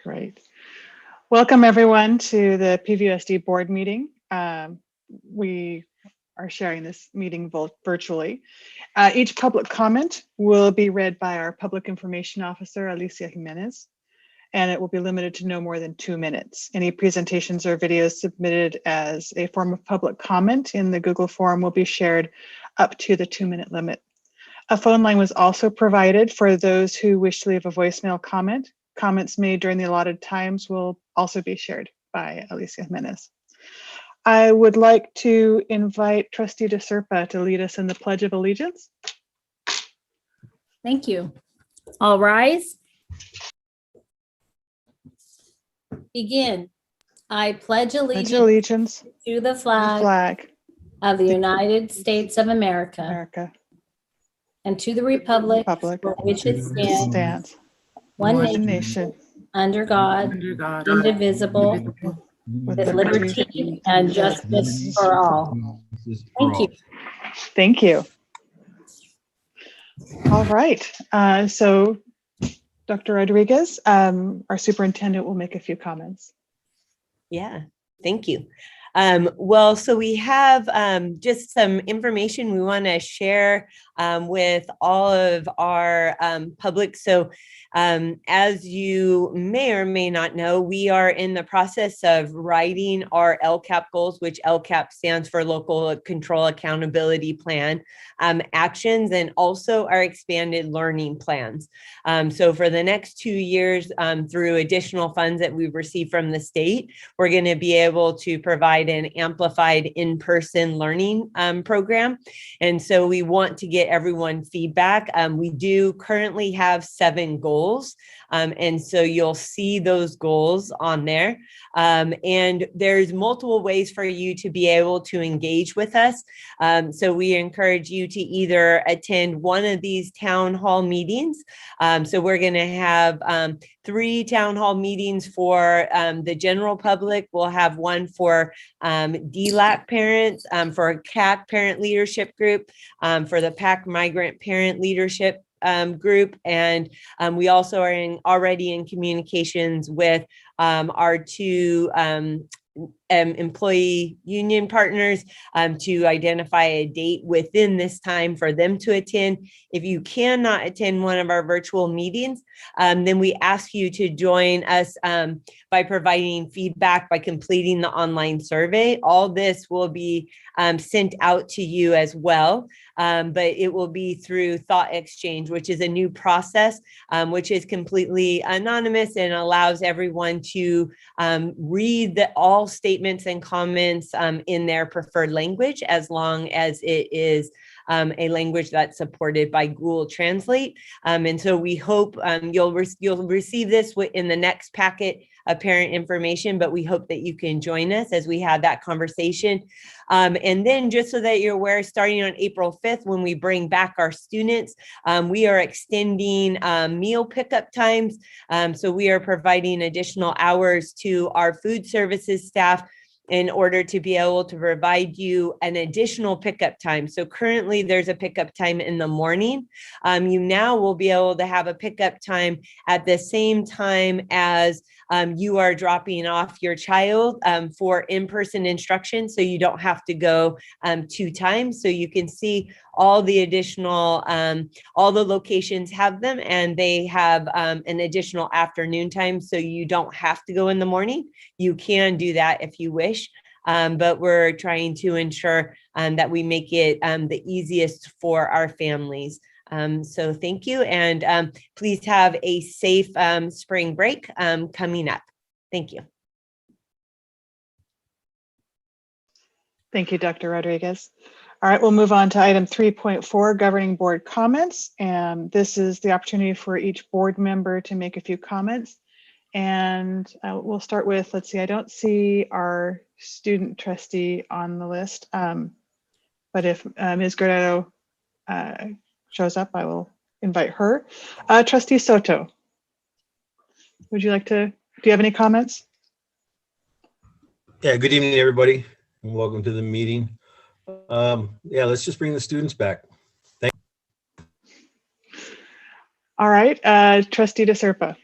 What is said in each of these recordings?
Great. Welcome everyone to the PVUSD board meeting. We are sharing this meeting virtually. Each public comment will be read by our Public Information Officer, Alicia Jimenez, and it will be limited to no more than 2 minutes. Any presentations or videos submitted as a form of public comment in the Google form will be shared up to the 2-minute limit. A phone line was also provided for those who wish to leave a voicemail comment. Comments made during the allotted times will also be shared by Alicia Jimenez. I would like to invite Trustee DeSerpa to lead us in the Pledge of Allegiance. Thank you. All rise. Begin. I pledge allegiance to the flag of the United States of America and to the republic for which it stands, one nation, under God, indivisible, with liberty and justice for all. Thank you. Thank you. All right. So Dr. Rodriguez, our superintendent, will make a few comments. Yeah, thank you. Well, so we have just some information we want to share with all of our public. So as you may or may not know, we are in the process of writing our LCAP goals, which LCAP stands for Local Control Accountability Plan actions, and also our expanded learning plans. So for the next 2 years, through additional funds that we've received from the state, we're going to be able to provide an amplified in-person learning program. And so we want to get everyone feedback. We do currently have 7 goals. And so you'll see those goals on there. And there's multiple ways for you to be able to engage with us. So we encourage you to either attend one of these town hall meetings. So we're going to have 3 town hall meetings for the general public. We'll have one for DLAC parents, for CAC parent leadership group, for the PAC migrant parent leadership group. And we also are already in communications with our 2 employee union partners to identify a date within this time for them to attend. If you cannot attend one of our virtual meetings, then we ask you to join us by providing feedback by completing the online survey. All this will be sent out to you as well, but it will be through Thought Exchange, which is a new process, which is completely anonymous and allows everyone to read all statements and comments in their preferred language, as long as it is a language that's supported by Google Translate. And so we hope you'll receive this in the next packet of parent information, but we hope that you can join us as we have that conversation. And then just so that you're aware, starting on April 5th, when we bring back our students, we are extending meal pickup times. So we are providing additional hours to our food services staff in order to be able to provide you an additional pickup time. So currently there's a pickup time in the morning. You now will be able to have a pickup time at the same time as you are dropping off your child for in-person instruction. So you don't have to go 2 times. So you can see all the additional, all the locations have them, and they have an additional afternoon time. So you don't have to go in the morning. You can do that if you wish. But we're trying to ensure that we make it the easiest for our families. So thank you. And please have a safe spring break coming up. Thank you. Thank you, Dr. Rodriguez. All right, we'll move on to item 3.4, governing board comments. And this is the opportunity for each board member to make a few comments. And we'll start with, let's see, I don't see our student trustee on the list. But if Ms. Guerrero shows up, I will invite her. Trustee Soto, would you like to, do you have any comments? Yeah, good evening, everybody, and welcome to the meeting. Yeah, let's just bring the students back. Thank you. All right, Trustee DeSerpa.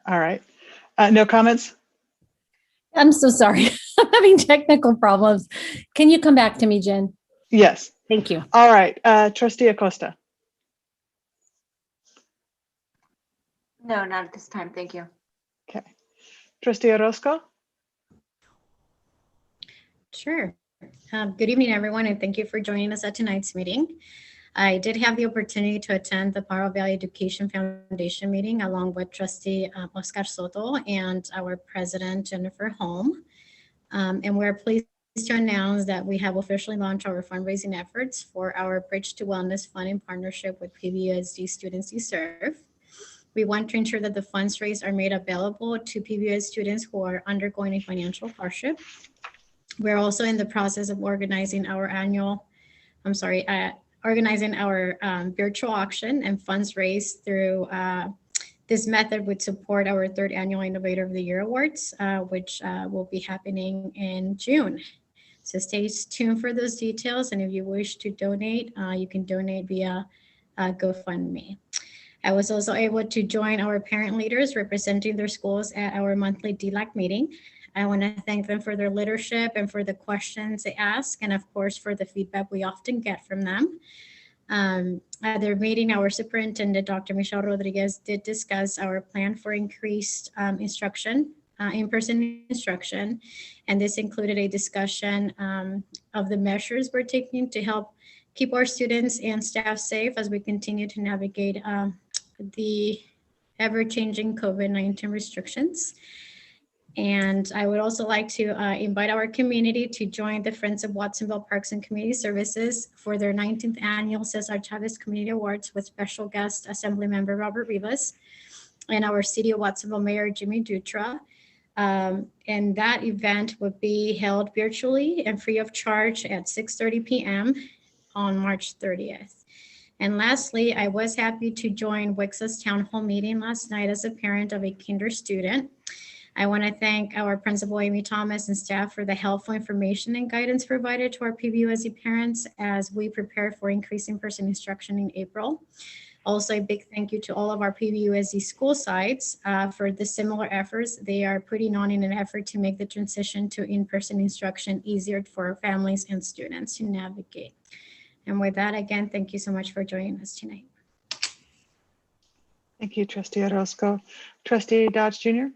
All right. No comments? I'm so sorry. I'm having technical problems. Can you come back to me, Jen? Yes. Thank you. All right. Trustee Acosta. No, not at this time. Thank you. Okay. Trustee Orozco. Sure. Good evening, everyone, and thank you for joining us at tonight's meeting. I did have the opportunity to attend the Pajaro Valley Education Foundation meeting along with Trustee Oscar Soto and our President, Jennifer Holm. And we're pleased to announce that we have officially launched our fundraising efforts for our Bridge to Wellness Fund in partnership with PVUSD Students You Serve. We want to ensure that the funds raised are made available to PVUSD students who are undergoing a financial hardship. We're also in the process of organizing our virtual auction, and funds raised through this method would support our third annual Innovator of the Year Awards, which will be happening in June. So stay tuned for those details. And if you wish to donate, you can donate via GoFundMe. I was also able to join our parent leaders representing their schools at our monthly DLAC meeting. I want to thank them for their leadership and for the questions they ask, and of course for the feedback we often get from them. At their meeting, our superintendent, Dr. Michelle Rodriguez, did discuss our plan for increased in-person instruction, and this included a discussion of the measures we're taking to help keep our students and staff safe as we continue to navigate the ever-changing COVID-19 restrictions. And I would also like to invite our community to join the Friends of Watsonville Parks and Community Services for their 19th annual Cesar Chavez Community Awards with special guest Assembly Member Robert Rivas and our City of Watsonville Mayor Jimmy Dutra. And that event would be held virtually and free of charge at 6:30 p.m. on March 30th. And lastly, I was happy to join WICSA's town hall meeting last night as a parent of a kinder student. I want to thank our principal, Amy Thomas, and staff for the helpful information and guidance provided to our PVUSD parents as we prepare for increased in-person instruction in April. Also, a big thank you to all of our PVUSD school sites for the similar efforts they are putting on in an effort to make the transition to in-person instruction easier for families and students to navigate. And with that, again, thank you so much for joining us tonight. Thank you, Trustee Orozco. Trustee Dodge Jr.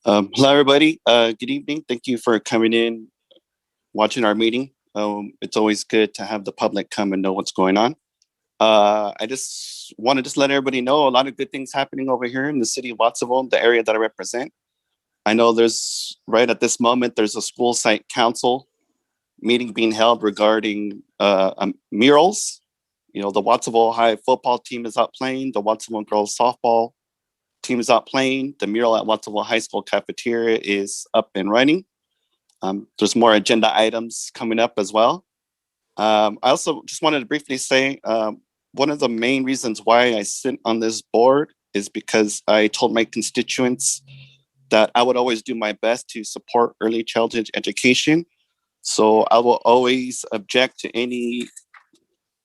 Hello, everybody. Good evening. Thank you for coming in, watching our meeting. It's always good to have the public come and know what's going on. I just want to let everybody know a lot of good things happening over here in the city of Watsonville, the area that I represent. I know right at this moment, there's a school site council meeting being held regarding murals. You know, the Watsonville High football team is out playing. The Watsonville girls softball team is out playing. The mural at Watsonville High School cafeteria is up and running. There's more agenda items coming up as well. I also just wanted to briefly say, one of the main reasons why I sit on this board is because I told my constituents that I would always do my best to support early childhood education. So I will always object to any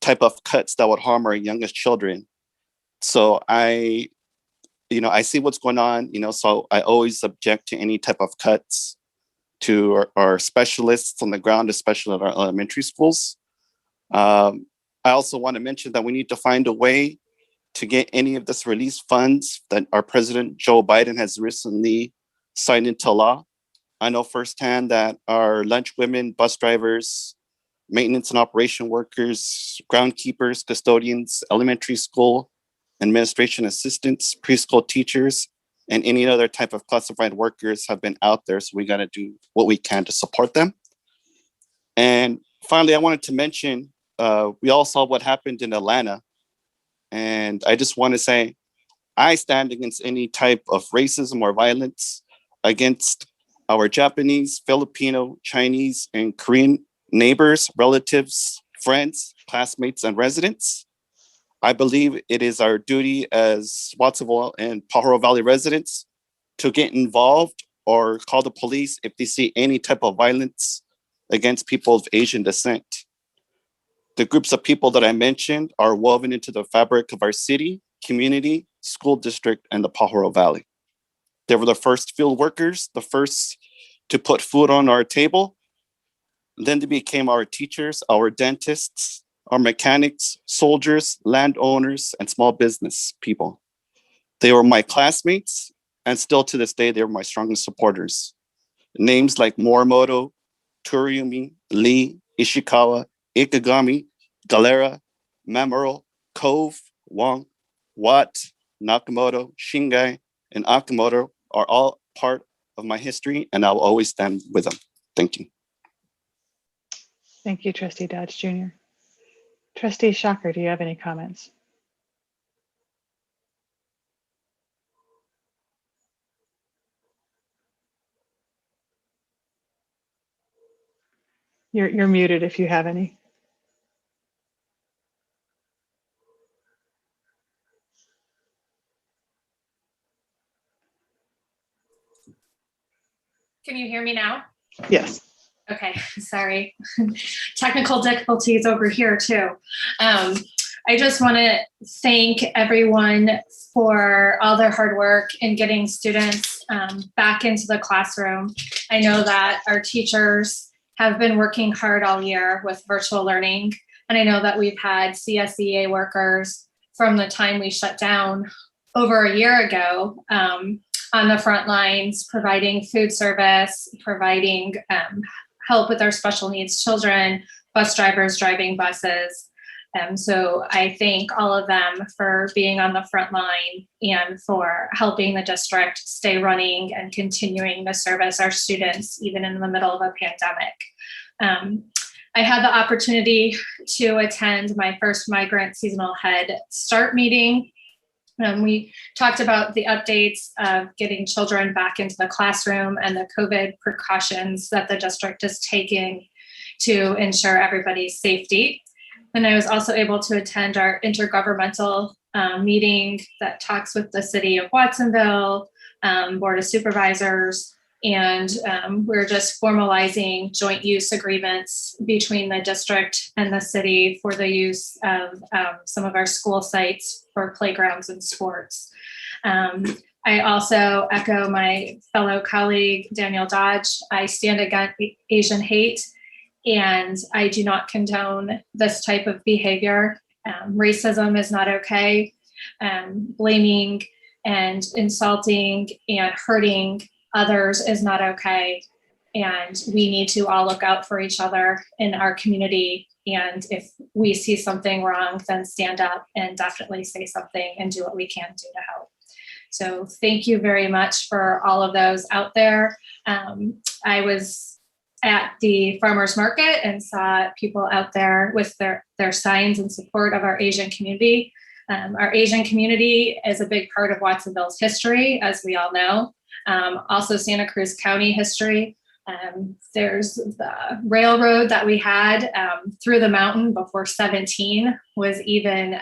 type of cuts that would harm our youngest children. So I see what's going on, so I always object to any type of cuts to our specialists on the ground, especially at our elementary schools. I also want to mention that we need to find a way to get any of this release funds that our President Joe Biden has recently signed into law. I know firsthand that our lunch women, bus drivers, maintenance and operation workers, groundkeepers, custodians, elementary school administration assistants, preschool teachers, and any other type of classified workers have been out there. So we got to do what we can to support them. And finally, I wanted to mention, we all saw what happened in Atlanta. And I just want to say, I stand against any type of racism or violence against our Japanese, Filipino, Chinese, and Korean neighbors, relatives, friends, classmates, and residents. I believe it is our duty as Watsonville and Pajaro Valley residents to get involved or call the police if they see any type of violence against people of Asian descent. The groups of people that I mentioned are woven into the fabric of our city, community, school district in the Pajaro Valley. They were the first field workers, the first to put food on our table. Then they became our teachers, our dentists, our mechanics, soldiers, landowners, and small business people. They were my classmates, and still to this day, they were my strongest supporters. Names like Morimoto, Tsuruyumi, Lee, Ishikawa, Ikegami, Galera, Mamoru, Cove, Wong, Watt, Nakamoto, Shingai, and Akamoto are all part of my history, and I will always stand with them. Thank you. Thank you, Trustee Dodge Jr. Trustee Shocker, do you have any comments? You're muted if you have any. Can you hear me now? Yes. Okay, sorry. Technical difficulties over here too. I just want to thank everyone for all their hard work in getting students back into the classroom. I know that our teachers have been working hard all year with virtual learning. And I know that we've had CSEA workers from the time we shut down over a year ago on the front lines, providing food service, providing help with our special needs children, bus drivers driving buses. So I thank all of them for being on the front line and for helping the district stay running and continuing to service our students, even in the middle of a pandemic. I had the opportunity to attend my first migrant seasonal head start meeting. We talked about the updates of getting children back into the classroom and the COVID precautions that the district is taking to ensure everybody's safety. And I was also able to attend our intergovernmental meeting that talks with the city of Watsonville, Board of Supervisors, and we're just formalizing joint use agreements between the district and the city for the use of some of our school sites for playgrounds and sports. I also echo my fellow colleague, Daniel Dodge. I stand against Asian hate, and I do not condone this type of behavior. Racism is not okay. Blaming and insulting and hurting others is not okay. And we need to all look out for each other in our community. And if we see something wrong, then stand up and definitely say something and do what we can do to help. So thank you very much for all of those out there. I was at the farmers market and saw people out there with their signs in support of our Asian community. Our Asian community is a big part of Watsonville's history, as we all know. Also Santa Cruz County history. There's the railroad that we had through the mountain before 17 was even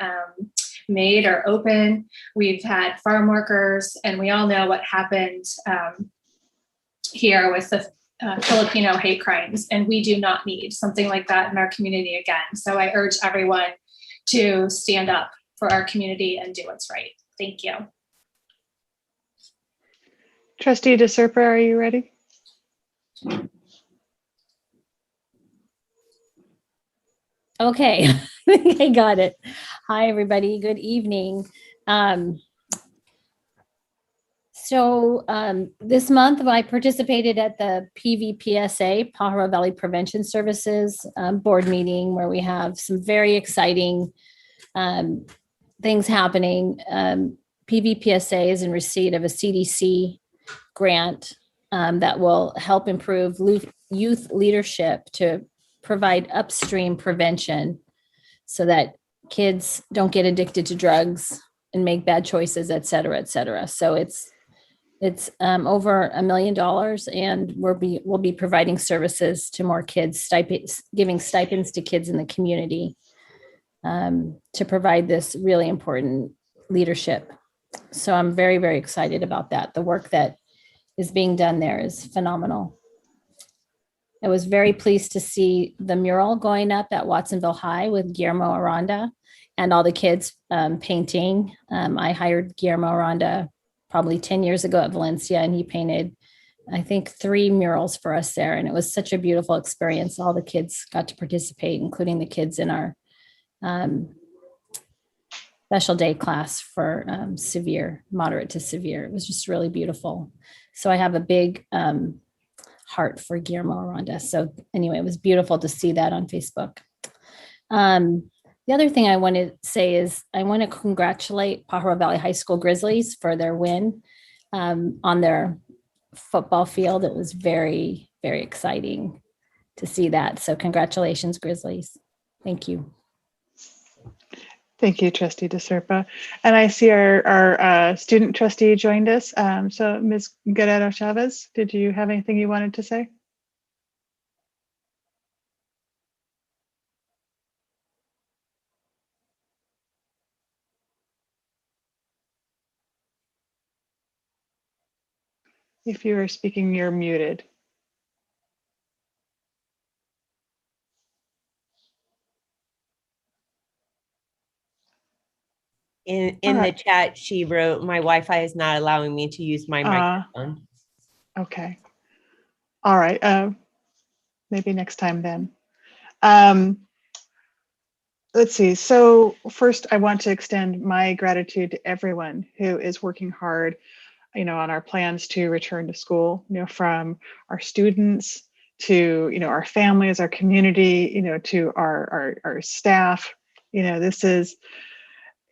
made or open. We've had farm workers, and we all know what happened here with the Filipino hate crimes, and we do not need something like that in our community again. So I urge everyone to stand up for our community and do what's right. Thank you. Trustee DeSerpa, are you ready? Okay, I think I got it. Hi, everybody. Good evening. This month I participated at the PVPSA, Pajaro Valley Prevention Services board meeting, where we have some very exciting things happening. PVPSA is in receipt of a CDC grant that will help improve youth leadership to provide upstream prevention so that kids don't get addicted to drugs and make bad choices, et cetera, et cetera. So it's over $1 million, and we'll be providing services to more kids, giving stipends to kids in the community to provide this really important leadership. So I'm very, very excited about that. The work that is being done there is phenomenal. I was very pleased to see the mural going up at Watsonville High with Guillermo Aranda and all the kids painting. I hired Guillermo Aranda probably 10 years ago at Valencia, and he painted, I think, 3 murals for us there. And it was such a beautiful experience. All the kids got to participate, including the kids in our special day class for moderate to severe. It was just really beautiful. So I have a big heart for Guillermo Aranda. So anyway, it was beautiful to see that on Facebook. The other thing I want to say is I want to congratulate Pajaro Valley High School Grizzlies for their win on their football field. It was very, very exciting to see that. So congratulations, Grizzlies. Thank you. Thank you, Trustee DeSerpa. And I see our student trustee joined us. So Ms. Guerrero Chavez, did you have anything you wanted to say? If you are speaking, you're muted. In the chat, she wrote, my Wi-Fi is not allowing me to use my microphone. Okay. All right. Maybe next time then. Let's see. So first, I want to extend my gratitude to everyone who is working hard, on our plans to return to school, from our students to, our families, our community, to our staff.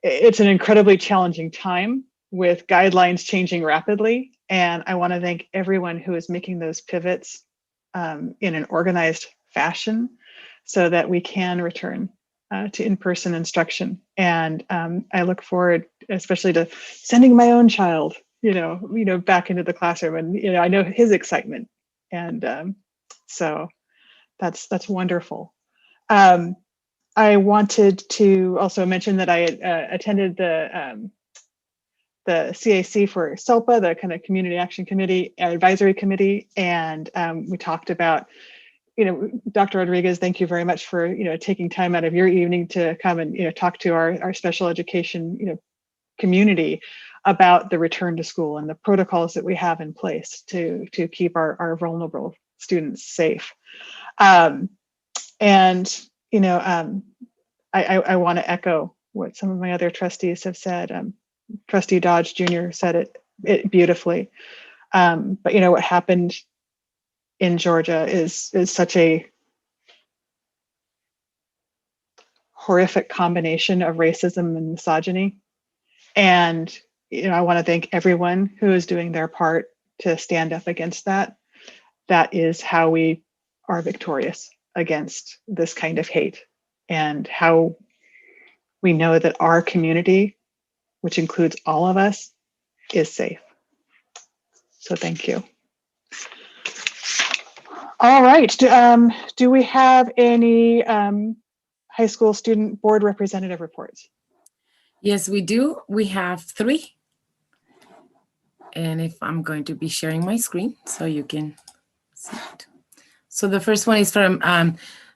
It's an incredibly challenging time with guidelines changing rapidly. And I want to thank everyone who is making those pivots in an organized fashion so that we can return to in-person instruction. And I look forward, especially to sending my own child, back into the classroom. And, I know his excitement. And so that's wonderful. I wanted to also mention that I attended the CAC for SELPA, the kind of Community Action Committee Advisory Committee, and we talked about, Dr. Rodriguez, thank you very much for taking time out of your evening to come and talk to our special education community about the return to school and the protocols that we have in place to keep our vulnerable students safe. I want to echo what some of my other trustees have said. Trustee Dodge Jr. said it beautifully. But what happened in Georgia is such a horrific combination of racism and misogyny. And I want to thank everyone who is doing their part to stand up against that. That is how we are victorious against this kind of hate, and how we know that our community, which includes all of us, is safe. So thank you. All right. Do we have any high school student board representative reports? Yes, we do. We have 3. And if I'm going to be sharing my screen so you can see it. So the first one is from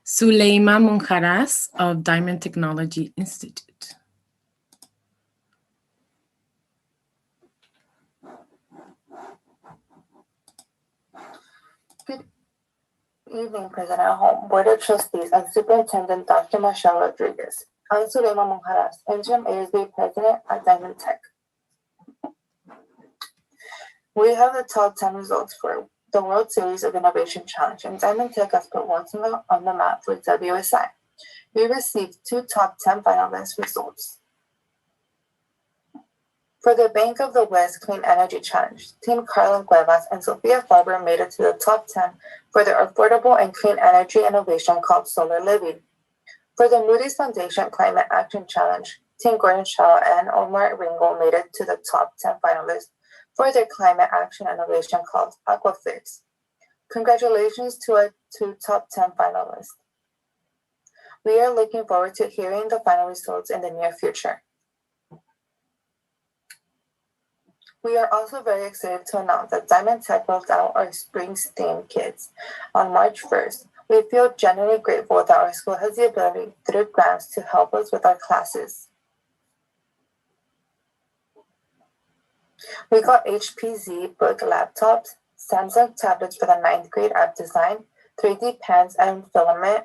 Suleima Monjaras of Diamond Technology Institute. Good evening, President Home, Board of Trustees, and Superintendent Dr. Michelle Rodriguez. I'm Suleima Monjaras, Interim ASB President at Diamond Tech. We have the top 10 results for the World Series of Innovation Challenge, and Diamond Tech has put Watsonville on the map with WSI. We received 2 top 10 finalist results. For the Bank of the West Clean Energy Challenge, Team Carlin Cuevas and Sofia Farber made it to the top 10 for their affordable and clean energy innovation called Solar Living. For the Moody's Foundation Climate Action Challenge, Team Gordon Shaw and Omar Ringo made it to the top 10 finalists for their climate action innovation called Aquafix. Congratulations to our 2 top 10 finalists. We are looking forward to hearing the final results in the near future. We are also very excited to announce that Diamond Tech rolled out our spring STEAM kits on March 1st. We feel genuinely grateful that our school has the ability through grants to help us with our classes. We got HPZ book laptops, Samsung tablets for the 9th grade app design, 3D pens and filament,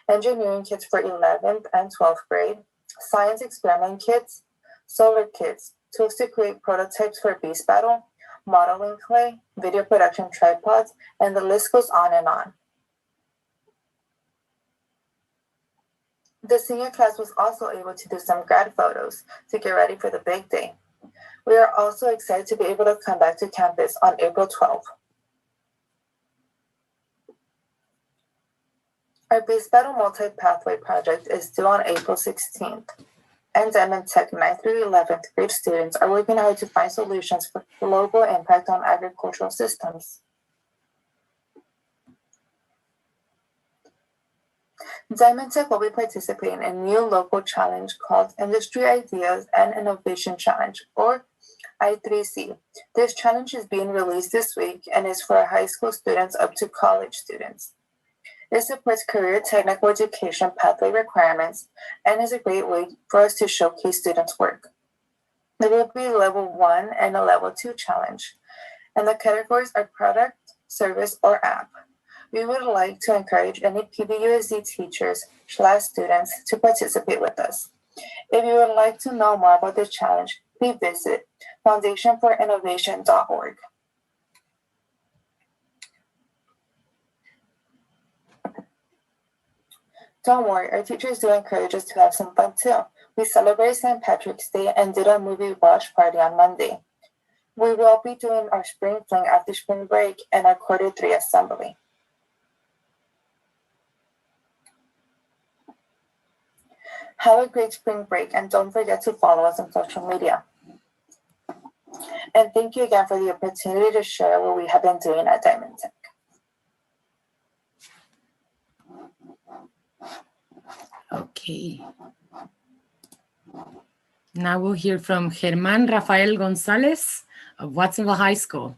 engineering kits for 11th and 12th grade, science experiment kits, solar kits, tools to create prototypes for beast battle, modeling clay, video production tripods, and the list goes on and on. The senior class was also able to do some grad photos to get ready for the big day. We are also excited to be able to come back to campus on April 12th. Our Beast Battle Multi-Pathway project is due on April 16th, and Diamond Tech 9th through 11th grade students are working hard to find solutions for global impact on agricultural systems. Diamond Tech will be participating in a new local challenge called Industry Ideas and Innovation Challenge, or I3C. This challenge is being released this week and is for high school students up to college students. It supports career technical education pathway requirements and is a great way for us to showcase students' work. There will be a level 1 and a level 2 challenge, and the categories are product, service, or app. We would like to encourage any PVUSD teachers / students to participate with us. If you would like to know more about this challenge, please visit foundationforinnovation.org. Don't worry, our teachers do encourage us to have some fun too. We celebrated St. Patrick's Day and did a movie watch party on Monday. We will be doing our spring fling after spring break and our quarter 3 assembly. Have a great spring break and don't forget to follow us on social media. And thank you again for the opportunity to share what we have been doing at Diamond Tech. Okay. Now we'll hear from Germán Rafael González of Watsonville High School.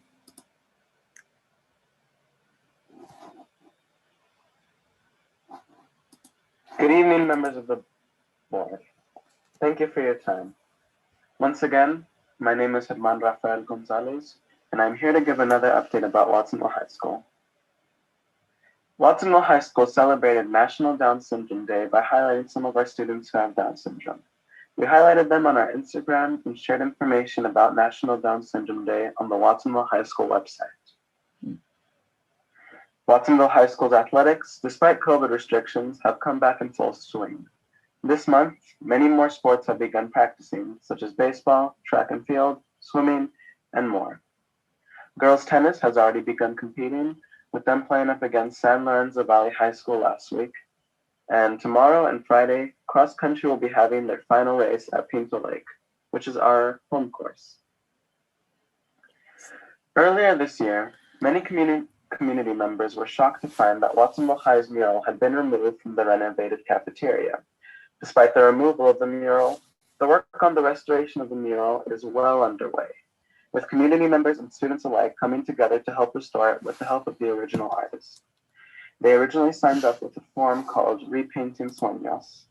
Good evening, members of the board. Thank you for your time. Once again, my name is Germán Rafael González, and I'm here to give another update about Watsonville High School. Watsonville High School celebrated National Down Syndrome Day by highlighting some of our students who have Down syndrome. We highlighted them on our Instagram and shared information about National Down Syndrome Day on the Watsonville High School website. Watsonville High School's athletics, despite COVID restrictions, have come back in full swing. This month, many more sports have begun practicing, such as baseball, track and field, swimming, and more. Girls tennis has already begun competing, with them playing up against San Lorenzo Valley High School last week. And tomorrow and Friday, cross country will be having their final race at Pinto Lake, which is our home course. Earlier this year, many community members were shocked to find that Watsonville High's mural had been removed from the renovated cafeteria. Despite the removal of the mural, the work on the restoration of the mural is well underway, with community members and students alike coming together to help restore it with the help of the original artist. They originally signed up with a form called Repainting Sueños.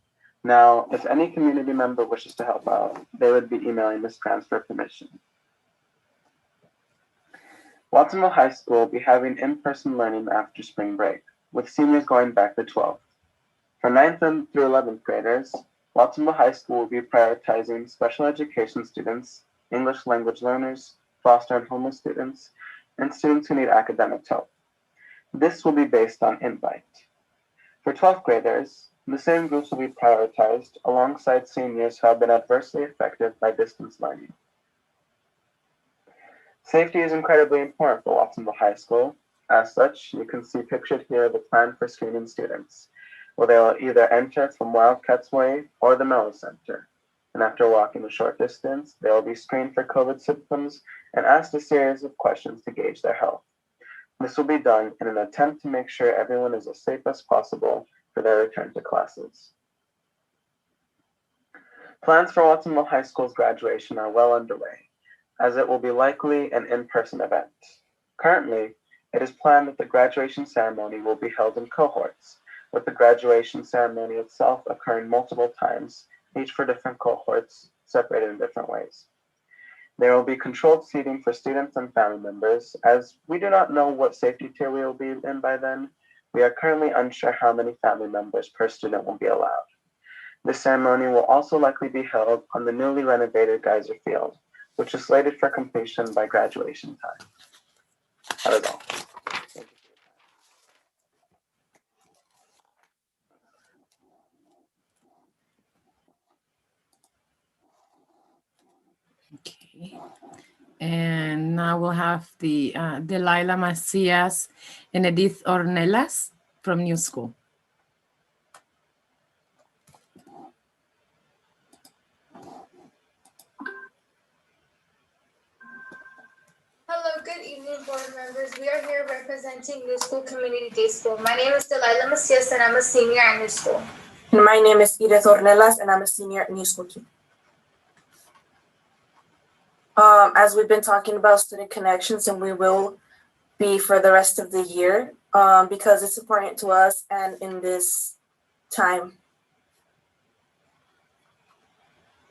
Now, if any community member wishes to help out, they would be emailing Ms. Grants for permission. Watsonville High School will be having in-person learning after spring break, with seniors going back the 12th. For 9th through 11th graders, Watsonville High School will be prioritizing special education students, English language learners, foster and homeless students, and students who need academic help. This will be based on invite. For 12th graders, the same groups will be prioritized alongside seniors who have been adversely affected by distance learning. Safety is incredibly important for Watsonville High School. As such, you can see pictured here the plan for screening students, where they will either enter from Wildcats Way or the Mello Center. And after walking a short distance, they will be screened for COVID symptoms and asked a series of questions to gauge their health. This will be done in an attempt to make sure everyone is as safe as possible for their return to classes. Plans for Watsonville High School's graduation are well underway. as it will be likely an in-person event. Currently, it is planned that the graduation ceremony will be held in cohorts, with the graduation ceremony itself occurring multiple times, each for different cohorts, separated in different ways. There will be controlled seating for students and family members. As we do not know what safety tier we will be in by then, we are currently unsure how many family members per student will be allowed. This ceremony will also likely be held on the newly renovated Geyser Field, which is slated for completion by graduation time. That is all. Thank you. Okay. And now we'll have the Delilah Macias and Edith Ornelas from New School. Hello, good evening, board members. We are here representing New School Community Day School. My name is Delilah Macias, and I'm a senior at New School. And my name is Edith Ornelas, and I'm a senior at New School too. As we've been talking about student connections, and we will be for the rest of the year, because it's important to us and in this time.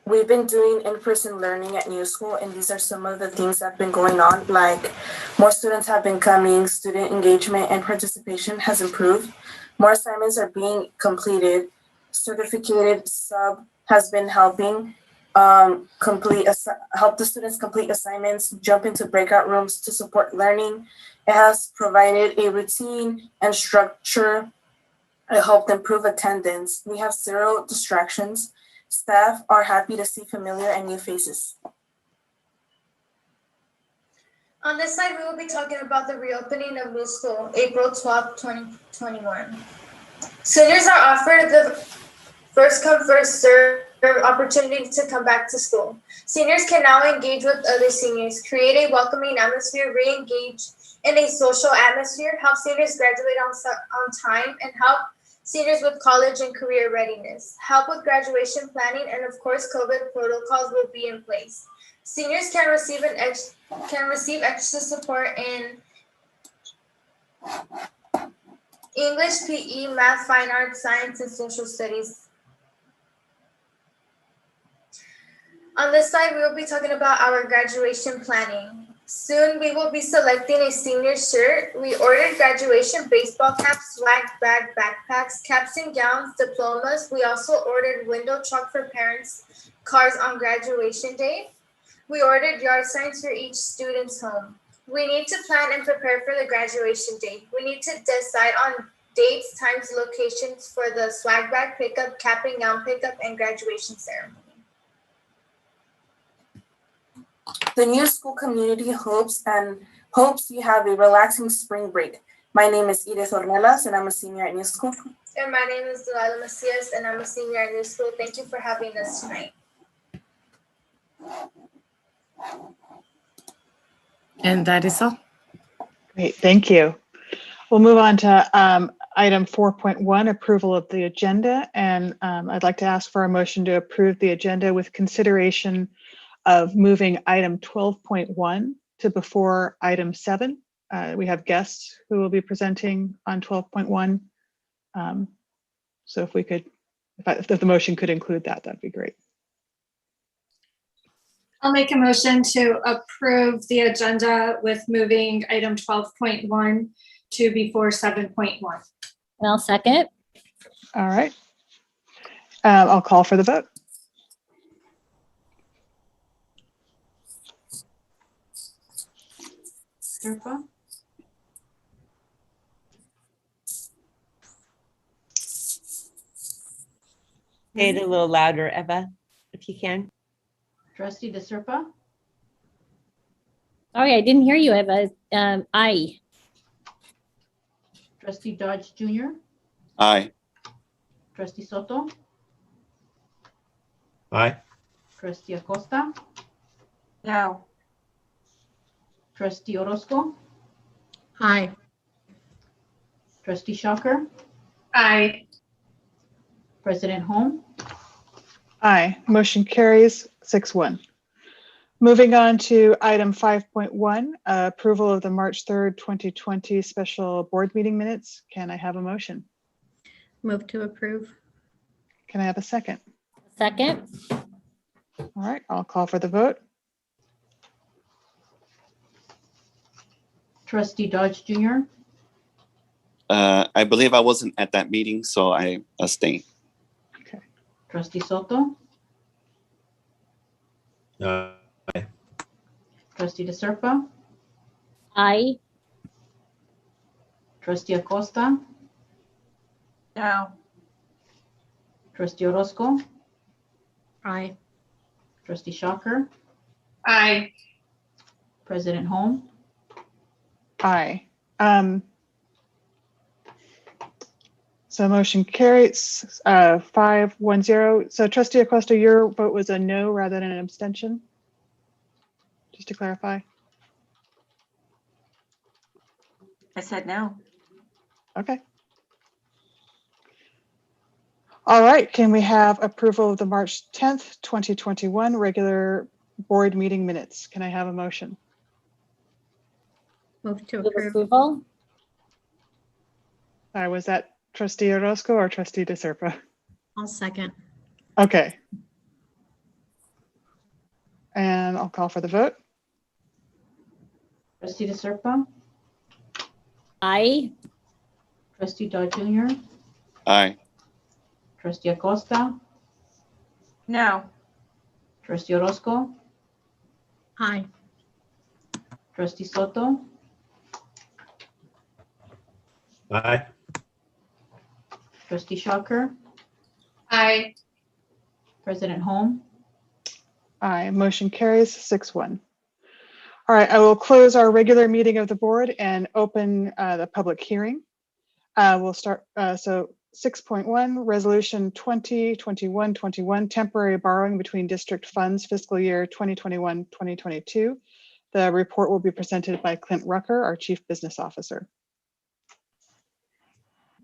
We've been doing in-person learning at New School, and these are some of the things that have been going on, like more students have been coming, student engagement and participation has improved, more assignments are being completed, certificated sub has been helping help the students complete assignments, jump into breakout rooms to support learning. It has provided a routine and structure. It helped improve attendance. We have 0 distractions. Staff are happy to see familiar and new faces. On this slide, we will be talking about the reopening of New School, April 12, 2021. Seniors are offered the first come, first serve opportunity to come back to school. Seniors can now engage with other seniors, create a welcoming atmosphere, re-engage in a social atmosphere, help seniors graduate on time, and help seniors with college and career readiness, help with graduation planning, and of course, COVID protocols will be in place. Seniors can receive extra support in English, PE, math, fine arts, science, and social studies. On this slide, we will be talking about our graduation planning. Soon, we will be selecting a senior shirt. We ordered graduation baseball caps, swag bag, backpacks, caps and gowns, diplomas. We also ordered window chalk for parents' cars on graduation day. We ordered yard signs for each student's home. We need to plan and prepare for the graduation day. We need to decide on dates, times, locations for the swag bag pickup, cap and gown pickup, and graduation ceremony. The New School community hopes you have a relaxing spring break. My name is Edith Ornelas, and I'm a senior at New School. And my name is Delilah Macias, and I'm a senior at New School. Thank you for having us tonight. And that is all. Great, thank you. We'll move on to item 4.1, approval of the agenda. And I'd like to ask for a motion to approve the agenda with consideration of moving item 12.1 to before item 7. We have guests who will be presenting on 12.1. So if we could, if the motion could include that, that'd be great. I'll make a motion to approve the agenda with moving item 12.1 to before 7.1. And I'll second. All right. I'll call for the vote. Serpa? Say it a little louder, Eva, if you can. Trustee De Serpa? Sorry, I didn't hear you, Eva. Aye. Trustee Dodge Jr.? Aye. Trustee Soto? Aye. Trustee Acosta? No. Trustee Orozco? Aye. Trustee Shocker? Aye. President Holm? Aye, motion carries 6-1. Moving on to item 5.1, approval of the March 3rd, 2020 special board meeting minutes. Can I have a motion? Move to approve. Can I have a second? Second. All right, I'll call for the vote. Trustee Dodge Jr., I believe I wasn't at that meeting, so I abstain. Okay. Trustee Soto, Aye. Trustee DeSerpa, Aye. Trustee Acosta, No. Trustee Orozco, Aye. Trustee Shocker, Aye. President Holm, Aye. So motion carries 5-1-0. So Trustee Acosta, your vote was a no rather than an abstention? Just to clarify. I said no. Okay. All right, can we have approval of the March 10th, 2021 regular board meeting minutes? Can I have a motion? Move to Move approve. approval. Sorry, was that Trustee Orozco or Trustee DeSerpa? I'll second. Okay. And I'll call for the vote. Trustee DeSerpa, Aye. Trustee Dodge Jr., Aye. Trustee Acosta, No. Trustee Orozco, Aye. Trustee Soto, Aye. Trustee Shocker, Aye. President Holm, Aye, motion carries 6-1. All right, I will close our regular meeting of the board and open the public hearing. We'll start, so 6.1, Resolution 2021-21, temporary borrowing between district funds fiscal year 2021-2022. The report will be presented by Clint Rucker, our Chief Business Officer.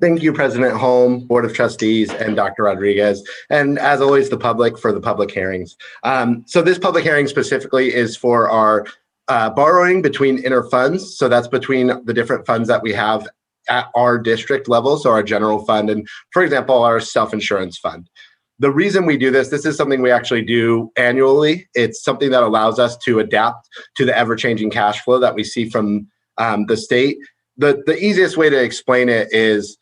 Thank you, President Holm, Board of Trustees, and Dr. Rodriguez, and as always, the public for the public hearings. So this public hearing specifically is for our borrowing between interfunds. So that's between the different funds that we have at our district level, so our general fund and, for example, our self-insurance fund. The reason we do this is something we actually do annually. It's something that allows us to adapt to the ever-changing cash flow that we see from the state. The easiest way to explain it is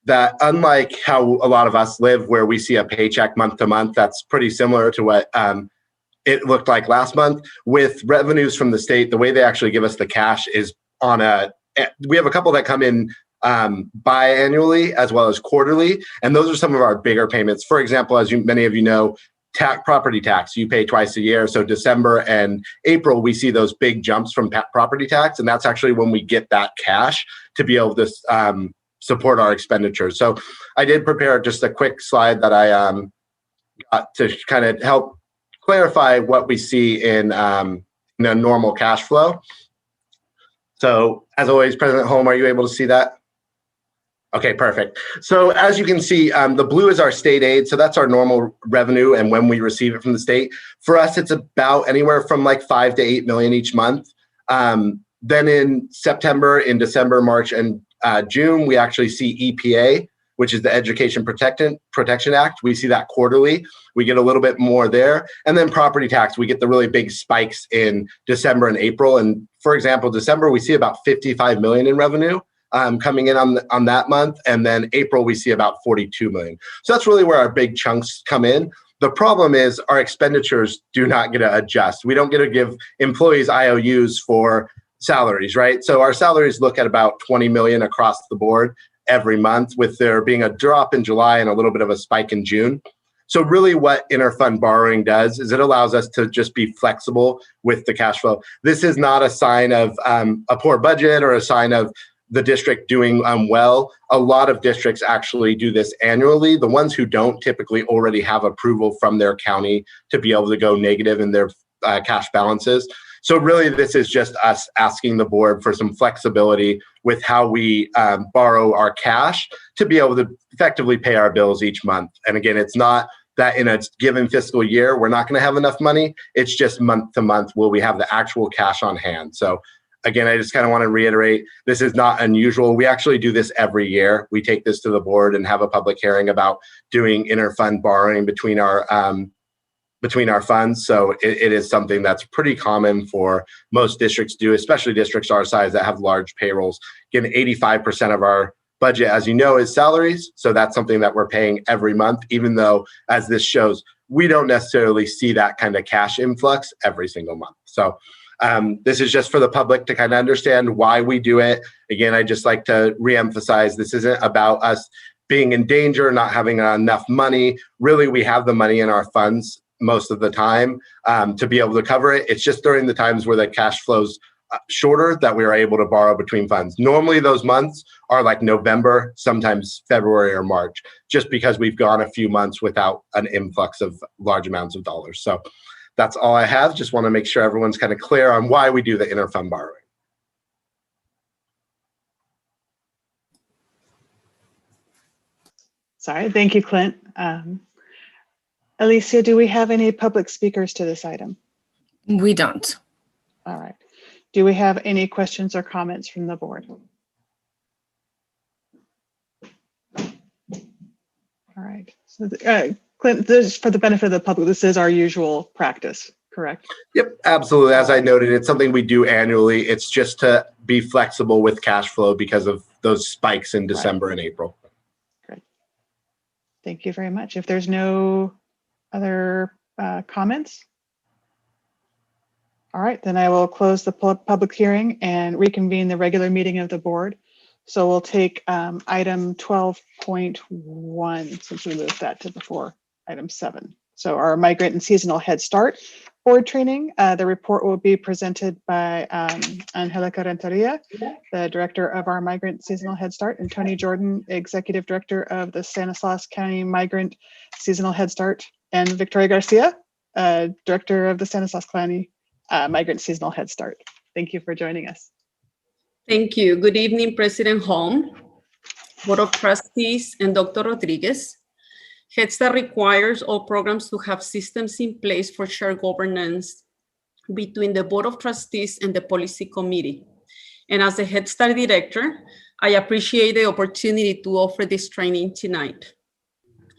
that unlike how a lot of us live, where we see a paycheck month to month, that's pretty similar to what it looked like last month. With revenues from the state, the way they actually give us the cash is on we have a couple that come in biannually as well as quarterly, and those are some of our bigger payments. For example, as many of you know, property tax, you pay twice a year. So December and April, we see those big jumps from property tax, and that's actually when we get that cash to be able to support our expenditures. So I did prepare just a quick slide that I got to kind of help clarify what we see in normal cash flow. So as always, President Holm, are you able to see that? Okay, perfect. So as you can see, the blue is our state aid. So that's our normal revenue and when we receive it from the state. For us, it's about anywhere from like 5 to 8 million each month. Then in September, in December, March, and June, we actually see EPA, which is the Education Protection Act. We see that quarterly. We get a little bit more there. And then property tax, we get the really big spikes in December and April. And for example, December, we see about 55 million in revenue coming in on that month. And then April, we see about 42 million. So that's really where our big chunks come in. The problem is our expenditures do not get to adjust. We don't get to give employees IOUs for salaries, right? So our salaries look at about 20 million across the board every month, with there being a drop in July and a little bit of a spike in June. So really what interfund borrowing does is it allows us to just be flexible with the cash flow. This is not a sign of a poor budget or a sign of the district doing well. A lot of districts actually do this annually. The ones who don't typically already have approval from their county to be able to go negative in their cash balances. So really, this is just us asking the board for some flexibility with how we borrow our cash to be able to effectively pay our bills each month. And again, it's not that in a given fiscal year, we're not going to have enough money. It's just month to month will we have the actual cash on hand. So again, I just kind of want to reiterate, this is not unusual. We actually do this every year. We take this to the board and have a public hearing about doing inter-fund borrowing between our funds. So it is something that's pretty common for most districts to do, especially districts our size that have large payrolls. Again, 85% of our budget, as you know, is salaries. So that's something that we're paying every month, even though, as this shows, we don't necessarily see that kind of cash influx every single month. So this is just for the public to kind of understand why we do it. Again, I just like to reemphasize, this isn't about us being in danger, not having enough money. Really, we have the money in our funds most of the time to be able to cover it. It's just during the times where the cash flows shorter that we are able to borrow between funds. Normally those months are like November, sometimes February or March, just because we've gone a few months without an influx of large amounts of dollars. So that's all I have. Just want to make sure everyone's kind of clear on why we do the inter-fund borrowing. Sorry, thank you, Clint. Alicia, do we have any public speakers to this item? We don't. All right. Do we have any questions or comments from the board? All right. So, Clint, this, for the benefit of the public, this is our usual practice, correct? Yep, absolutely. As I noted, it's something we do annually. It's just to be flexible with cash flow because of those spikes in December and April. Great. Thank you very much. If there's no other comments, all right, then I will close the public hearing and reconvene the regular meeting of the board. So we'll take item 12.1 since we moved that to before item 7. So our migrant and seasonal Head Start board training. The report will be presented by Angelica Renteria, the director of our Migrant Seasonal Head Start, and Tony Jordan, executive director of the Stanislaus County Migrant Seasonal Head Start, and Victoria Garcia, director of the Stanislaus County Migrant Seasonal Head Start. Thank you for joining us. Thank you. Good evening, President Holm, Board of Trustees, and Dr. Rodriguez. Head Start requires all programs to have systems in place for shared governance between the Board of Trustees and the Policy Committee. And as the Head Start Director, I appreciate the opportunity to offer this training tonight,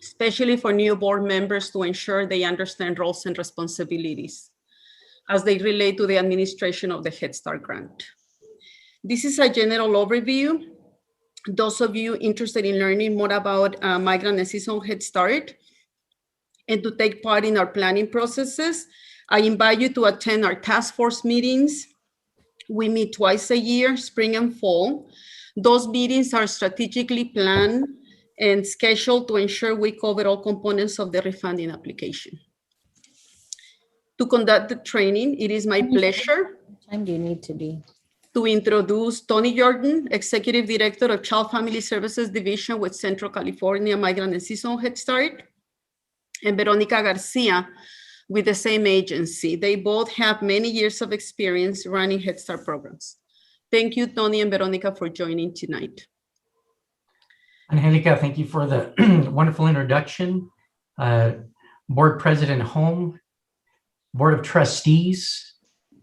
especially for new board members to ensure they understand roles and responsibilities as they relate to the administration of the Head Start grant. This is a general overview. Those of you interested in learning more about Migrant and Seasonal Head Start and to take part in our planning processes, I invite you to attend our task force meetings. We meet twice a year, spring and fall. Those meetings are strategically planned and scheduled to ensure we cover all components of the refunding application. To conduct the training, it is my pleasure. What time do you need to be? To introduce Tony Jordan, Executive Director of Child Family Services Division with Central California Migrant and Seasonal Head Start, and Veronica Garcia with the same agency. They both have many years of experience running Head Start programs. Thank you, Tony and Veronica, for joining tonight. Angelica, thank you for the wonderful introduction. Board President Holm, Board of Trustees,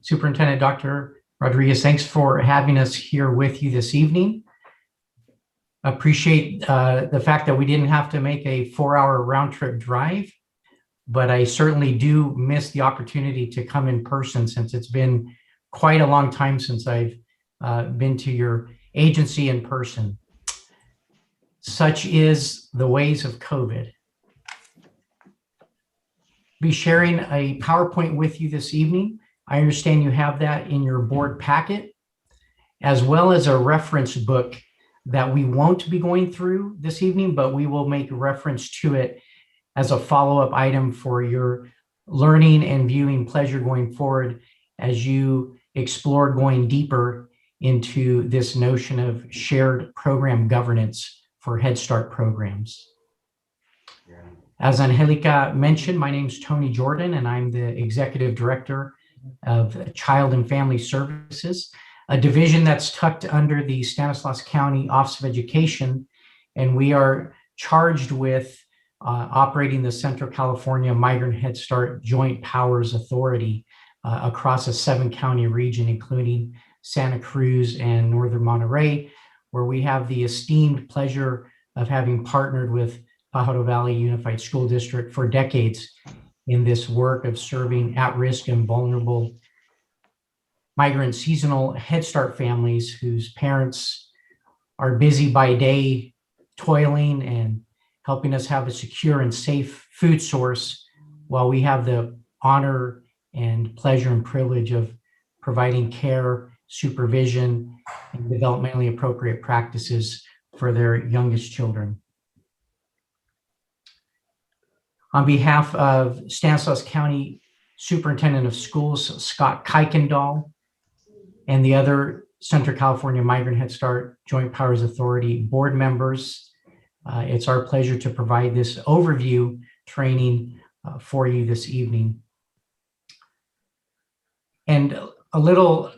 Superintendent Dr. Rodriguez, thanks for having us here with you this evening. Appreciate the fact that we didn't have to make a 4-hour round trip drive, but I certainly do miss the opportunity to come in person since it's been quite a long time since I've been to your agency in person. Such is the ways of COVID. Be sharing a PowerPoint with you this evening. I understand you have that in your board packet, as well as a reference book that we won't be going through this evening, but we will make reference to it as a follow-up item for your learning and viewing pleasure going forward as you explore going deeper into this notion of shared program governance for Head Start programs. As Angelica mentioned, my name is Tony Jordan, and I'm the Executive Director of Child and Family Services, a division that's tucked under the Stanislaus County Office of Education, and we are charged with operating the Central California Migrant Head Start Joint Powers Authority across a 7-county region, including Santa Cruz and Northern Monterey, where we have the esteemed pleasure of having partnered with Pajaro Valley Unified School District for decades in this work of serving at-risk and vulnerable migrant seasonal Head Start families whose parents are busy by day toiling and helping us have a secure and safe food source, while we have the honor and pleasure and privilege of providing care, supervision, and developmentally appropriate practices for their youngest children. On behalf of Stanislaus County Superintendent of Schools, Scott Kuykendall, and the other Central California Migrant Head Start Joint Powers Authority board members, it's our pleasure to provide this overview training for you this evening. And a little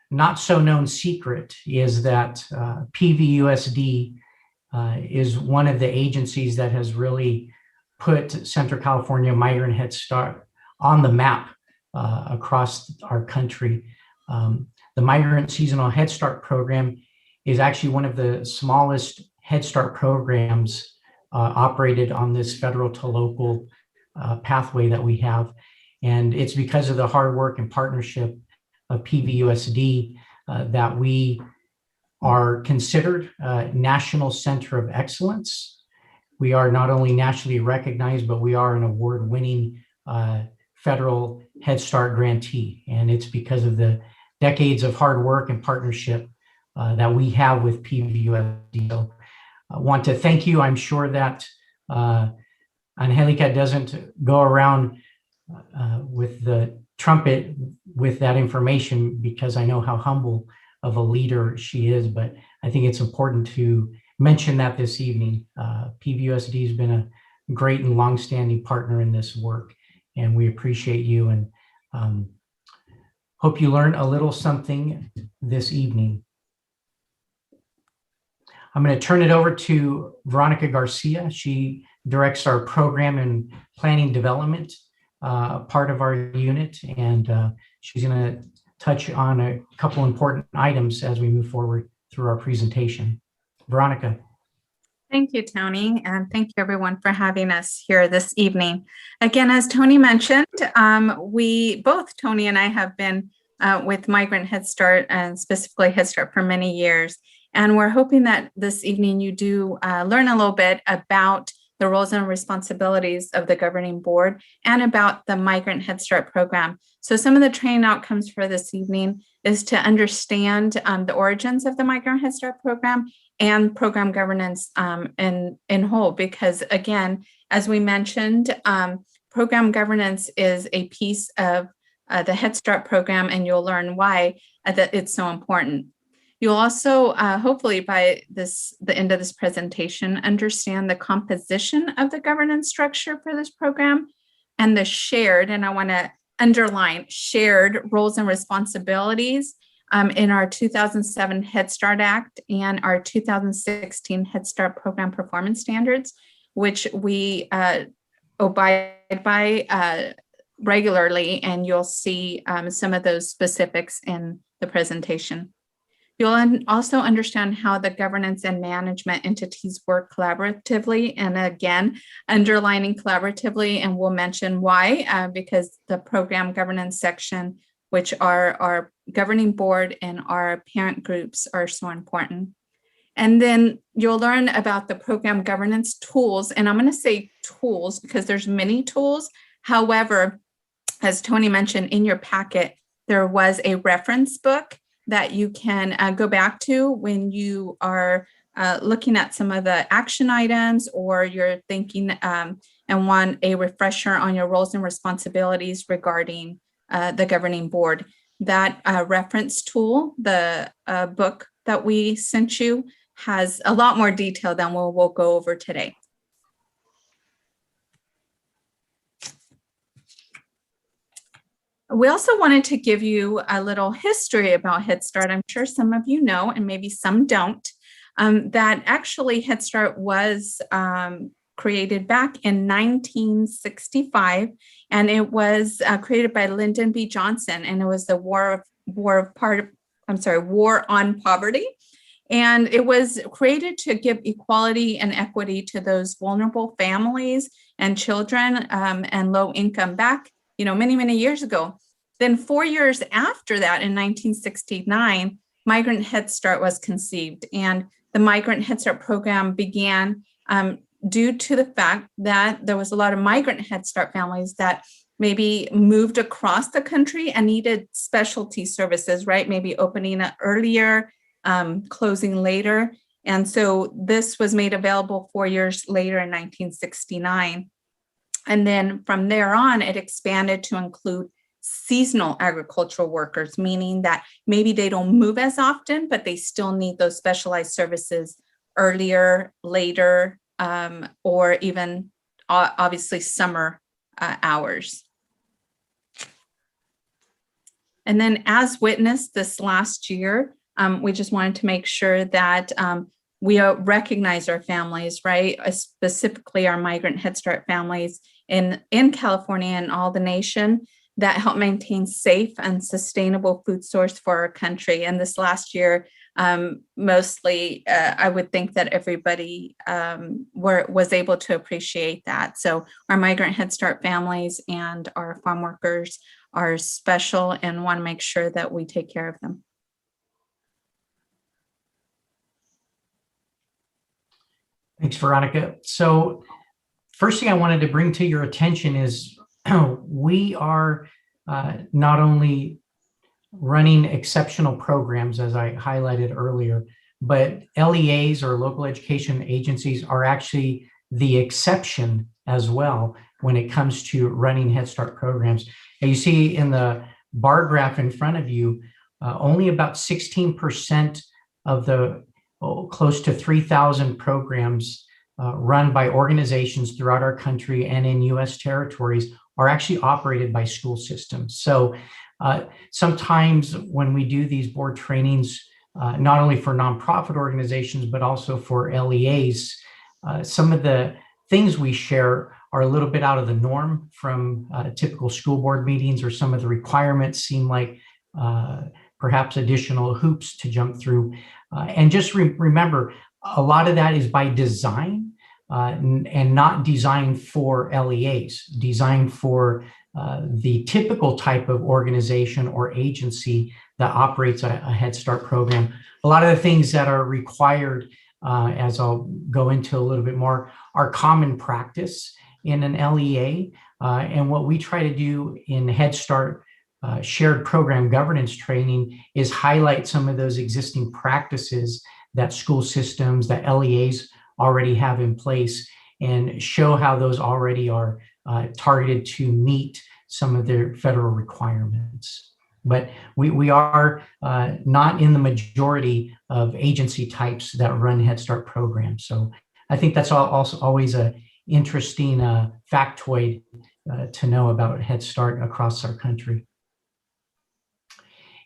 not so known secret is that PVUSD is one of the agencies that has really put Central California Migrant Head Start on the map across our country. The Migrant Seasonal Head Start program is actually one of the smallest Head Start programs operated on this federal to local pathway that we have. And it's because of the hard work and partnership of PVUSD that we are considered a National Center of Excellence. We are not only nationally recognized, but we are an award-winning federal Head Start grantee. And it's because of the decades of hard work and partnership that we have with PVUSD. So I want to thank you. I'm sure that Angelica doesn't go around with the trumpet with that information, because I know how humble of a leader she is, but I think it's important to mention that this evening. PVUSD has been a great and longstanding partner in this work, and we appreciate you, and hope you learn a little something this evening. I'm going to turn it over to Veronica Garcia. She directs our program and planning development part of our unit, and she's going to touch on a couple important items as we move forward through our presentation. Veronica. Thank you, Tony, and thank you everyone for having us here this evening. Again, as Tony mentioned, both Tony and I have been with Migrant Head Start and specifically Head Start for many years. And we're hoping that this evening you do learn a little bit about the roles and responsibilities of the governing board and about the Migrant Head Start program. So some of the training outcomes for this evening is to understand the origins of the Migrant Head Start program and program governance in whole, because again, as we mentioned, program governance is a piece of the Head Start program, and you'll learn why that it's so important. You'll also, hopefully by the end of this presentation, understand the composition of the governance structure for this program and the shared, and I want to underline, shared roles and responsibilities in our 2007 Head Start Act and our 2016 Head Start Program Performance Standards, which we abide by regularly, and you'll see some of those specifics in the presentation. You'll also understand how the governance and management entities work collaboratively, and again, underlining collaboratively, and we'll mention why, because the program governance section, which are our governing board and our parent groups, are so important. And then you'll learn about the program governance tools, and I'm going to say tools because there's many tools. However, as Tony mentioned in your packet, there was a reference book that you can go back to when you are looking at some of the action items, or you're thinking and want a refresher on your roles and responsibilities regarding the governing board. That reference tool, the book that we sent you, has a lot more detail than we'll go over today. We also wanted to give you a little history about Head Start. I'm sure some of you know, and maybe some don't, that actually Head Start was created back in 1965, and it was created by Lyndon B. Johnson, and it was the War on Poverty. And it was created to give equality and equity to those vulnerable families and children and low income back, many, many years ago. Then 4 years after that, in 1969, Migrant Head Start was conceived, and the Migrant Head Start program began due to the fact that there was a lot of migrant Head Start families that maybe moved across the country and needed specialty services, right? Maybe opening earlier, closing later. And so this was made available 4 years later in 1969. And then from there on, it expanded to include seasonal agricultural workers, meaning that maybe they don't move as often, but they still need those specialized services earlier, later, or even obviously summer hours. And then as witnessed this last year, we just wanted to make sure that we recognize our families, right? Specifically our migrant Head Start families in California and all the nation that help maintain safe and sustainable food source for our country. And this last year, mostly, I would think that everybody was able to appreciate that. So our migrant Head Start families and our farm workers are special and want to make sure that we take care of them. Thanks, Veronica. So first thing I wanted to bring to your attention is we are not only running exceptional programs, as I highlighted earlier, but LEAs or local education agencies are actually the exception as well when it comes to running Head Start programs. And you see in the bar graph in front of you, only about 16% of the close to 3,000 programs run by organizations throughout our country and in US territories are actually operated by school systems. So sometimes when we do these board trainings, not only for nonprofit organizations, but also for LEAs, some of the things we share are a little bit out of the norm from typical school board meetings, or some of the requirements seem like perhaps additional hoops to jump through. And just remember, a lot of that is by design and not designed for LEAs, designed for the typical type of organization or agency that operates a Head Start program. A lot of the things that are required, as I'll go into a little bit more, are common practice in an LEA. And what we try to do in Head Start shared program governance training is highlight some of those existing practices that school systems, that LEAs already have in place, and show how those already are targeted to meet some of their federal requirements. But we are not in the majority of agency types that run Head Start programs. So I think that's also always an interesting factoid to know about Head Start across our country.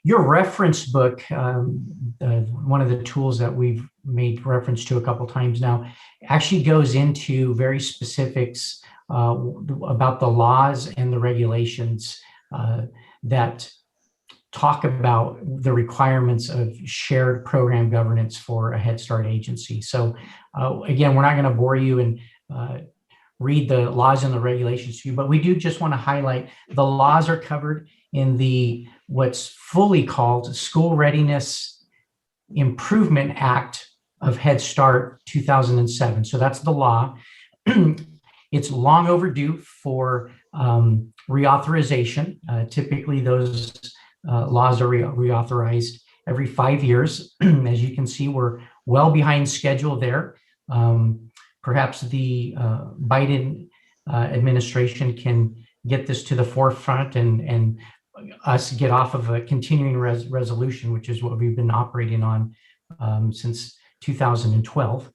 Your reference book, one of the tools that we've made reference to a couple times now, actually goes into very specifics about the laws and the regulations that talk about the requirements of shared program governance for a Head Start agency. So again, we're not going to bore you and read the laws and the regulations to you, but we do just want to highlight the laws are covered in the what's fully called School Readiness Improvement Act of Head Start 2007. So that's the law. It's long overdue for reauthorization. Typically those laws are reauthorized every 5 years. As you can see, we're well behind schedule there. Perhaps the Biden administration can get this to the forefront and us get off of a continuing resolution, which is what we've been operating on since 2012.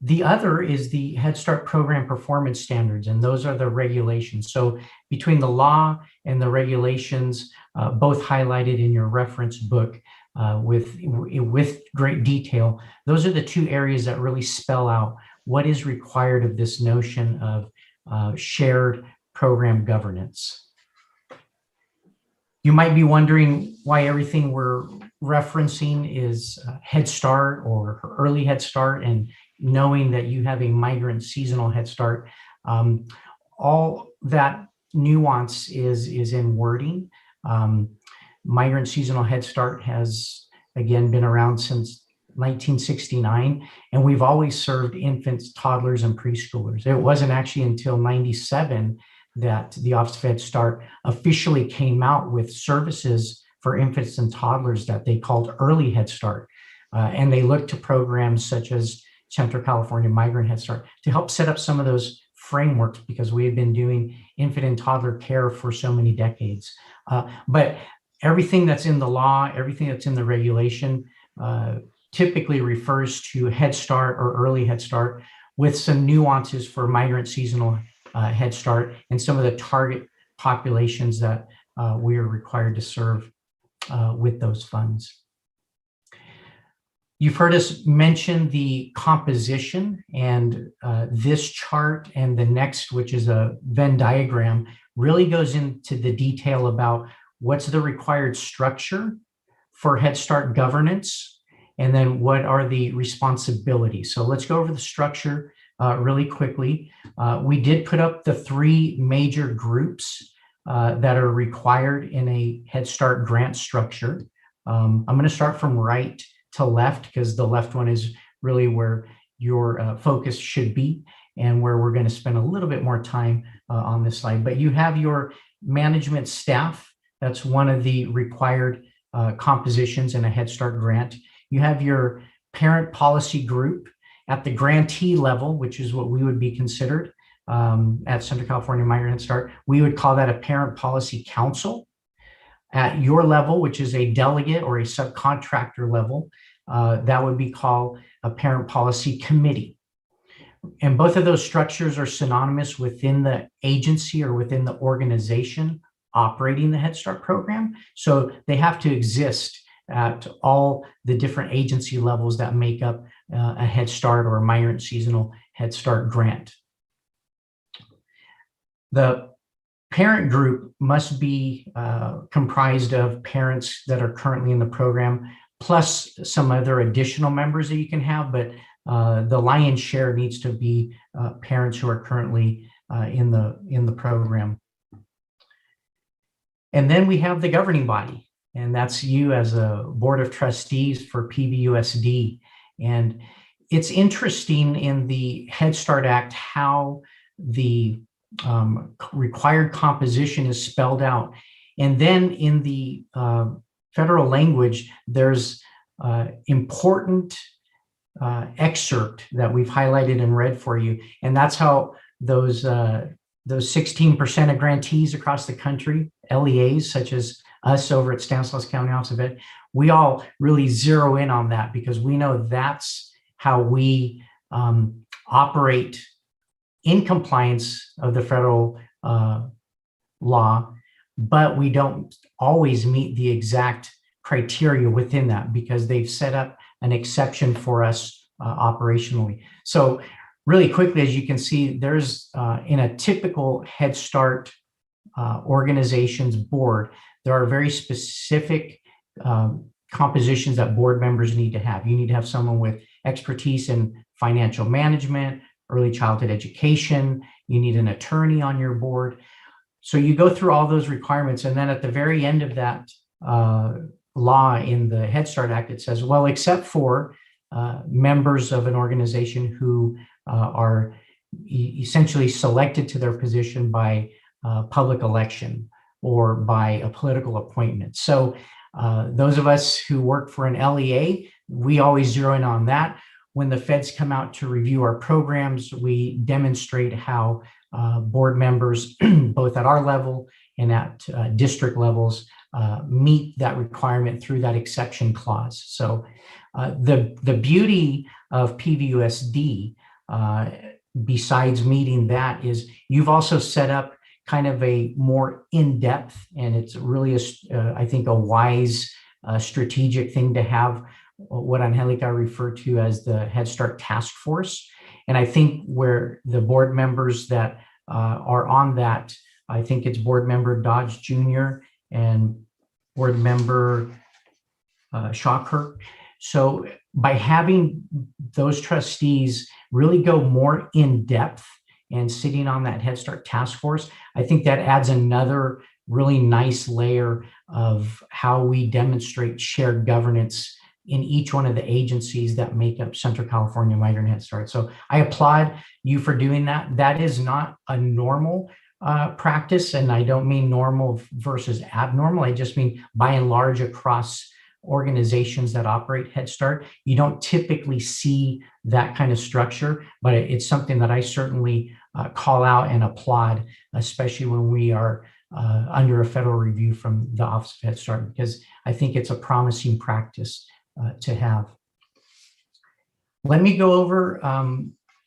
The other is the Head Start program performance standards, and those are the regulations. So between the law and the regulations, both highlighted in your reference book with great detail, those are the two areas that really spell out what is required of this notion of shared program governance. You might be wondering why everything we're referencing is Head Start or early Head Start, and knowing that you have a migrant seasonal Head Start. All that nuance is in wording. Migrant seasonal Head Start has, again, been around since 1969, and we've always served infants, toddlers, and preschoolers. It wasn't actually until 97 that the Office of Head Start officially came out with services for infants and toddlers that they called early Head Start. And they looked to programs such as Central California Migrant Head Start to help set up some of those frameworks, because we had been doing infant and toddler care for so many decades. But everything that's in the law, everything that's in the regulation, typically refers to Head Start or early Head Start, with some nuances for migrant seasonal Head Start and some of the target populations that we are required to serve with those funds. You've heard us mention the composition, and this chart and the next, which is a Venn diagram, really goes into the detail about what's the required structure for Head Start governance, and then what are the responsibilities. So let's go over the structure really quickly. We did put up the 3 major groups that are required in a Head Start grant structure. I'm going to start from right to left, because the left one is really where your focus should be and where we're going to spend a little bit more time on this slide. But you have your management staff. That's one of the required compositions in a Head Start grant. You have your parent policy group at the grantee level, which is what we would be considered at Central California Migrant Head Start. We would call that a parent policy council. At your level, which is a delegate or a subcontractor level, that would be called a parent policy committee. And both of those structures are synonymous within the agency or within the organization operating the Head Start program. So they have to exist at all the different agency levels that make up a Head Start or a migrant seasonal Head Start grant. The parent group must be comprised of parents that are currently in the program, plus some other additional members that you can have, but the lion's share needs to be parents who are currently in the program. And then we have the governing body, and that's you as a board of trustees for PVUSD. And it's interesting in the Head Start Act how the required composition is spelled out. And then in the federal language, there's important excerpt that we've highlighted and read for you. And that's how those 16% of grantees across the country, LEAs, such as us over at Stanislaus County Office of Ed, we all really zero in on that, because we know that's how we operate in compliance of the federal law, but we don't always meet the exact criteria within that, because they've set up an exception for us operationally. So really quickly, as you can see, there's in a typical Head Start organization's board, there are very specific compositions that board members need to have. You need to have someone with expertise in financial management, early childhood education. You need an attorney on your board. So you go through all those requirements, and then at the very end of that law in the Head Start Act, it says, well, except for members of an organization who are essentially selected to their position by public election or by a political appointment. So those of us who work for an LEA, we always zero in on that. When the feds come out to review our programs, we demonstrate how board members, both at our level and at district levels, meet that requirement through that exception clause. So the beauty of PVUSD, besides meeting that, is you've also set up kind of a more in-depth, and it's really, I think, a wise strategic thing to have what Angelica referred to as the Head Start Task Force. And I think where the board members that are on that, I think it's board member Dodge Jr. and board member Shawkirk. So by having those trustees really go more in depth and sitting on that Head Start task force, I think that adds another really nice layer of how we demonstrate shared governance in each one of the agencies that make up Central California Migrant Head Start. So I applaud you for doing that. That is not a normal practice, and I don't mean normal versus abnormal. I just mean by and large across organizations that operate Head Start, you don't typically see that kind of structure, but it's something that I certainly call out and applaud, especially when we are under a federal review from the Office of Head Start, because I think it's a promising practice to have. Let me go over,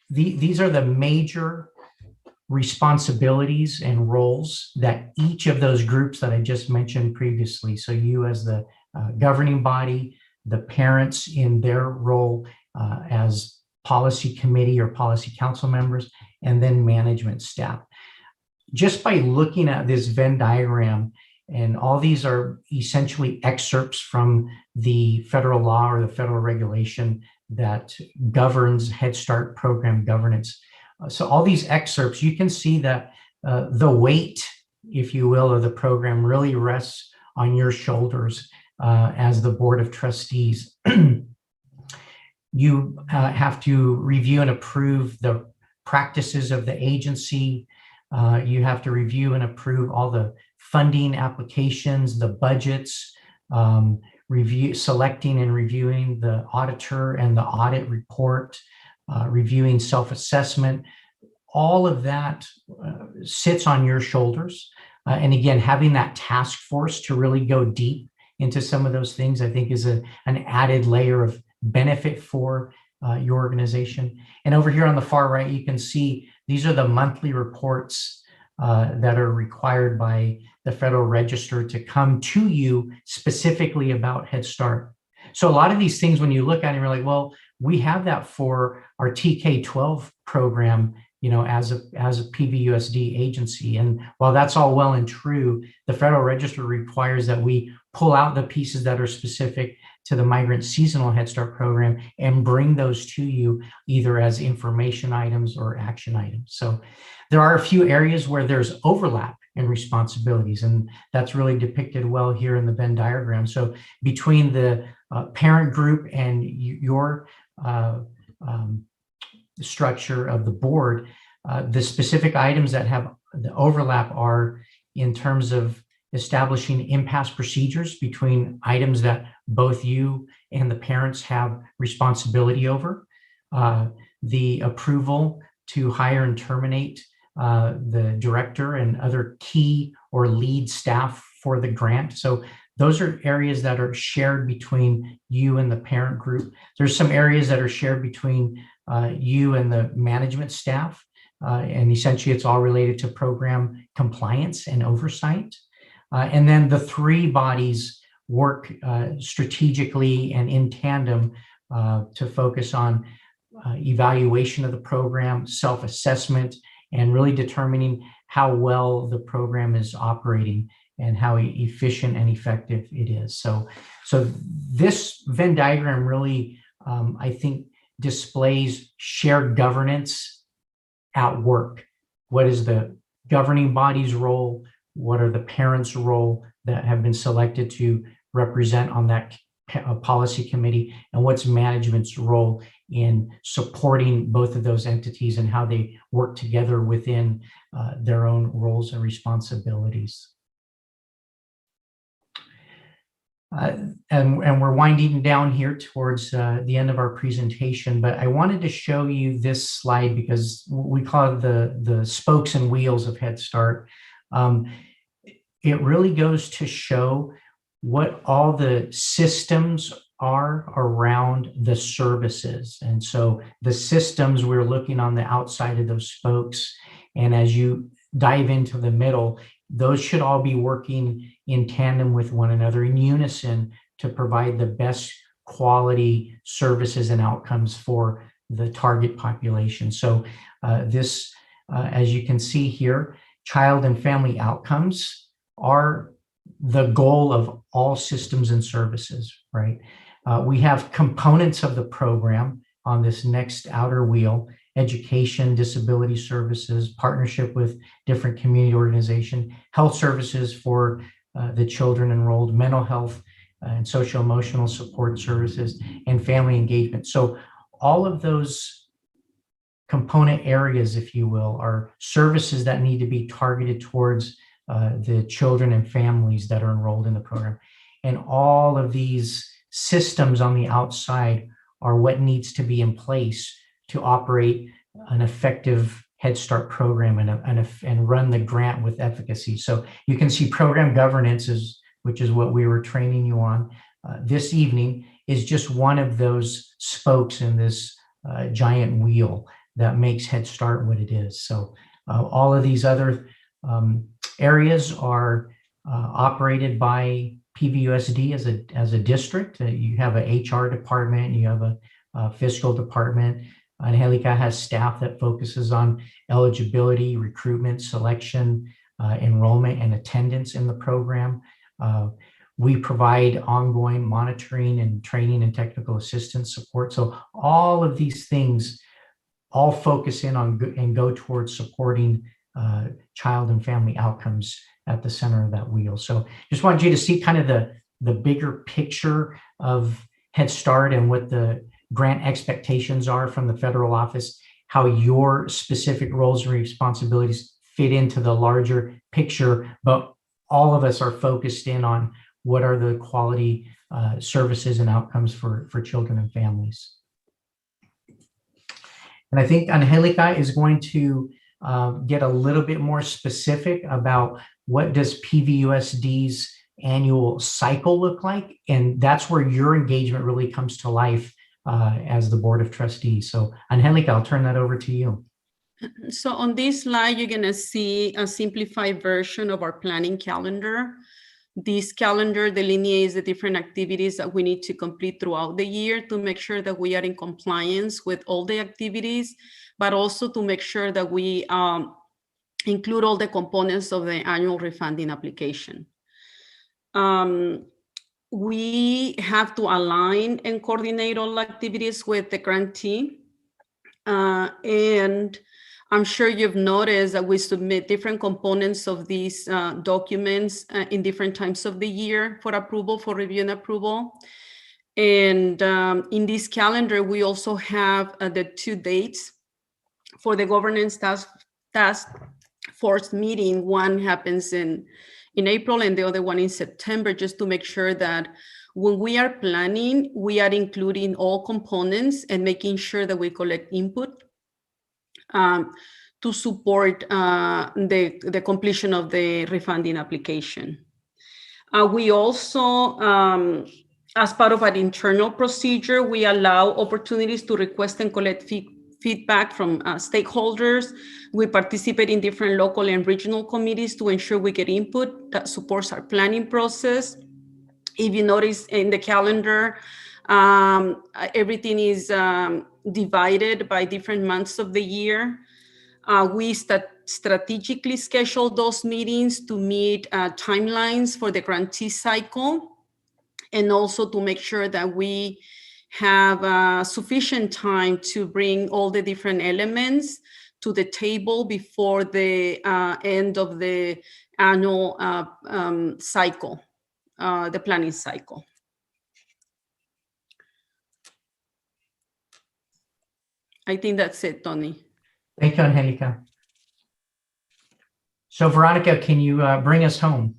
these are the major responsibilities and roles that each of those groups that I just mentioned previously. So you as the governing body, the parents in their role as policy committee or policy council members, and then management staff. Just by looking at this Venn diagram, and all these are essentially excerpts from the federal law or the federal regulation that governs Head Start program governance. So all these excerpts, you can see that the weight, if you will, of the program really rests on your shoulders as the Board of Trustees. You have to review and approve the practices of the agency. You have to review and approve all the funding applications, the budgets, selecting and reviewing the auditor and the audit report, reviewing self-assessment. All of that sits on your shoulders. And again, having that task force to really go deep into some of those things, I think is an added layer of benefit for your organization. And over here on the far right, you can see these are the monthly reports that are required by the Federal Register to come to you specifically about Head Start. So a lot of these things, when you look at it, you're like, well, we have that for our TK-12 program, you know, as a PVUSD agency. And while that's all well and true, the Federal Register requires that we pull out the pieces that are specific to the Migrant Seasonal Head Start program and bring those to you either as information items or action items. So there are a few areas where there's overlap in responsibilities, and that's really depicted well here in the Venn diagram. So between the parent group and your structure of the board, the specific items that have the overlap are in terms of establishing impasse procedures between items that both you and the parents have responsibility over, the approval to hire and terminate the director and other key or lead staff for the grant. So those are areas that are shared between you and the parent group. There's some areas that are shared between you and the management staff. And essentially it's all related to program compliance and oversight. And then the three bodies work strategically and in tandem to focus on evaluation of the program, self-assessment, and really determining how well the program is operating and how efficient and effective it is. So this Venn diagram really, I think, displays shared governance at work. What is the governing body's role? What are the parents' role that have been selected to represent on that policy committee? And what's management's role in supporting both of those entities and how they work together within their own roles and responsibilities? And we're winding down here towards the end of our presentation, but I wanted to show you this slide because we call it the spokes and wheels of Head Start. It really goes to show what all the systems are around the services. And so the systems, we're looking on the outside of those spokes. And as you dive into the middle, those should all be working in tandem with one another in unison to provide the best quality services and outcomes for the target population. So this, as you can see here, child and family outcomes are the goal of all systems and services, right? We have components of the program on this next outer wheel: education, disability services, partnership with different community organizations, health services for the children enrolled, mental health and social emotional support services, and family engagement. So all of those component areas, if you will, are services that need to be targeted towards the children and families that are enrolled in the program. And all of these systems on the outside are what needs to be in place to operate an effective Head Start program and run the grant with efficacy. So you can see program governance, which is what we were training you on this evening, is just one of those spokes in this giant wheel that makes Head Start what it is. So all of these other areas are operated by PVUSD as a district. You have an HR department, you have a fiscal department. Angelica has staff that focuses on eligibility, recruitment, selection, enrollment, and attendance in the program. We provide ongoing monitoring and training and technical assistance support. So all of these things all focus in on and go towards supporting child and family outcomes at the center of that wheel. So just wanted you to see kind of the bigger picture of Head Start and what the grant expectations are from the federal office, how your specific roles and responsibilities fit into the larger picture, but all of us are focused in on what are the quality services and outcomes for children and families. And I think Angelica is going to get a little bit more specific about what does PVUSD's annual cycle look like, and that's where your engagement really comes to life as the Board of Trustees. So Angelica, I'll turn that over to you. So on this slide, you're going to see a simplified version of our planning calendar. This calendar delineates the different activities that we need to complete throughout the year to make sure that we are in compliance with all the activities, but also to make sure that we include all the components of the annual refunding application. We have to align and coordinate all activities with the grantee. And I'm sure you've noticed that we submit different components of these documents in different times of the year for approval, for review and approval. And in this calendar, we also have the 2 dates for the governance task force meeting. One happens in April and the other one in September, just to make sure that when we are planning, we are including all components and making sure that we collect input to support the completion of the refunding application. We also, as part of an internal procedure, we allow opportunities to request and collect feedback from stakeholders. We participate in different local and regional committees to ensure we get input that supports our planning process. If you notice in the calendar, everything is divided by different months of the year. We strategically schedule those meetings to meet timelines for the grantee cycle, and also to make sure that we have sufficient time to bring all the different elements to the table before the end of the annual cycle, the planning cycle. I think that's it, Tony. Thank you, Angelica. So Veronica, can you bring us home?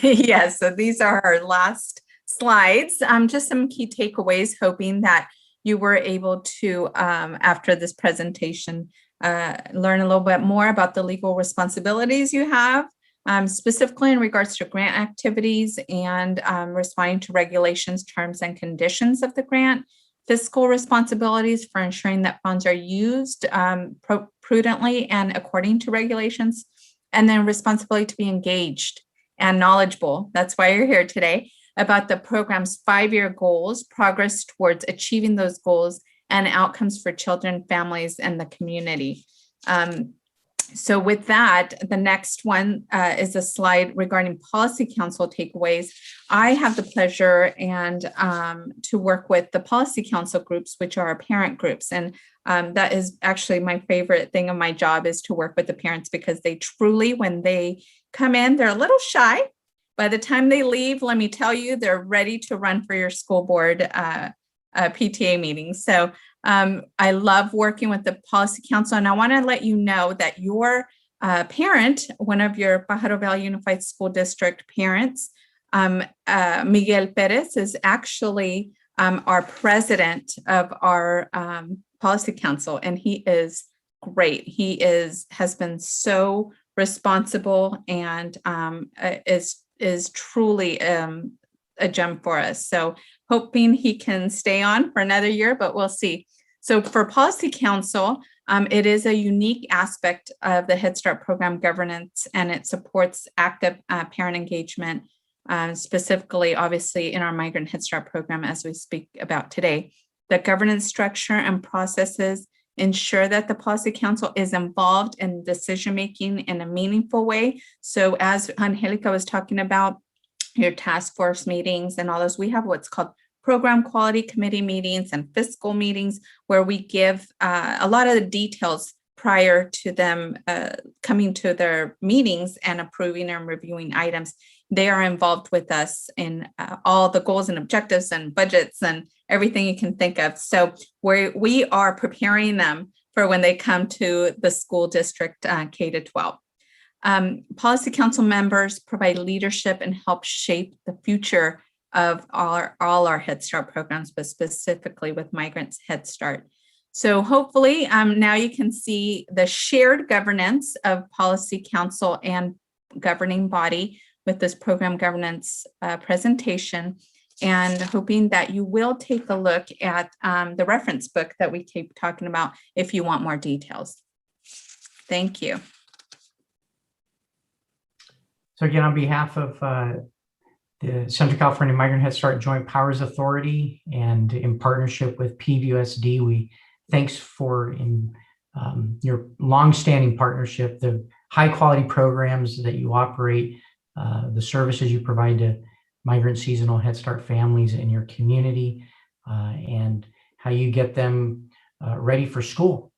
Yes, so these are our last slides. Just some key takeaways, hoping that you were able to, after this presentation, learn a little bit more about the legal responsibilities you have, specifically in regards to grant activities and responding to regulations, terms, and conditions of the grant, fiscal responsibilities for ensuring that funds are used prudently and according to regulations, and then responsibility to be engaged and knowledgeable. That's why you're here today, about the program's 5-year goals, progress towards achieving those goals, and outcomes for children, families, and the community. So with that, the next one is a slide regarding Policy Council takeaways. I have the pleasure and to work with the Policy Council groups, which are our parent groups. And that is actually my favorite thing of my job, is to work with the parents, because they truly, when they come in, they're a little shy. By the time they leave, let me tell you, they're ready to run for your school board PTA meetings. So I love working with the Policy Council, and I want to let you know that your parent, one of your Pajaro Valley Unified School District parents, Miguel Perez, is actually our president of our Policy Council, and he is great. He has been so responsible and is truly a gem for us. So hoping he can stay on for another year, but we'll see. So for Policy Council, it is a unique aspect of the Head Start program governance, and it supports active parent engagement, specifically, obviously, in our Migrant Head Start program, as we speak about today. The governance structure and processes ensure that the Policy Council is involved in decision-making in a meaningful way. So as Angelica was talking about, your task force meetings and all those, we have what's called program quality committee meetings and fiscal meetings, where we give a lot of the details prior to them coming to their meetings and approving and reviewing items. They are involved with us in all the goals and objectives and budgets and everything you can think of. So we are preparing them for when they come to the school district K-12. Policy Council members provide leadership and help shape the future of all our Head Start programs, but specifically with Migrants Head Start. So hopefully now you can see the shared governance of Policy Council and governing body with this program governance presentation, and hoping that you will take a look at the reference book that we keep talking about if you want more details. Thank you. So again, on behalf of the Central California Migrant Head Start Joint Powers Authority, and in partnership with PVUSD, we thanks for your longstanding partnership, the high quality programs that you operate, the services you provide to migrant seasonal Head Start families in your community, and how you get them ready for school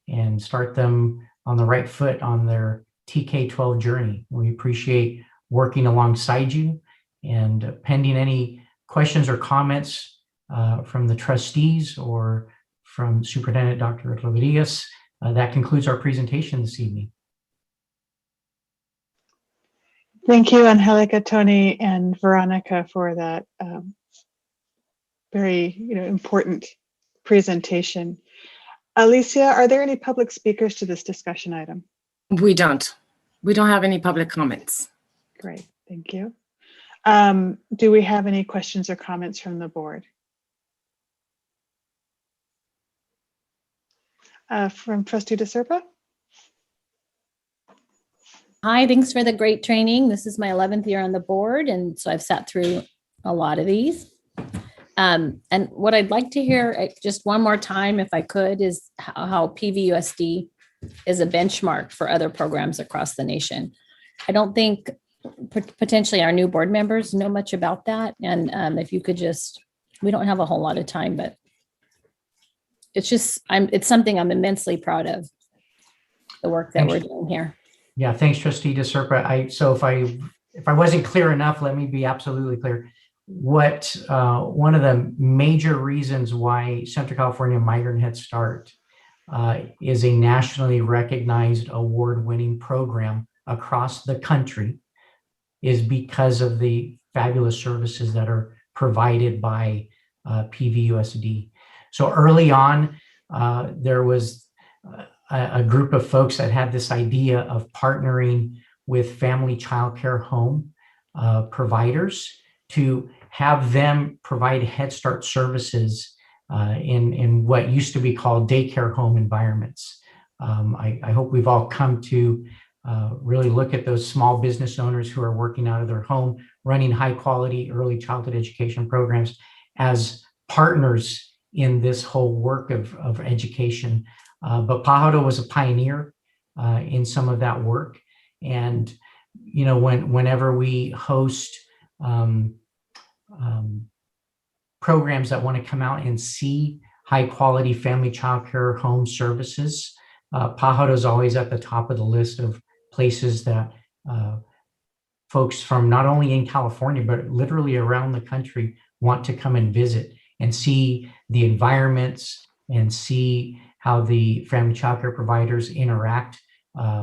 and start them on the right foot on their TK-12 journey. We appreciate working alongside you, and pending any questions or comments from the trustees or from Superintendent Dr. Rodriguez, that concludes our presentation this evening. Thank you, Angelica, Tony, and Veronica, for that very important presentation. Alicia, are there any public speakers to this discussion item? We don't. We don't have any public comments. Great, thank you. Do we have any questions or comments from the board? From Trustee DeSerpa? Hi, thanks for the great training. This is my 11th year on the board, and so I've sat through a lot of these. And what I'd like to hear just one more time, if I could, is how PVUSD is a benchmark for other programs across the nation. I don't think potentially our new board members know much about that. And if you could just, we don't have a whole lot of time, but it's just, it's something I'm immensely proud of, the work that we're doing here. Yeah, thanks, Trustee DeSerpa. So if I wasn't clear enough, let me be absolutely clear. What one of the major reasons why Central California Migrant Head Start is a nationally recognized award-winning program across the country is because of the fabulous services that are provided by PVUSD. So early on, there was a group of folks that had this idea of partnering with family childcare home providers to have them provide Head Start services in what used to be called daycare home environments. I hope we've all come to really look at those small business owners who are working out of their home, running high quality early childhood education programs as partners in this whole work of education. But Pajaro was a pioneer in some of that work. And, you know, whenever we host programs that want to come out and see high quality family childcare home services, Pajaro is always at the top of the list of places that folks from not only in California, but literally around the country want to come and visit and see the environments and see how the family childcare providers interact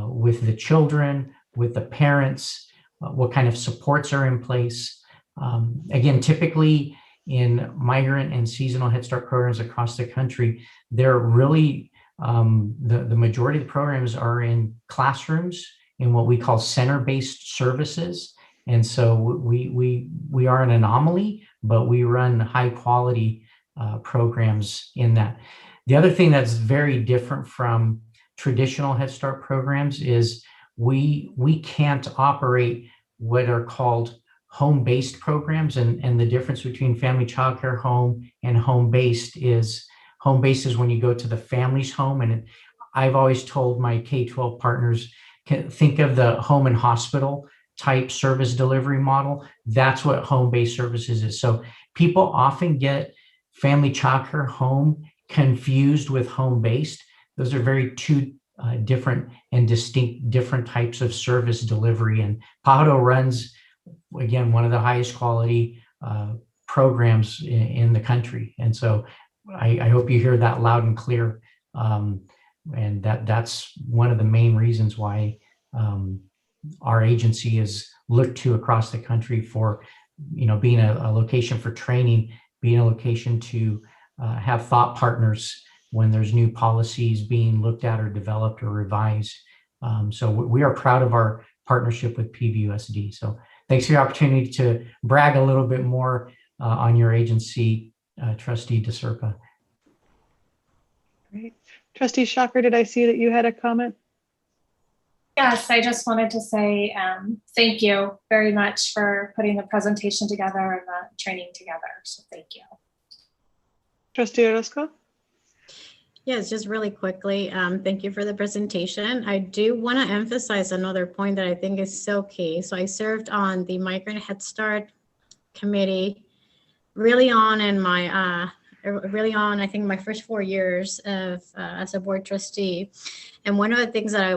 with the children, with the parents, what kind of supports are in place. Again, typically in migrant and seasonal Head Start programs across the country, they're really, the majority of the programs are in classrooms in what we call center-based services. And so we are an anomaly, but we run high quality programs in that. The other thing that's very different from traditional Head Start programs is we can't operate what are called home-based programs, and the difference between family childcare home and home-based is home-based is when you go to the family's home. And I've always told my K-12 partners, think of the home and hospital type service delivery model. That's what home-based services is. So people often get family childcare home confused with home-based. Those are very two different and distinct different types of service delivery. And Pajaro runs, again, one of the highest quality programs in the country. And so I hope you hear that loud and clear. And that's one of the main reasons why our agency is looked to across the country for, you know, being a location for training, being a location to have thought partners when there's new policies being looked at or developed or revised. So we are proud of our partnership with PVUSD. So thanks for the opportunity to brag a little bit more on your agency, Trustee DeSerpa. Great. Trustee Shocker, did I see that you had a comment? Yes, I just wanted to say thank you very much for putting the presentation together and the training together. So thank you. Trustee Orozco? Yes, just really quickly, thank you for the presentation. I do want to emphasize another point that I think is so key. So I served on the Migrant Head Start Committee really on in my, I think my first 4 years of as a board trustee. And one of the things that I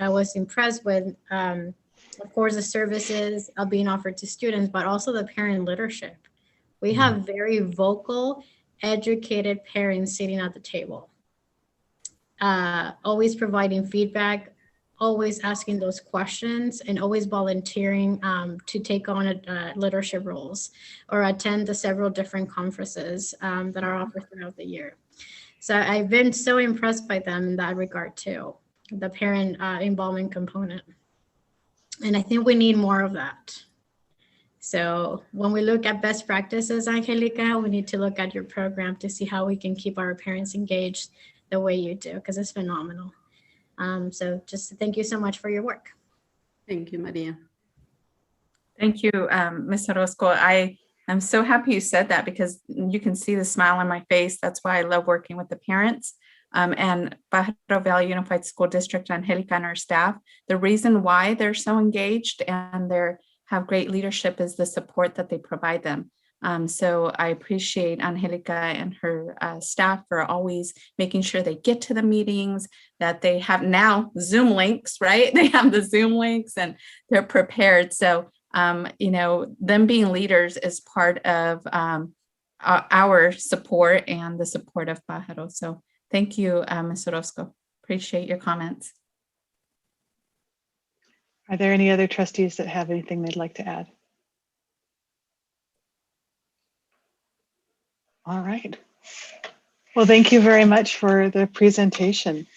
was impressed with, of course, the services being offered to students, but also the parent leadership. We have very vocal, educated parents sitting at the table. Always providing feedback, always asking those questions, and always volunteering to take on leadership roles or attend the several different conferences that are offered throughout the year. So I've been so impressed by them in that regard too, the parent involvement component. And I think we need more of that. So when we look at best practices, Angelica, we need to look at your program to see how we can keep our parents engaged the way you do, because it's phenomenal. So just thank you so much for your work. Thank you, Maria. Thank you, Ms. Orozco. I'm so happy you said that, because you can see the smile on my face. That's why I love working with the parents. And Pajaro Valley Unified School District, Angelica and her staff, the reason why they're so engaged and they have great leadership is the support that they provide them. So I appreciate Angelica and her staff for always making sure they get to the meetings, that they have now Zoom links, right? They have the Zoom links and they're prepared. So, you know, them being leaders is part of our support and the support of Pajaro. So thank you, Ms. Orozco. Appreciate your comments. Are there any other trustees that have anything they'd like to add? All right. Well, thank you very much for the presentation.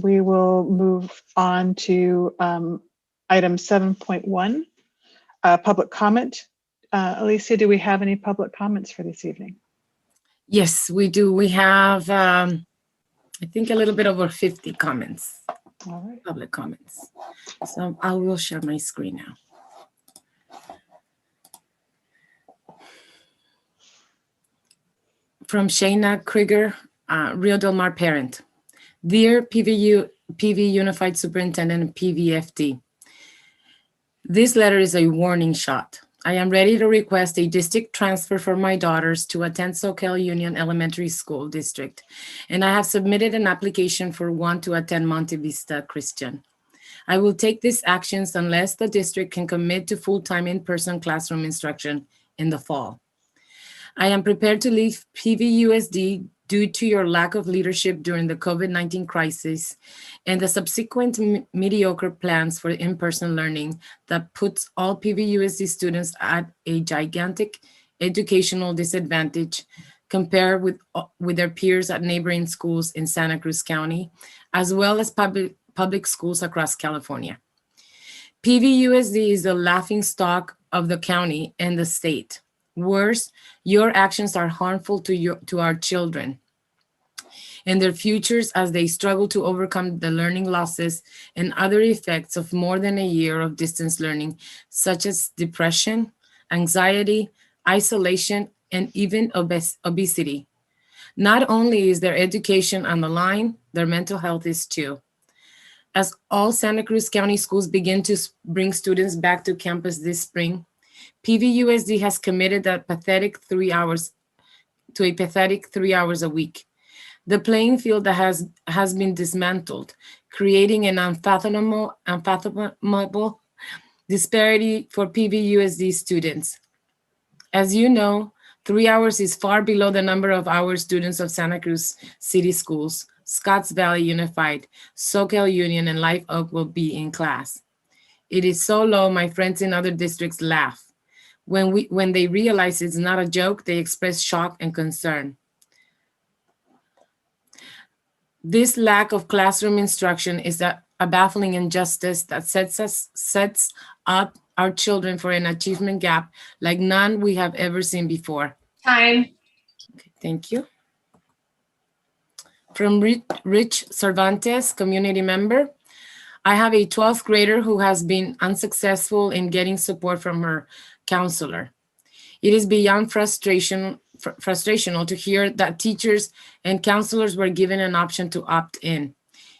We will move on to item 7.1, public comment. Alicia, do we have any public comments for this evening? Yes, we do. We have, I think, a little bit over 50 comments. All right. Public comments. So I will share my screen now. from Shayna Krieger, Rio Del Mar parent. Dear PV Unified Superintendent and PVFD, this letter is a warning shot. I am ready to request a district transfer for my daughters to attend Soquel Union Elementary School District, and I have submitted an application for one to attend Monte Vista Christian. I will take these actions unless the district can commit to full-time in-person classroom instruction in the fall. I am prepared to leave PVUSD due to your lack of leadership during the COVID-19 crisis and the subsequent mediocre plans for in-person learning that puts all PVUSD students at a gigantic educational disadvantage compared with their peers at neighboring schools in Santa Cruz County, as well as public schools across California. PVUSD is the laughingstock of the county and the state. Worse, your actions are harmful to our children and their futures as they struggle to overcome the learning losses and other effects of more than a year of distance learning, such as depression, anxiety, isolation, and even obesity. Not only is their education on the line, their mental health is too. As all Santa Cruz County schools begin to bring students back to campus this spring, PVUSD has committed a pathetic 3 hours a week. The playing field that has been dismantled, creating an unfathomable disparity for PVUSD students. As you know, 3 hours is far below the number of hours students of Santa Cruz City Schools, Scotts Valley Unified, Soquel Union, and Live Oak will be in class. It is so low, my friends in other districts laugh. When they realize it's not a joke, they express shock and concern. This lack of classroom instruction is a baffling injustice that sets up our children for an achievement gap like none we have ever seen before. Time. Okay, thank you. From Rich Cervantes, community member. I have a 12th grader who has been unsuccessful in getting support from her counselor. It is beyond frustrational to hear that teachers and counselors were given an option to opt in.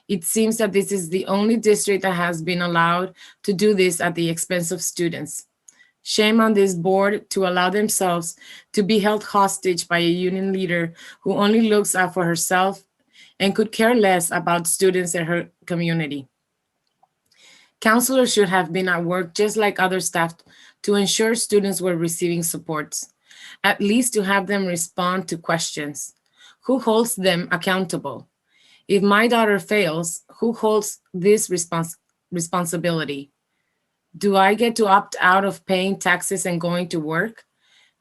It seems that this is the only district that has been allowed to do this at the expense of students. Shame on this board to allow themselves to be held hostage by a union leader who only looks out for herself and could care less about students in her community. Counselors should have been at work just like other staff to ensure students were receiving supports, at least to have them respond to questions. Who holds them accountable? If my daughter fails, who holds this responsibility? Do I get to opt out of paying taxes and going to work?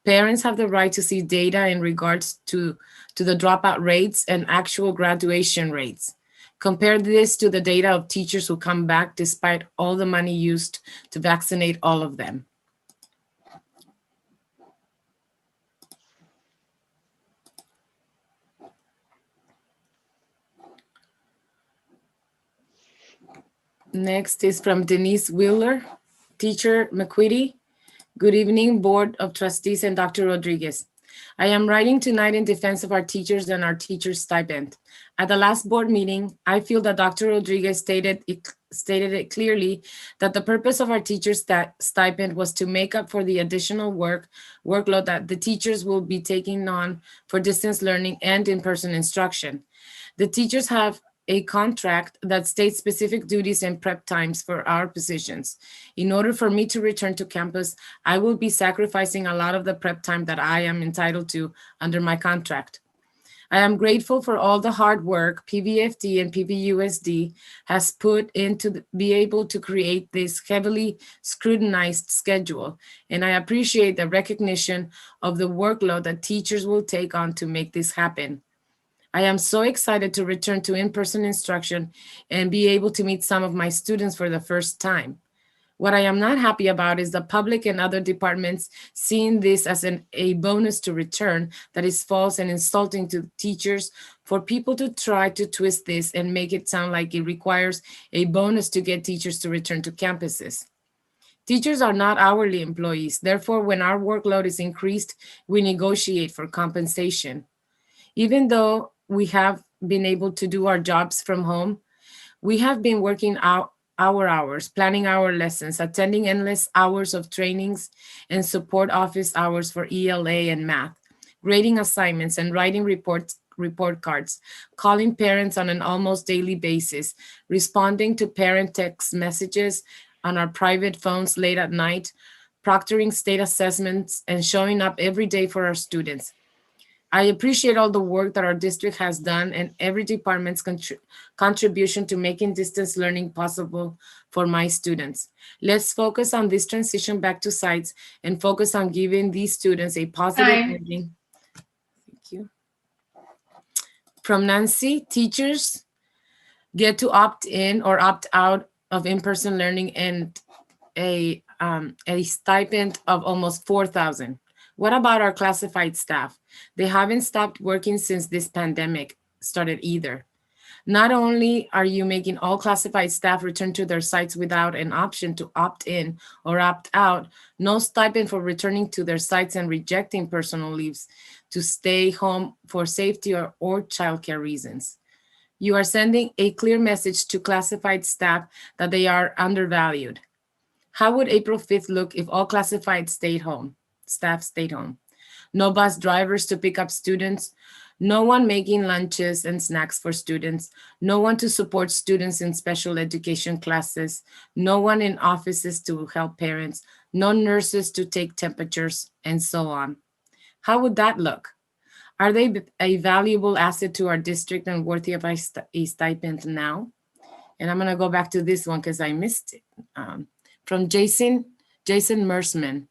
Parents have the right to see data in regards to the dropout rates and actual graduation rates. Compare this to the data of teachers who come back despite all the money used to vaccinate all of them. Next is from Denise Wheeler, teacher McQuitty. Good evening, Board of Trustees and Dr. Rodriguez. I am writing tonight in defense of our teachers and our teachers' stipend. At the last board meeting, I feel that Dr. Rodriguez stated it clearly that the purpose of our teachers' stipend was to make up for the additional workload that the teachers will be taking on for distance learning and in-person instruction. The teachers have a contract that states specific duties and prep times for our positions. In order for me to return to campus, I will be sacrificing a lot of the prep time that I am entitled to under my contract. I am grateful for all the hard work PVFD and PVUSD has put into be able to create this heavily scrutinized schedule, and I appreciate the recognition of the workload that teachers will take on to make this happen. I am so excited to return to in-person instruction and be able to meet some of my students for the first time. What I am not happy about is the public and other departments seeing this as a bonus to return that is false and insulting to teachers for people to try to twist this and make it sound like it requires a bonus to get teachers to return to campuses. Teachers are not hourly employees. Therefore, when our workload is increased, we negotiate for compensation. Even though we have been able to do our jobs from home, we have been working out our hours, planning our lessons, attending endless hours of trainings and support office hours for ELA and math, grading assignments and writing report cards, calling parents on an almost daily basis, responding to parent text messages on our private phones late at night, proctoring state assessments, and showing up every day for our students. I appreciate all the work that our district has done and every department's contribution to making distance learning possible for my students. Let's focus on this transition back to sites and focus on giving these students a positive ending. Thank you. From Nancy, teachers get to opt in or opt out of in-person learning and a stipend of almost $4,000. What about our classified staff? They haven't stopped working since this pandemic started either. Not only are you making all classified staff return to their sites without an option to opt in or opt out, no stipend for returning to their sites and rejecting personal leaves to stay home for safety or childcare reasons. You are sending a clear message to classified staff that they are undervalued. How would April 5th look if all classified staff stayed home? No bus drivers to pick up students, no one making lunches and snacks for students, no one to support students in special education classes, no one in offices to help parents, no nurses to take temperatures, and so on. How would that look? Are they a valuable asset to our district and worthy of a stipend now? And I'm gonna go back to this one because I missed it. From Jason Mersman.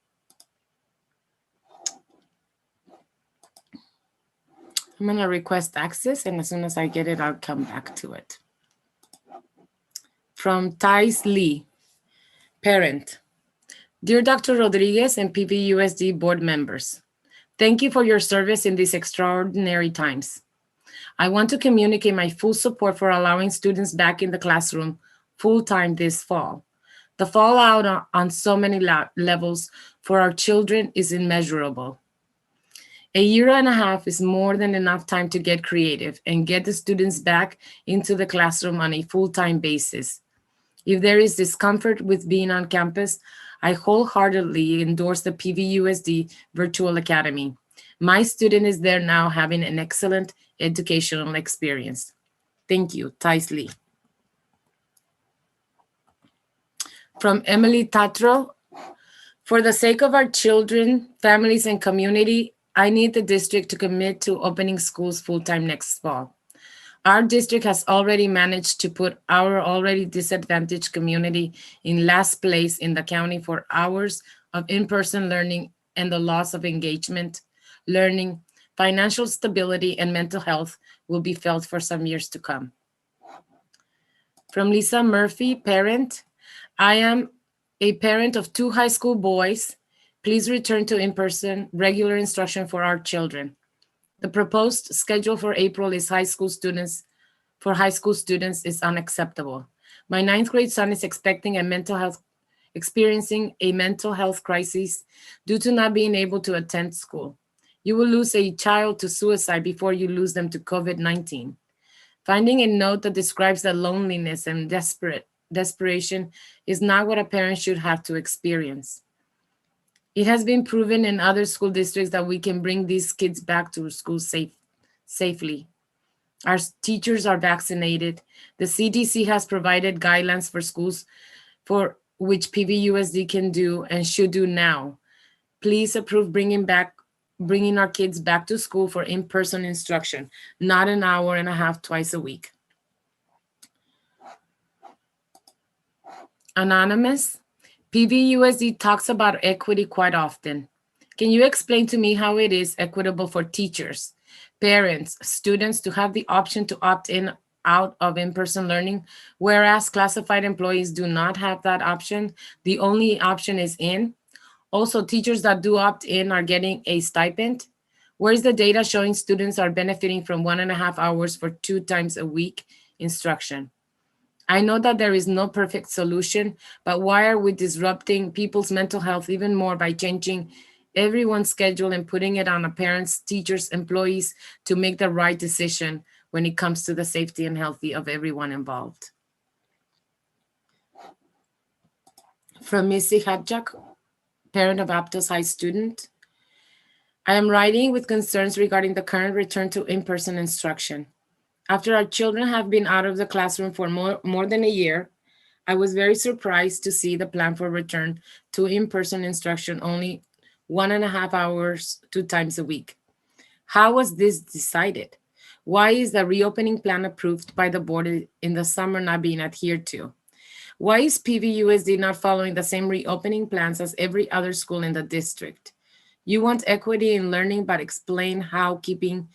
I'm gonna request access, and as soon as I get it, I'll come back to it. From Thais Lee, parent. Dear Dr. Rodriguez and PVUSD board members, thank you for your service in these extraordinary times. I want to communicate my full support for allowing students back in the classroom full-time this fall. The fallout on so many levels for our children is immeasurable. A year and a half is more than enough time to get creative and get the students back into the classroom on a full-time basis. If there is discomfort with being on campus, I wholeheartedly endorse the PVUSD Virtual Academy. My student is there now having an excellent educational experience. Thank you, Thais Lee. From Emily Tatro, for the sake of our children, families, and community, I need the district to commit to opening schools full-time next fall. Our district has already managed to put our already disadvantaged community in last place in the county for hours of in-person learning, and the loss of engagement, learning, financial stability, and mental health will be felt for some years to come. From Lisa Murphy, parent. I am a parent of 2 high school boys. Please return to in-person regular instruction for our children. The proposed schedule for April is high school students is unacceptable. My 9th grade son is experiencing a mental health crisis due to not being able to attend school. You will lose a child to suicide before you lose them to COVID-19. Finding a note that describes the loneliness and desperation is not what a parent should have to experience. It has been proven in other school districts that we can bring these kids back to school safely. Our teachers are vaccinated. The CDC has provided guidelines for schools for which PVUSD can do and should do now. Please approve bringing our kids back to school for in-person instruction, not an hour and a half twice a week. Anonymous. PVUSD talks about equity quite often. Can you explain to me how it is equitable for teachers, parents, students to have the option to opt in out of in-person learning, whereas classified employees do not have that option? The only option is in. Also, teachers that do opt in are getting a stipend. Where's the data showing students are benefiting from 1.5 hours for 2 times a week instruction? I know that there is no perfect solution, but why are we disrupting people's mental health even more by changing everyone's schedule and putting it on a parents, teachers, employees to make the right decision when it comes to the safety and health of everyone involved. From Missy Hadjak, parent of Aptos High student. I am writing with concerns regarding the current return to in-person instruction. After our children have been out of the classroom for more than a year, I was very surprised to see the plan for return to in-person instruction only 1.5 hours, 2 times a week. How was this decided? Why is the reopening plan approved by the board in the summer not being adhered to? Why is PVUSD not following the same reopening plans as every other school in the district? You want equity in learning, but explain how keeping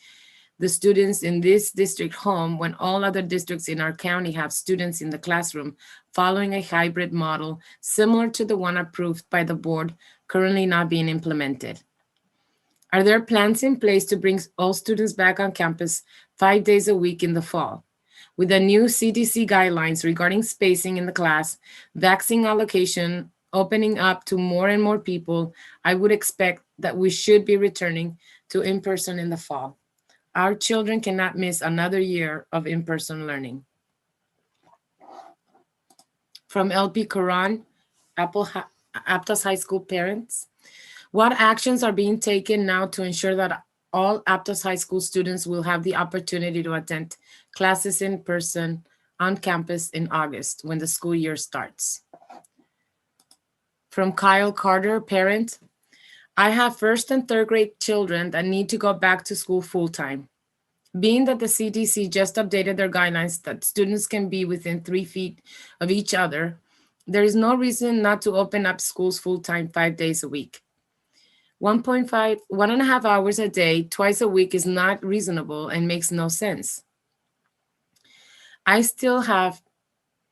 the students in this district home when all other districts in our county have students in the classroom following a hybrid model similar to the one approved by the board currently not being implemented. Are there plans in place to bring all students back on campus 5 days a week in the fall? With the new CDC guidelines regarding spacing in the class, vaccine allocation, opening up to more and more people, I would expect that we should be returning to in-person in the fall. Our children cannot miss another year of in-person learning. From LP Quran, Aptos High School parents. What actions are being taken now to ensure that all Aptos High School students will have the opportunity to attend classes in person on campus in August when the school year starts? From Kyle Carter, parent. I have 1st and 3rd grade children that need to go back to school full-time. Being that the CDC just updated their guidelines that students can be within 3 feet of each other, there is no reason not to open up schools full-time 5 days a week. 1.5 hours a day, twice a week is not reasonable and makes no sense. I still have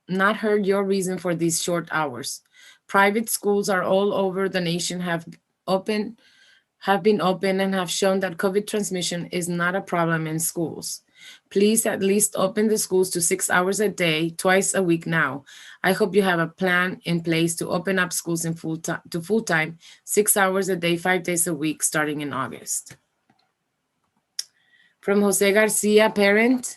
not heard your reason for these short hours. Private schools are all over the nation have been open and have shown that COVID transmission is not a problem in schools. Please at least open the schools to 6 hours a day, twice a week now. I hope you have a plan in place to open up schools in full-time, 6 hours a day, 5 days a week, starting in August. From Jose Garcia, parent.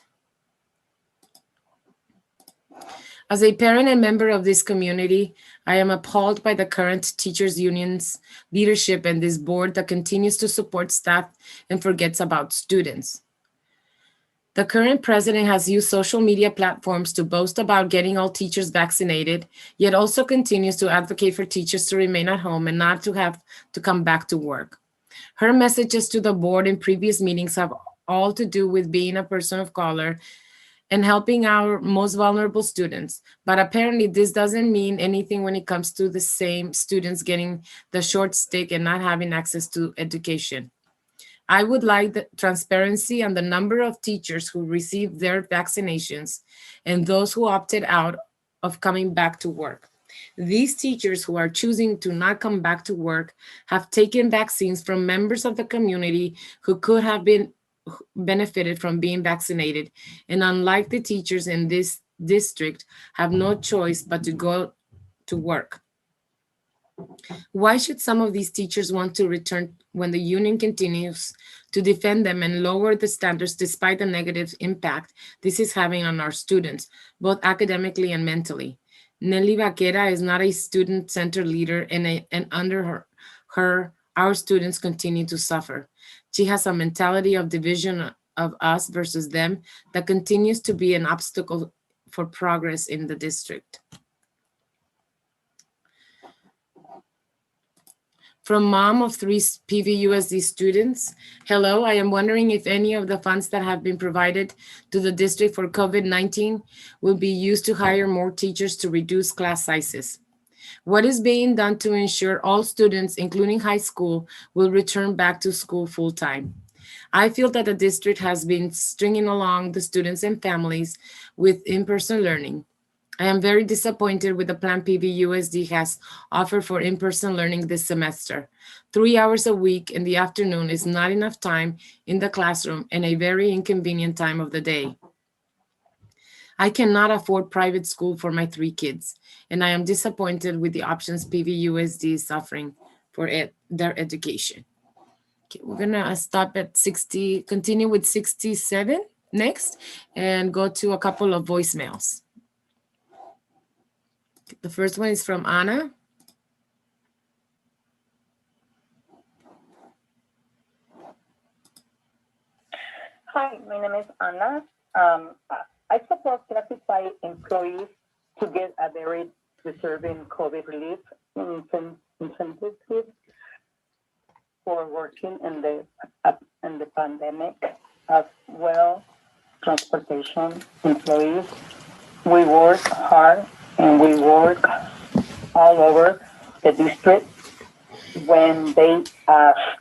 As a parent and member of this community, I am appalled by the current teachers union's leadership and this board that continues to support staff and forgets about students. The current president has used social media platforms to boast about getting all teachers vaccinated, yet also continues to advocate for teachers to remain at home and not to have to come back to work. Her messages to the board in previous meetings have all to do with being a person of color and helping our most vulnerable students. But apparently this doesn't mean anything when it comes to the same students getting the short stick and not having access to education. I would like the transparency on the number of teachers who received their vaccinations and those who opted out of coming back to work. These teachers who are choosing to not come back to work have taken vaccines from members of the community who could have been benefited from being vaccinated, and unlike the teachers in this district, have no choice but to go to work. Why should some of these teachers want to return when the union continues to defend them and lower the standards despite the negative impact this is having on our students, both academically and mentally? Nelly Vaquera is not a student-centered leader, and under her, our students continue to suffer. She has a mentality of division of us versus them that continues to be an obstacle for progress in the district. From mom of 3 PVUSD students, hello, I am wondering if any of the funds that have been provided to the district for COVID-19 will be used to hire more teachers to reduce class sizes. What is being done to ensure all students, including high school, will return back to school full-time? I feel that the district has been stringing along the students and families with in-person learning. I am very disappointed with the plan PVUSD has offered for in-person learning this semester. 3 hours a week in the afternoon is not enough time in the classroom and a very inconvenient time of the day. I cannot afford private school for my 3 kids, and I am disappointed with the options PVUSD is offering for their education. Okay, we're gonna stop at 60, continue with 67 next, and go to a couple of voicemails. The first one is from Anna. Hi, my name is Anna. I support classified employees to get a very deserving COVID relief incentive for working in the pandemic, as well transportation employees. We work hard and we work all over the district. When they ask,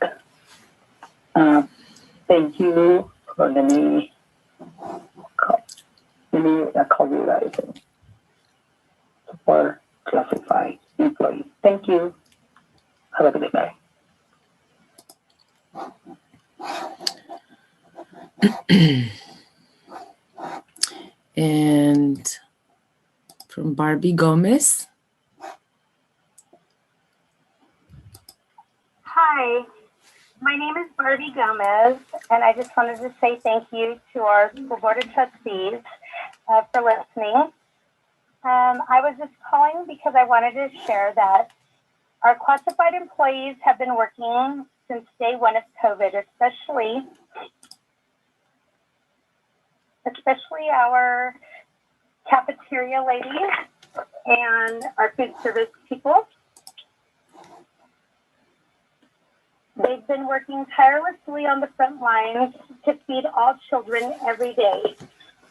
thank you for the call you guys for classified employees. Thank you. Have a good day. And from Barbie Gomez. Hi, my name is Barbie Gomez, and I just wanted to say thank you to our school board of trustees for listening. I was just calling because I wanted to share that our classified employees have been working since day one of COVID, especially our cafeteria ladies and our food service people. They've been working tirelessly on the front lines to feed all children every day.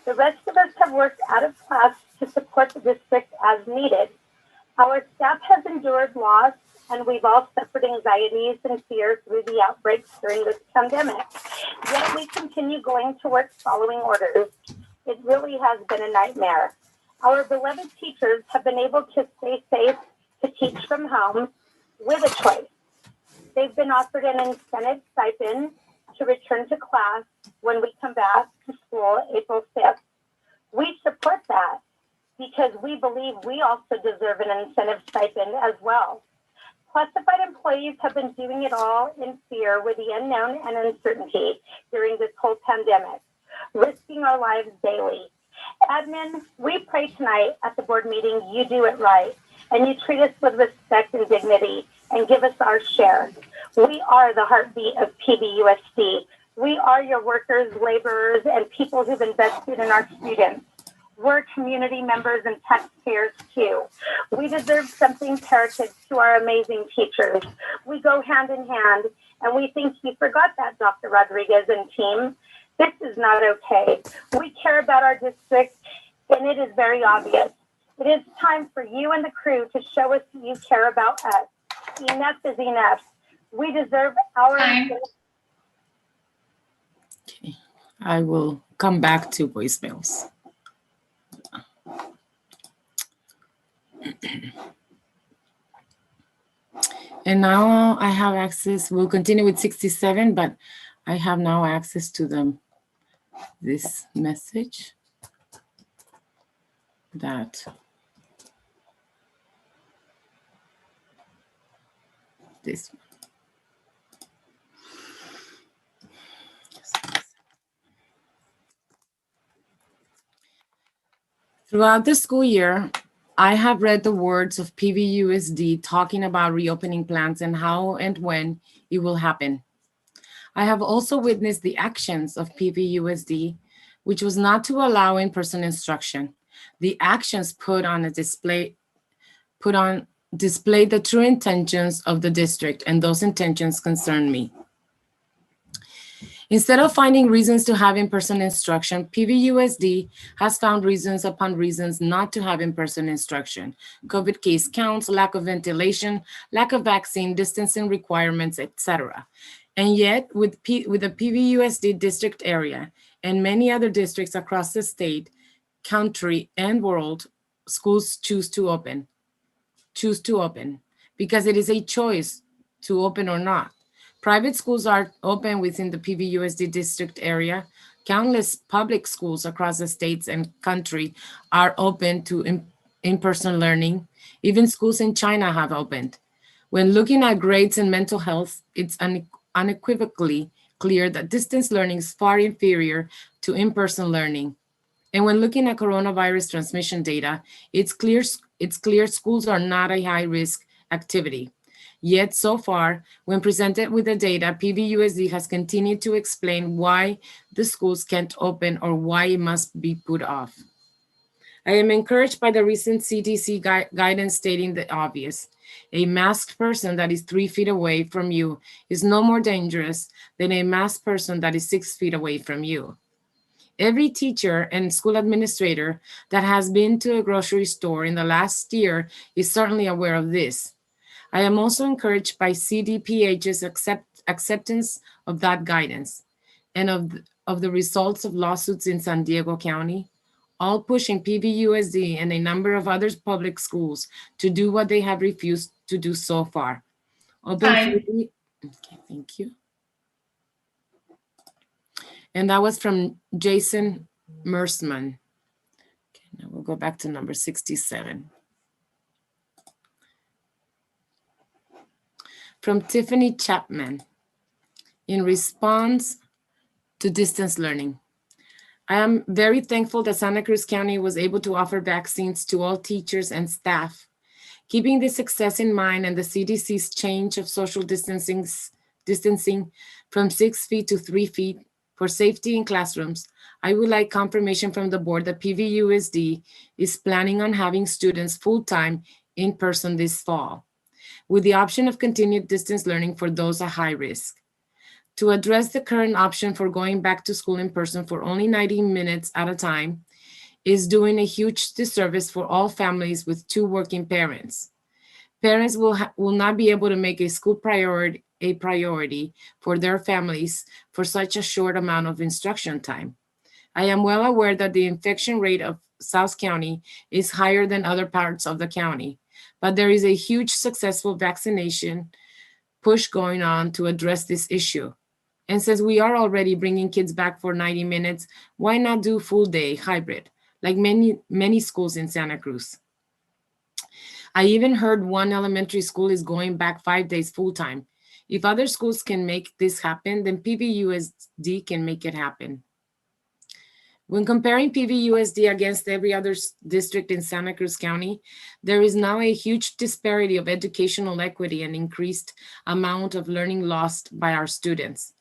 The rest of us have worked out of class to support the district as needed. Our staff has endured loss, and we've all suffered anxieties and fears through the outbreaks during this pandemic. Yet we continue going to work following orders. It really has been a nightmare. Our beloved teachers have been able to stay safe to teach from home with a choice. They've been offered an incentive stipend to return to class when we come back to school April 5th. We support that because we believe we also deserve an incentive stipend as well. Classified employees have been doing it all in fear with the unknown and uncertainty during this whole pandemic, risking our lives daily. Admin, we pray tonight at the board meeting you do it right and you treat us with respect and dignity and give us our share. We are the heartbeat of PVUSD. We are your workers, laborers, and people who've invested in our students. We're community members and taxpayers too. We deserve something heritage to our amazing teachers. We go hand in hand, and we think you forgot that, Dr. Rodriguez and team. This is not okay. We care about our district, and it is very obvious. It is time for you and the crew to show us you care about us. Enough is enough. We deserve our... Okay, I will come back to voicemails. And now I have access, we'll continue with 67, but I have now access to this message that this one. Throughout the school year, I have read the words of PVUSD talking about reopening plans and how and when it will happen. I have also witnessed the actions of PVUSD, which was not to allow in-person instruction. The actions put on display the true intentions of the district, and those intentions concern me. Instead of finding reasons to have in-person instruction, PVUSD has found reasons upon reasons not to have in-person instruction. COVID case counts, lack of ventilation, lack of vaccine, distancing requirements, etc. And yet, with the PVUSD district area and many other districts across the state, country, and world, schools choose to open because it is a choice to open or not. Private schools are open within the PVUSD district area. Countless public schools across the states and country are open to in-person learning. Even schools in China have opened. When looking at grades and mental health, it's unequivocally clear that distance learning is far inferior to in-person learning. And when looking at coronavirus transmission data, it's clear schools are not a high-risk activity. Yet so far, when presented with the data, PVUSD has continued to explain why the schools can't open or why it must be put off. I am encouraged by the recent CDC guidance stating the obvious. A masked person that is 3 feet away from you is no more dangerous than a masked person that is 6 feet away from you. Every teacher and school administrator that has been to a grocery store in the last year is certainly aware of this. I am also encouraged by CDPH's acceptance of that guidance and of the results of lawsuits in San Diego County, all pushing PVUSD and a number of other public schools to do what they have refused to do so far. Okay, thank you. And that was from Jason Mersman. Okay, now we'll go back to number 67. From Tiffany Chapman. In response to distance learning, I am very thankful that Santa Cruz County was able to offer vaccines to all teachers and staff. Keeping this success in mind and the CDC's change of social distancing from 6 feet to 3 feet for safety in classrooms, I would like confirmation from the board that PVUSD is planning on having students full-time in person this fall, with the option of continued distance learning for those at high risk. To address the current option for going back to school in person for only 90 minutes at a time is doing a huge disservice for all families with 2 working parents. Parents will not be able to make a school priority for their families for such a short amount of instruction time. I am well aware that the infection rate of South County is higher than other parts of the county, but there is a huge successful vaccination push going on to address this issue. And since we are already bringing kids back for 90 minutes, why not do full day hybrid, like many schools in Santa Cruz? I even heard one elementary school is going back 5 days full time. If other schools can make this happen, then PVUSD can make it happen. When comparing PVUSD against every other district in Santa Cruz County, there is now a huge disparity of educational equity and increased amount of learning lost by our students.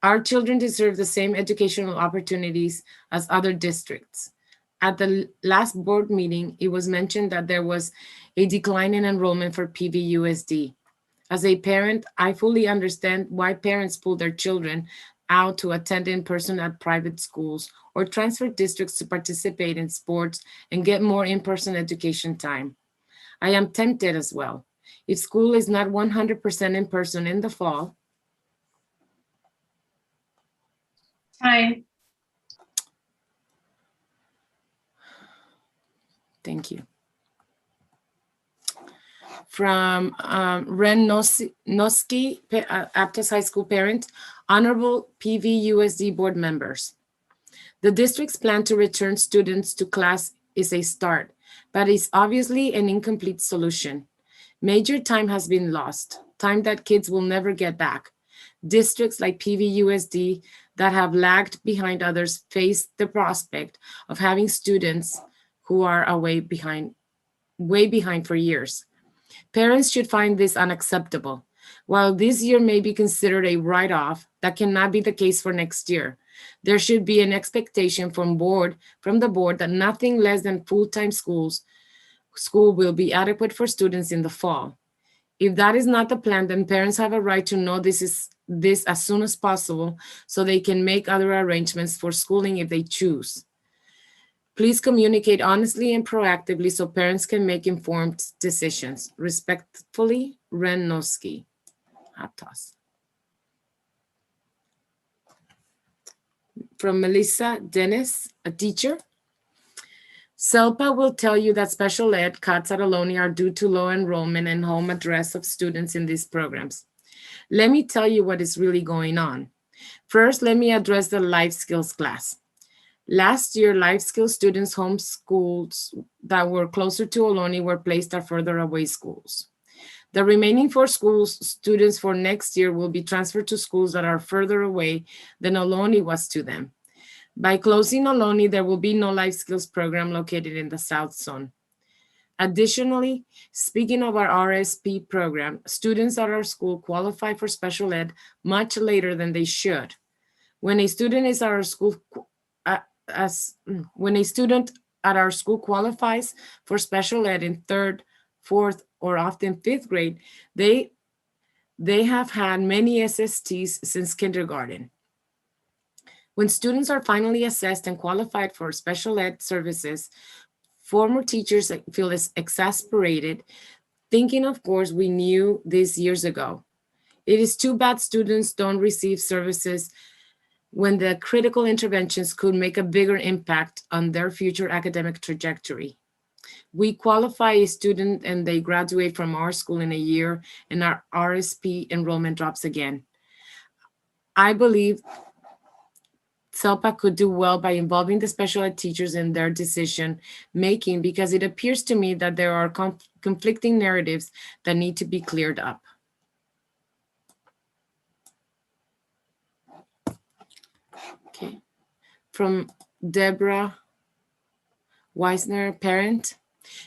Our children deserve the same educational opportunities as other districts. At the last board meeting, it was mentioned that there was a decline in enrollment for PVUSD. As a parent, I fully understand why parents pull their children out to attend in person at private schools or transfer districts to participate in sports and get more in-person education time. I am tempted as well. If school is not 100% in person in the fall, Time. Thank you. From Ren Noski, Aptos High School parent, Honorable PVUSD board members. The district's plan to return students to class is a start, but it's obviously an incomplete solution. Major time has been lost, time that kids will never get back. Districts like PVUSD that have lagged behind others face the prospect of having students who are way behind for years. Parents should find this unacceptable. While this year may be considered a write-off, that cannot be the case for next year. There should be an expectation from the board that nothing less than full-time school will be adequate for students in the fall. If that is not the plan, then parents have a right to know this as soon as possible so they can make other arrangements for schooling if they choose. Please communicate honestly and proactively so parents can make informed decisions. Respectfully, Ren Noski, Aptos. From Melissa Dennis, a teacher. SELPA will tell you that special ed cuts at Ohlone are due to low enrollment and home address of students in these programs. Let me tell you what is really going on. First, let me address the life skills class. Last year, life skills students home schools that were closer to Ohlone were placed at further away schools. The remaining 4 students for next year will be transferred to schools that are further away than Ohlone was to them. By closing Ohlone, there will be no life skills program located in the South Zone. Additionally, speaking of our RSP program, students at our school qualify for special ed much later than they should. When a student is at our school, when a student at our school qualifies for special ed in 3rd, 4th, or often 5th grade, they have had many SSTs since kindergarten. When students are finally assessed and qualified for special ed services, former teachers feel exasperated, thinking, of course, we knew this years ago. It is too bad students don't receive services when the critical interventions could make a bigger impact on their future academic trajectory. We qualify a student and they graduate from our school in a year and our RSP enrollment drops again. I believe SELPA could do well by involving the special ed teachers in their decision making, because it appears to me that there are conflicting narratives that need to be cleared up. Okay, from Deborah Weisner, parent.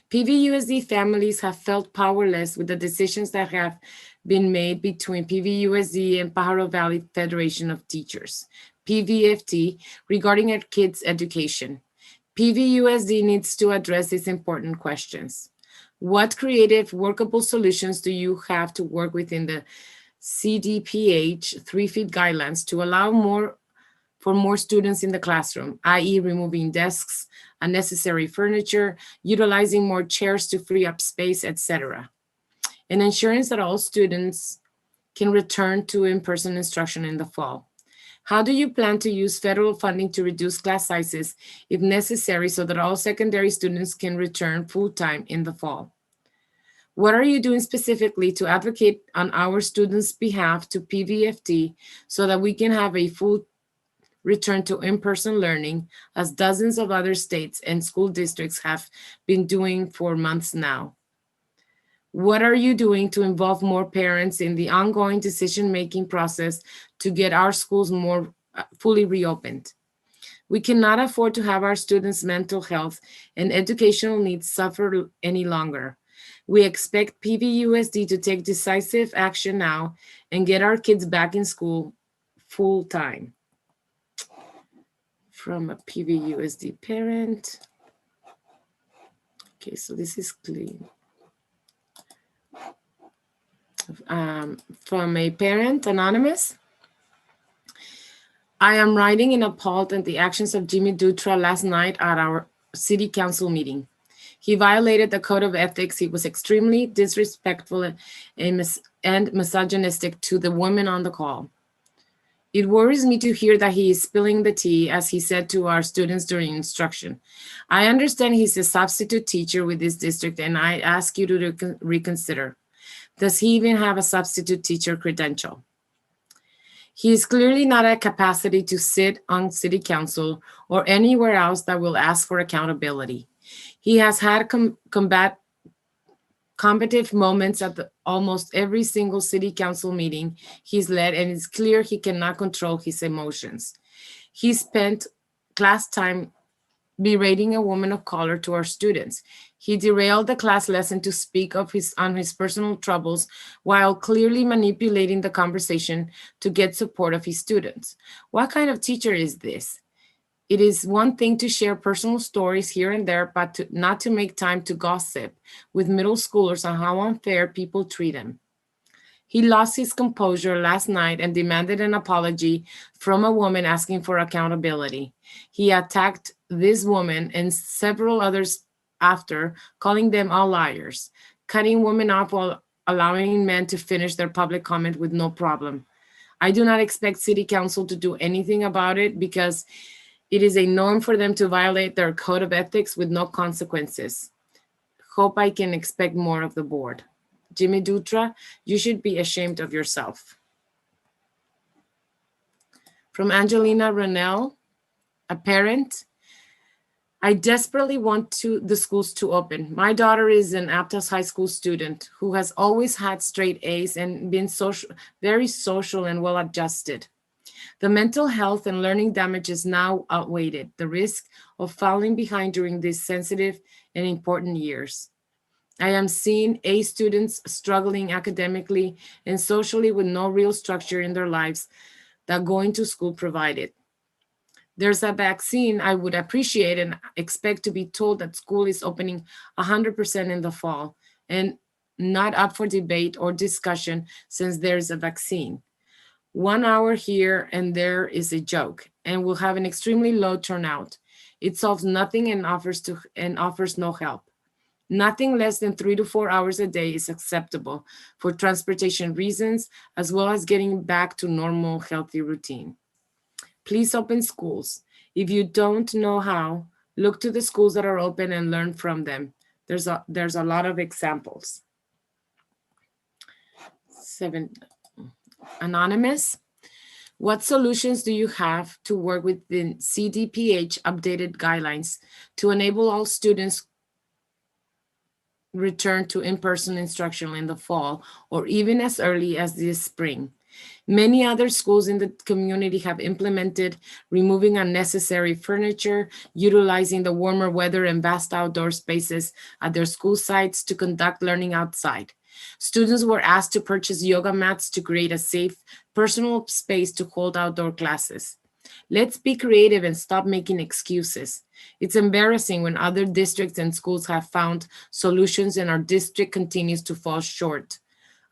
PVUSD families have felt powerless with the decisions that have been made between PVUSD and Pajaro Valley Federation of Teachers, PVFT, regarding our kids' education. PVUSD needs to address these important questions. What creative, workable solutions do you have to work within the CDPH 3-feet guidelines to allow for more students in the classroom, i.e. removing desks, unnecessary furniture, utilizing more chairs to free up space, etc., and ensuring that all students can return to in-person instruction in the fall? How do you plan to use federal funding to reduce class sizes if necessary so that all secondary students can return full-time in the fall? What are you doing specifically to advocate on our students' behalf to PVFT so that we can have a full return to in-person learning, as dozens of other states and school districts have been doing for months now? What are you doing to involve more parents in the ongoing decision-making process to get our schools more fully reopened? We cannot afford to have our students' mental health and educational needs suffer any longer. We expect PVUSD to take decisive action now and get our kids back in school full-time. From a PVUSD parent. Okay, so this is clean. From a parent, anonymous. I am writing in appalled at the actions of Jimmy Dutra last night at our city council meeting. He violated the code of ethics. He was extremely disrespectful and misogynistic to the women on the call. It worries me to hear that he is spilling the tea, as he said to our students during instruction. I understand he's a substitute teacher with this district, and I ask you to reconsider. Does he even have a substitute teacher credential? He is clearly not at capacity to sit on city council or anywhere else that will ask for accountability. He has had combative moments at almost every single city council meeting he's led, and it's clear he cannot control his emotions. He spent class time berating a woman of color to our students. He derailed the class lesson to speak on his personal troubles while clearly manipulating the conversation to get support of his students. What kind of teacher is this? It is one thing to share personal stories here and there, but not to make time to gossip with middle schoolers on how unfair people treat him. He lost his composure last night and demanded an apology from a woman asking for accountability. He attacked this woman and several others after, calling them all liars, cutting women off while allowing men to finish their public comment with no problem. I do not expect city council to do anything about it because it is a norm for them to violate their code of ethics with no consequences. Hope I can expect more of the board. Jimmy Dutra, you should be ashamed of yourself. From Angelina Renell, a parent. I desperately want the schools to open. My daughter is an Aptos High School student who has always had straight A's and been very social and well adjusted. The mental health and learning damage is now outweighed the risk of falling behind during these sensitive and important years. I am seeing A students struggling academically and socially with no real structure in their lives that going to school provided. There's a vaccine I would appreciate and expect to be told that school is opening 100% in the fall and not up for debate or discussion since there's a vaccine. 1 hour here and there is a joke and will have an extremely low turnout. It solves nothing and offers no help. Nothing less than 3 to 4 hours a day is acceptable for transportation reasons, as well as getting back to normal, healthy routine. Please open schools. If you don't know how, look to the schools that are open and learn from them. There's a lot of examples. 7, Anonymous. What solutions do you have to work within CDPH updated guidelines to enable all students return to in-person instruction in the fall or even as early as this spring? Many other schools in the community have implemented removing unnecessary furniture, utilizing the warmer weather and vast outdoor spaces at their school sites to conduct learning outside. Students were asked to purchase yoga mats to create a safe, personal space to hold outdoor classes. Let's be creative and stop making excuses. It's embarrassing when other districts and schools have found solutions and our district continues to fall short.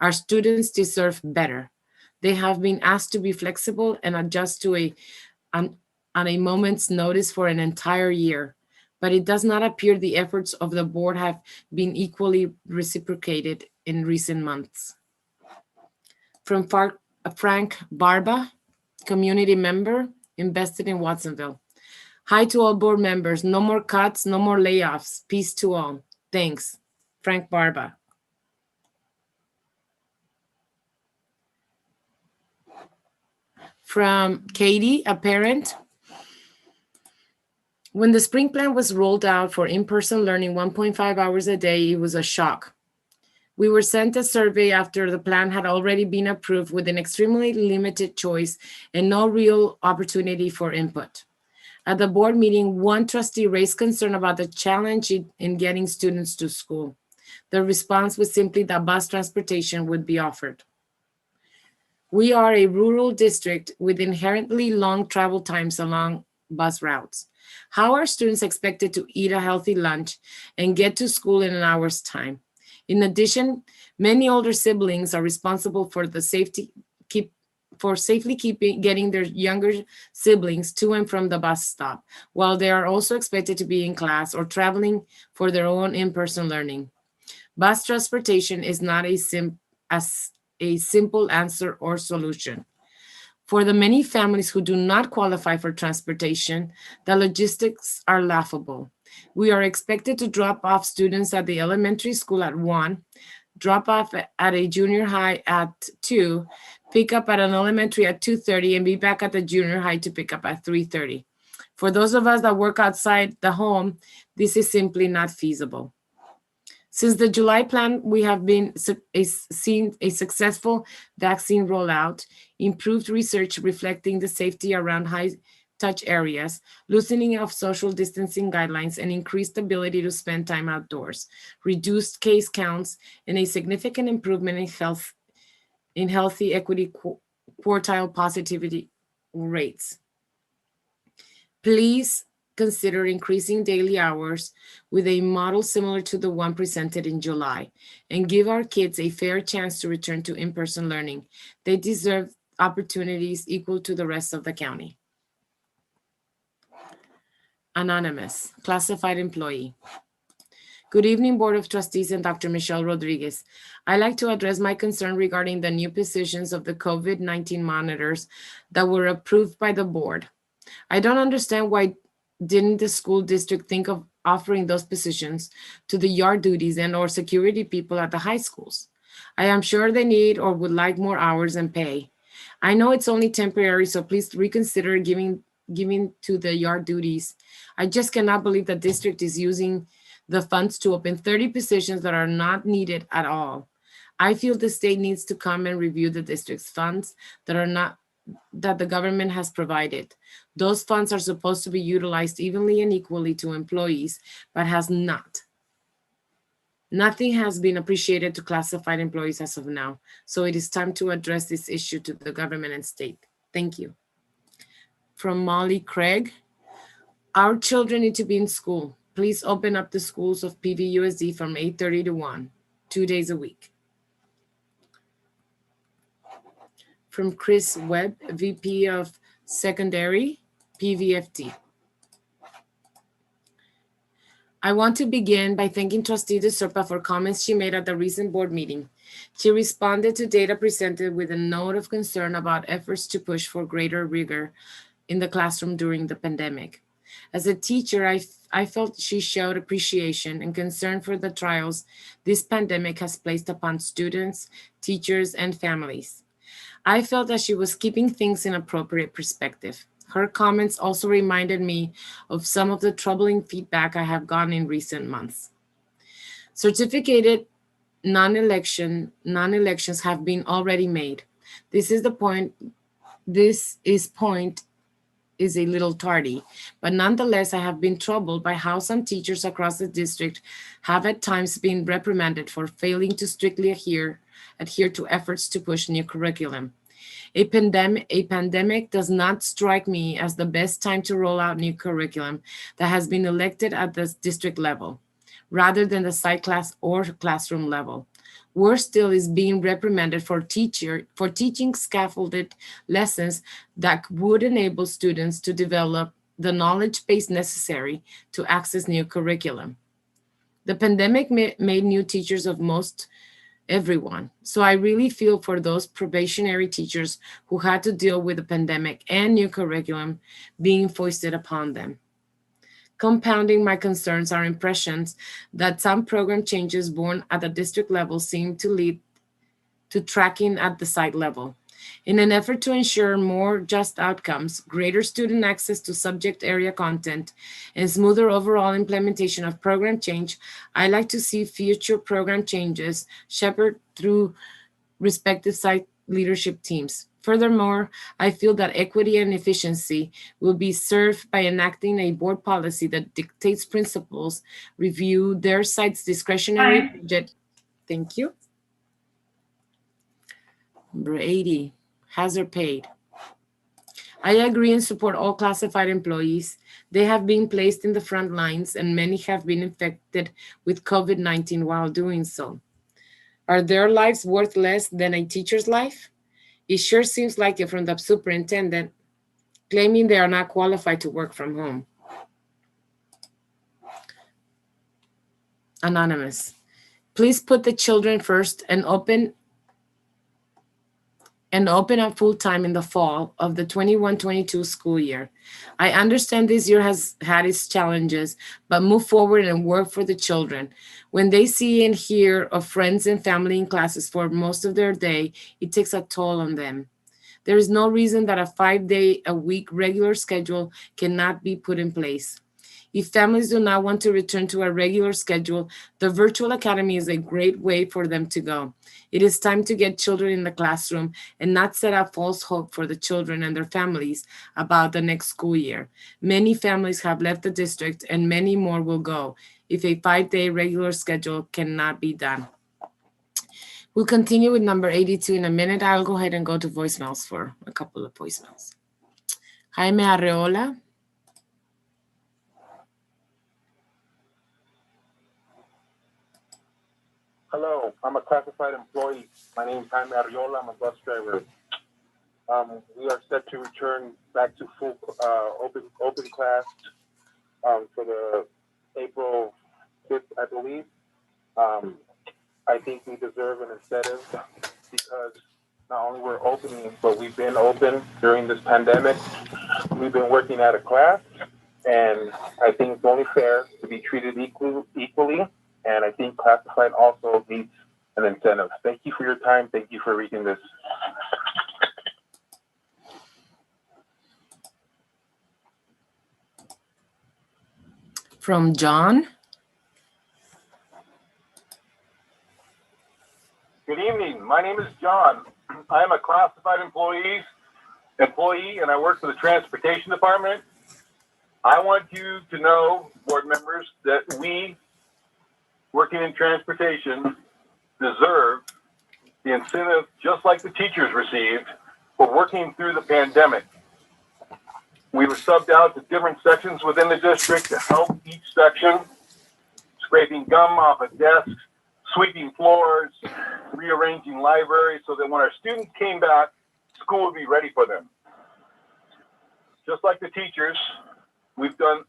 Our students deserve better. They have been asked to be flexible and adjust to on a moment's notice for an entire year, but it does not appear the efforts of the board have been equally reciprocated in recent months. From Frank Barba, community member, invested in Watsonville. Hi to all board members. No more cuts, no more layoffs. Peace to all. Thanks. Frank Barba. From Katie, a parent. When the spring plan was rolled out for in-person learning 1.5 hours a day, it was a shock. We were sent a survey after the plan had already been approved with an extremely limited choice and no real opportunity for input. At the board meeting, one trustee raised concern about the challenge in getting students to school. The response was simply that bus transportation would be offered. We are a rural district with inherently long travel times along bus routes. How are students expected to eat a healthy lunch and get to school in an hour's time? In addition, many older siblings are responsible for the safely getting their younger siblings to and from the bus stop, while they are also expected to be in class or traveling for their own in-person learning. Bus transportation is not a simple answer or solution. For the many families who do not qualify for transportation, the logistics are laughable. We are expected to drop off students at the elementary school at 1, drop off at a junior high at 2, pick up at an elementary at 2:30, and be back at the junior high to pick up at 3:30. For those of us that work outside the home, this is simply not feasible. Since the July plan, we have seen a successful vaccine rollout, improved research reflecting the safety around high-touch areas, loosening of social distancing guidelines, and increased ability to spend time outdoors, reduced case counts, and a significant improvement in healthy equity quartile positivity rates. Please consider increasing daily hours with a model similar to the one presented in July and give our kids a fair chance to return to in-person learning. They deserve opportunities equal to the rest of the county. Anonymous, classified employee. Good evening, Board of Trustees and Dr. Michelle Rodriguez. I'd like to address my concern regarding the new positions of the COVID-19 monitors that were approved by the board. I don't understand why didn't the school district think of offering those positions to the yard duties and or security people at the high schools? I am sure they need or would like more hours and pay. I know it's only temporary, so please reconsider giving giving to the yard duties. I just cannot believe the district is using the funds to open 30 positions that are not needed at all. I feel the state needs to come and review the district's funds that the government has provided. Those funds are supposed to be utilized evenly and equally to employees, but has not. Nothing has been appreciated to classified employees as of now. So it is time to address this issue to the government and state. Thank you. From Molly Craig, our children need to be in school. Please open up the schools of PVUSD from 8:30 to 1, 2 days a week. From Chris Webb, VP of Secondary, PVFD. I want to begin by thanking Trustee De Serpa for comments she made at the recent board meeting. She responded to data presented with a note of concern about efforts to push for greater rigor in the classroom during the pandemic. As a teacher, I felt she showed appreciation and concern for the trials this pandemic has placed upon students, teachers, and families. I felt that she was keeping things in appropriate perspective. Her comments also reminded me of some of the troubling feedback I have gotten in recent months. Certificated non-elections have been already made. This is a little tardy, but nonetheless, I have been troubled by how some teachers across the district have at times been reprimanded for failing to strictly adhere to efforts to push new curriculum. A pandemic does not strike me as the best time to roll out new curriculum that has been elected at the district level, rather than the site class or classroom level. Worse still is being reprimanded for teaching scaffolded lessons that would enable students to develop the knowledge base necessary to access new curriculum. The pandemic made new teachers of most everyone. So I really feel for those probationary teachers who had to deal with the pandemic and new curriculum being foisted upon them. Compounding my concerns are impressions that some program changes born at the district level seem to lead to tracking at the site level. In an effort to ensure more just outcomes, greater student access to subject area content, and smoother overall implementation of program change, I like to see future program changes shepherded through respective site leadership teams. Furthermore, I feel that equity and efficiency will be served by enacting a board policy that dictates principals review their site's discretionary budget. Thank you. Number 80, hazard paid. I agree and support all classified employees. They have been placed in the front lines and many have been infected with COVID-19 while doing so. Are their lives worth less than a teacher's life? It sure seems like it from the superintendent, claiming they are not qualified to work from home. Anonymous. Please put the children first and open up full-time in the fall of the 21-22 school year. I understand this year has had its challenges, but move forward and work for the children. When they see and hear of friends and family in classes for most of their day, it takes a toll on them. There is no reason that a 5-day-a-week regular schedule cannot be put in place. If families do not want to return to a regular schedule, the virtual academy is a great way for them to go. It is time to get children in the classroom and not set up false hope for the children and their families about the next school year. Many families have left the district and many more will go if a 5-day regular schedule cannot be done. We'll continue with number 82 in a minute. I'll go ahead and go to voicemails for a couple of voicemails. Jaime Arreola. Hello, I'm a classified employee. My name is Jaime Arriola. I'm a bus driver. We are set to return back to full open class for the April 5th, I believe. I think we deserve an incentive because not only we're opening, but we've been open during this pandemic. We've been working at a class, and I think it's only fair to be treated equally. And I think classified also needs an incentive. Thank you for your time. Thank you for reading this. from John. Good evening. My name is John. I am a classified employee, and I work for the transportation department. I want you to know, board members, that we, working in transportation, deserve the incentive just like the teachers received for working through the pandemic. We were subbed out to different sections within the district to help each section, scraping gum off of desks, sweeping floors, rearranging libraries so that when our students came back, school would be ready for them. Just like the teachers, we've done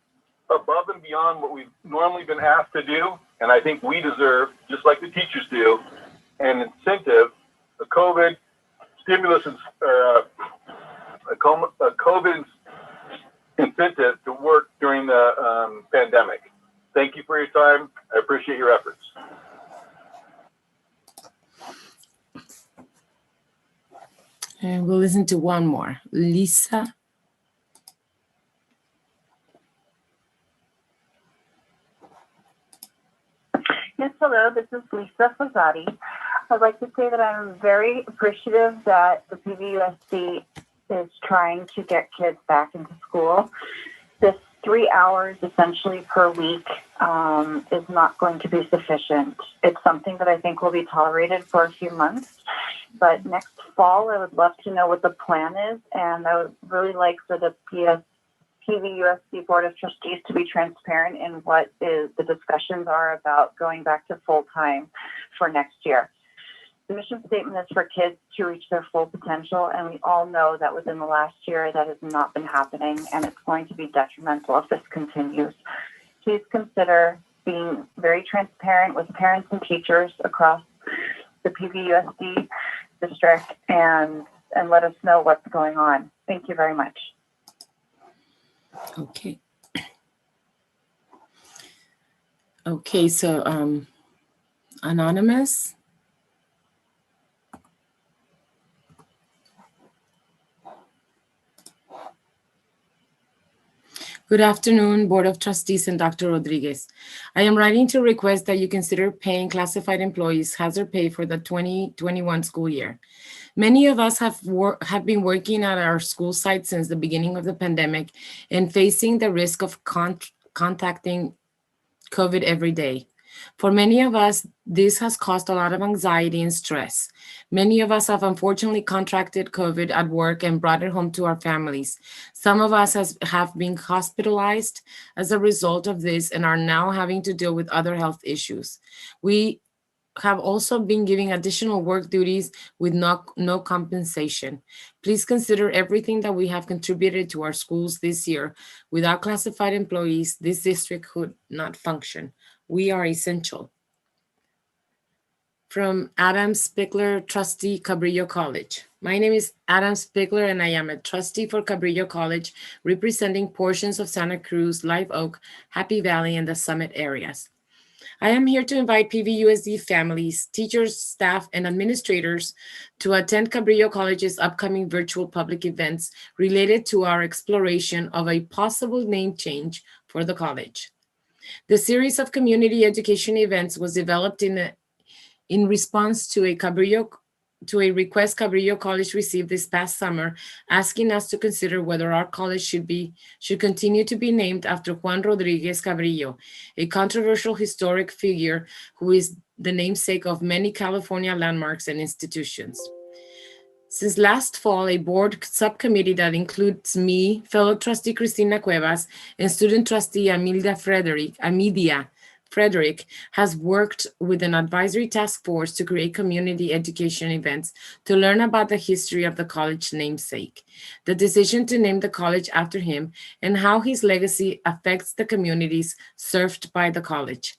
above and beyond what we've normally been asked to do, and I think we deserve, just like the teachers do, an incentive, a COVID stimulus, or a COVID incentive to work during the pandemic. Thank you for your time. I appreciate your efforts. And we'll listen to one more. Lisa. Yes, hello, this is Lisa Fazzati. I'd like to say that I'm very appreciative that the PVUSD is trying to get kids back into school. This 3 hours essentially per week is not going to be sufficient. It's something that I think will be tolerated for a few months, but next fall I would love to know what the plan is, and I would really like for the PVUSD Board of Trustees to be transparent in what the discussions are about going back to full-time for next year. The mission statement is for kids to reach their full potential, and we all know that within the last year that has not been happening, and it's going to be detrimental if this continues. Please consider being very transparent with parents and teachers across the PVUSD district and let us know what's going on. Thank you very much. Okay. Okay, so Anonymous. Good afternoon, Board of Trustees and Dr. Rodriguez. I am writing to request that you consider paying classified employees hazard pay for the 2021 school year. Many of us have been working at our school site since the beginning of the pandemic and facing the risk of contacting COVID every day. For many of us, this has caused a lot of anxiety and stress. Many of us have unfortunately contracted COVID at work and brought it home to our families. Some of us have been hospitalized as a result of this and are now having to deal with other health issues. We have also been giving additional work duties with no compensation. Please consider everything that we have contributed to our schools this year. Without classified employees, this district could not function. We are essential. From Adam Spickler, trustee, Cabrillo College. My name is Adam Spickler and I am a trustee for Cabrillo College, representing portions of Santa Cruz, Live Oak, Happy Valley, and the Summit areas. I am here to invite PVUSD families, teachers, staff, and administrators to attend Cabrillo College's upcoming virtual public events related to our exploration of a possible name change for the college. The series of community education events was developed in response to a request Cabrillo College received this past summer, asking us to consider whether our college should continue to be named after Juan Rodriguez Cabrillo, a controversial historic figure who is the namesake of many California landmarks and institutions. Since last fall, a board subcommittee that includes me, fellow trustee Cristina Cuevas, and student trustee Amidia Frederick has worked with an advisory task force to create community education events to learn about the history of the college namesake, the decision to name the college after him, and how his legacy affects the communities served by the college.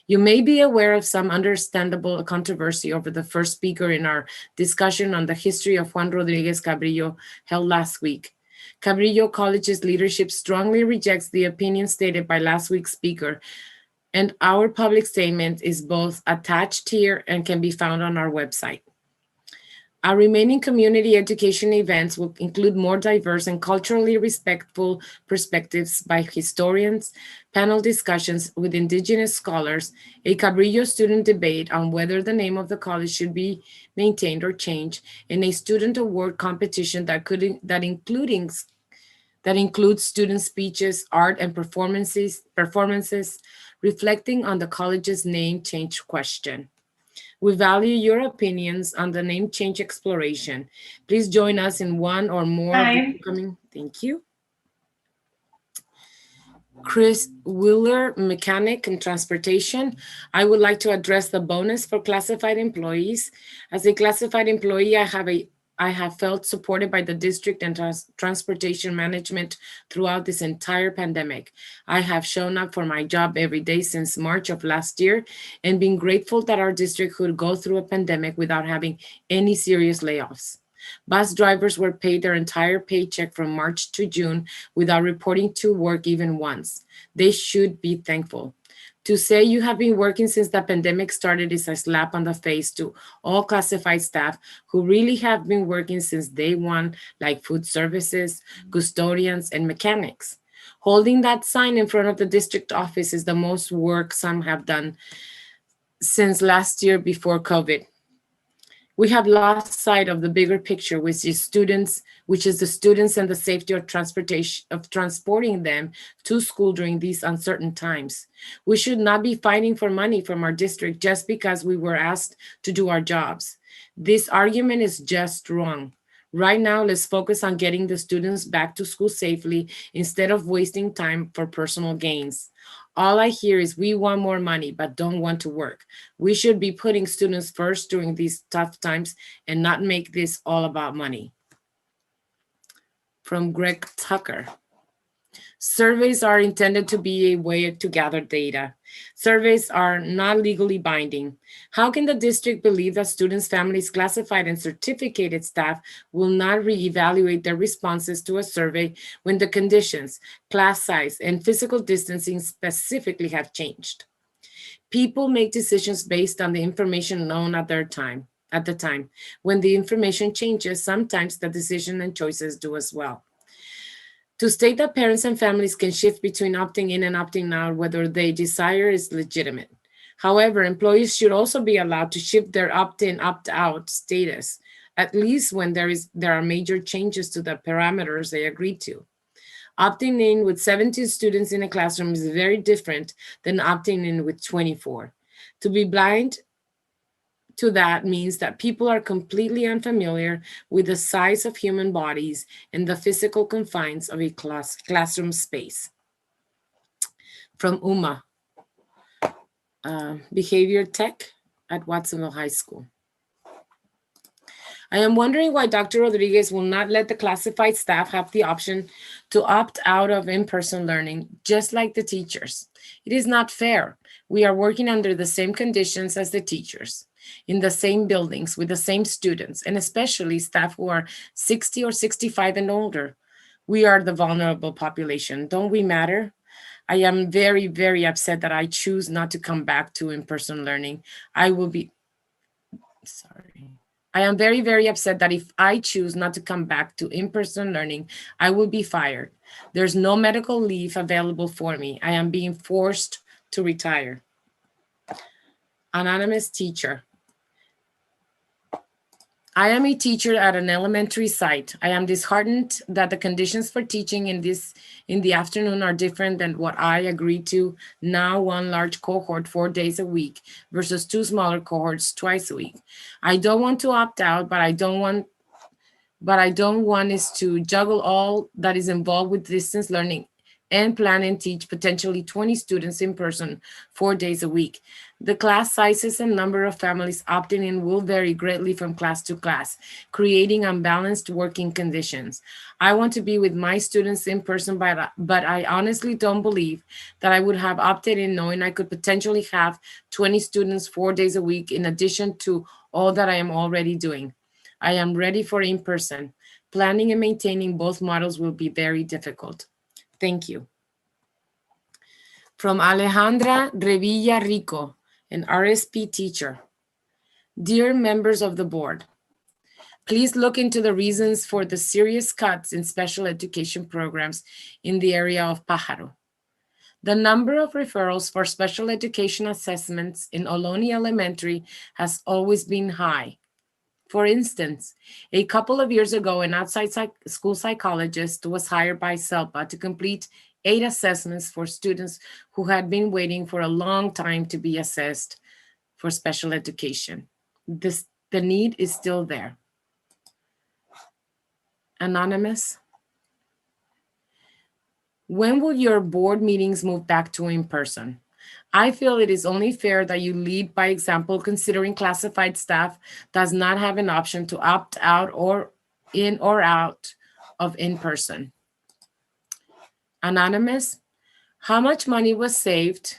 You may be aware of some understandable controversy over the first speaker in our discussion on the history of Juan Rodriguez Cabrillo held last week. Cabrillo College's leadership strongly rejects the opinion stated by last week's speaker, and our public statement is both attached here and can be found on our website. Our remaining community education events will include more diverse and culturally respectful perspectives by historians, panel discussions with Indigenous scholars, a Cabrillo student debate on whether the name of the college should be maintained or changed, and a student award competition that includes student speeches, art, and performances reflecting on the college's name change question. We value your opinions on the name change exploration. Please join us in one or more of the upcoming. Thank you. Chris Wheeler, mechanic and transportation. I would like to address the bonus for classified employees. As a classified employee, I have felt supported by the district and transportation management throughout this entire pandemic. I have shown up for my job every day since March of last year and been grateful that our district could go through a pandemic without having any serious layoffs. Bus drivers were paid their entire paycheck from March to June without reporting to work even once. They should be thankful. To say you have been working since the pandemic started is a slap on the face to all classified staff who really have been working since day one, like food services, custodians, and mechanics. Holding that sign in front of the district office is the most work some have done since last year before COVID. We have lost sight of the bigger picture, which is the students and the safety of transporting them to school during these uncertain times. We should not be fighting for money from our district just because we were asked to do our jobs. This argument is just wrong. Right now, let's focus on getting the students back to school safely instead of wasting time for personal gains. All I hear is we want more money, but don't want to work. We should be putting students first during these tough times and not make this all about money. From Greg Tucker. Surveys are intended to be a way to gather data. Surveys are not legally binding. How can the district believe that students, families, classified and certificated staff will not reevaluate their responses to a survey when the conditions, class size, and physical distancing specifically have changed? People make decisions based on the information known at the time. When the information changes, sometimes the decision and choices do as well. To state that parents and families can shift between opting in and opting out whether they desire is legitimate. However, employees should also be allowed to shift their opt-in, opt-out status, at least when there are major changes to the parameters they agreed to. Opting in with 17 students in a classroom is very different than opting in with 24. To be blind to that means that people are completely unfamiliar with the size of human bodies and the physical confines of a classroom space. From Uma, Behavior Tech at Watsonville High School. I am wondering why Dr. Rodriguez will not let the classified staff have the option to opt out of in-person learning, just like the teachers. It is not fair. We are working under the same conditions as the teachers, in the same buildings with the same students, and especially staff who are 60 or 65 and older. We are the vulnerable population. Don't we matter? I am very, very upset that I choose not to come back to in-person learning. I am very, very upset that if I choose not to come back to in-person learning, I will be fired. There's no medical leave available for me. I am being forced to retire. Anonymous teacher. I am a teacher at an elementary site. I am disheartened that the conditions for teaching in the afternoon are different than what I agreed to. Now one large cohort 4 days a week versus 2 smaller cohorts twice a week. I don't want to opt out, but I don't want is to juggle all that is involved with distance learning and plan and teach potentially 20 students in person 4 days a week. The class sizes and number of families opting in will vary greatly from class to class, creating unbalanced working conditions. I want to be with my students in person, but I honestly don't believe that I would have opted in knowing I could potentially have 20 students 4 days a week in addition to all that I am already doing. I am ready for in-person. Planning and maintaining both models will be very difficult. Thank you. From Alejandra Revilla Rico, an RSP teacher. Dear members of the board, Please look into the reasons for the serious cuts in special education programs in the area of Pajaro. The number of referrals for special education assessments in Ohlone Elementary has always been high. For instance, a couple of years ago, an outside school psychologist was hired by SELPA to complete 8 assessments for students who had been waiting for a long time to be assessed for special education. The need is still there. Anonymous. When will your board meetings move back to in person? I feel it is only fair that you lead by example, considering classified staff does not have an option to opt out or in or out of in-person. Anonymous, how much money was saved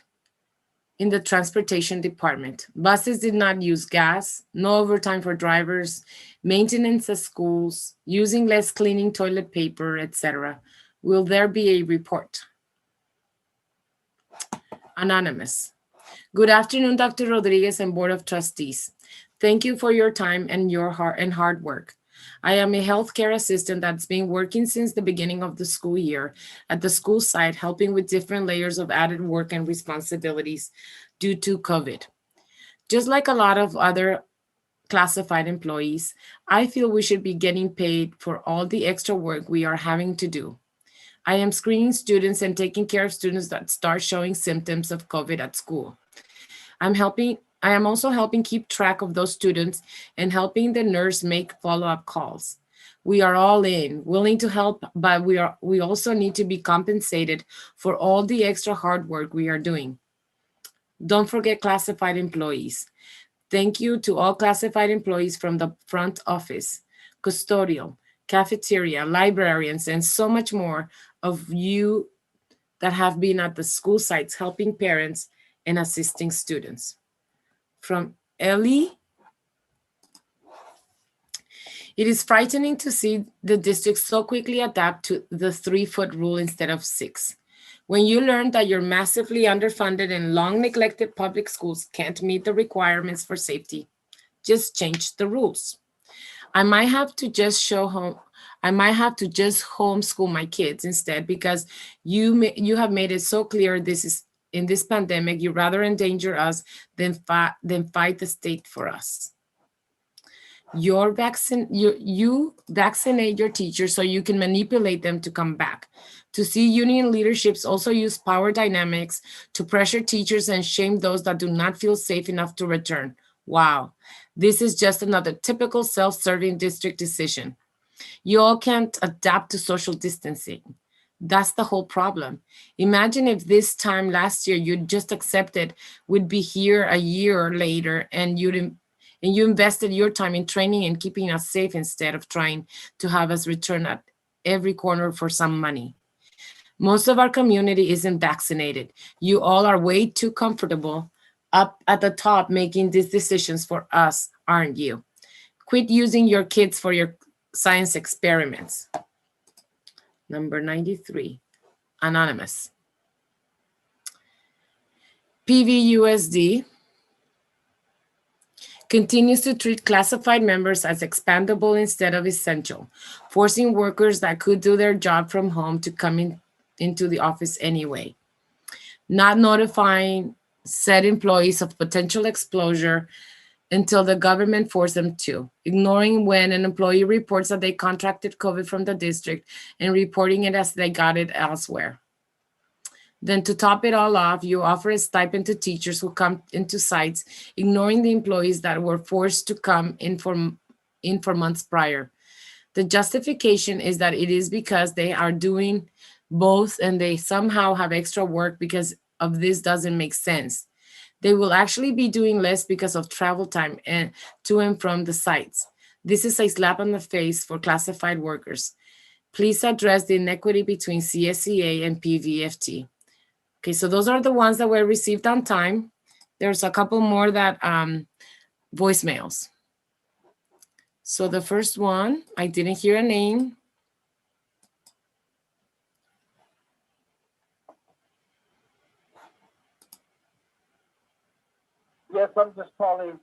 in the transportation department? Buses did not use gas, no overtime for drivers, maintenance at schools, using less cleaning toilet paper, etc. Will there be a report? Anonymous. Good afternoon, Dr. Rodriguez and Board of Trustees. Thank you for your time and your hard work. I am a healthcare assistant that's been working since the beginning of the school year at the school site, helping with different layers of added work and responsibilities due to COVID. Just like a lot of other classified employees, I feel we should be getting paid for all the extra work we are having to do. I am screening students and taking care of students that start showing symptoms of COVID at school. I am also helping keep track of those students and helping the nurse make follow-up calls. We are all in, willing to help, but we also need to be compensated for all the extra hard work we are doing. Don't forget classified employees. Thank you to all classified employees from the front office, custodial, cafeteria, librarians, and so much more of you that have been at the school sites helping parents and assisting students. From Ellie, it is frightening to see the district so quickly adapt to the 3-foot rule instead of 6. When you learn that your massively underfunded and long neglected public schools can't meet the requirements for safety, just change the rules. I might have to just homeschool my kids instead, because you have made it so clear this is in this pandemic, you rather endanger us than fight the state for us. You vaccinate your teachers so you can manipulate them to come back. To see union leaderships also use power dynamics to pressure teachers and shame those that do not feel safe enough to return. Wow, this is just another typical self-serving district decision. You all can't adapt to social distancing. That's the whole problem. Imagine if this time last year you'd just accepted we'd be here a year later and you invested your time in training and keeping us safe instead of trying to have us return at every corner for some money. Most of our community isn't vaccinated. You all are way too comfortable up at the top making these decisions for us, aren't you? Quit using your kids for your science experiments. Number 93, Anonymous. PVUSD continues to treat classified members as expandable instead of essential, forcing workers that could do their job from home to come into the office anyway. Not notifying said employees of potential exposure until the government forced them to, ignoring when an employee reports that they contracted COVID from the district and reporting it as they got it elsewhere. Then to top it all off, you offer a stipend to teachers who come into sites, ignoring the employees that were forced to come in for months prior. The justification is that it is because they are doing both and they somehow have extra work because of this doesn't make sense. They will actually be doing less because of travel time and to and from the sites. This is a slap on the face for classified workers. Please address the inequity between CSEA and PVFT. Okay, so those are the ones that were received on time. There's a couple more that voicemails. So the first one, I didn't hear a name. Yes, I'm just calling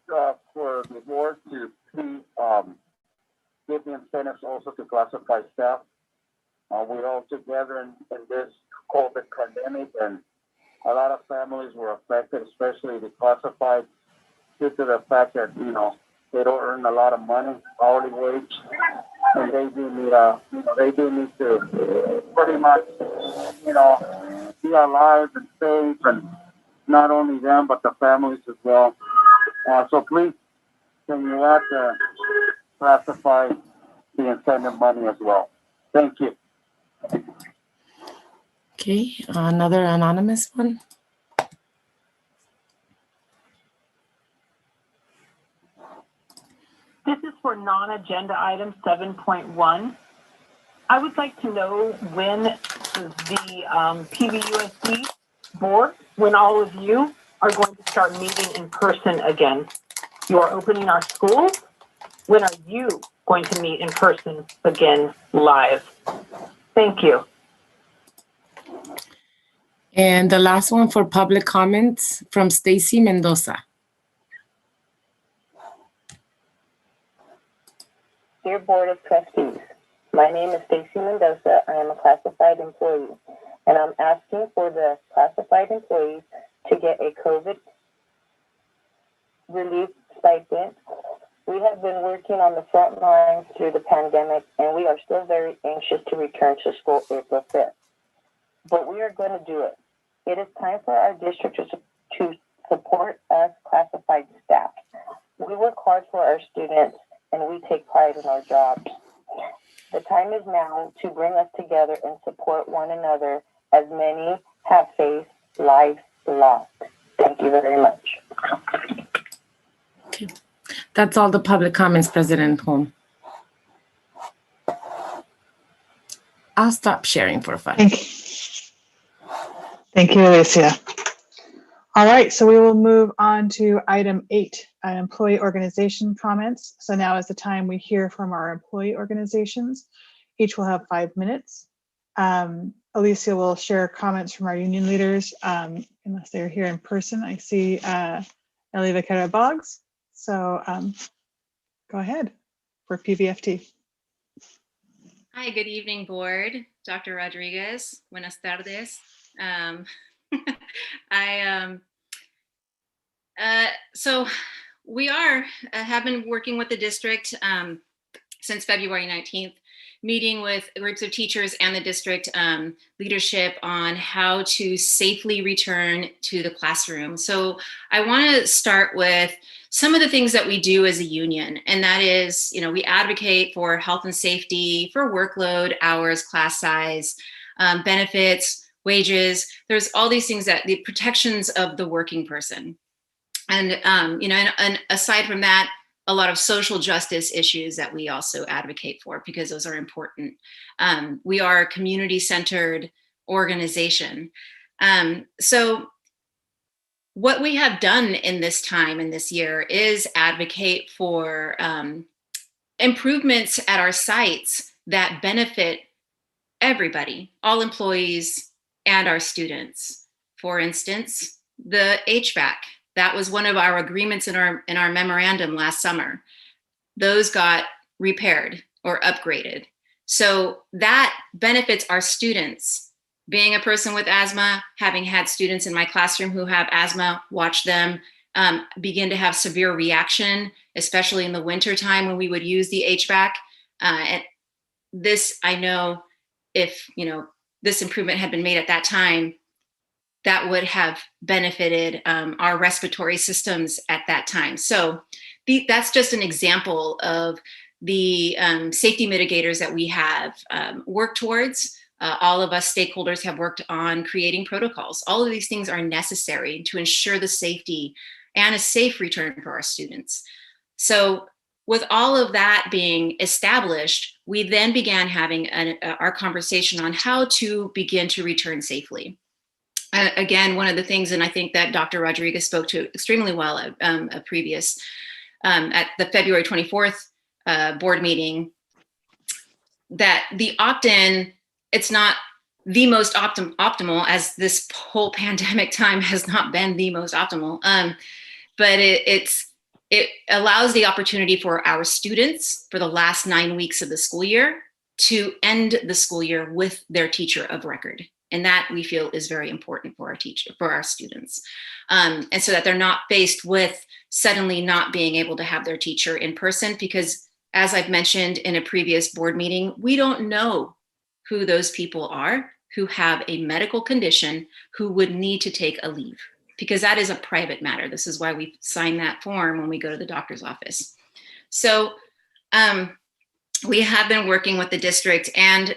for the board to please give the incentives also to classified staff. We're all together in this COVID pandemic, and a lot of families were affected, especially the classified, due to the fact that, you know, they don't earn a lot of money, hourly wage, and they do need to pretty much, you know, be alive and safe, and not only them, but the families as well. So please, can you add classify the incentive money as well? Thank you. Okay, another anonymous one. This is for non-agenda item 7.1. I would like to know when the PVUSD board, when all of you are going to start meeting in person again. You are opening our schools. When are you going to meet in person again live? Thank you. And the last one for public comments from Stacy Mendoza. Dear Board of Trustees, my name is Stacy Mendoza. I am a classified employee, and I'm asking for the classified employees to get a COVID relief stipend. We have been working on the front lines through the pandemic, and we are still very anxious to return to school April 5th. But we are going to do it. It is time for our district to support us classified staff. We work hard for our students, and we take pride in our jobs. The time is now to bring us together and support one another, as many have faced lives lost. Thank you very much. Okay. That's all the public comments, President Holm. I'll stop sharing for fun. Thank you. Thank you, Alicia. All right, so we will move on to item 8, employee organization comments. So now is the time we hear from our employee organizations. Each will have 5 minutes. Alicia will share comments from our union leaders, unless they're here in person. I see Ellie Vaquera Boggs. So go ahead for PVFT. Hi, good evening, board. Dr. Rodriguez, buenas tardes. So we have been working with the district since February 19th, meeting with groups of teachers and the district leadership on how to safely return to the classroom. So I want to start with some of the things that we do as a union, and that is, you know, we advocate for health and safety, for workload, hours, class size, benefits, wages. There's all these things, that the protections of the working person. And, you know, and aside from that, a lot of social justice issues that we also advocate for, because those are important. We are a community-centered organization. So what we have done in this time, in this year, is advocate for improvements at our sites that benefit everybody, all employees and our students. For instance, the HVAC. That was one of our agreements in our memorandum last summer. Those got repaired or upgraded. So that benefits our students. Being a person with asthma, having had students in my classroom who have asthma, watch them begin to have severe reaction, especially in the winter time when we would use the HVAC. And this, I know, if, you know, this improvement had been made at that time, that would have benefited our respiratory systems at that time. So that's just an example of the safety mitigators that we have worked towards. All of us stakeholders have worked on creating protocols. All of these things are necessary to ensure the safety and a safe return for our students. So with all of that being established, we then began having our conversation on how to begin to return safely. Again, one of the things, and I think that Dr. Rodriguez spoke to extremely well at a previous, at the February 24th board meeting, that the opt-in, it's not the most optimal, as this whole pandemic time has not been the most optimal, but it allows the opportunity for our students for the last 9 weeks of the school year to end the school year with their teacher of record. And that we feel is very important for our students. And so that they're not faced with suddenly not being able to have their teacher in person, because as I've mentioned in a previous board meeting, we don't know who those people are who have a medical condition who would need to take a leave, because that is a private matter. This is why we sign that form when we go to the doctor's office. So we have been working with the district, and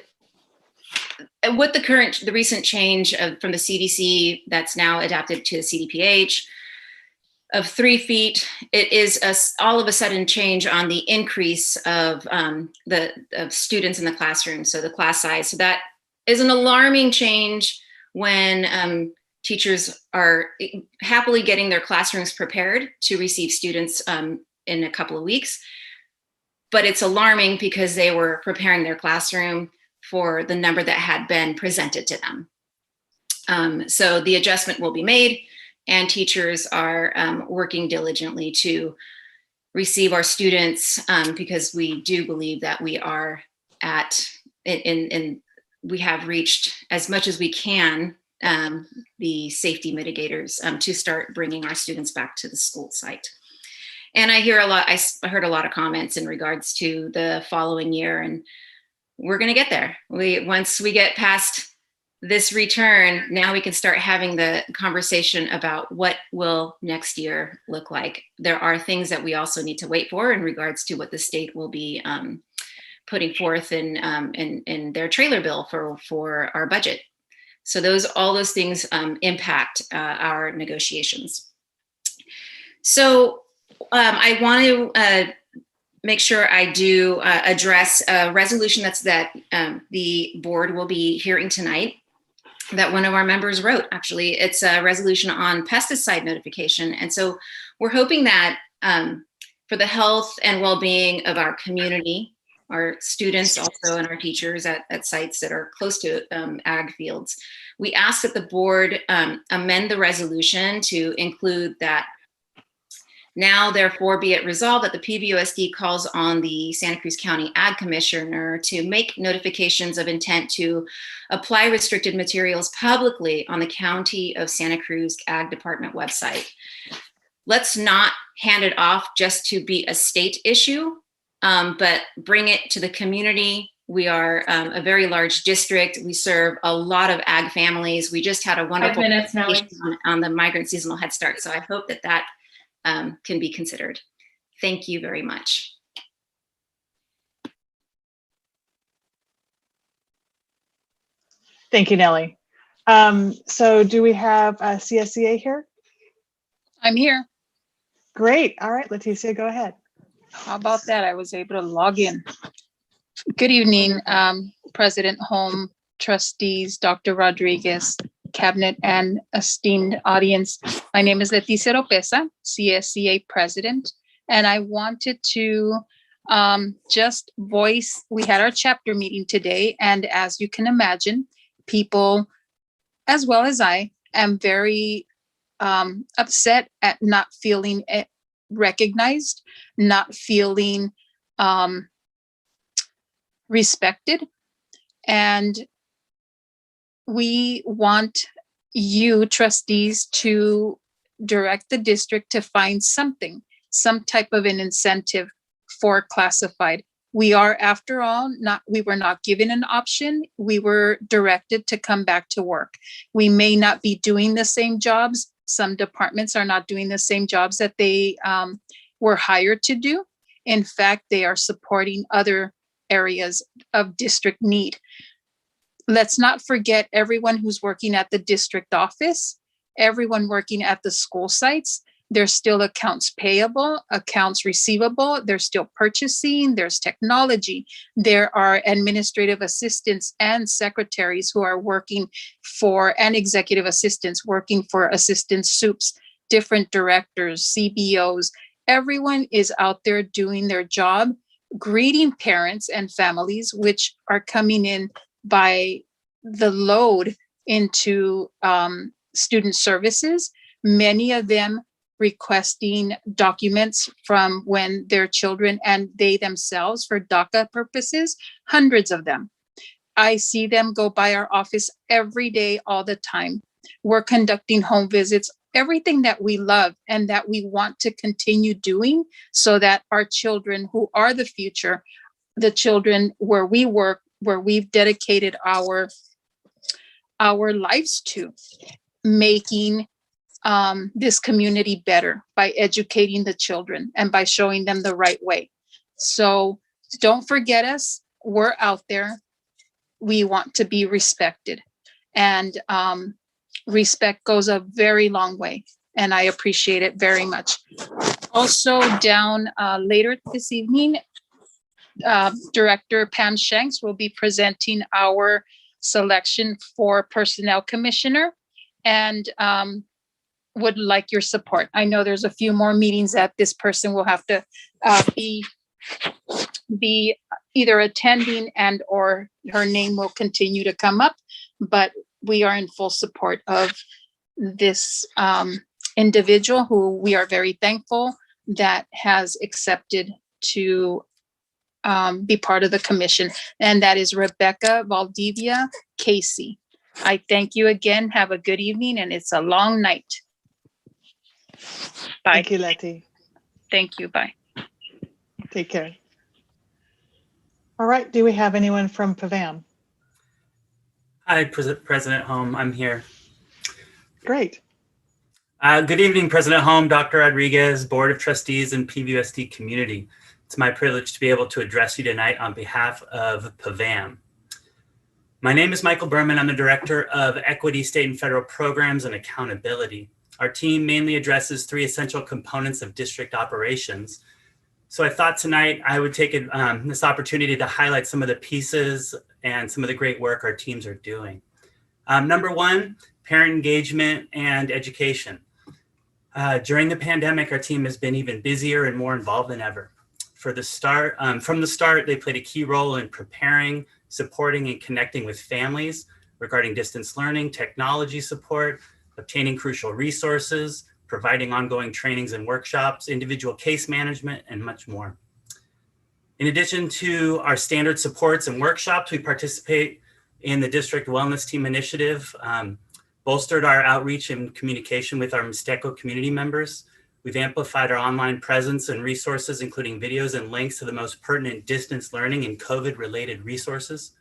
with the recent change from the CDC that's now adapted to the CDPH of 3 feet, it is all of a sudden change on the increase of students in the classroom, so the class size. So that is an alarming change when teachers are happily getting their classrooms prepared to receive students in a couple of weeks. But it's alarming because they were preparing their classroom for the number that had been presented to them. So the adjustment will be made, and teachers are working diligently to receive our students, because we do believe that we are we have reached as much as we can the safety mitigators to start bringing our students back to the school site. And I heard a lot of comments in regards to the following year, and we're going to get there. Once we get past this return, now we can start having the conversation about what will next year look like. There are things that we also need to wait for in regards to what the state will be putting forth in their trailer bill for our budget. So all those things impact our negotiations. So I want to make sure I do address a resolution that the board will be hearing tonight, that one of our members wrote. Actually, it's a resolution on pesticide notification. And so we're hoping that for the health and well-being of our community, our students also, and our teachers at sites that are close to ag fields, we ask that the board amend the resolution to include that now, therefore, be it resolved that the PVUSD calls on the Santa Cruz County Ag Commissioner to make notifications of intent to apply restricted materials publicly on the County of Santa Cruz Ag Department website. Let's not hand it off just to be a state issue, but bring it to the community. We are a very large district. We serve a lot of ag families. We just had a wonderful presentation on the migrant seasonal head start. So I hope that can be considered. Thank you very much. Thank you, Nellie. So do we have a CSCA here? I'm here. Great. All right, Leticia, go ahead. How about that? I was able to log in. Good evening, President Holm, trustees, Dr. Rodriguez, cabinet, and esteemed audience. My name is Leticia Oropesa, CSCA president, and I wanted to just voice, we had our chapter meeting today, and as you can imagine, people, as well as I, am very upset at not feeling recognized, not feeling respected, and we want you we to direct the district to find something, some type of an incentive for classified. We are, after all, we were not given an option. We were directed to come back to work. We may not be doing the same jobs. Some departments are not doing the same jobs that they were hired to do. In fact, they are supporting other areas of district need. Let's not forget everyone who's working at the district office, everyone working at the school sites. There's still accounts payable, accounts receivable, there's still purchasing, there's technology. There are administrative assistants and secretaries who are working and executive assistants working for assistant soups, different directors, CBOs. Everyone is out there doing their job, greeting parents and families, which are coming in by the load into student services. Many of them requesting documents from when their children and they themselves for DACA purposes, hundreds of them. I see them go by our office every day, all the time. We're conducting home visits, everything that we love and that we want to continue doing so that our children who are the future, the children where we work, where we've dedicated our lives to, making this community better by educating the children and by showing them the right way. So don't forget us. We're out there. We want to be respected, and respect goes a very long way, and I appreciate it very much. Also down later this evening, Director Pam Shanks will be presenting our selection for Personnel Commissioner, and would like your support. I know there's a few more meetings that this person will have to be either attending and or her name will continue to come up, but we are in full support of this individual who we are very thankful that has accepted to be part of the commission, and that is Rebecca Valdivia Casey. I thank you again. Have a good evening, and it's a long night. Bye. Thank you, Letty. Thank you. Bye. Take care. All right. Do we have anyone from PVAM? Hi, President Holm. I'm here. Great. Good evening, President Holm, Dr. Rodriguez, Board of Trustees, and PVUSD community. It's my privilege to be able to address you tonight on behalf of PVAM. My name is Michael Berman. I'm the Director of Equity, State and Federal Programs and Accountability. Our team mainly addresses 3 essential components of district operations. So I thought tonight I would take this opportunity to highlight some of the pieces and some of the great work our teams are doing. Number 1, parent engagement and education. During the pandemic, our team has been even busier and more involved than ever. From the start, they played a key role in preparing, supporting, and connecting with families regarding distance learning, technology support, obtaining crucial resources, providing ongoing trainings and workshops, individual case management, and much more. In addition to our standard supports and workshops, we participate in the District Wellness Team Initiative, bolstered our outreach and communication with our Mixteco community members. We've amplified our online presence and resources, including videos and links to the most pertinent distance learning and COVID-related resources.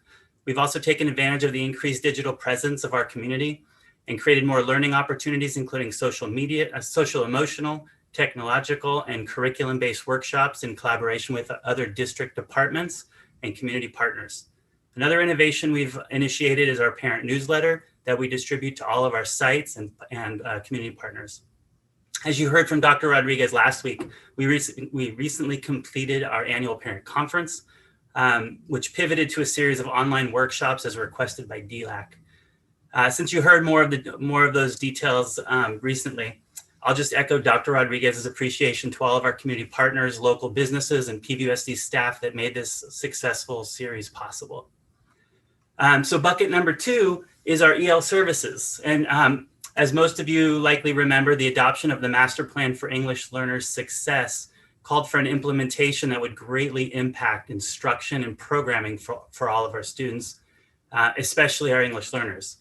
We've also taken advantage of the increased digital presence of our community and created more learning opportunities, including social media, social emotional, technological, and curriculum-based workshops in collaboration with other district departments and community partners. Another innovation we've initiated is our parent newsletter that we distribute to all of our sites and community partners. As you heard from Dr. Rodriguez last week, we recently completed our annual parent conference, which pivoted to a series of online workshops as requested by DLAC. Since you heard more of those details recently, I'll just echo Dr. Rodriguez's appreciation to all of our community partners, local businesses, and PVUSD staff that made this successful series possible. So bucket number 2 is our EL services. And as most of you likely remember, the adoption of the Master Plan for English Learners' Success called for an implementation that would greatly impact instruction and programming for all of our students, especially our English learners.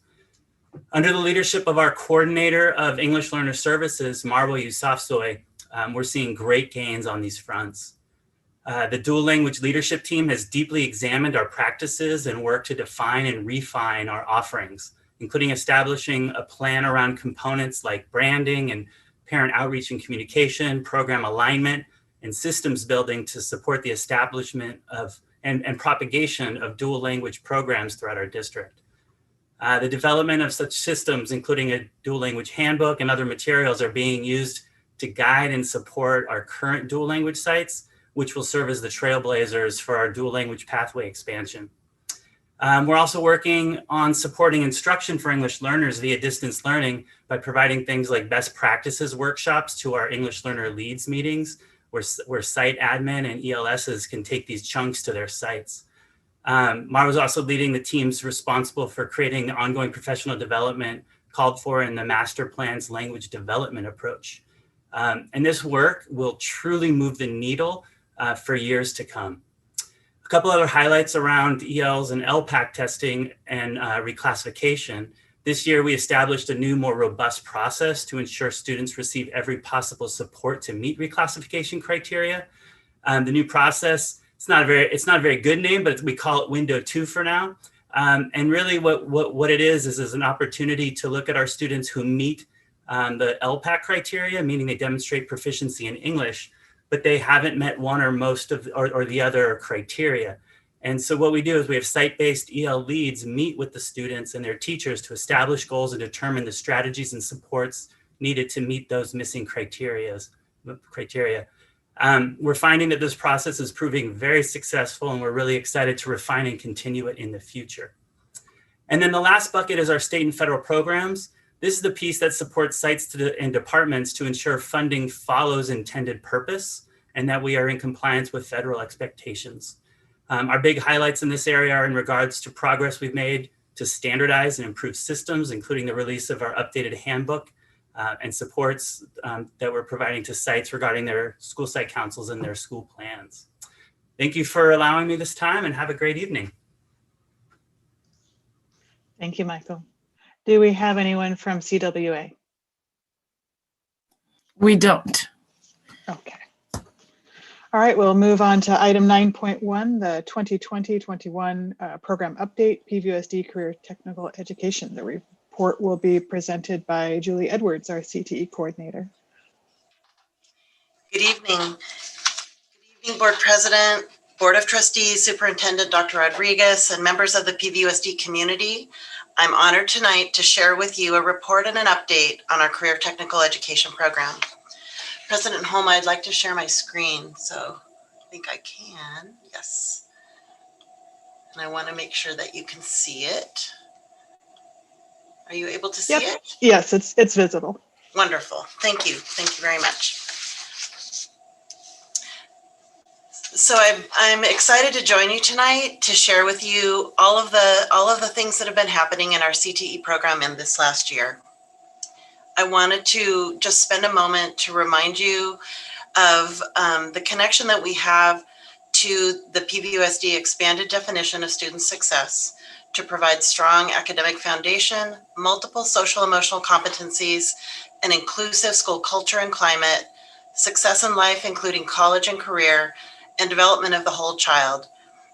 Under the leadership of our coordinator of English Learner Services, Marwa Yousafzoi, we're seeing great gains on these fronts. The dual language leadership team has deeply examined our practices and worked to define and refine our offerings, including establishing a plan around components like branding and parent outreach and communication, program alignment, and systems building to support the establishment of and propagation of dual language programs throughout our district. The development of such systems, including a dual language handbook and other materials, are being used to guide and support our current dual language sites, which will serve as the trailblazers for our dual language pathway expansion. We're also working on supporting instruction for English learners via distance learning by providing things like best practices workshops to our English learner leads meetings, where site admin and ELSs can take these chunks to their sites. Mara was also leading the teams responsible for creating the ongoing professional development called for in the master plan's language development approach. And this work will truly move the needle for years to come. A couple other highlights around ELs and LPAC testing and reclassification. This year, we established a new, more robust process to ensure students receive every possible support to meet reclassification criteria. The new process, it's not a very good name, but we call it Window 2 for now. And really what it is an opportunity to look at our students who meet the LPAC criteria, meaning they demonstrate proficiency in English, but they haven't met one or most of or the other criteria. And so what we do is we have site-based EL leads meet with the students and their teachers to establish goals and determine the strategies and supports needed to meet those missing criteria. We're finding that this process is proving very successful, and we're really excited to refine and continue it in the future. And then the last bucket is our state and federal programs. This is the piece that supports sites and departments to ensure funding follows intended purpose and that we are in compliance with federal expectations. Our big highlights in this area are in regards to progress we've made to standardize and improve systems, including the release of our updated handbook and supports that we're providing to sites regarding their school site councils and their school plans. Thank you for allowing me this time, and have a great evening. Thank you, Michael. Do we have anyone from CWA? We don't. Okay. All right, we'll move on to item 9.1, the 2020-21 program update, PVUSD Career Technical Education. The report will be presented by Julie Edwards, our CTE coordinator. Good evening. Good evening, Board President, Board of Trustees, Superintendent Dr. Rodriguez, and members of the PVUSD community. I'm honored tonight to share with you a report and an update on our Career Technical Education program. President Holm, I'd like to share my screen, so I think I can. Yes. And I want to make sure that you can see it. Are you able to see it? Yes, it's visible. Wonderful. Thank you. Thank you very much. So I'm excited to join you tonight to share with you all of the things that have been happening in our CTE program in this last year. I wanted to just spend a moment to remind you of the connection that we have to the PVUSD expanded definition of student success to provide strong academic foundation, multiple social emotional competencies, an inclusive school culture and climate, success in life, including college and career, and development of the whole child.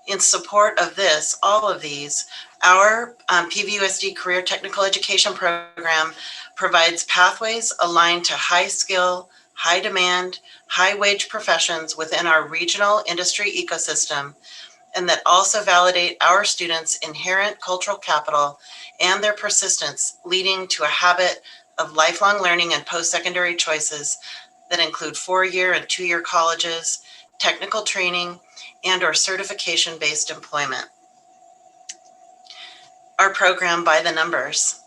In support of this, all of these, our PVUSD Career Technical Education Program provides pathways aligned to high skill, high demand, high wage professions within our regional industry ecosystem, and that also validate our students' inherent cultural capital and their persistence, leading to a habit of lifelong learning and post-secondary choices that include 4-year and 2-year colleges, technical training, and/or certification-based employment. Our program by the numbers.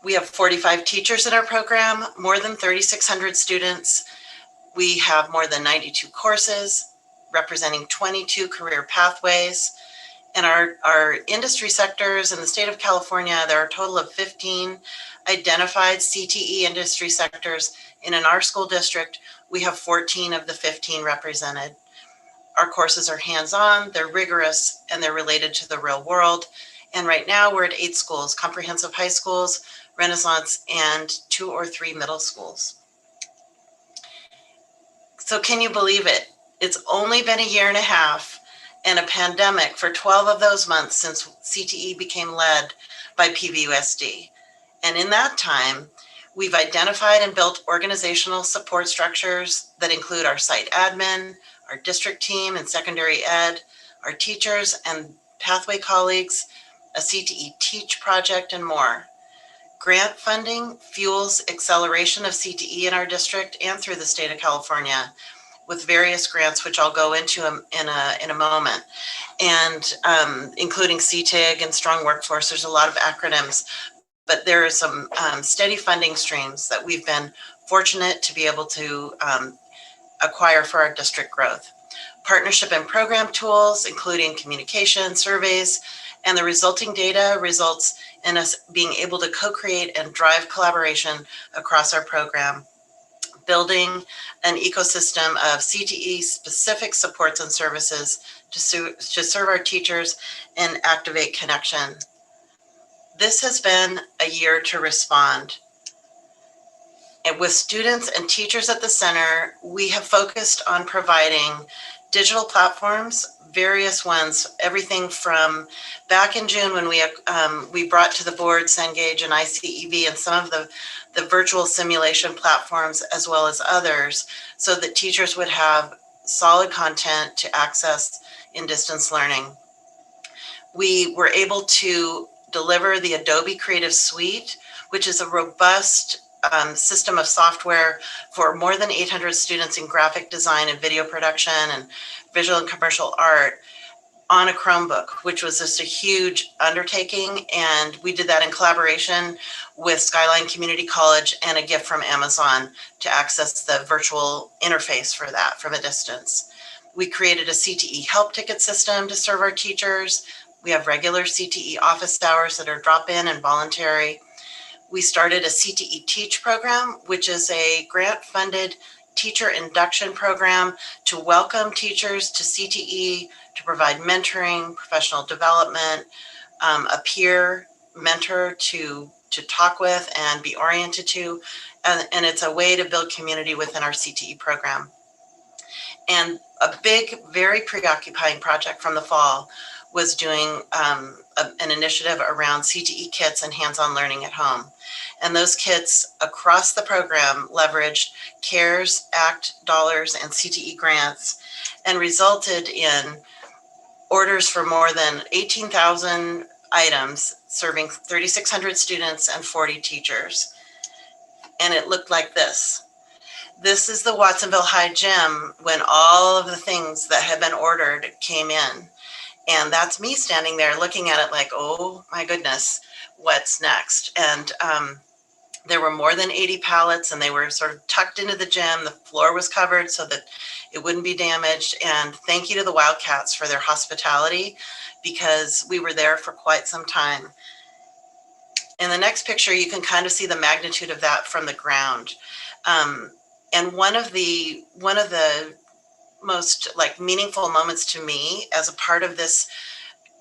We have 45 teachers in our program, more than 3,600 students. We have more than 92 courses, representing 22 career pathways. In our industry sectors in the state of California, there are a total of 15 identified CTE industry sectors. And in our school district, we have 14 of the 15 represented. Our courses are hands-on, they're rigorous, and they're related to the real world. And right now we're at 8 schools, comprehensive high schools, Renaissance, and 2 or 3 middle schools. So can you believe it? It's only been a year and a half and a pandemic for 12 of those months since CTE became led by PVUSD. And in that time, we've identified and built organizational support structures that include our site admin, our district team and secondary ed, our teachers and pathway colleagues, a CTE Teach project, and more. Grant funding fuels acceleration of CTE in our district and through the state of California with various grants, which I'll go into in a moment, and including CTIG and Strong Workforce. There's a lot of acronyms, but there are some steady funding streams that we've been fortunate to be able to acquire for our district growth. Partnership and program tools, including communication, surveys, and the resulting data results in us being able to co-create and drive collaboration across our program. building an ecosystem of CTE-specific supports and services to serve our teachers and activate connection. This has been a year to respond. And with students and teachers at the center, we have focused on providing digital platforms, various ones, everything from back in June when we brought to the board Cengage and ICEV and some of the virtual simulation platforms as well as others, so that teachers would have solid content to access in distance learning. We were able to deliver the Adobe Creative Suite, which is a robust system of software for more than 800 students in graphic design and video production and visual and commercial art on a Chromebook, which was just a huge undertaking. And we did that in collaboration with Skyline Community College and a gift from Amazon to access the virtual interface for that from a distance. We created a CTE help ticket system to serve our teachers. We have regular CTE office hours that are drop-in and voluntary. We started a CTE Teach program, which is a grant-funded teacher induction program to welcome teachers to CTE, to provide mentoring, professional development, a peer mentor to talk with and be oriented to, and it's a way to build community within our CTE program. And a big, very preoccupying project from the fall was doing an initiative around CTE kits and hands-on learning at home. And those kits across the program leveraged CARES Act dollars and CTE grants and resulted in orders for more than 18,000 items serving 3,600 students and 40 teachers. And it looked like this. This is the Watsonville High Gym when all of the things that had been ordered came in. And that's me standing there looking at it like, oh my goodness, what's next? And there were more than 80 pallets and they were sort of tucked into the gym. The floor was covered so that it wouldn't be damaged. And thank you to the Wildcats for their hospitality because we were there for quite some time. In the next picture, you can kind of see the magnitude of that from the ground. And one of the most meaningful moments to me as a part of this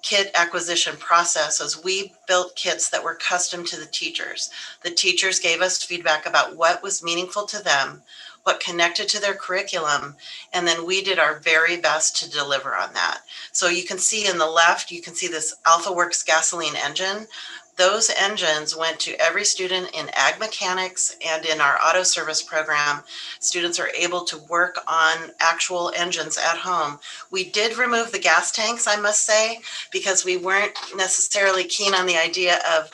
kit acquisition process was we built kits that were custom to the teachers. The teachers gave us feedback about what was meaningful to them, what connected to their curriculum, and then we did our very best to deliver on that. So you can see in the left, you can see this AlphaWorks gasoline engine. Those engines went to every student in ag mechanics and in our auto service program. Students are able to work on actual engines at home. We did remove the gas tanks, I must say, because we weren't necessarily keen on the idea of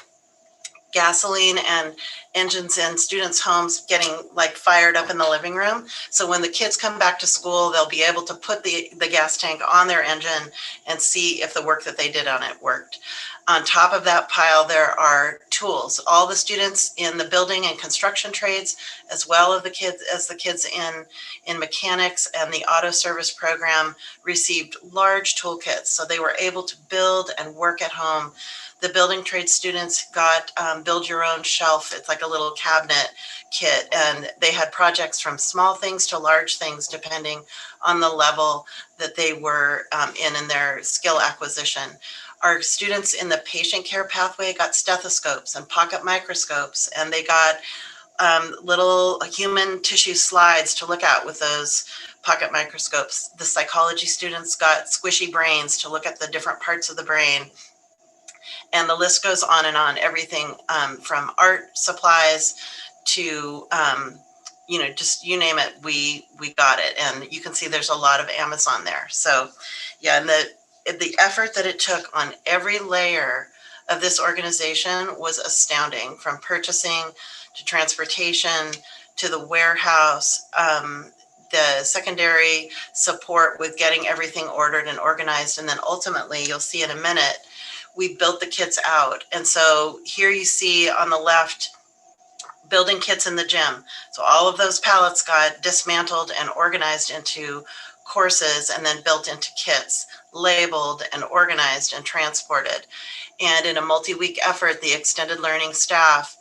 gasoline and engines in students' homes getting fired up in the living room. So when the kids come back to school, they'll be able to put the gas tank on their engine and see if the work that they did on it worked. On top of that pile, there are tools. All the students in the building and construction trades, as well as the kids in mechanics and the auto service program, received large toolkits. So they were able to build and work at home. The building trade students got build your own shelf. It's like a little cabinet kit. And they had projects from small things to large things, depending on the level that they were in their skill acquisition. Our students in the patient care pathway got stethoscopes and pocket microscopes, and they got little human tissue slides to look at with those pocket microscopes. The psychology students got squishy brains to look at the different parts of the brain. And the list goes on and on, everything from art supplies to, just you name it, we got it. And you can see there's a lot of Amazon there. So yeah, and the effort that it took on every layer of this organization was astounding, from purchasing to transportation to the warehouse, the secondary support with getting everything ordered and organized. And then ultimately, you'll see in a minute, we built the kits out. And so here you see on the left, building kits in the gym. So all of those pallets got dismantled and organized into courses and then built into kits, labeled and organized and transported. And in a multi-week effort, the extended learning staff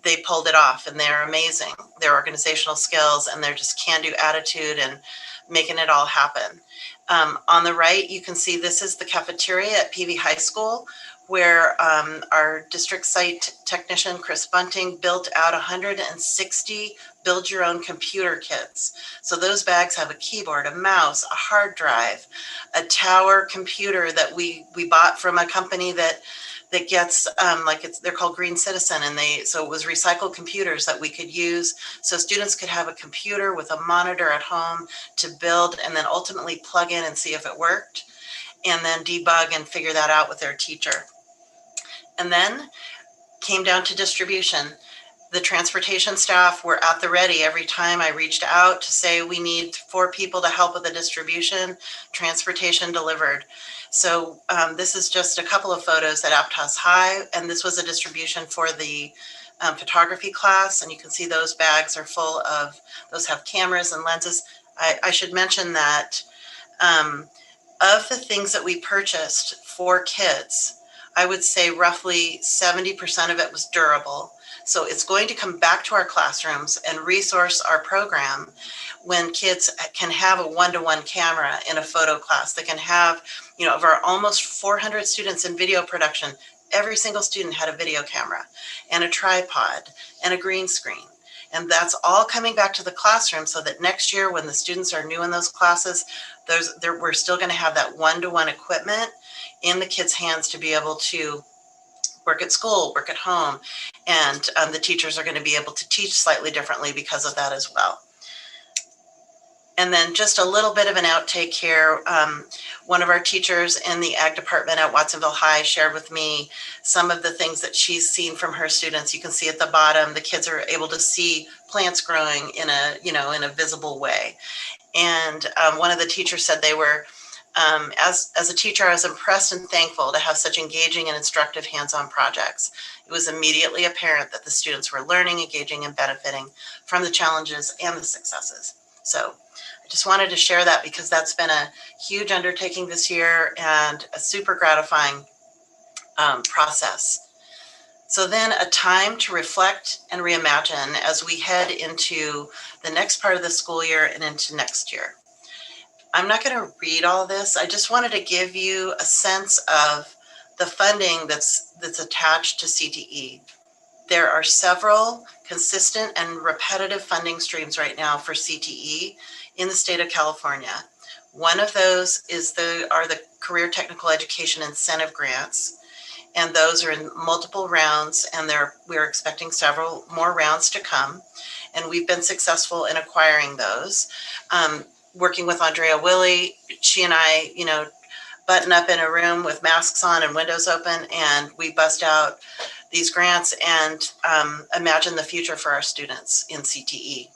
they pulled it off, and they're amazing. Their organizational skills and their just can-do attitude and making it all happen. On the right, you can see this is the cafeteria at PV High School, where our district site technician, Chris Bunting, built out 160 build your own computer kits. So those bags have a keyboard, a mouse, a hard drive, a tower computer that we bought from a company that gets they're called Green Citizen, and so it was recycled computers that we could use so students could have a computer with a monitor at home to build and then ultimately plug in and see if it worked, and then debug and figure that out with their teacher. And then came down to distribution. The transportation staff were at the ready every time I reached out to say we need 4 people to help with the distribution. Transportation delivered. So this is just a couple of photos at Aptos High, and this was a distribution for the photography class, and you can see those bags are full of, those have cameras and lenses. I should mention that of the things that we purchased for kids, I would say roughly 70% of it was durable. So it's going to come back to our classrooms and resource our program when kids can have a one-to-one camera in a photo class. They can have, of our almost 400 students in video production, every single student had a video camera and a tripod and a green screen. And that's all coming back to the classroom so that next year when the students are new in those classes, we're still going to have that one-to-one equipment in the kids' hands to be able to work at school, work at home, and the teachers are going to be able to teach slightly differently because of that as well. And then just a little bit of an outtake here. One of our teachers in the ag department at Watsonville High shared with me some of the things that she's seen from her students. You can see at the bottom, the kids are able to see plants growing in a visible way. And one of the teachers said they were, as a teacher, I was impressed and thankful to have such engaging and instructive hands-on projects. It was immediately apparent that the students were learning, engaging, and benefiting from the challenges and the successes. So I just wanted to share that because that's been a huge undertaking this year and a super gratifying process. So then a time to reflect and reimagine as we head into the next part of the school year and into next year. I'm not going to read all this. I just wanted to give you a sense of the funding that's attached to CTE. There are several consistent and repetitive funding streams right now for CTE in the state of California. One of those are the Career Technical Education Incentive Grants, and those are in multiple rounds, and we're expecting several more rounds to come, and we've been successful in acquiring those. Working with Andrea Willie, she and I, button up in a room with masks on and windows open, and we bust out these grants and imagine the future for our students in CTE.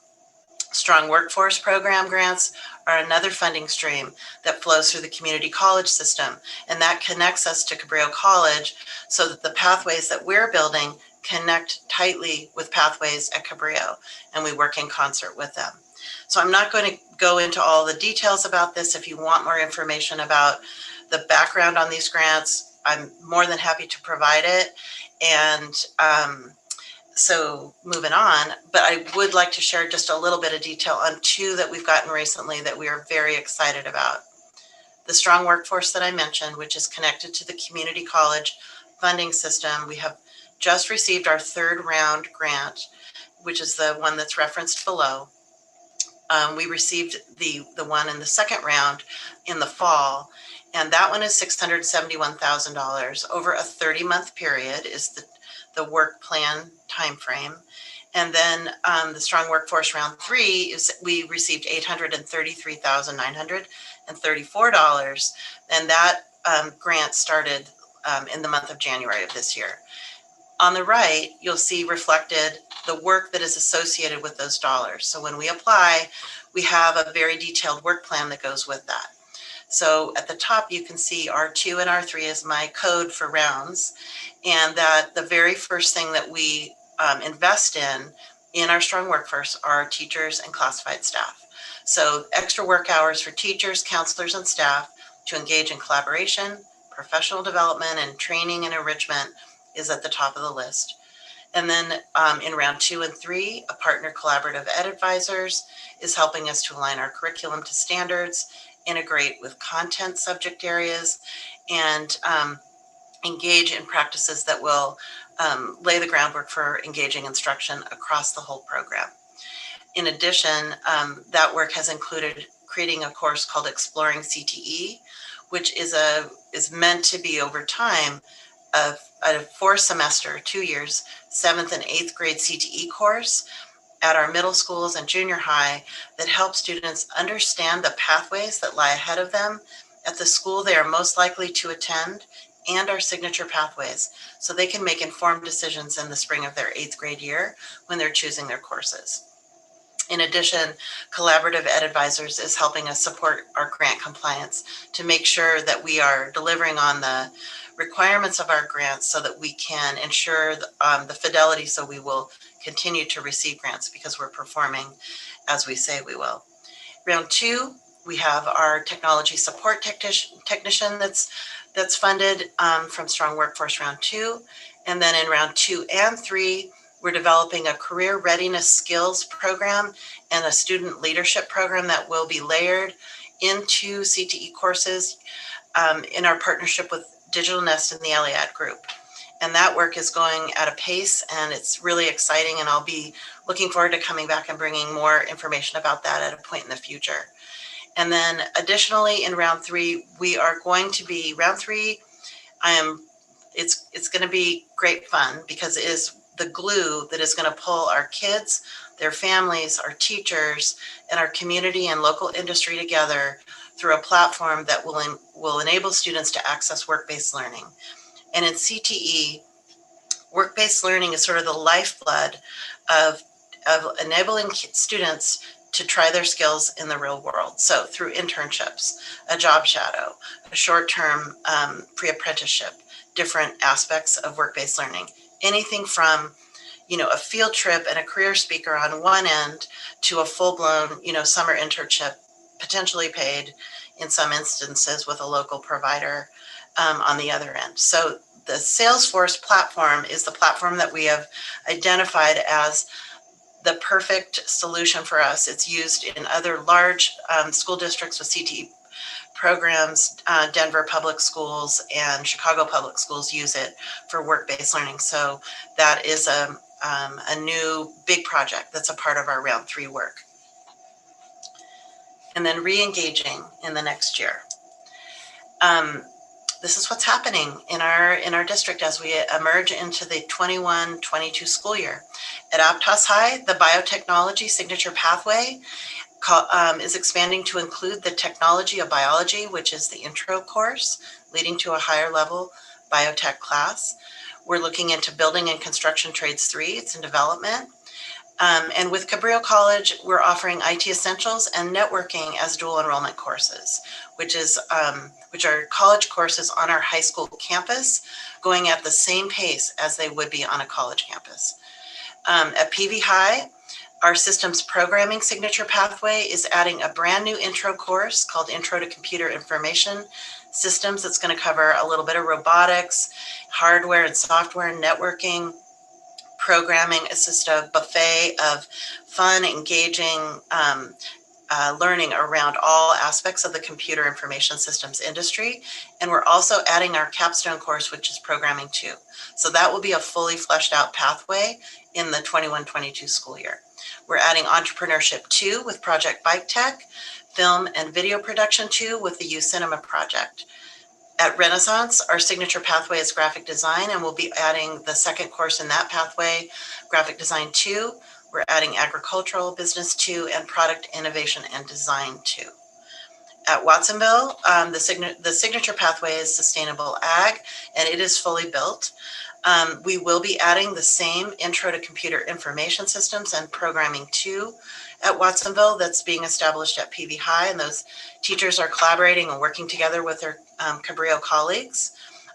Strong Workforce Program grants are another funding stream that flows through the community college system, and that connects us to Cabrillo College so that the pathways that we're building connect tightly with pathways at Cabrillo, and we work in concert with them. So I'm not going to go into all the details about this. If you want more information about the background on these grants, I'm more than happy to provide it. And so moving on, but I would like to share just a little bit of detail on 2 that we've gotten recently that we are very excited about. The Strong Workforce that I mentioned, which is connected to the community college funding system. We have just received our 3rd round grant, which is the one that's referenced below. We received the one in the 2nd round in the fall, and that one is $671,000 over a 30-month period is the work plan timeframe. And then the Strong Workforce Round 3 is we received $833,934, and that grant started in the month of January of this year. On the right, you'll see reflected the work that is associated with those dollars. So when we apply, we have a very detailed work plan that goes with that. So at the top, you can see R2 and R3 is my code for rounds, and that the very first thing that we invest in our Strong Workforce are teachers and classified staff. So extra work hours for teachers, counselors, and staff to engage in collaboration, professional development, and training and enrichment is at the top of the list. And then in round 2 and 3, a partner collaborative ed advisors is helping us to align our curriculum to standards, integrate with content subject areas, and engage in practices that will lay the groundwork for engaging instruction across the whole program. In addition, that work has included creating a course called Exploring CTE, which is meant to be over time a 4-semester, 2 years, 7th and 8th grade CTE course at our middle schools and junior high that helps students understand the pathways that lie ahead of them at the school they are most likely to attend and our signature pathways, so they can make informed decisions in the spring of their 8th grade year when they're choosing their courses. In addition, Collaborative Ed Advisors is helping us support our grant compliance to make sure that we are delivering on the requirements of our grants so that we can ensure the fidelity, so we will continue to receive grants because we're performing as we say we will. Round 2, we have our technology support technician that's funded from Strong Workforce Round 2. And then in round 2 and 3, we're developing a career readiness skills program and a student leadership program that will be layered into CTE courses in our partnership with Digital Nest and the Eliad Group. And that work is going at a pace, and it's really exciting, and I'll be looking forward to coming back and bringing more information about that at a point in the future. And then additionally, in round 3, we are going to be, round 3, it's going to be great fun because it is the glue that is going to pull our kids, their families, our teachers, and our community and local industry together through a platform that will enable students to access work-based learning. And in CTE, work-based learning is sort of the lifeblood of enabling students to try their skills in the real world. So through internships, a job shadow, a short-term pre-apprenticeship, different aspects of work-based learning, anything from, a field trip and a career speaker on one end to a full-blown, summer internship, potentially paid in some instances with a local provider on the other end. So the Salesforce platform is the platform that we have identified as the perfect solution for us. It's used in other large school districts with CTE programs. Denver Public Schools and Chicago Public Schools use it for work-based learning. So that is a new big project that's a part of our round 3 work. And then re-engaging in the next year. This is what's happening in our district as we emerge into the 21-22 school year. At Aptos High, the biotechnology signature pathway is expanding to include the technology of biology, which is the intro course, leading to a higher level biotech class. We're looking into building and construction trades 3, it's in development. And with Cabrillo College, we're offering IT essentials and networking as dual enrollment courses, which are college courses on our high school campus, going at the same pace as they would be on a college campus. At PV High, our systems programming signature pathway is adding a brand new intro course called Intro to Computer Information Systems. That's going to cover a little bit of robotics, hardware and software, networking, programming. It's just a buffet of fun, engaging learning around all aspects of the computer information systems industry. And we're also adding our capstone course, which is programming 2. So that will be a fully fleshed out pathway in the 21-22 school year. We're adding entrepreneurship 2 with Project Bike Tech, film and video production 2 with the U Cinema Project. At Renaissance, our signature pathway is graphic design, and we'll be adding the second course in that pathway, graphic design 2. We're adding agricultural business 2 and product innovation and design 2. At Watsonville, the signature pathway is sustainable ag, and it is fully built. We will be adding the same intro to computer information systems and programming 2 at Watsonville that's being established at PV High, and those teachers are collaborating and working together with their Cabrillo colleagues.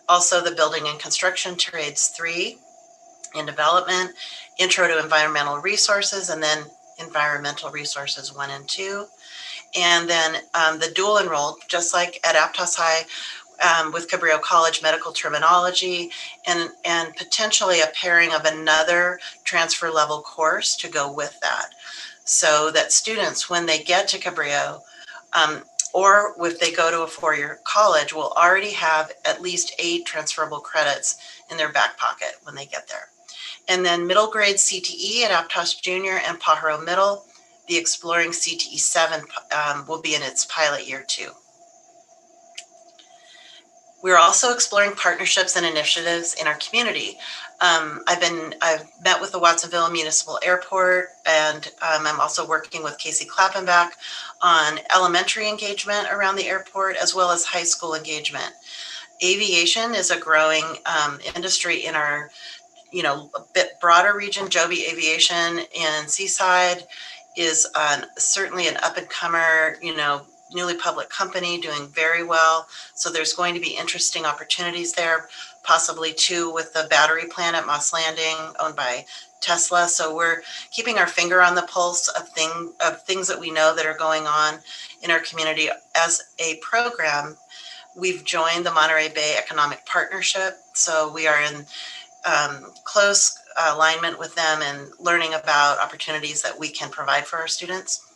Also, the building and construction trades 3 in development, intro to environmental resources, and then environmental resources 1 and 2. And then the dual enrolled, just like at Aptos High, with Cabrillo College medical terminology, and potentially a pairing of another transfer level course to go with that, so that students, when they get to Cabrillo, or if they go to a four-year college, will already have at least 8 transferable credits in their back pocket when they get there. And then middle grade CTE at Aptos Junior and Pajaro Middle, the Exploring CTE 7 will be in its pilot year 2. We're also exploring partnerships and initiatives in our community. I've met with the Watsonville Municipal Airport, and I'm also working with Casey Klappenbach on elementary engagement around the airport, as well as high school engagement. Aviation is a growing industry in our, a bit broader region. Joby Aviation in Seaside is certainly an up-and-comer, newly public company doing very well. So there's going to be interesting opportunities there, possibly too with the battery plant at Moss Landing owned by Tesla. So we're keeping our finger on the pulse of things that we know that are going on in our community. As a program, we've joined the Monterey Bay Economic Partnership. So we are in close alignment with them and learning about opportunities that we can provide for our students.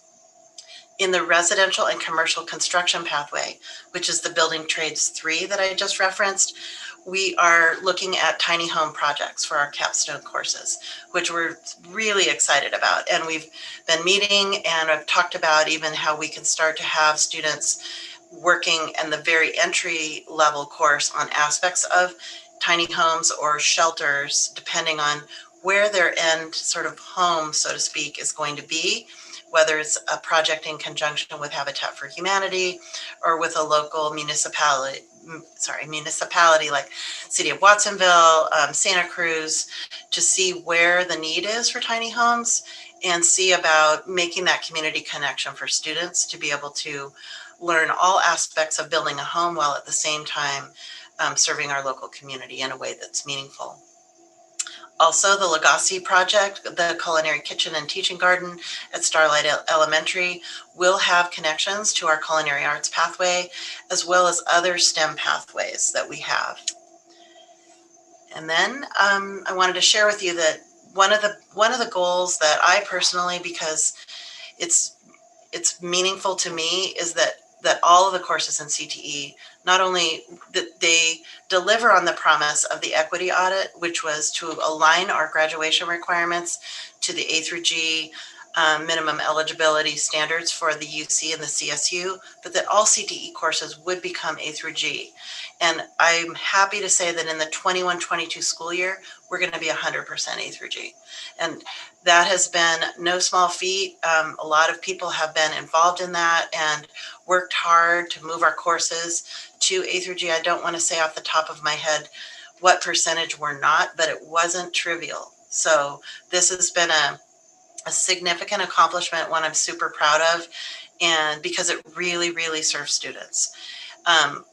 In the residential and commercial construction pathway, which is the Building Trades 3 that I just referenced, we are looking at tiny home projects for our capstone courses, which we're really excited about. And we've been meeting, and I've talked about even how we can start to have students working in the very entry level course on aspects of tiny homes or shelters, depending on where their end sort of home, so to speak, is going to be, whether it's a project in conjunction with Habitat for Humanity or with a local municipality like City of Watsonville, Santa Cruz, to see where the need is for tiny homes and see about making that community connection for students to be able to learn all aspects of building a home while at the same time serving our local community in a way that's meaningful. Also, the Legacy project, the culinary kitchen and teaching garden at Starlight Elementary, will have connections to our culinary arts pathway, as well as other STEM pathways that we have. And then I wanted to share with you that one of the goals that I personally, because it's meaningful to me, is that all of the courses in CTE, not only that they deliver on the promise of the equity audit, which was to align our graduation requirements to the A through G minimum eligibility standards for the UC and the CSU, but that all CTE courses would become A through G. And I'm happy to say that in the 21-22 school year, we're going to be 100% A through G. And that has been no small feat. A lot of people have been involved in that and worked hard to move our courses to A through G. I don't want to say off the top of my head what percentage we're not, but it wasn't trivial. So this has been a significant accomplishment, one I'm super proud of, and because it really, really serves students.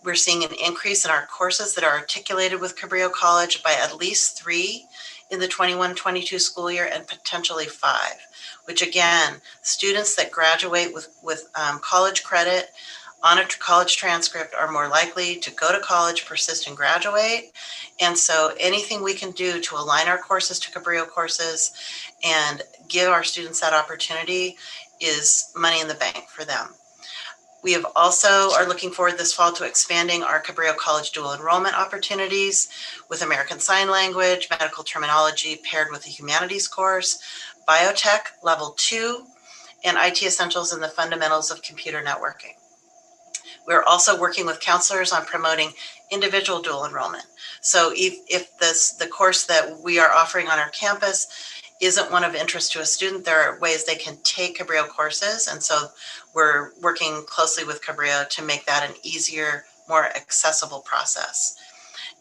We're seeing an increase in our courses that are articulated with Cabrillo College by at least 3 in the 21-22 school year, and potentially 5, which again, students that graduate with college credit on a college transcript are more likely to go to college, persist, and graduate. And so anything we can do to align our courses to Cabrillo courses and give our students that opportunity is money in the bank for them. We have also are looking forward this fall to expanding our Cabrillo College dual enrollment opportunities with American Sign Language, medical terminology paired with a humanities course, biotech level 2, and IT essentials in the fundamentals of computer networking. We're also working with counselors on promoting individual dual enrollment. So if the course that we are offering on our campus isn't one of interest to a student, there are ways they can take Cabrillo courses. And so we're working closely with Cabrillo to make that an easier, more accessible process.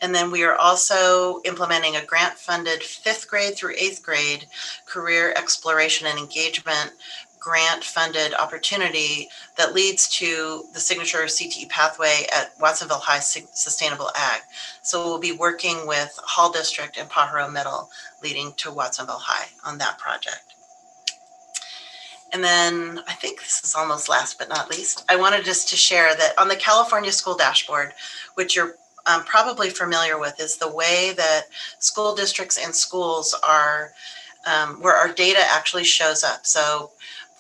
And then we are also implementing a grant-funded 5th grade through 8th grade career exploration and engagement grant-funded opportunity that leads to the signature CTE pathway at Watsonville High Sustainable Ag. So we'll be working with Hall District and Pajaro Middle leading to Watsonville High on that project. And then I think this is almost last but not least, I wanted just to share that on the California School Dashboard, which you're probably familiar with, is the way that school districts and schools are, where our data actually shows up. So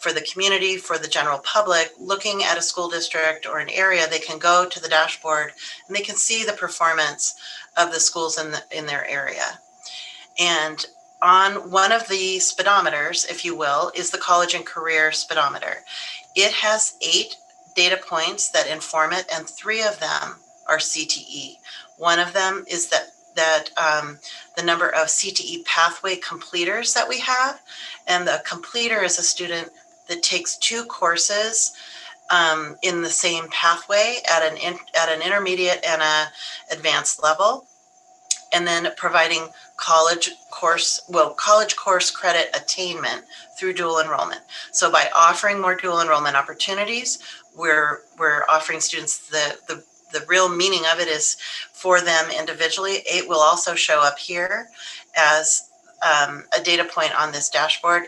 for the community, for the general public, looking at a school district or an area, they can go to the dashboard and they can see the performance of the schools in their area. And on one of the speedometers, if you will, is the college and career speedometer. It has 8 data points that inform it, and 3 of them are CTE. One of them is that the number of CTE pathway completers that we have, and the completer is a student that takes 2 courses in the same pathway at an intermediate and a advanced level, and then providing college course credit attainment through dual enrollment. So by offering more dual enrollment opportunities, we're offering students the real meaning of it is for them individually. 8 will also show up here as a data point on this dashboard,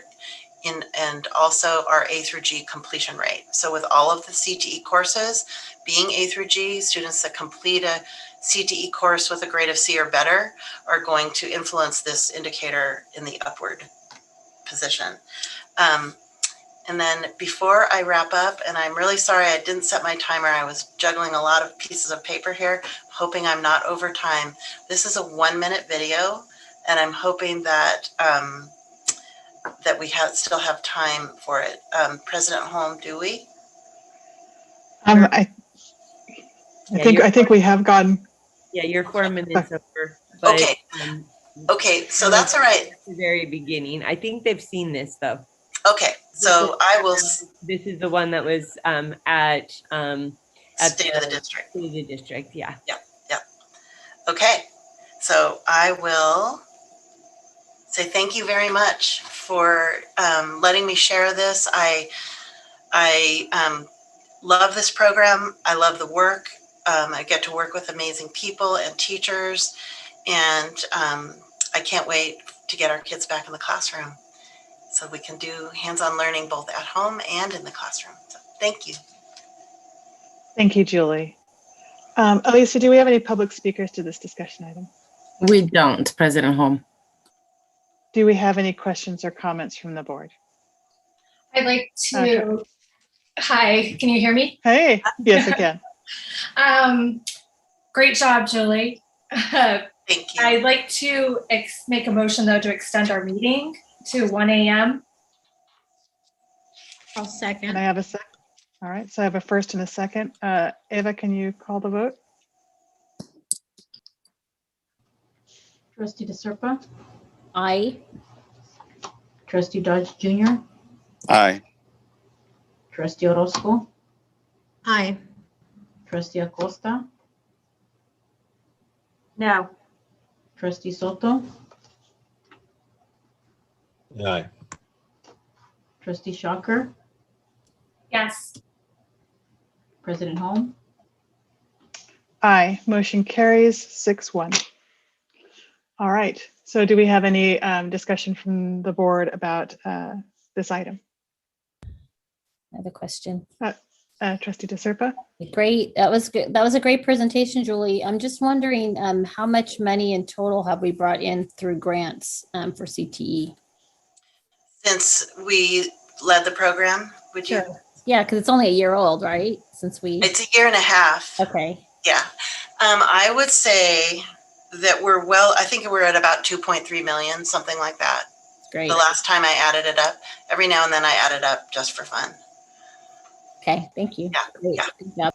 and also our A through G completion rate. So with all of the CTE courses being A through G, students that complete a CTE course with a grade of C or better are going to influence this indicator in the upward position. And then before I wrap up, and I'm really sorry I didn't set my timer, I was juggling a lot of pieces of paper here, hoping I'm not over time. This is a 1-minute video, and I'm hoping that that we still have time for it. President Holm, do we? I think we have gone. Yeah, you're 4 minutes over. But, okay. Okay, so that's all right. At the very beginning. I think they've seen this though. Okay, so I will. This is the one that was at State of the District. State of the District, yeah. Yep. Okay, so I will say thank you very much for letting me share this. I love this program. I love the work. I get to work with amazing people and teachers, and I can't wait to get our kids back in the classroom so we can do hands-on learning both at home and in the classroom. So thank you. Thank you, Julie. Elisa, do we have any public speakers to this discussion item? We don't, President Holm. Do we have any questions or comments from the board? I'd like to, hi, can you hear me? Hey, yes, I can. Great job, Julie. Thank you. I'd like to make a motion though to extend our meeting to 1 a.m. I'll second. Can I have a second? All right, so I have a first and a second. Eva, can you call the vote? Trustee DeSerpa? Aye. Trustee Dodge Jr.? Aye. Trustee Orozco? Aye. Trustee Acosta? No. Trustee Soto? Aye. Trustee Shocker? Yes. President Holm? Aye, motion carries 6-1. All right, so do we have any discussion from the board about this item? I have a question. Trustee DeSerpa? Great, that was good. That was a great presentation, Julie. I'm just wondering how much money in total have we brought in through grants for CTE? Since we led the program, would you? Sure. Yeah, because it's only a year old, right? Since we. It's a year and a half. Okay. Yeah, I would say that I think we're at about 2.3 million, something like that. Great. The last time I added it up. Every now and then I add it up just for fun. Okay, thank you. Yeah, great. yeah. Good job.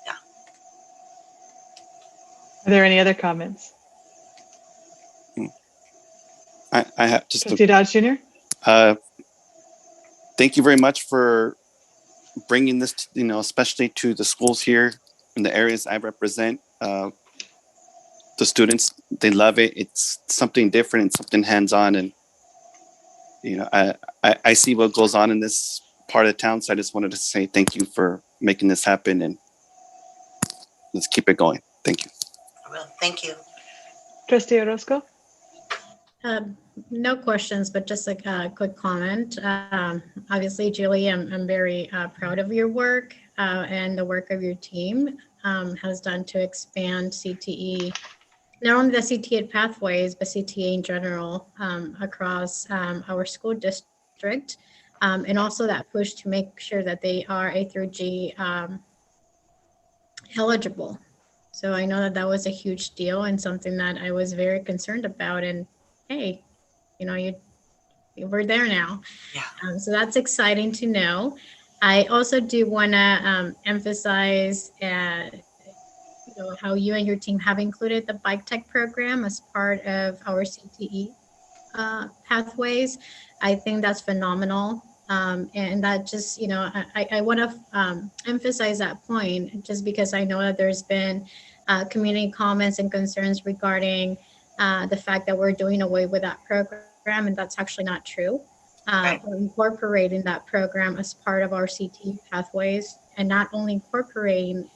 Yeah. Are there any other comments? I have just Trustee Dodge Jr.? Thank you very much for bringing this, especially to the schools here in the areas I represent. The students, they love it. It's something different and something hands-on. And, I see what goes on in this part of town. So I just wanted to say thank you for making this happen, and let's keep it going. Thank you. I will. Thank you. Trustee Orozco? No questions, but just like a quick comment. Obviously, Julie, I'm very proud of your work and the work of your team has done to expand CTE, not only the CTE pathways, but CTE in general across our school district. And also that push to make sure that they are A through G eligible. So I know that that was a huge deal and something that I was very concerned about. And hey, you know, we're there now. Yeah. So that's exciting to know. I also do want to emphasize how you and your team have included the bike tech program as part of our CTE pathways. I think that's phenomenal. And that just, I want to emphasize that point just because I know that there's been community comments and concerns regarding the fact that we're doing away with that program, and that's actually not true. We're incorporating that program as part of our CTE pathways, and not only incorporating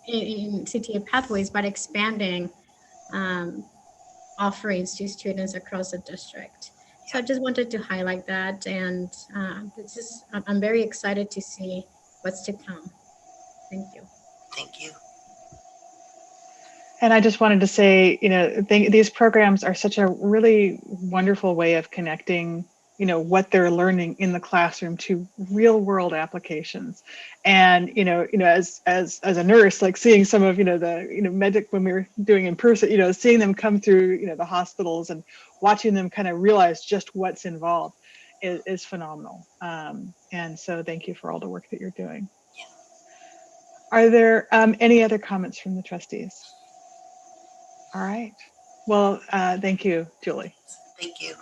in CTE pathways, but expanding offerings to students across the district. So I just wanted to highlight that, and I'm very excited to see what's to come. Thank you. Thank you. And I just wanted to say, these programs are such a really wonderful way of connecting, what they're learning in the classroom to real world applications. And, as a nurse, like seeing some of, the, medic when we were doing in person, seeing them come through, the hospitals and watching them kind of realize just what's involved is phenomenal. And so thank you for all the work that you're doing. Yeah. Are there any other comments from the trustees? All right. Well, thank you, Julie. Thank you.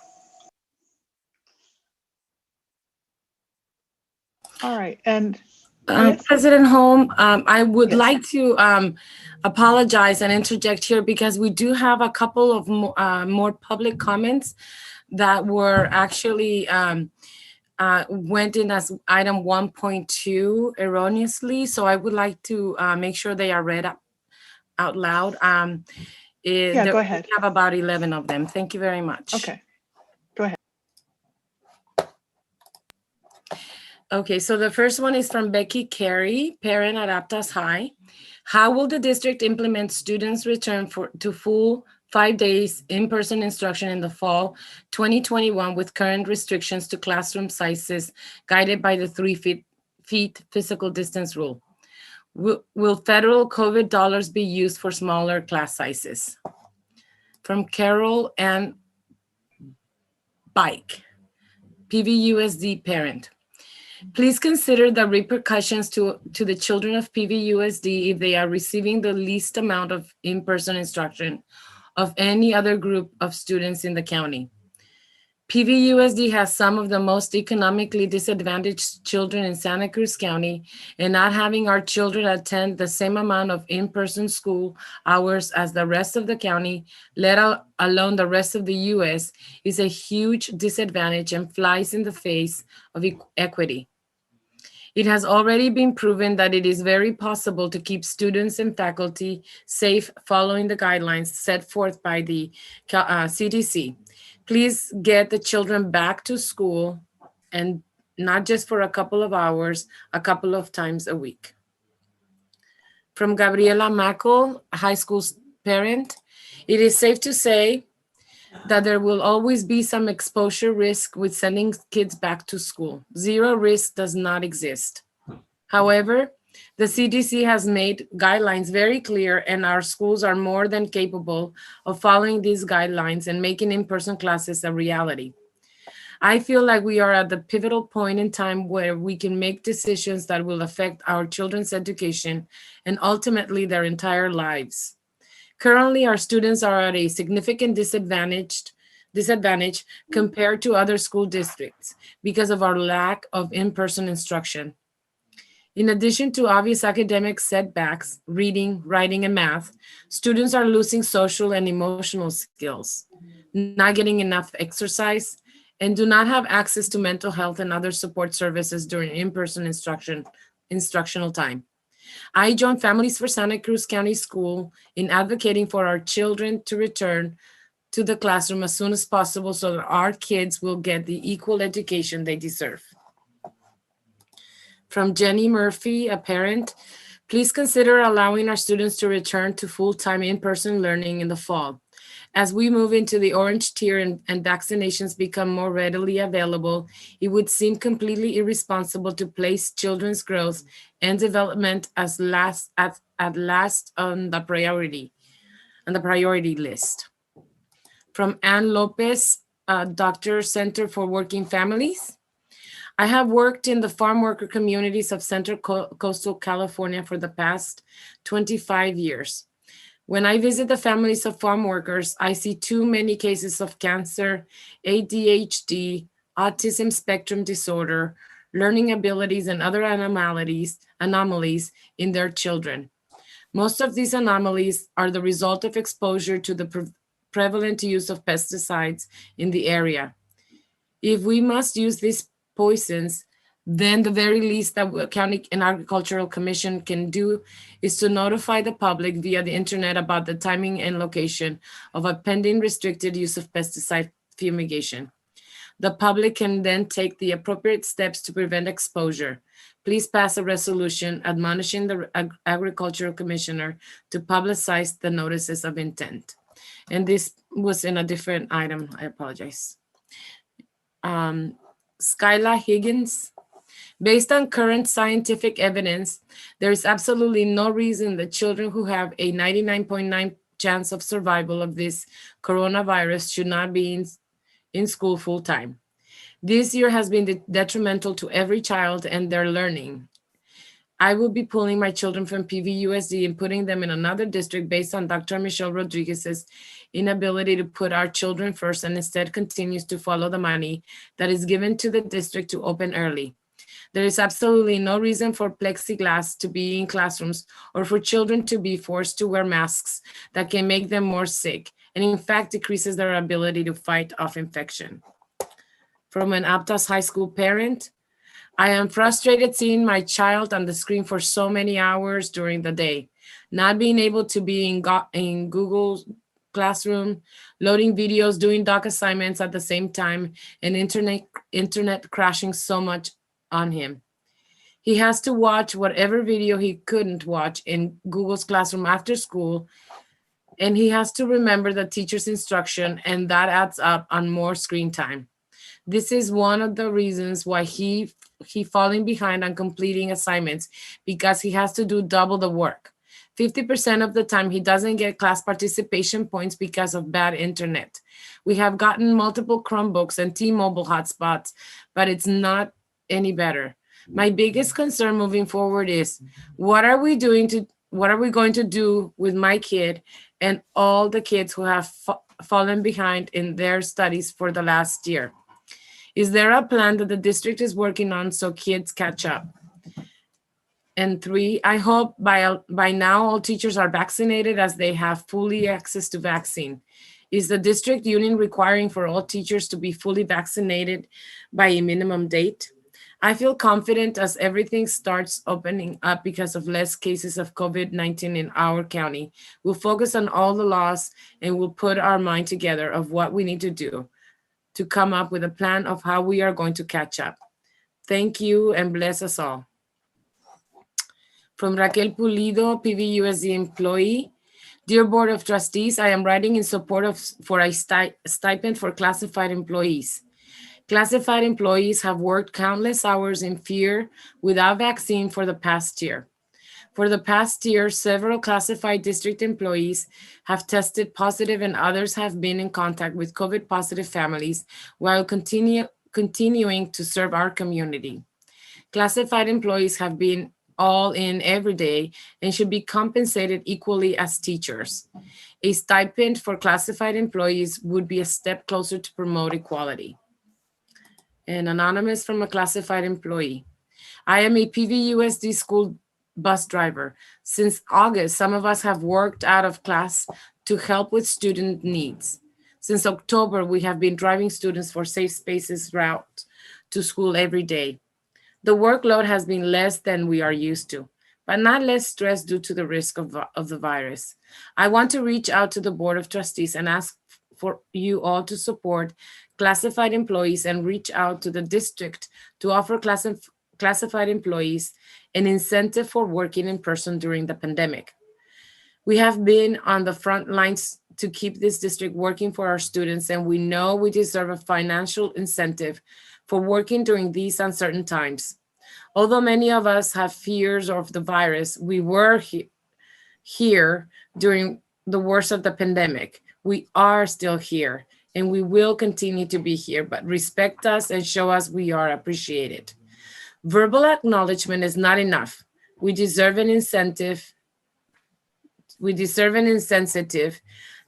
All right. And yes? President Holm, I would like to apologize and interject here because we do have a couple of more public comments that were actually went in as item 1.2 erroneously. So I would like to make sure they are read out loud. Go ahead. We have about 11 of them. Thank you very much. Okay, go ahead. Okay, so the first one is from Becky Carey, parent at Aptos High. How will the district implement students' return to full 5 days in-person instruction in the fall 2021 with current restrictions to classroom sizes guided by the 3 feet physical distance rule? Will federal COVID dollars be used for smaller class sizes? From Carol and Bike, PVUSD parent. Please consider the repercussions to the children of PVUSD if they are receiving the least amount of in-person instruction of any other group of students in the county. PVUSD has some of the most economically disadvantaged children in Santa Cruz County, and not having our children attend the same amount of in-person school hours as the rest of the county, let alone the rest of the US, is a huge disadvantage and flies in the face of equity. It has already been proven that it is very possible to keep students and faculty safe following the guidelines set forth by the CDC. Please get the children back to school, and not just for a couple of hours, a couple of times a week. From Gabriela Mackel, a high school parent, it is safe to say that there will always be some exposure risk with sending kids back to school. Zero risk does not exist. However, the CDC has made guidelines very clear, and our schools are more than capable of following these guidelines and making in-person classes a reality. I feel like we are at the pivotal point in time where we can make decisions that will affect our children's education and ultimately their entire lives. Currently, our students are at a significant disadvantage compared to other school districts because of our lack of in-person instruction. In addition to obvious academic setbacks, reading, writing, and math, students are losing social and emotional skills, not getting enough exercise, and do not have access to mental health and other support services during in-person instructional time. I joined Families for Santa Cruz County School in advocating for our children to return to the classroom as soon as possible so that our kids will get the equal education they deserve. From Jenny Murphy, a parent, please consider allowing our students to return to full-time in-person learning in the fall. As we move into the orange tier and vaccinations become more readily available, it would seem completely irresponsible to place children's growth and development as last on the priority list. From Ann Lopez, Dr. Center for Working Families. I have worked in the farm worker communities of Central Coastal California for the past 25 years. When I visit the families of farm workers, I see too many cases of cancer, ADHD, autism spectrum disorder, learning abilities, and other anomalies in their children. Most of these anomalies are the result of exposure to the prevalent use of pesticides in the area. If we must use these poisons, then the very least that the County and Agricultural Commission can do is to notify the public via the internet about the timing and location of a pending restricted use of pesticide fumigation. The public can then take the appropriate steps to prevent exposure. Please pass a resolution admonishing the Agricultural Commissioner to publicize the notices of intent. And this was in a different item, I apologize. Skyla Higgins. Based on current scientific evidence, there is absolutely no reason that children who have a 99.9% chance of survival of this coronavirus should not be in school full time. This year has been detrimental to every child and their learning. I will be pulling my children from PVUSD and putting them in another district based on Dr. Michelle Rodriguez's inability to put our children first and instead continues to follow the money that is given to the district to open early. There is absolutely no reason for plexiglass to be in classrooms or for children to be forced to wear masks that can make them more sick and in fact decreases their ability to fight off infection. From an Aptos High School parent, I am frustrated seeing my child on the screen for so many hours during the day, not being able to be in Google Classroom, loading videos, doing doc assignments at the same time, and internet crashing so much on him. He has to watch whatever video he couldn't watch in Google's Classroom after school, and he has to remember the teacher's instruction, and that adds up on more screen time. This is one of the reasons why he falling behind on completing assignments, because he has to do double the work. 50% of the time he doesn't get class participation points because of bad internet. We have gotten multiple Chromebooks and T-Mobile hotspots, but it's not any better. My biggest concern moving forward is what are we going to do with my kid and all the kids who have fallen behind in their studies for the last year? Is there a plan that the district is working on so kids catch up? And 3, I hope by now all teachers are vaccinated as they have fully access to vaccine. Is the district union requiring for all teachers to be fully vaccinated by a minimum date? I feel confident as everything starts opening up because of less cases of COVID-19 in our county. We'll focus on all the laws and we'll put our mind together of what we need to do to come up with a plan of how we are going to catch up. Thank you and bless us all. From Raquel Pulido, PVUSD employee. Dear Board of Trustees, I am writing in support for a stipend for classified employees. Classified employees have worked countless hours in fear without vaccine for the past year. For the past year, several classified district employees have tested positive and others have been in contact with COVID positive families while continuing to serve our community. Classified employees have been all in every day and should be compensated equally as teachers. A stipend for classified employees would be a step closer to promote equality. And anonymous from a classified employee. I am a PVUSD school bus driver. Since August, some of us have worked out of class to help with student needs. Since October, we have been driving students for Safe Spaces route to school every day. The workload has been less than we are used to, but not less stress due to the risk of the virus. I want to reach out to the Board of Trustees and ask for you all to support classified employees and reach out to the district to offer classified employees an incentive for working in person during the pandemic. We have been on the front lines to keep this district working for our students, and we know we deserve a financial incentive for working during these uncertain times. Although many of us have fears of the virus, we were here during the worst of the pandemic. We are still here, and we will continue to be here, but respect us and show us we are appreciated. Verbal acknowledgement is not enough. We deserve an incentive. We deserve an incentive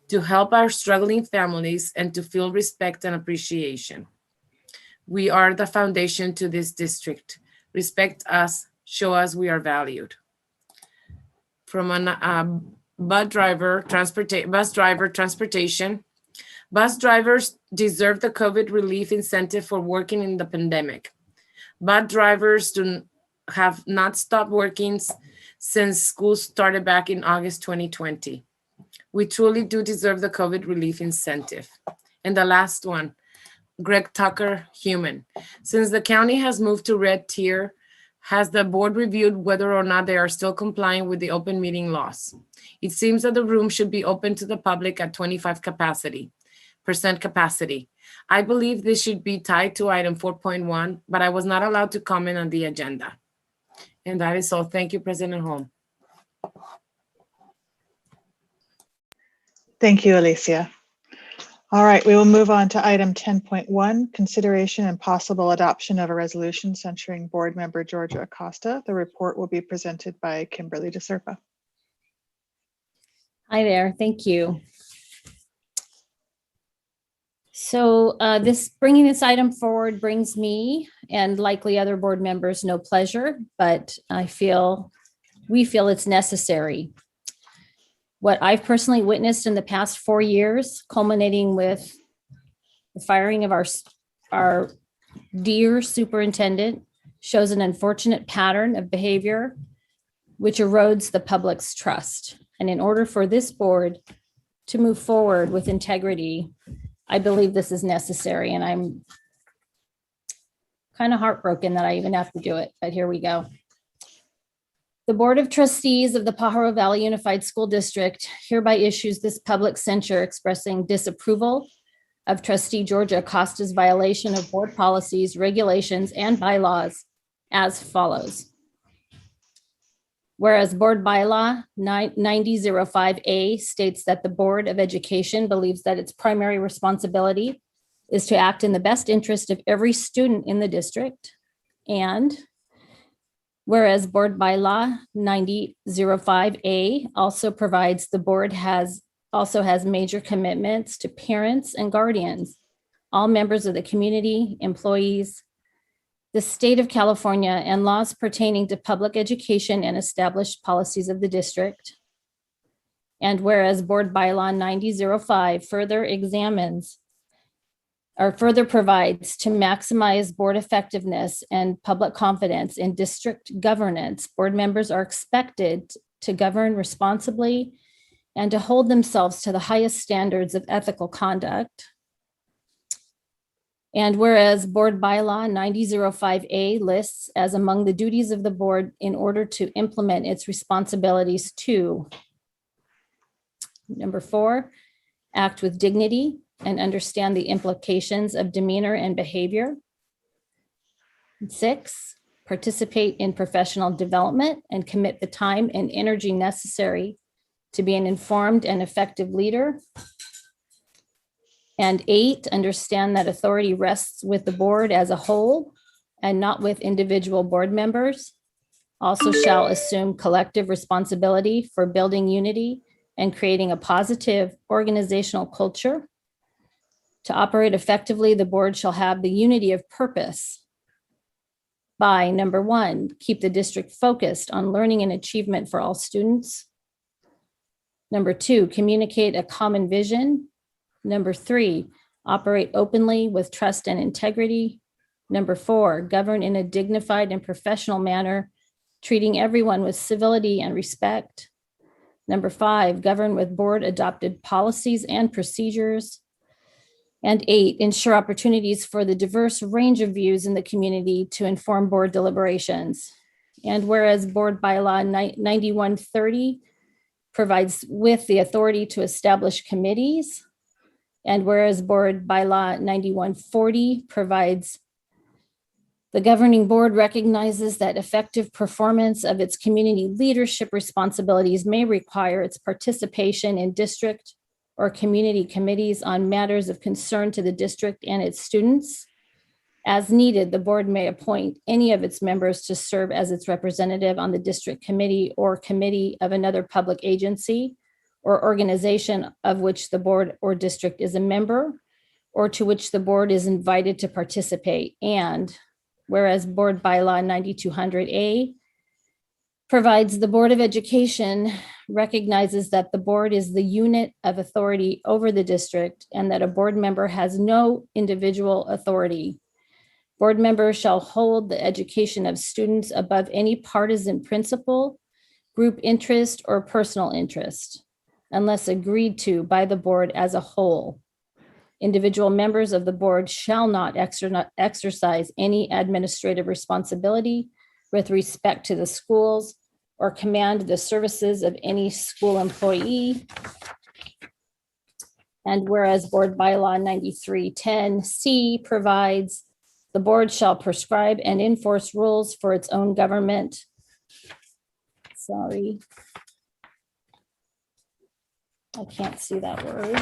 to help our struggling families and to feel respect and appreciation. We are the foundation to this district. Respect us, show us we are valued. From a bus driver transportation. Bus drivers deserve the COVID relief incentive for working in the pandemic. Bus drivers have not stopped working since school started back in August 2020. We truly do deserve the COVID relief incentive. And the last one, Greg Tucker, human. Since the county has moved to red tier, has the board reviewed whether or not they are still complying with the open meeting laws? It seems that the room should be open to the public at 25% capacity. I believe this should be tied to item 4.1, but I was not allowed to comment on the agenda. And that is all. Thank you, President Holm. Thank you, Alicia. All right, we will move on to item 10.1, consideration and possible adoption of a resolution censuring board member Georgia Acosta. The report will be presented by Kimberly DeSerpa. Hi there, thank you. So bringing this item forward brings me and likely other board members no pleasure, but we feel it's necessary. What I've personally witnessed in the past 4 years, culminating with the firing of our dear superintendent, shows an unfortunate pattern of behavior which erodes the public's trust. And in order for this board to move forward with integrity, I believe this is necessary, and I'm kind of heartbroken that I even have to do it, but here we go. The Board of Trustees of the Pajaro Valley Unified School District hereby issues this public censure expressing disapproval of trustee Georgia Acosta's violation of board policies, regulations, and bylaws as follows. Whereas Board Bylaw 9005A states that the Board of Education believes that its primary responsibility is to act in the best interest of every student in the district, and whereas Board Bylaw 9005A also provides the board also has major commitments to parents and guardians, all members of the community, employees, the state of California, and laws pertaining to public education and established policies of the district. And whereas Board Bylaw 9005 further provides to maximize board effectiveness and public confidence in district governance, board members are expected to govern responsibly and to hold themselves to the highest standards of ethical conduct. And whereas Board Bylaw 9005A lists as among the duties of the board in order to implement its responsibilities to, number 4, act with dignity and understand the implications of demeanor and behavior. 6, participate in professional development and commit the time and energy necessary to be an informed and effective leader. And 8, understand that authority rests with the board as a whole and not with individual board members. Also shall assume collective responsibility for building unity and creating a positive organizational culture. To operate effectively, the board shall have the unity of purpose by, number 1, keep the district focused on learning and achievement for all students. Number 2, communicate a common vision. Number 3, operate openly with trust and integrity. Number 4, govern in a dignified and professional manner, treating everyone with civility and respect. Number 5, govern with board adopted policies and procedures. And 8, ensure opportunities for the diverse range of views in the community to inform board deliberations. And whereas Board Bylaw 9130 provides with the authority to establish committees, and whereas Board Bylaw 9140 provides the governing board recognizes that effective performance of its community leadership responsibilities may require its participation in district or community committees on matters of concern to the district and its students. As needed, the board may appoint any of its members to serve as its representative on the district committee or committee of another public agency or organization of which the board or district is a member, or to which the board is invited to participate. And whereas Board Bylaw 9200A provides the Board of Education recognizes that the board is the unit of authority over the district and that a board member has no individual authority. Board members shall hold the education of students above any partisan principle, group interest, or personal interest, unless agreed to by the board as a whole. Individual members of the board shall not exercise any administrative responsibility with respect to the schools or command the services of any school employee. And whereas Board Bylaw 9310C provides the board shall prescribe and enforce rules for its own government. Sorry. I can't see that word.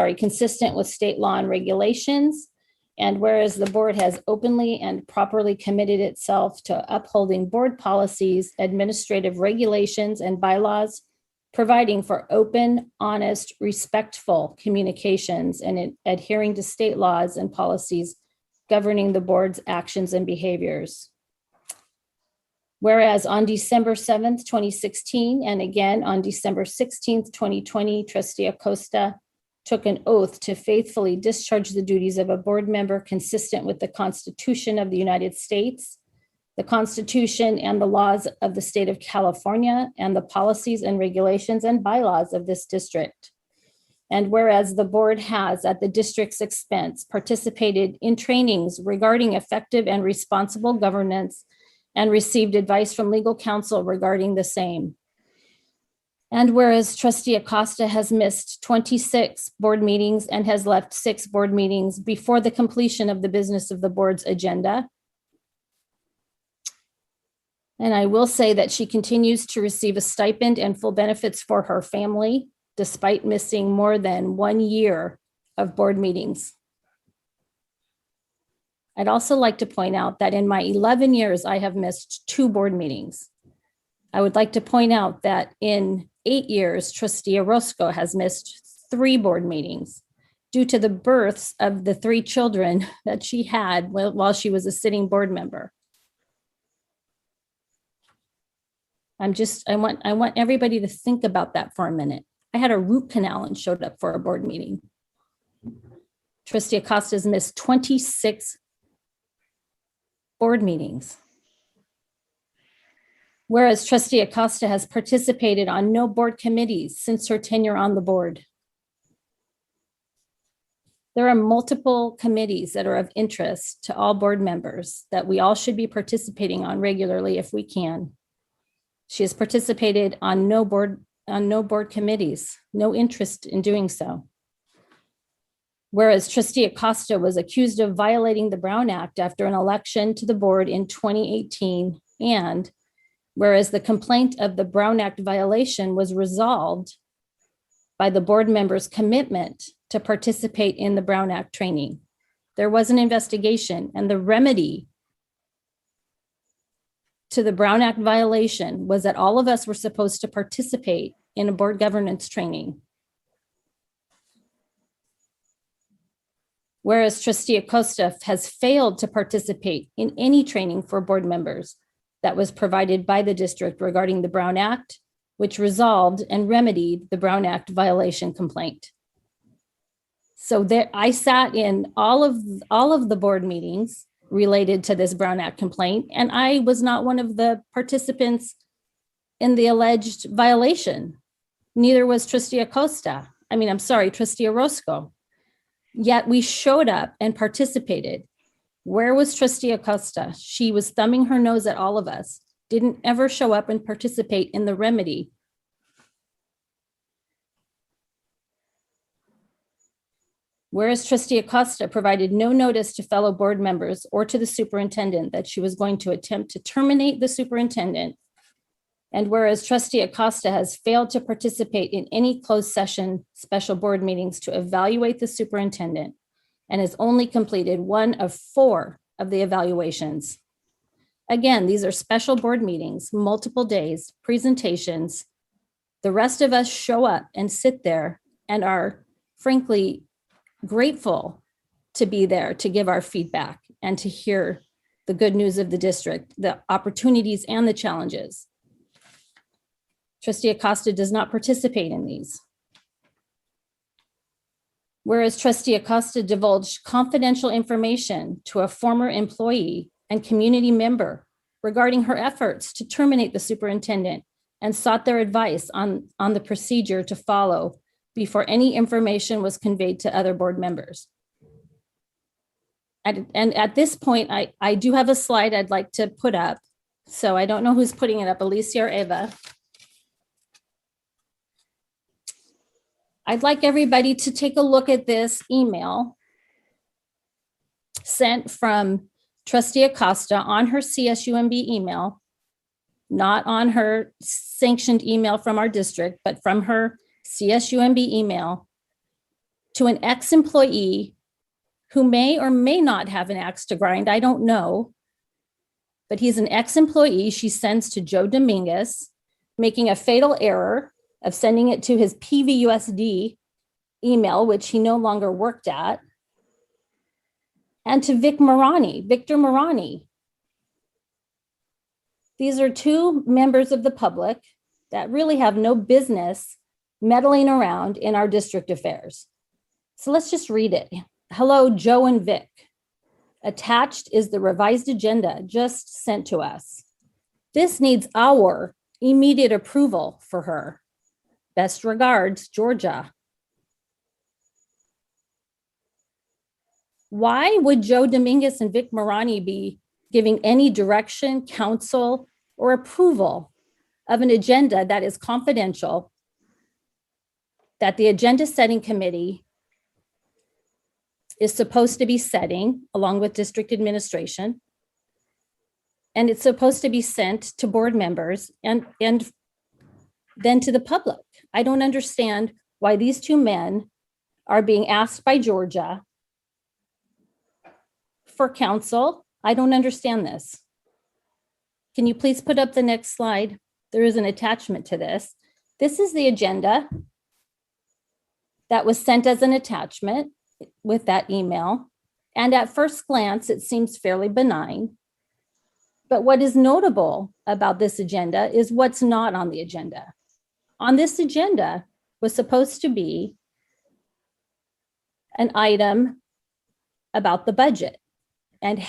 Consistent with state law and regulations. And whereas the board has openly and properly committed itself to upholding board policies, administrative regulations, and bylaws, providing for open, honest, respectful communications and adhering to state laws and policies governing the board's actions and behaviors. Whereas on December 7th, 2016, and again on December 16th, 2020, Trustee Acosta took an oath to faithfully discharge the duties of a board member consistent with the Constitution of the United States, the Constitution and the laws of the state of California, and the policies and regulations and bylaws of this district. And whereas the board has, at the district's expense, participated in trainings regarding effective and responsible governance and received advice from legal counsel regarding the same. And whereas Trustee Acosta has missed 26 board meetings and has left 6 board meetings before the completion of the business of the board's agenda. And I will say that she continues to receive a stipend and full benefits for her family, despite missing more than 1 year of board meetings. I'd also like to point out that in my 11 years, I have missed 2 board meetings. I would like to point out that in 8 years, Trustee Orozco has missed 3 board meetings due to the births of the 3 children that she had while she was a sitting board member. I want everybody to think about that for a minute. I had a root canal and showed up for a board meeting. Trustee Acosta's missed 26 board meetings. Whereas Trustee Acosta has participated on no board committees since her tenure on the board. There are multiple committees that are of interest to all board members that we all should be participating on regularly if we can. She has participated on no board committees, no interest in doing so. Whereas Trustee Acosta was accused of violating the Brown Act after an election to the board in 2018, and whereas the complaint of the Brown Act violation was resolved by the board members' commitment to participate in the Brown Act training. There was an investigation, and the remedy to the Brown Act violation was that all of us were supposed to participate in a board governance training. Whereas Trustee Acosta has failed to participate in any training for board members that was provided by the district regarding the Brown Act, which resolved and remedied the Brown Act violation complaint. So there, I sat in all of the board meetings related to this Brown Act complaint, and I was not one of the participants in the alleged violation. Neither was Trustee Acosta. Trustee Orozco. Yet we showed up and participated. Where was Trustee Acosta? She was thumbing her nose at all of us, didn't ever show up and participate in the remedy. Whereas Trustee Acosta provided no notice to fellow board members or to the superintendent that she was going to attempt to terminate the superintendent. And whereas Trustee Acosta has failed to participate in any closed session special board meetings to evaluate the superintendent and has only completed 1 of 4 of the evaluations. Again, these are special board meetings, multiple days, presentations. The rest of us show up and sit there and are frankly grateful to be there to give our feedback and to hear the good news of the district, the opportunities and the challenges. Trustee Acosta does not participate in these. Whereas Trustee Acosta divulged confidential information to a former employee and community member regarding her efforts to terminate the superintendent and sought their advice on the procedure to follow before any information was conveyed to other board members. And at this point, I do have a slide I'd like to put up. So I don't know who's putting it up, Alicia or Eva. I'd like everybody to take a look at this email sent from Trustee Acosta on her CSUMB email, not on her sanctioned email from our district, but from her CSUMB email to an ex-employee who may or may not have an axe to grind, I don't know, but he's an ex-employee she sends to Joe Dominguez, making a fatal error of sending it to his PVUSD email, which he no longer worked at, and to Victor Morani. These are 2 members of the public that really have no business meddling around in our district affairs. So let's just read it. Hello, Joe and Vic. Attached is the revised agenda just sent to us. This needs our immediate approval for her. Best regards, Georgia. Why would Joe Dominguez and Vic Morani be giving any direction, counsel, or approval of an agenda that is confidential, that the agenda setting committee is supposed to be setting along with district administration, and it's supposed to be sent to board members and then to the public? I don't understand why these 2 men are being asked by Georgia for counsel. I don't understand this. Can you please put up the next slide? There is an attachment to this. This is the agenda that was sent as an attachment with that email. And at first glance, it seems fairly benign. But what is notable about this agenda is what's not on the agenda. On this agenda was supposed to be an item about the budget and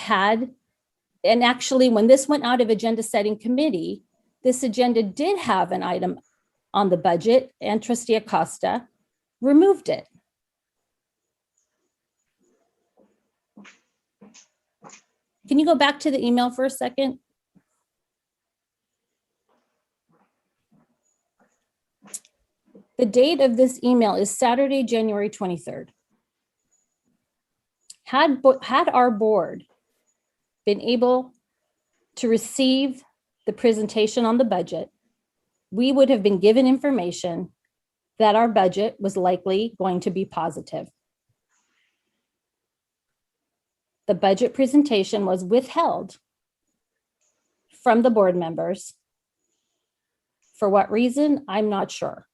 actually when this went out of agenda setting committee, this agenda did have an item on the budget and Trustee Acosta removed it. Can you go back to the email for a second? The date of this email is Saturday, January 23rd. Had our board been able to receive the presentation on the budget, we would have been given information that our budget was likely going to be positive. The budget presentation was withheld from the board members. For what reason? I'm not sure.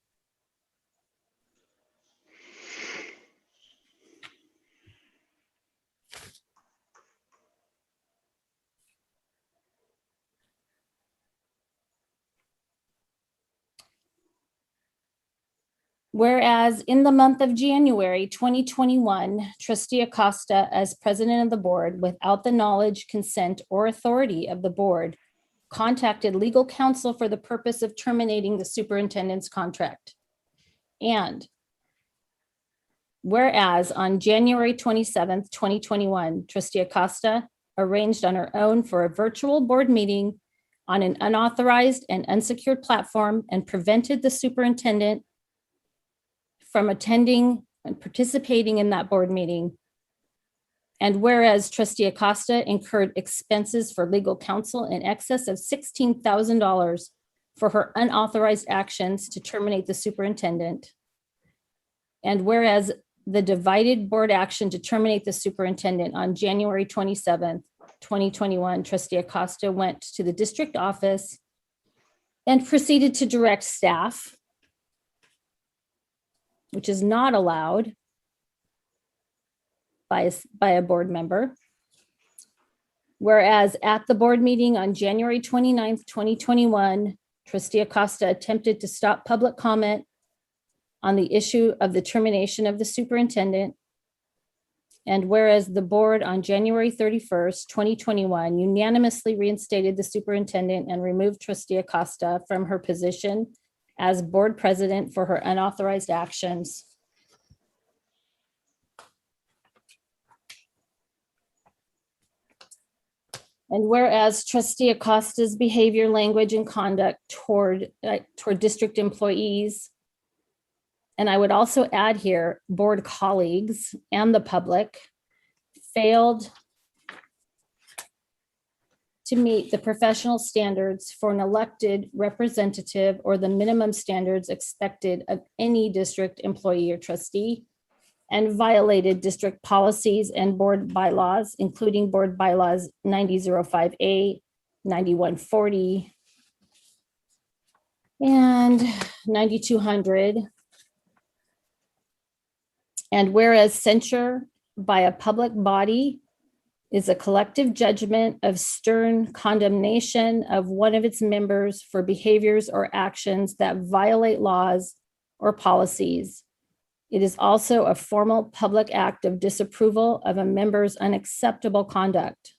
Whereas in the month of January 2021, Trustee Acosta, as president of the board, without the knowledge, consent, or authority of the board, contacted legal counsel for the purpose of terminating the superintendent's contract. And whereas on January 27th, 2021, Trustee Acosta arranged on her own for a virtual board meeting on an unauthorized and unsecured platform and prevented the superintendent from attending and participating in that board meeting. And whereas Trustee Acosta incurred expenses for legal counsel in excess of $16,000 for her unauthorized actions to terminate the superintendent. And whereas the divided board action to terminate the superintendent on January 27th, 2021, Trustee Acosta went to the district office and proceeded to direct staff, which is not allowed by a board member. Whereas at the board meeting on January 29th, 2021, Trustee Acosta attempted to stop public comment on the issue of the termination of the superintendent. And whereas the board on January 31st, 2021 unanimously reinstated the superintendent and removed Trustee Acosta from her position as board president for her unauthorized actions. And whereas Trustee Acosta's behavior, language, and conduct toward district employees, and I would also add here, board colleagues and the public, failed to meet the professional standards for an elected representative or the minimum standards expected of any district employee or trustee, and violated district policies and board bylaws, including board bylaws 9005A, 9140, and 9200. And whereas censure by a public body is a collective judgment of stern condemnation of one of its members for behaviors or actions that violate laws or policies, it is also a formal public act of disapproval of a member's unacceptable conduct.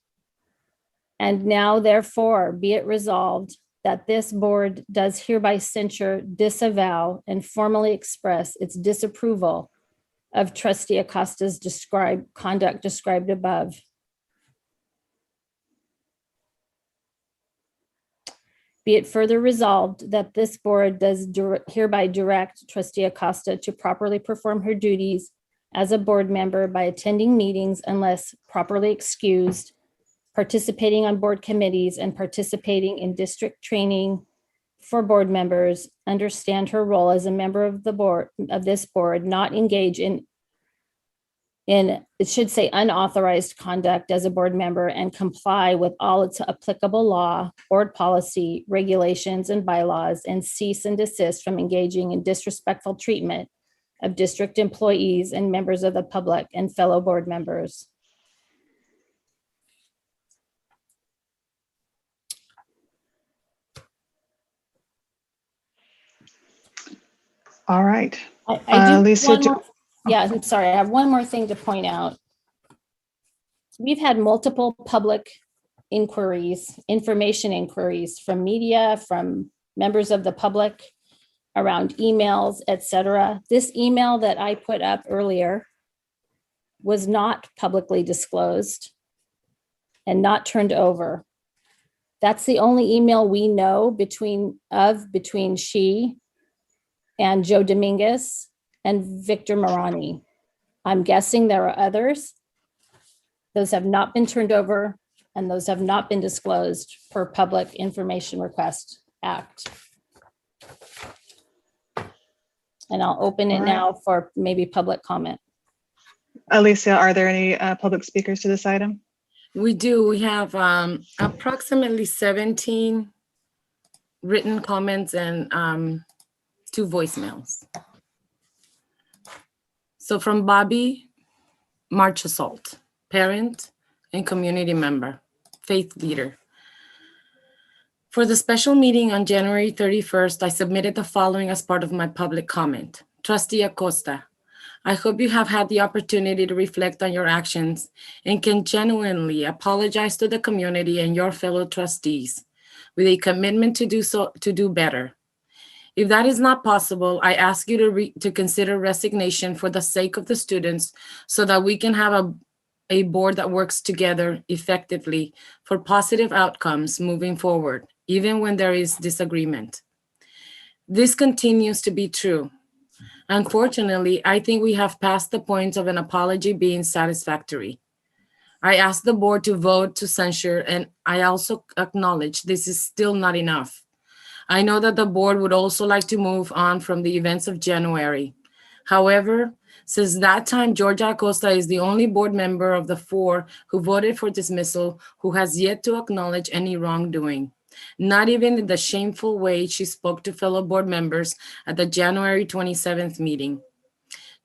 And now, therefore, be it resolved that this board does hereby censure, disavow, and formally express its disapproval of Trustee Acosta's conduct described above. Be it further resolved that this board does hereby direct Trustee Acosta to properly perform her duties as a board member by attending meetings unless properly excused, participating on board committees, and participating in district training for board members, understand her role as a member of the board, of this board, not engage in it should say unauthorized conduct as a board member, and comply with all its applicable law, board policy, regulations, and bylaws, and cease and desist from engaging in disrespectful treatment of district employees and members of the public and fellow board members. All right. I do Lisa, yeah, I'm sorry. I have one more thing to point out. We've had multiple public inquiries, information inquiries from media, from members of the public around emails, etc. This email that I put up earlier was not publicly disclosed and not turned over. That's the only email we know between she and Joe Dominguez and Victor Marani. I'm guessing there are others. Those have not been turned over, and those have not been disclosed per Public Information Request Act. And I'll open it now for maybe public comment. Alicia, are there any public speakers to this item? We do. We have approximately 17 written comments and 2 voicemails. So from Bobby Marchesalt, parent and community member, faith leader. For the special meeting on January 31st, I submitted the following as part of my public comment. Trustee Acosta, I hope you have had the opportunity to reflect on your actions and can genuinely apologize to the community and your fellow trustees with a commitment to do better. If that is not possible, I ask you to consider resignation for the sake of the students so that we can have a board that works together effectively for positive outcomes moving forward, even when there is disagreement. This continues to be true. Unfortunately, I think we have passed the point of an apology being satisfactory. I ask the board to vote to censure, and I also acknowledge this is still not enough. I know that the board would also like to move on from the events of January. However, since that time, Georgia Acosta is the only board member of the 4 who voted for dismissal who has yet to acknowledge any wrongdoing, not even in the shameful way she spoke to fellow board members at the January 27th meeting.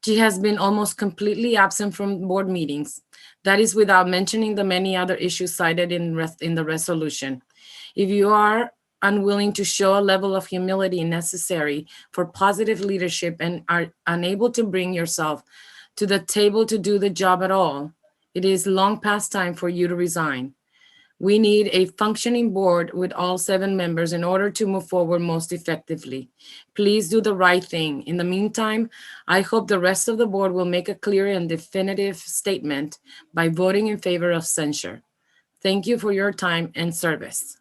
She has been almost completely absent from board meetings. That is without mentioning the many other issues cited in the resolution. If you are unwilling to show a level of humility necessary for positive leadership and are unable to bring yourself to the table to do the job at all, it is long past time for you to resign. We need a functioning board with all 7 members in order to move forward most effectively. Please do the right thing. In the meantime, I hope the rest of the board will make a clear and definitive statement by voting in favor of censure. Thank you for your time and service.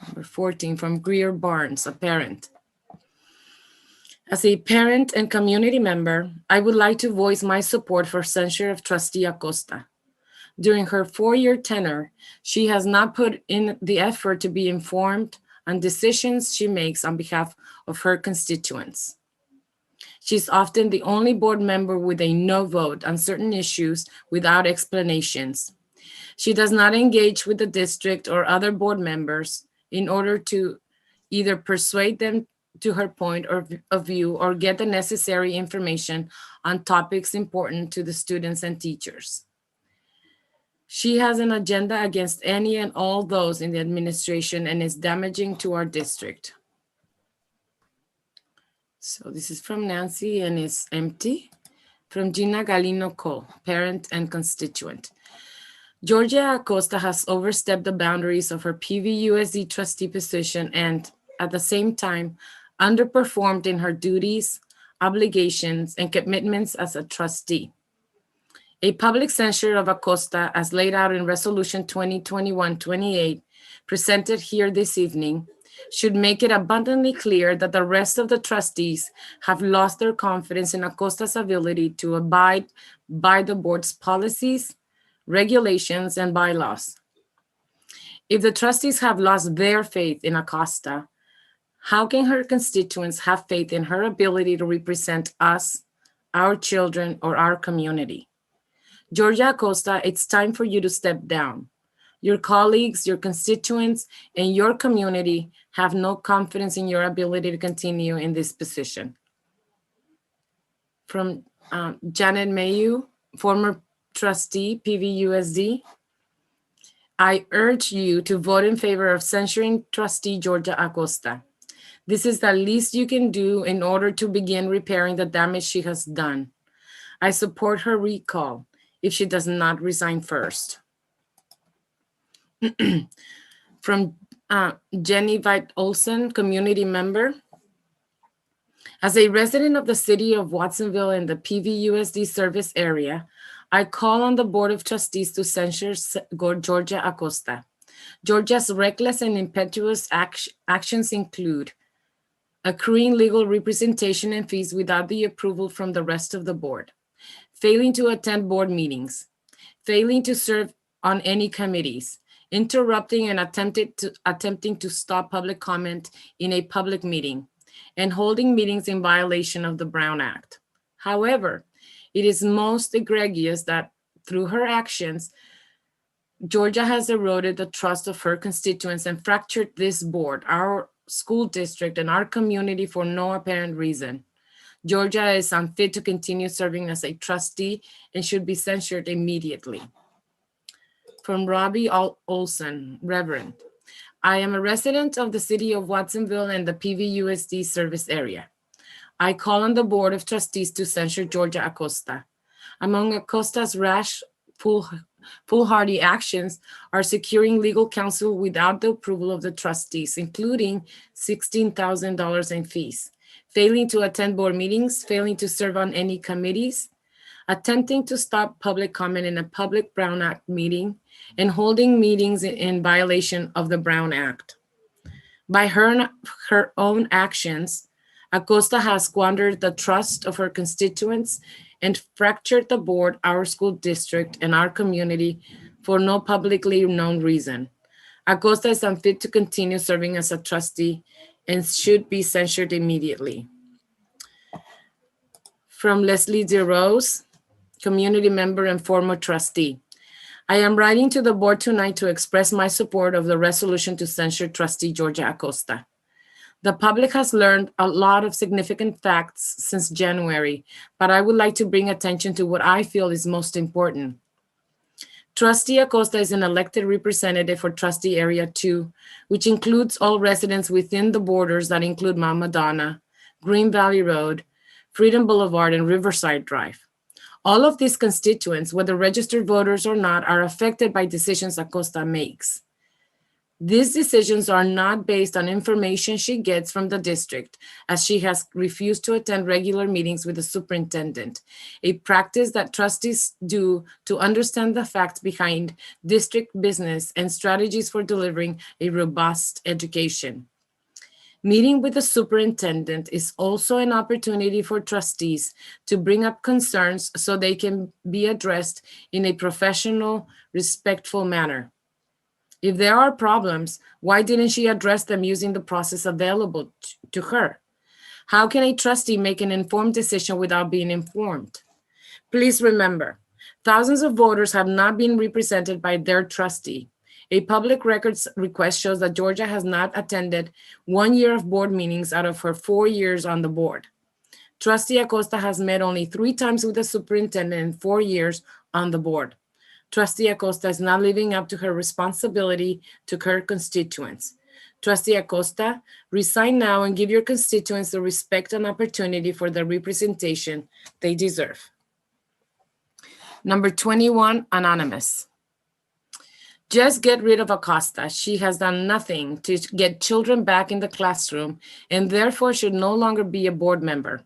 Number 14, from Greer Barnes, a parent. As a parent and community member, I would like to voice my support for censure of Trustee Acosta. During her 4-year tenure, she has not put in the effort to be informed on decisions she makes on behalf of her constituents. She's often the only board member with a no vote on certain issues without explanations. She does not engage with the district or other board members in order to either persuade them to her point of view or get the necessary information on topics important to the students and teachers. She has an agenda against any and all those in the administration and is damaging to our district. So this is from Nancy and it's empty. From Gina Galino Cole, parent and constituent. Georgia Acosta has overstepped the boundaries of her PVUSD trustee position and, at the same time, underperformed in her duties, obligations, and commitments as a trustee. A public censure of Acosta, as laid out in Resolution 2021-28, presented here this evening, should make it abundantly clear that the rest of the trustees have lost their confidence in Acosta's ability to abide by the board's policies, regulations, and bylaws. If the trustees have lost their faith in Acosta, how can her constituents have faith in her ability to represent us, our children, or our community? Georgia Acosta, it's time for you to step down. Your colleagues, your constituents, and your community have no confidence in your ability to continue in this position. From Janet Mayu, former trustee, PVUSD. I urge you to vote in favor of censuring trustee Georgia Acosta. This is the least you can do in order to begin repairing the damage she has done. I support her recall if she does not resign first. From Jenny Veit Olson, community member. As a resident of the city of Watsonville and the PVUSD service area, I call on the Board of Trustees to censure Georgia Acosta. Georgia's reckless and impetuous actions include accruing legal representation and fees without the approval from the rest of the board, failing to attend board meetings, failing to serve on any committees, interrupting and attempting to stop public comment in a public meeting, and holding meetings in violation of the Brown Act. However, it is most egregious that through her actions, Georgia has eroded the trust of her constituents and fractured this board, our school district, and our community for no apparent reason. Georgia is unfit to continue serving as a trustee and should be censured immediately. From Robbie Olson, Reverend. I am a resident of the city of Watsonville and the PVUSD service area. I call on the Board of Trustees to censure Georgia Acosta. Among Acosta's rash, foolhardy actions are securing legal counsel without the approval of the trustees, including $16,000 in fees, failing to attend board meetings, failing to serve on any committees, attempting to stop public comment in a public Brown Act meeting, and holding meetings in violation of the Brown Act. By her own actions, Acosta has squandered the trust of her constituents and fractured the board, our school district, and our community for no publicly known reason. Acosta is unfit to continue serving as a trustee and should be censured immediately. From Leslie DeRose, community member and former trustee. I am writing to the board tonight to express my support of the resolution to censure trustee Georgia Acosta. The public has learned a lot of significant facts since January, but I would like to bring attention to what I feel is most important. Trustee Acosta is an elected representative for Trustee Area 2, which includes all residents within the borders that include Mount Madonna, Green Valley Road, Freedom Boulevard, and Riverside Drive. All of these constituents, whether registered voters or not, are affected by decisions Acosta makes. These decisions are not based on information she gets from the district, as she has refused to attend regular meetings with the superintendent, a practice that trustees do to understand the facts behind district business and strategies for delivering a robust education. Meeting with the superintendent is also an opportunity for trustees to bring up concerns so they can be addressed in a professional, respectful manner. If there are problems, why didn't she address them using the process available to her? How can a trustee make an informed decision without being informed? Please remember, thousands of voters have not been represented by their trustee. A public records request shows that Georgia has not attended 1 year of board meetings out of her 4 years on the board. Trustee Acosta has met only 3 times with the superintendent in 4 years on the board. Trustee Acosta is not living up to her responsibility to her constituents. Trustee Acosta, resign now and give your constituents the respect and opportunity for the representation they deserve. Number 21, Anonymous. Just get rid of Acosta. She has done nothing to get children back in the classroom and therefore should no longer be a board member.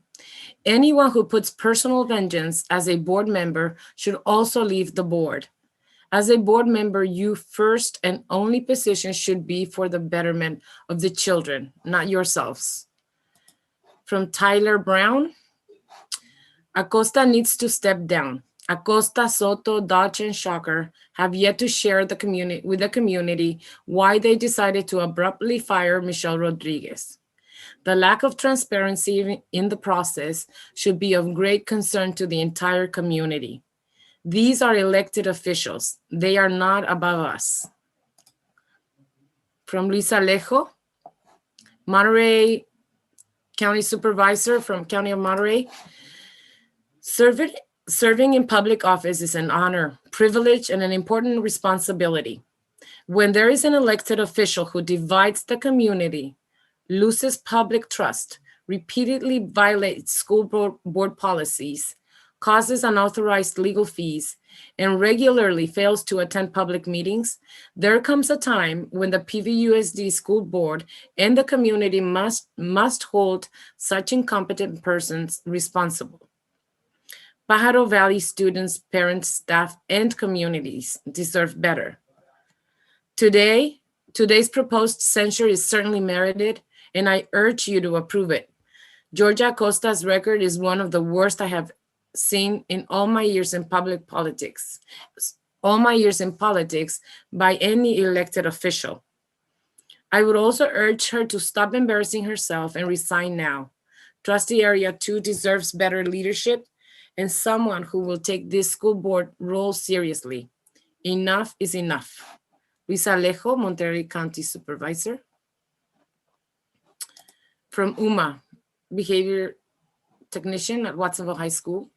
Anyone who puts personal vengeance as a board member should also leave the board. As a board member, your first and only position should be for the betterment of the children, not yourselves. From Tyler Brown, Acosta needs to step down. Acosta, Soto, Dodge, and Shocker have yet to share with the community why they decided to abruptly fire Michelle Rodriguez. The lack of transparency in the process should be of great concern to the entire community. These are elected officials. They are not above us. From Lisa Alejo, Monterey County Supervisor from County of Monterey. Serving in public office is an honor, privilege, and an important responsibility. When there is an elected official who divides the community, loses public trust, repeatedly violates school board policies, causes unauthorized legal fees, and regularly fails to attend public meetings, there comes a time when the PVUSD school board and the community must hold such incompetent persons responsible. Pajaro Valley students, parents, staff, and communities deserve better. Today's proposed censure is certainly merited, and I urge you to approve it. Georgia Acosta's record is one of the worst I have seen in all my years in public politics, by any elected official. I would also urge her to stop embarrassing herself and resign now. Trustee Area 2 deserves better leadership and someone who will take this school board role seriously. Enough is enough. Luisa Alejo, Monterey County Supervisor. From UMA, Behavior Technician at Watsonville High School.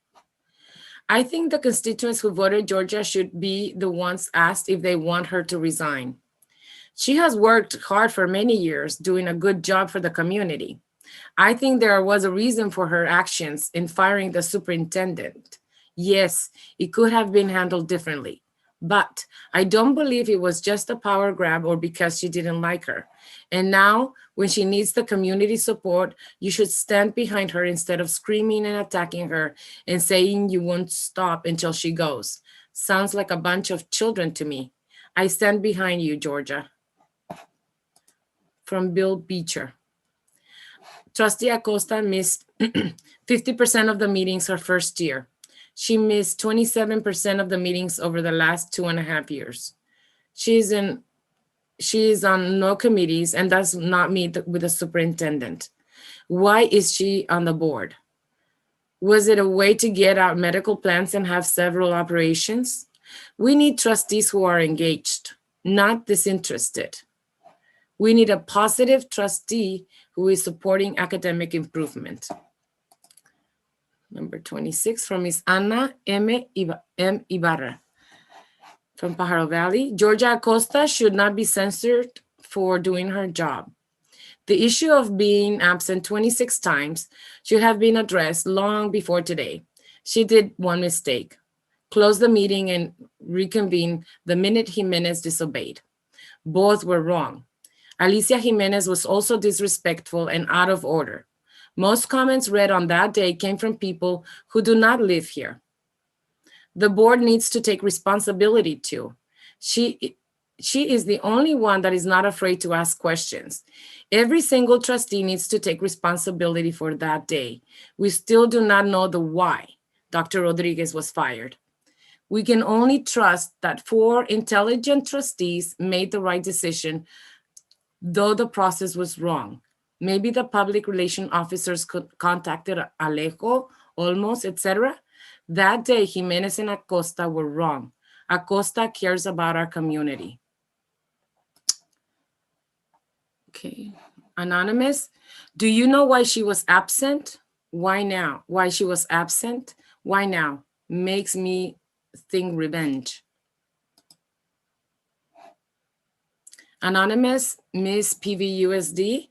I think the constituents who voted Georgia should be the ones asked if they want her to resign. She has worked hard for many years, doing a good job for the community. I think there was a reason for her actions in firing the superintendent. Yes, it could have been handled differently, But I don't believe it was just a power grab or because she didn't like her. And now, when she needs the community support, you should stand behind her instead of screaming and attacking her and saying you won't stop until she goes. Sounds like a bunch of children to me. I stand behind you, Georgia. From Bill Beecher. Trustee Acosta missed 50% of the meetings her first year. She missed 27% of the meetings over the last 2.5 years. She is on no committees and does not meet with the superintendent. Why is she on the board? Was it a way to get out medical plans and have several operations? We need trustees who are engaged, not disinterested. We need a positive trustee who is supporting academic improvement. Number 26 from Ms. Ana M. Ibarra. From Pajaro Valley, Georgia Acosta should not be censored for doing her job. The issue of being absent 26 times should have been addressed long before today. She did one mistake, close the meeting and reconvene the minute Jimenez disobeyed. Both were wrong. Alicia Jimenez was also disrespectful and out of order. Most comments read on that day came from people who do not live here. The board needs to take responsibility too. She is the only one that is not afraid to ask questions. Every single trustee needs to take responsibility for that day. We still do not know the why Dr. Rodriguez was fired. We can only trust that 4 intelligent trustees made the right decision, though the process was wrong. Maybe the public relation officers contacted Alejo, Olmos, etc. That day, Jimenez and Acosta were wrong. Acosta cares about our community. Okay, Anonymous, do you know why she was absent? Why now? Why she was absent? Why now? Makes me think revenge. Anonymous, Miss PVUSD,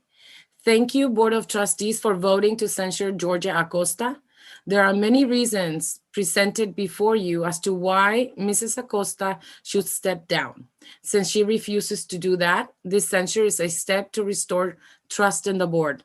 thank you, Board of Trustees, for voting to censure Georgia Acosta. There are many reasons presented before you as to why Mrs. Acosta should step down. Since she refuses to do that, this censure is a step to restore trust in the board.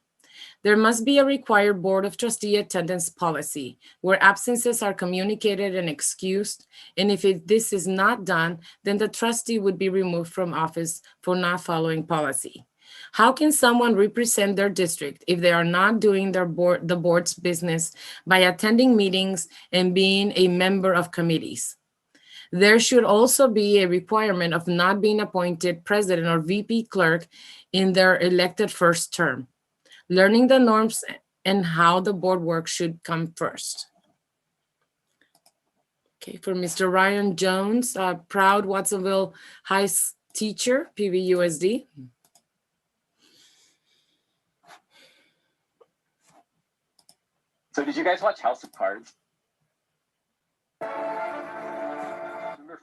There must be a required Board of Trustee attendance policy where absences are communicated and excused. And if this is not done, then the trustee would be removed from office for not following policy. How can someone represent their district if they are not doing the board's business by attending meetings and being a member of committees? There should also be a requirement of not being appointed president or VP clerk in their elected first term. Learning the norms and how the board works should come first. Okay, for Mr. Ryan Jones, proud Watsonville High teacher, PVUSD. So did you guys watch House of Cards?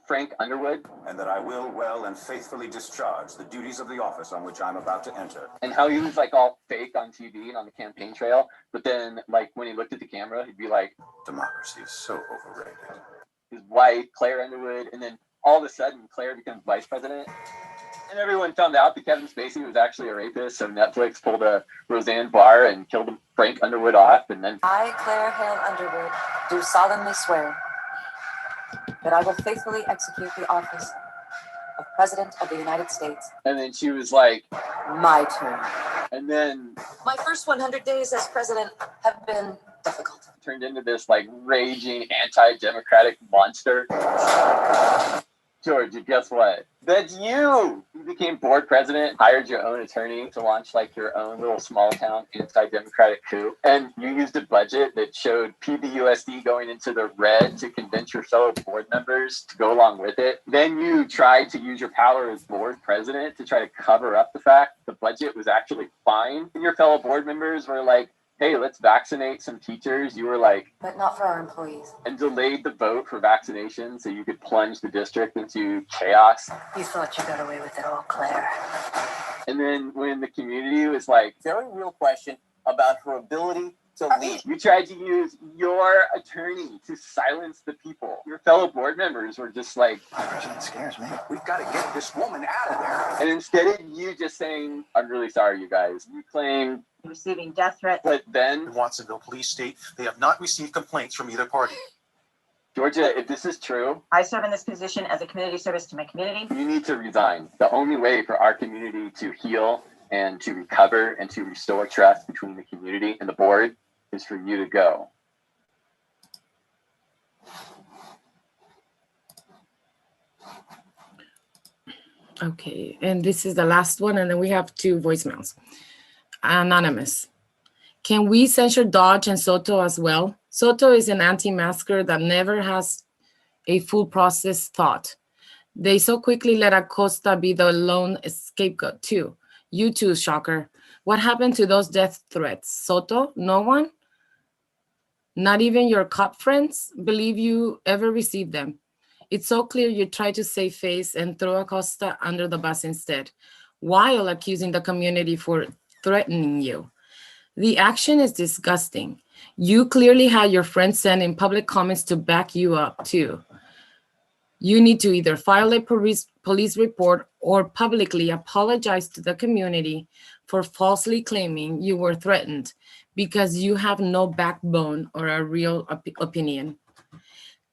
Frank Underwood, and that I will well and faithfully discharge the duties of the office on which I'm about to enter. And how he was like all fake on TV and on the campaign trail, but then like when he looked at the camera, he'd be like, democracy is so overrated. His wife, Claire Underwood, and then all of a sudden Claire becomes vice president. And everyone found out that Kevin Spacey was actually a rapist, so Netflix pulled a Roseanne Barr and killed Frank Underwood off, and then I, Claire Hale Underwood, do solemnly swear that I will faithfully execute the office of President of the United States. And then she was like, my turn. And then my first 100 days as president have been difficult. Turned into this like raging anti-democratic monster. Georgia, guess what? That's you! You became board president, hired your own attorney to launch like your own little small town anti-democratic coup. And you used a budget that showed PVUSD going into the red to convince your fellow board members to go along with it. Then you tried to use your power as board president to try to cover up the fact the budget was actually fine. And your fellow board members were like, hey, let's vaccinate some teachers. You were like, but not for our employees. And delayed the vote for vaccination so you could plunge the district into chaos. You thought you got away with it all, Claire. And then when the community was like, very real question about her ability to leave. You tried to use your attorney to silence the people. Your fellow board members were just like, the president scares me. We've got to get this woman out of there. and instead of you just saying, I'm really sorry, you guys, you claimed Receiving death threats. but then In Watsonville Police State, they have not received complaints from either party. Georgia, if this is true, I serve in this position as a community service to my community. you need to resign. The only way for our community to heal and to recover and to restore trust between the community and the board is for you to go. Okay, and this is the last one, and then we have 2 voicemails. Anonymous. Can we censure Dodge and Soto as well? Soto is an anti-masker that never has a full process thought. They so quickly let Acosta be the lone scapegoat too. You too, shocker. What happened to those death threats? Soto? No one? Not even your cop friends believe you ever received them. It's so clear you try to save face and throw Acosta under the bus instead, while accusing the community for threatening you. The action is disgusting. You clearly had your friends send in public comments to back you up too. You need to either file a police report or publicly apologize to the community for falsely claiming you were threatened because you have no backbone or a real opinion.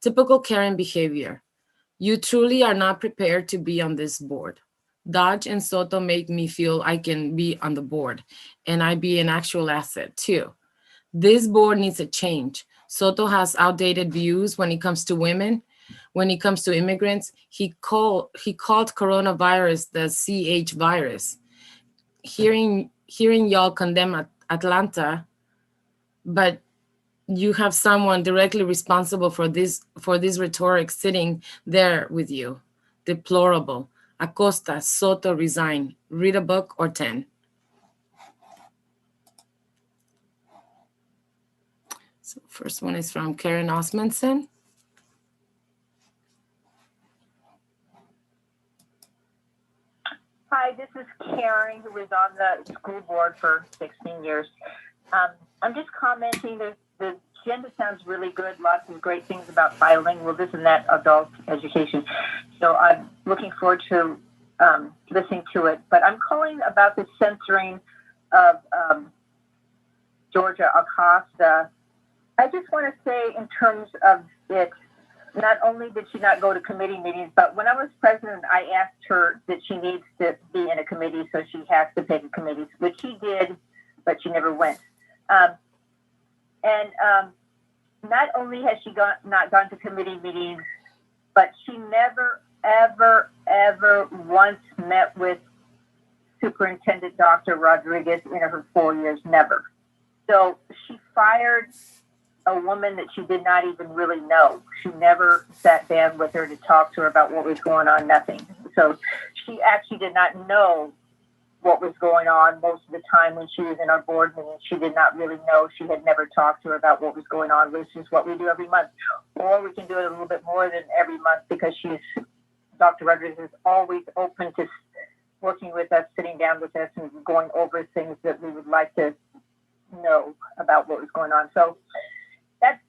Typical Karen behavior. You truly are not prepared to be on this board. Dodge and Soto make me feel I can be on the board and I be an actual asset too. This board needs a change. Soto has outdated views when it comes to women. When it comes to immigrants, he called coronavirus the CH virus. Hearing y'all condemn Atlanta, but you have someone directly responsible for this rhetoric sitting there with you. Deplorable. Acosta, Soto, resign. Read a book or 10. So first one is from Karen Osmundson. Hi, this is Karen, who was on the school board for 16 years. I'm just commenting that the agenda sounds really good, lots of great things about bilingual, this and that, adult education. So I'm looking forward to listening to it. But I'm calling about the censoring of Georgia Acosta. I just want to say in terms of it, not only did she not go to committee meetings, but when I was president, I asked her that she needs to be in a committee, so she has to pick committees, which she did, but she never went. Not only has she not gone to committee meetings, but she never, ever, ever once met with Superintendent Dr. Rodriguez in her 4 years, never. So she fired a woman that she did not even really know. She never sat down with her to talk to her about what was going on, nothing. So she actually did not know what was going on most of the time when she was in our board meetings. She did not really know. She had never talked to her about what was going on, which is what we do every month. Or we can do it a little bit more than every month because Dr. Rodriguez is always open to working with us, sitting down with us and going over things that we would like to know about what was going on. So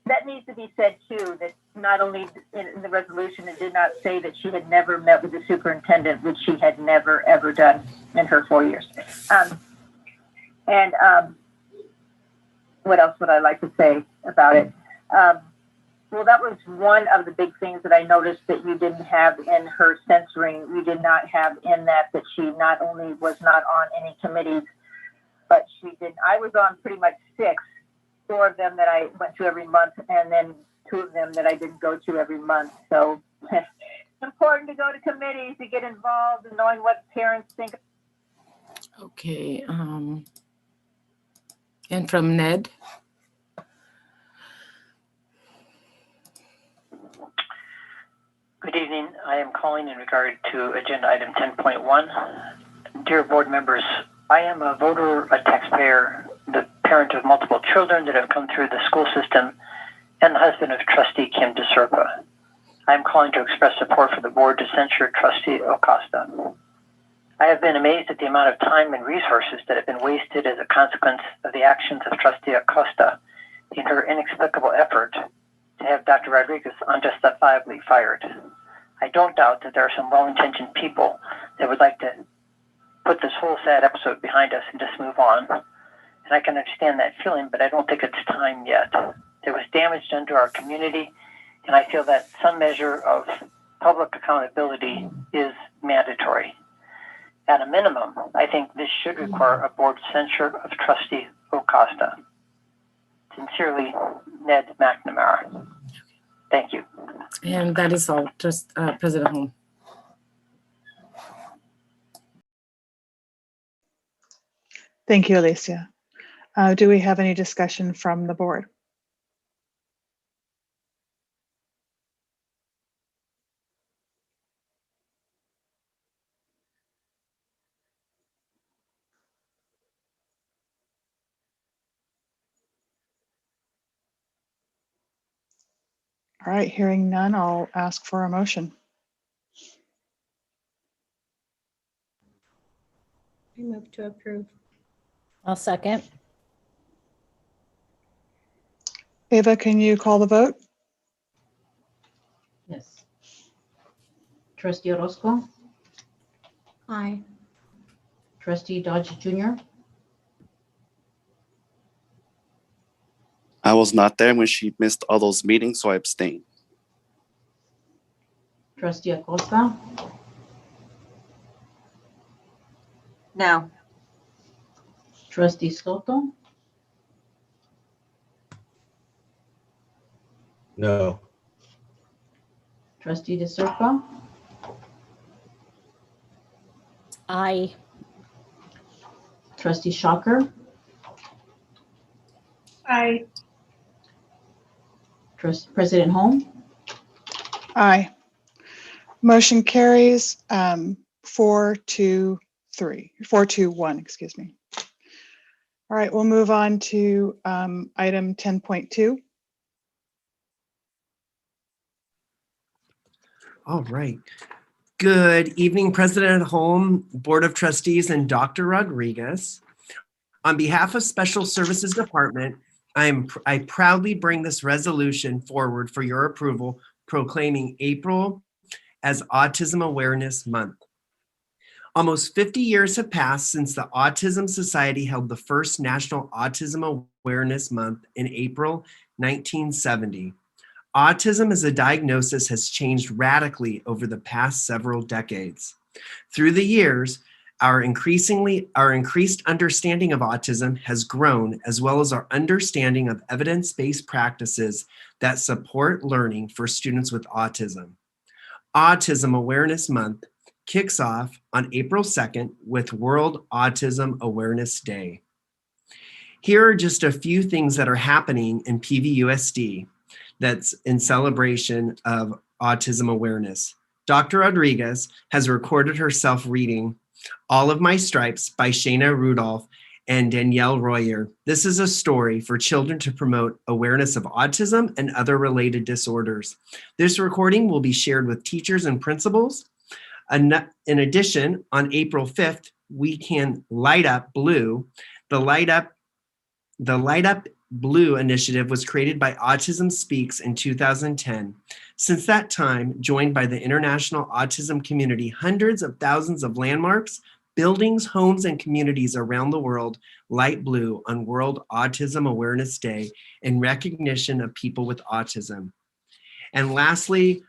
that needs to be said too, that not only in the resolution, it did not say that she had never met with the superintendent, which she had never, ever done in her 4 years. What else would I like to say about it? Well, that was one of the big things that I noticed that you didn't have in her censoring. You did not have in that she not only was not on any committees, but she did. I was on pretty much 4 of them that I went to every month, and then 2 of them that I didn't go to every month. So it's important to go to committees to get involved and knowing what parents think. Okay. And from Ned. Good evening. I am calling in regard to agenda item 10.1. Dear board members, I am a voter, a taxpayer, the parent of multiple children that have come through the school system, and the husband of trustee Kim DeSerpa. I am calling to express support for the board to censure trustee Acosta. I have been amazed at the amount of time and resources that have been wasted as a consequence of the actions of trustee Acosta in her inexplicable effort to have Dr. Rodriguez unjustifiably fired. I don't doubt that there are some well-intentioned people that would like to put this whole sad episode behind us and just move on. And I can understand that feeling, but I don't think it's time yet. There was damage done to our community, and I feel that some measure of public accountability is mandatory. At a minimum, I think this should require a board censure of Trustee Acosta. Sincerely, Ned McNamara. Thank you. And that is all, just President Holm. Thank you, Alicia. Do we have any discussion from the board? All right, hearing none, I'll ask for a motion. I move to approve. I'll second. Ava, can you call the vote? Yes. Trustee Orozco, Aye. Trustee Dodge Jr., I was not there when she missed all those meetings, so I abstained. Trustee Acosta, No. Trustee Soto, No. Trustee DeSerpa, Aye. Trustee Shocker, Aye. President Holm. Aye. Motion carries 4-2-1, excuse me. All right, we'll move on to item 10.2. All right. Good evening, President Holm, Board of Trustees, and Dr. Rodriguez. On behalf of Special Services Department, I proudly bring this resolution forward for your approval, proclaiming April as Autism Awareness Month. Almost 50 years have passed since the Autism Society held the first National Autism Awareness Month in April 1970. Autism as a diagnosis has changed radically over the past several decades. Through the years, our increased understanding of autism has grown, as well as our understanding of evidence-based practices that support learning for students with autism. Autism Awareness Month kicks off on April 2nd with World Autism Awareness Day. Here are just a few things that are happening in PVUSD that's in celebration of autism awareness. Dr. Rodriguez has recorded herself reading All of My Stripes by Shana Rudolph and Danielle Royer. This is a story for children to promote awareness of autism and other related disorders. This recording will be shared with teachers and principals. In addition, on April 5th, we can light up blue. The Light Up Blue initiative was created by Autism Speaks in 2010. Since that time, joined by the international autism community, hundreds of thousands of landmarks, buildings, homes, and communities around the world light blue on World Autism Awareness Day in recognition of people with autism. And lastly,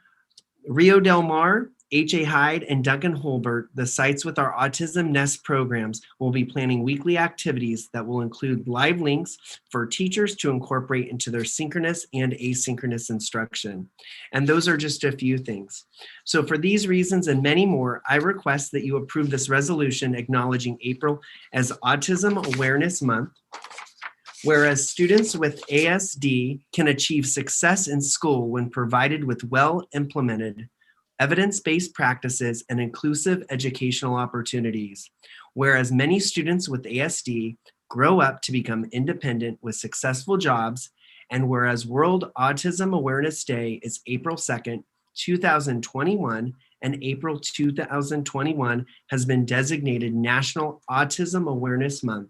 Rio Del Mar, H.A. Hyde, and Duncan Holbert, the sites with our Autism Nest programs, will be planning weekly activities that will include live links for teachers to incorporate into their synchronous and asynchronous instruction. And those are just a few things. So for these reasons and many more, I request that you approve this resolution acknowledging April as Autism Awareness Month. Whereas students with ASD can achieve success in school when provided with well-implemented evidence-based practices and inclusive educational opportunities. Whereas many students with ASD grow up to become independent with successful jobs, and whereas World Autism Awareness Day is April 2nd, 2021, and April 2021 has been designated National Autism Awareness Month,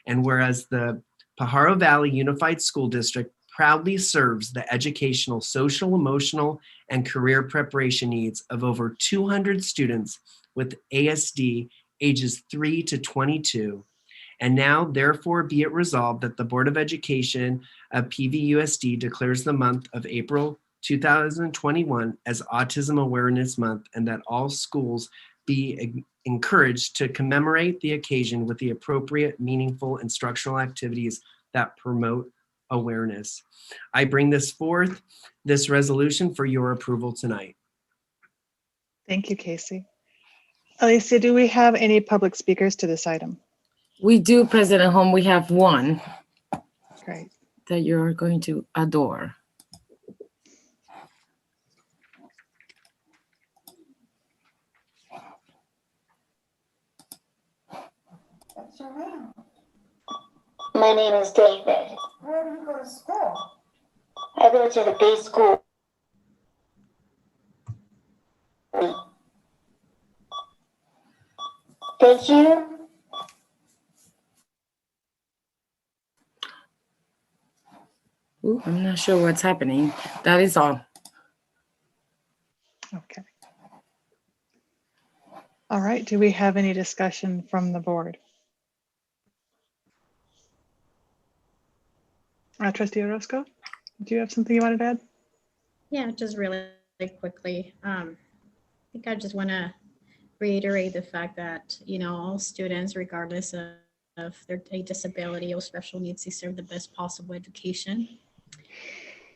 and whereas the Pajaro Valley Unified School District proudly serves the educational, social, emotional, and career preparation needs of over 200 students with ASD ages 3 to 22. And now, therefore, be it resolved that the Board of Education of PVUSD declares the month of April 2021 as Autism Awareness Month, and that all schools be encouraged to commemorate the occasion with the appropriate, meaningful instructional activities that promote awareness. I bring this resolution for your approval tonight. Thank you, Casey. Alicia, do we have any public speakers to this item? We do, President Holm. We have one. Great. That you're going to adore. My name is David. Where do you go to school? I go to the day school. Thank you. Ooh, I'm not sure what's happening. That is all. Okay. All right. Do we have any discussion from the board? Trustee Orozco, do you have something you wanted to add? Yeah, just really quickly. I think I just want to reiterate the fact that, all students, regardless of their disability or special needs, deserve the best possible education.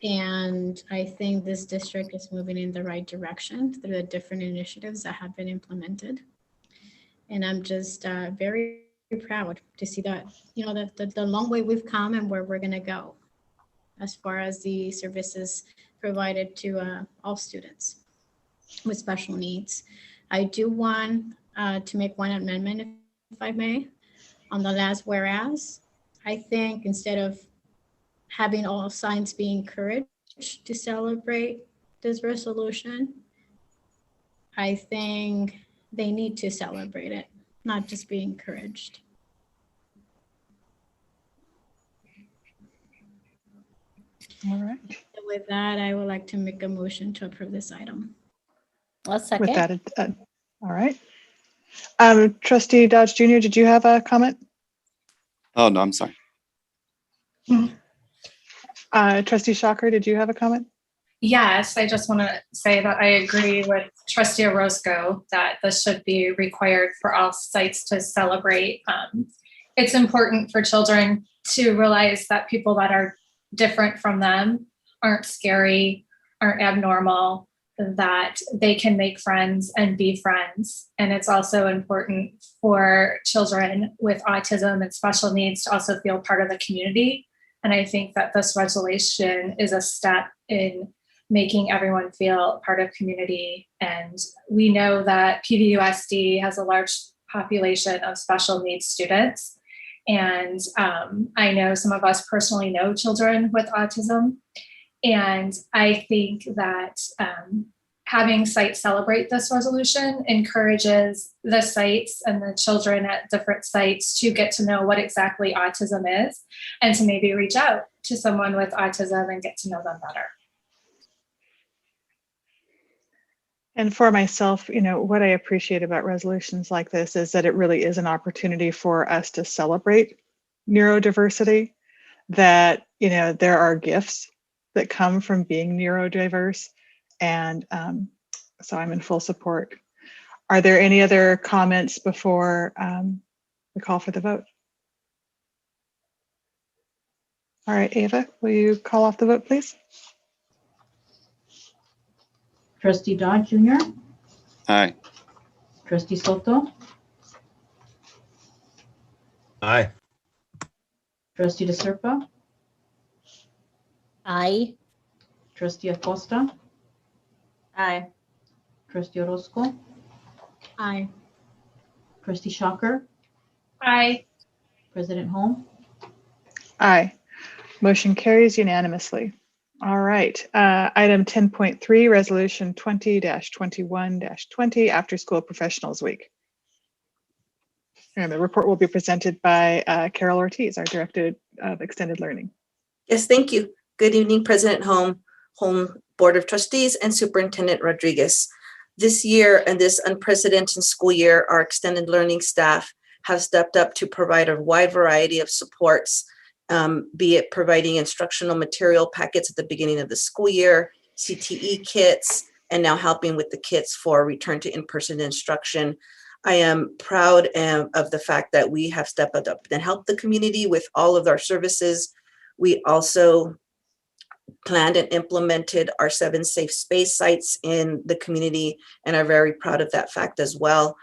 And I think this district is moving in the right direction through the different initiatives that have been implemented. And I'm just very proud to see that, that the long way we've come and where we're going to go as far as the services provided to all students with special needs. I do want to make one amendment, if I may, on the last whereas. I think instead of having all signs be encouraged to celebrate this resolution, I think they need to celebrate it, not just be encouraged. All right. And with that, I would like to make a motion to approve this item. A second. With that, all right. Trustee Dodge Jr., did you have a comment? Oh, no, I'm sorry. Trustee Shocker, did you have a comment? Yes, I just want to say that I agree with Trustee Orozco that this should be required for all sites to celebrate. It's important for children to realize that people that are different from them aren't scary, aren't abnormal, that they can make friends and be friends. And it's also important for children with autism and special needs to also feel part of the community. And I think that this resolution is a step in making everyone feel part of community. And we know that PVUSD has a large population of special needs students. And I know some of us personally know children with autism. And I think that having sites celebrate this resolution encourages the sites and the children at different sites to get to know what exactly autism is and to maybe reach out to someone with autism and get to know them better. And for myself, what I appreciate about resolutions like this is that it really is an opportunity for us to celebrate neurodiversity, that, there are gifts that come from being neurodiverse. And so I'm in full support. Are there any other comments before we call for the vote? All right, Ava, will you call off the vote, please? Trustee Dodge Jr. Aye. Trustee Soto. Aye. Trustee DeSerpa. Aye. Trustee Acosta. Aye. Trustee Orozco. Aye. Trustee Shocker. Aye. President Holm. Aye. Motion carries unanimously. All right. Item 10.3, Resolution 20-21-20, After School Professionals Week. And the report will be presented by Carol Ortiz, our Director of extended learning. Yes, thank you. Good evening, President Home Board of Trustees, and Superintendent Rodriguez. This year and this unprecedented school year, our extended learning staff have stepped up to provide a wide variety of supports, be it providing instructional material packets at the beginning of the school year, CTE kits, and now helping with the kits for return to in-person instruction. I am proud of the fact that we have stepped up and helped the community with all of our services. We also planned and implemented our 7 safe space sites in the community and are very proud of that fact as well.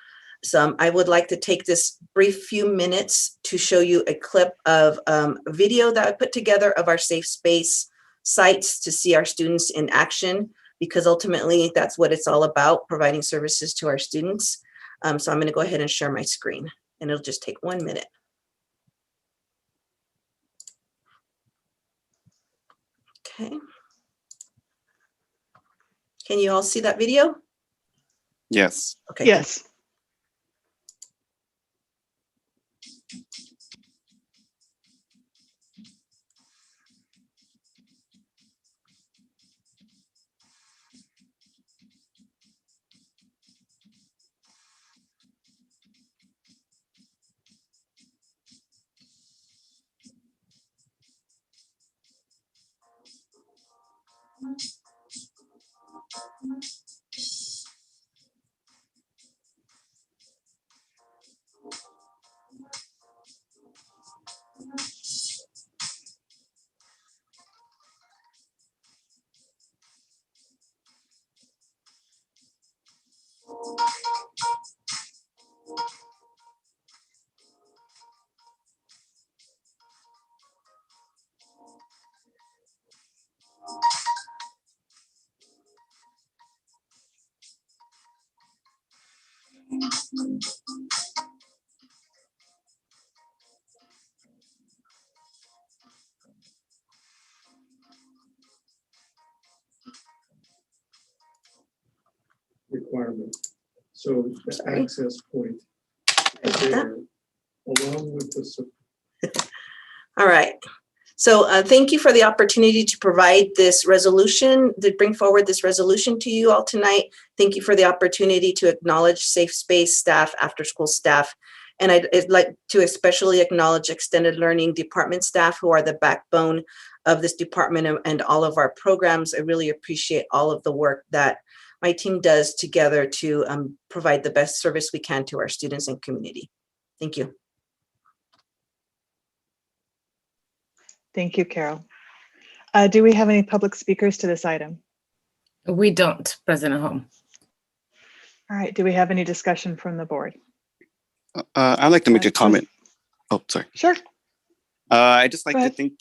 So I would like to take this brief few minutes to show you a clip of a video that I put together of our safe space sites to see our students in action, because ultimately that's what it's all about, providing services to our students. So I'm going to go ahead and share my screen, and it'll just take 1 minute. Okay. Can you all see that video? Yes. Okay. Yes. Requirement. So the access point is there along with the. All right. So thank you for the opportunity to provide this resolution, to bring forward this resolution to you all tonight. Thank you for the opportunity to acknowledge safe space staff, after school staff. And I'd like to especially acknowledge extended learning department staff, who are the backbone of this department and all of our programs. I really appreciate all of the work that my team does together to provide the best service we can to our students and community. Thank you. Thank you, Carol. Do we have any public speakers to this item? We don't, President Home. All right. Do we have any discussion from the board? I'd like to make a comment. Oh, sorry. Sure. I just like to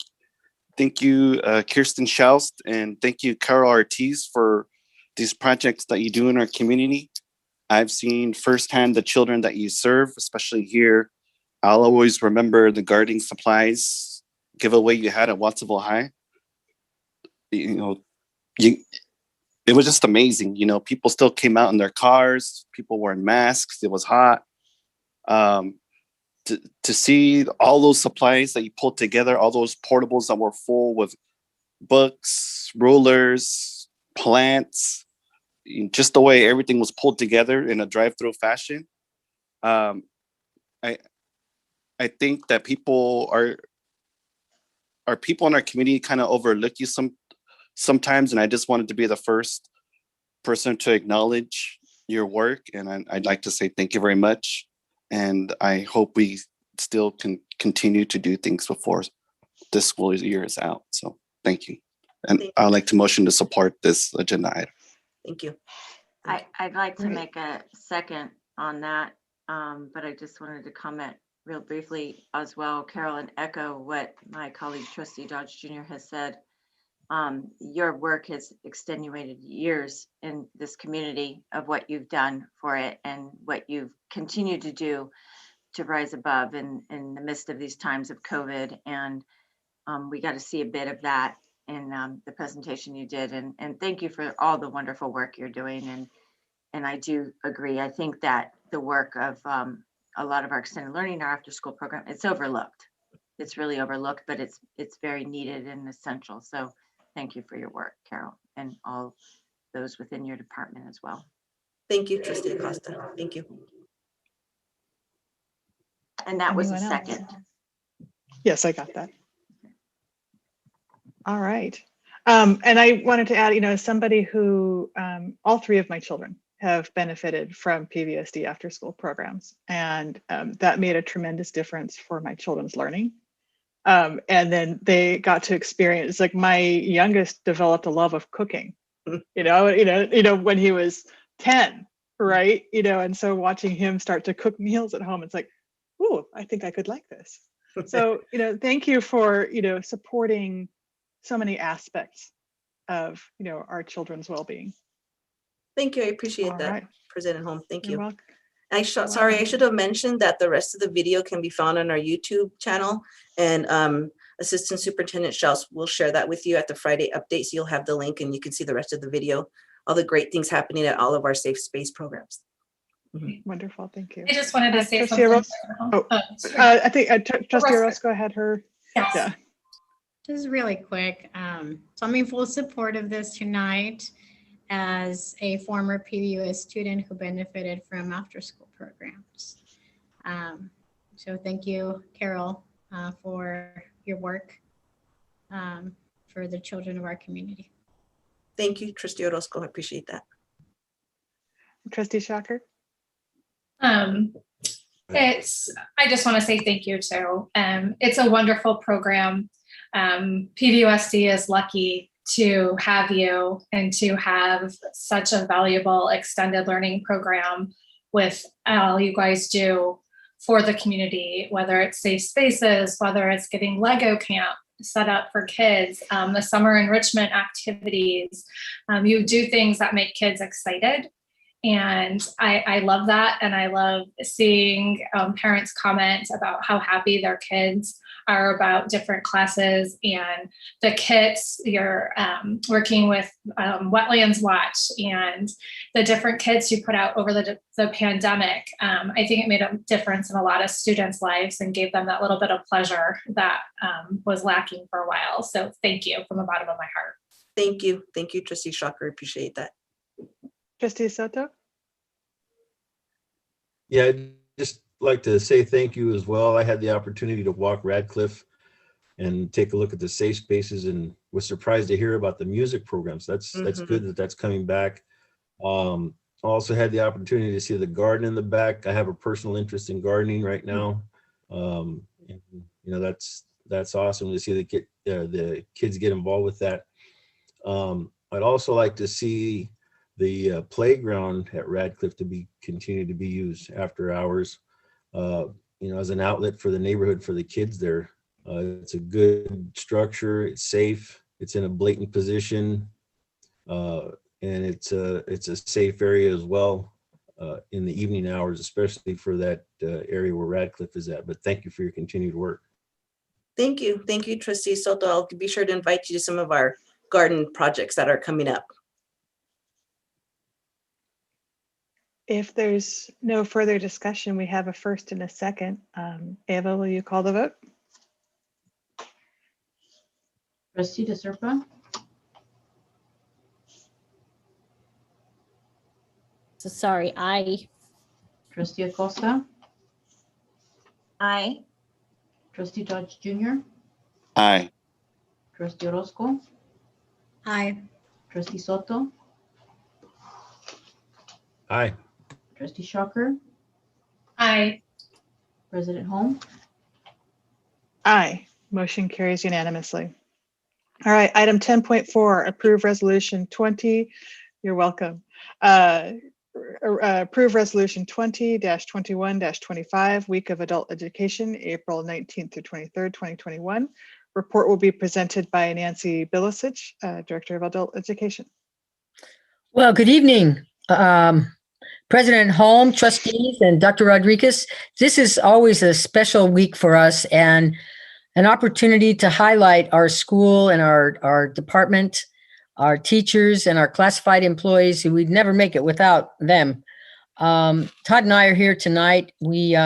thank you, Kirsten Schaust, and thank you, Carol Ortiz, for these projects that you do in our community. I've seen firsthand the children that you serve, especially here. I'll always remember the gardening supplies giveaway you had at Watsonville High. You know, it was just amazing. You know, people still came out in their cars, people wearing masks, it was hot. To see all those supplies that you pulled together, all those portables that were full with books, rulers, plants, just the way everything was pulled together in a drive-through fashion. I think that our people in our community kind of overlook you sometimes, and I just wanted to be the first person to acknowledge your work, and I'd like to say thank you very much, and I hope we still can continue to do things before this school year is out. So thank you, and I'd like to motion to support this agenda item. Thank you. I'd like to make a second on that, but I just wanted to comment real briefly as well, Carol, and echo what my colleague Trustee Dodge Jr. has said. Your work has extenuated years in this community of what you've done for it and what you've continued to do to rise above in the midst of these times of COVID. And we got to see a bit of that in the presentation you did. And thank you for all the wonderful work you're doing. And I do agree. I think that the work of a lot of our extended learning, our after school program, it's overlooked. it's really overlooked, but it's very needed and essential. So thank you for your work, Carol, and all those within your department as well. Thank you, Trustee Acosta. Thank you. And that was a Anyone else? second. Yes, I got that. All right. And I wanted to add, as somebody who, all three of my children have benefited from PVUSD after school programs. And that made a tremendous difference for my children's learning. And then they got to experience, like my youngest developed a love of cooking, when he was 10, right? And so watching him start to cook meals at home, it's like, ooh, I think I could like this. So, thank you for, supporting so many aspects of, our children's well-being. Thank you. I appreciate All that, right. President Holm. Thank You're you. welcome. Sorry, I should have mentioned that the rest of the video can be found on our YouTube channel, and Assistant Superintendent Schaus will share that with you at the Friday update. So you'll have the link and you can see the rest of the video, all the great things happening at all of our safe space programs. Wonderful. Thank you. I just wanted to say Trustee something. Arroz? I think Trustee Orozco had her. Yes. Yeah. Just really quick. So I'm in full support of this tonight as a former PVUS student who benefited from after school programs. So thank you, Carol, for your work for the children of our community. Thank you, Trustee Orozco. I appreciate that. Trustee Shocker? I just want to say thank you too. It's a wonderful program. PVUSD is lucky to have you and to have such a valuable extended learning program with all you guys do for the community, whether it's safe spaces, whether it's getting Lego camp set up for kids, the summer enrichment activities. You do things that make kids excited. And I love that. And I love seeing parents comment about how happy their kids are about different classes and the kits. You're working with Wetlands Watch and the different kits you put out over the pandemic. I think it made a difference in a lot of students' lives and gave them that little bit of pleasure that was lacking for a while. So thank you from the bottom of my heart. Thank you. Thank you, Trustee Shocker. Appreciate that. Trustee Soto? Yeah, I'd just like to say thank you as well. I had the opportunity to walk Radcliffe and take a look at the safe spaces and was surprised to hear about the music programs. That's good that that's coming back. Also had the opportunity to see the garden in the back. I have a personal interest in gardening right now. And, that's awesome to see the kids get involved with that. I'd also like to see the playground at Radcliffe to continue to be used after hours, as an outlet for the neighborhood for the kids there. It's a good structure, it's safe, it's in a blatant position, and it's a safe area as well in the evening hours, especially for that area where Radcliffe is at. But thank you for your continued work. Thank you. Thank you, Trustee Soto. I'll be sure to invite you to some of our garden projects that are coming up. If there's no further discussion, we have a first and a second. Eva, will you call the vote? Trustee DeSerpa, So sorry, aye. Trustee Acosta, Aye. Trustee Dodge Jr., Aye. Trustee Orozco, Aye. Trustee Soto, Aye. Trustee Shocker, Aye. President Holm. Aye. Motion carries unanimously. All right, item 10.4, approve resolution 20. You're welcome. Approve resolution 20-21-25, Week of Adult Education, April 19th through 23rd, 2021. Report will be presented by Nancy Bilisich, Director of Adult Education. Well, good evening, President Holm, trustees, and Dr. Rodriguez. This is always a special week for us and an opportunity to highlight our school and our department, our teachers, and our classified employees who we'd never make it without them. Todd and I are here tonight. We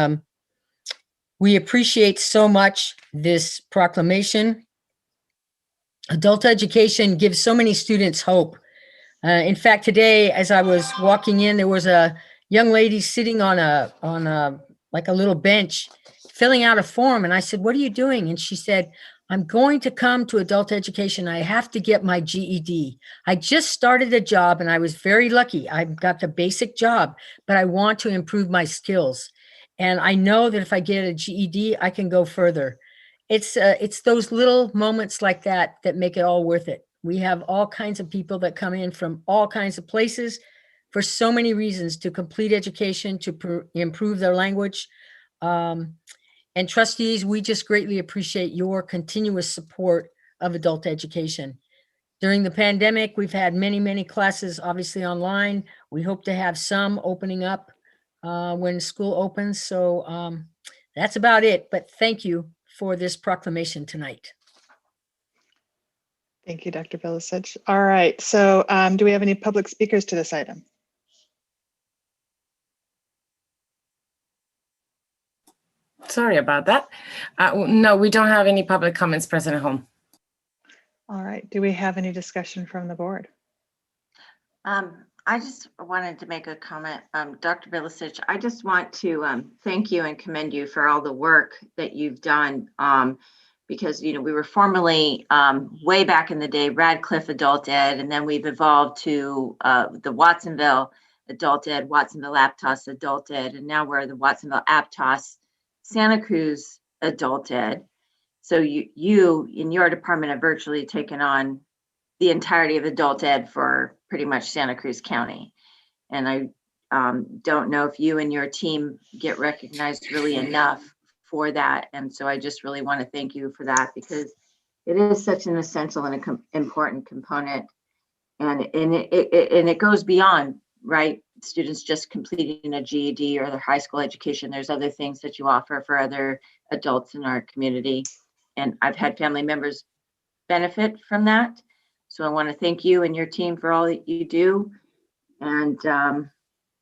We appreciate so much this proclamation. Adult education gives so many students hope. In fact, today, as I was walking in, there was a young lady sitting on a like a little bench filling out a form. And I said, "What are you doing?" And she said, "I'm going to come to adult education. I have to get my GED. I just started a job and I was very lucky. I got the basic job, but I want to improve my skills. And I know that if I get a GED, I can go further." It's those little moments like that that make it all worth it. We have all kinds of people that come in from all kinds of places for so many reasons: to complete education, to improve their language. And trustees, we just greatly appreciate your continuous support of adult education. During the pandemic, we've had many, many classes, obviously online. We hope to have some opening up when school opens. So that's about it. But thank you for this proclamation tonight. Thank you, Dr. Bilicic. All right, so do we have any public speakers to this item? Sorry about that. No, we don't have any public comments, President Holm. All right, do we have any discussion from the board? I just wanted to make a comment. Dr. Bilicic, I just want to thank you and commend you for all the work that you've done. Because, you know, we were formerly way back in the day, Radcliffe Adult Ed, and then we've evolved to the Watsonville Adult Ed, Watsonville Aptos Adult Ed, and now we're the Watsonville Aptos Santa Cruz Adult Ed. So you in your department have virtually taken on the entirety of adult ed for pretty much Santa Cruz County. And I don't know if you and your team get recognized really enough for that. And so I just really want to thank you for that, because it is such an essential and important component. And it goes beyond, right, students just completing a GED or their high school education. There's other things that you offer for other adults in our community. And I've had family members benefit from that. So I want to thank you and your team for all that you do. And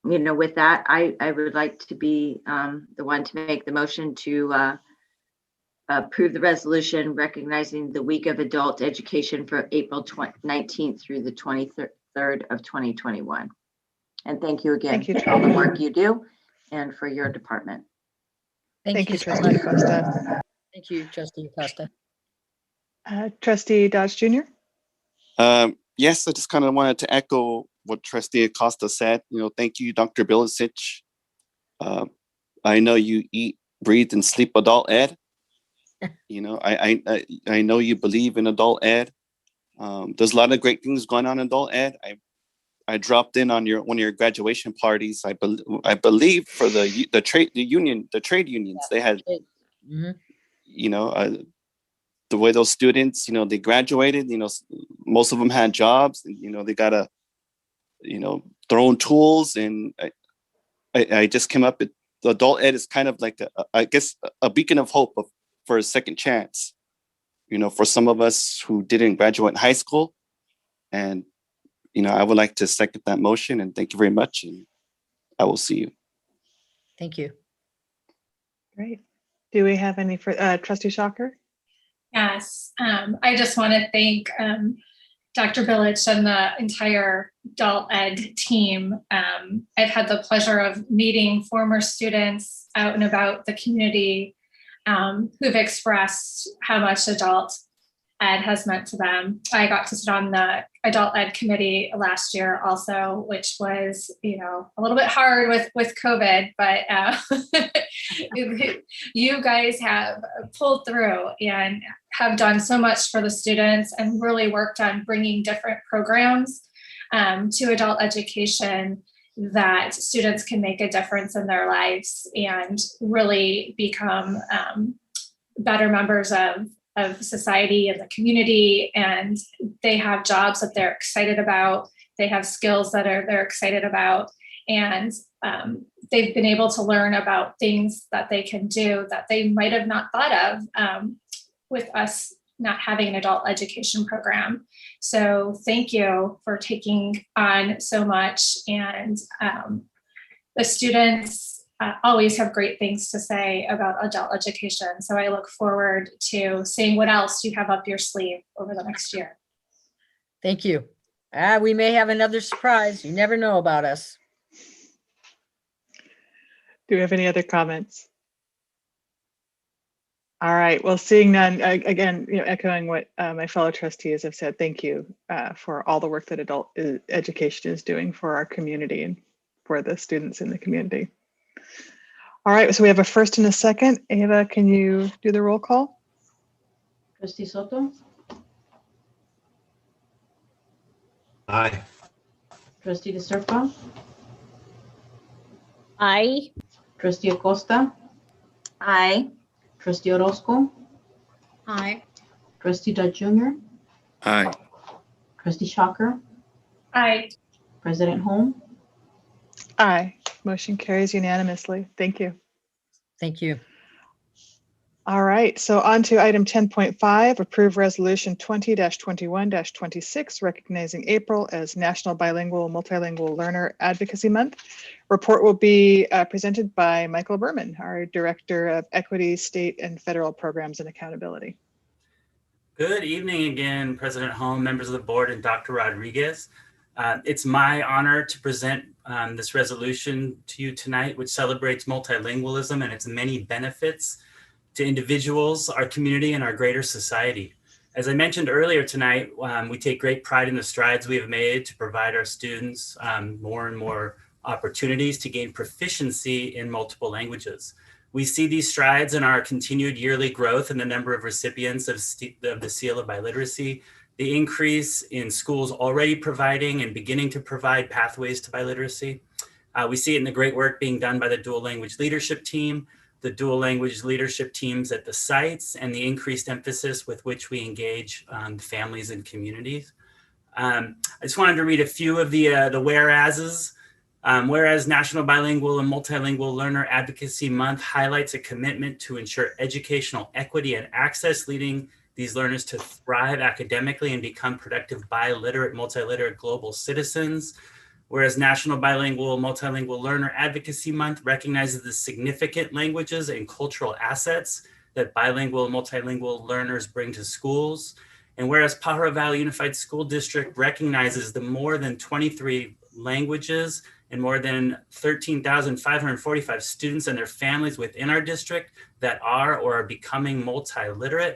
you know, with that, I would like to be the one to make the motion to approve the resolution recognizing the Week of Adult Education for April 19th through the 23rd of 2021. And thank you again for all the work you do and for your department. Thank you, Trustee Acosta. Thank you, Trustee Acosta. Trustee Dodge Jr. Yes, I just kind of wanted to echo what Trustee Acosta said. You know, thank you, Dr. Bilicic. I know you eat, breathe, and sleep adult ed. You know, I know you believe in adult ed. There's a lot of great things going on in adult ed. I dropped in on one of your graduation parties. I believe for the trade unions. They had, you know, the way those students, you know, they graduated. You know, most of them had jobs. And, you know, they got you know, their own tools. And I just came up with the adult ed is kind of like I guess a beacon of hope for a second chance. You know, for some of us who didn't graduate in high school. And you know, I would like to second that motion, and thank you very much. And I will see you. Thank you. Great. Do we have any for Trustee Shocker? Yes, I just want to thank Dr. Billich and the entire adult ed team. I've had the pleasure of meeting former students out and about the community who've expressed how much adult ed has meant to them. I got to sit on the adult ed committee last year also, which was, you know, a little bit hard with COVID, but you guys have pulled through and have done so much for the students and really worked on bringing different programs to adult education that students can make a difference in their lives and really become better members of society and the community, and they have jobs that they're excited about. They have skills that they're excited about, and they've been able to learn about things that they can do that they might have not thought of with us not having an adult education program. So thank you for taking on so much, and the students always have great things to say about adult education. So I look forward to seeing what else you have up your sleeve over the next year. Thank you. We may have another surprise. You never know about us. Do we have any other comments? All right, well, seeing none, again, echoing what my fellow trustees have said, thank you for all the work that adult education is doing for our community and for the students in the community. All right, so we have a first and a second. Ava, can you do the roll call? Trustee Soto, Aye. Trustee DeSerpa, Aye. Trustee Acosta, Aye. Trustee Orozco, Aye. Trustee Dodd Jr., Aye. Trustee Shocker, Aye. President Holm. Aye. Motion carries unanimously. Thank you. Thank you. All right, so on to item 10.5, approve resolution 20-21-26, recognizing April as National Bilingual Multilingual Learner Advocacy Month. Report will be presented by Michael Berman, our Director of Equity, State and Federal Programs and Accountability. Good evening again, President Holm, members of the board, and Dr. Rodriguez. It's my honor to present this resolution to you tonight, which celebrates multilingualism and its many benefits to individuals, our community, and our greater society. As I mentioned earlier tonight, we take great pride in the strides we have made to provide our students more and more opportunities to gain proficiency in multiple languages. We see these strides in our continued yearly growth in the number of recipients of the Seal of Biliteracy, the increase in schools already providing and beginning to provide pathways to biliteracy. We see it in the great work being done by the dual language leadership team, the dual language leadership teams at the sites, and the increased emphasis with which we engage families and communities. I just wanted to read a few of the whereases. Whereas National Bilingual and Multilingual Learner Advocacy Month highlights a commitment to ensure educational equity and access, leading these learners to thrive academically and become productive biliterate, multiliterate global citizens. Whereas National Bilingual Multilingual Learner Advocacy Month recognizes the significant languages and cultural assets that bilingual and multilingual learners bring to schools. And whereas Pajaro Valley Unified School District recognizes the more than 23 languages and more than 13,545 students and their families within our district that are or are becoming multiliterate.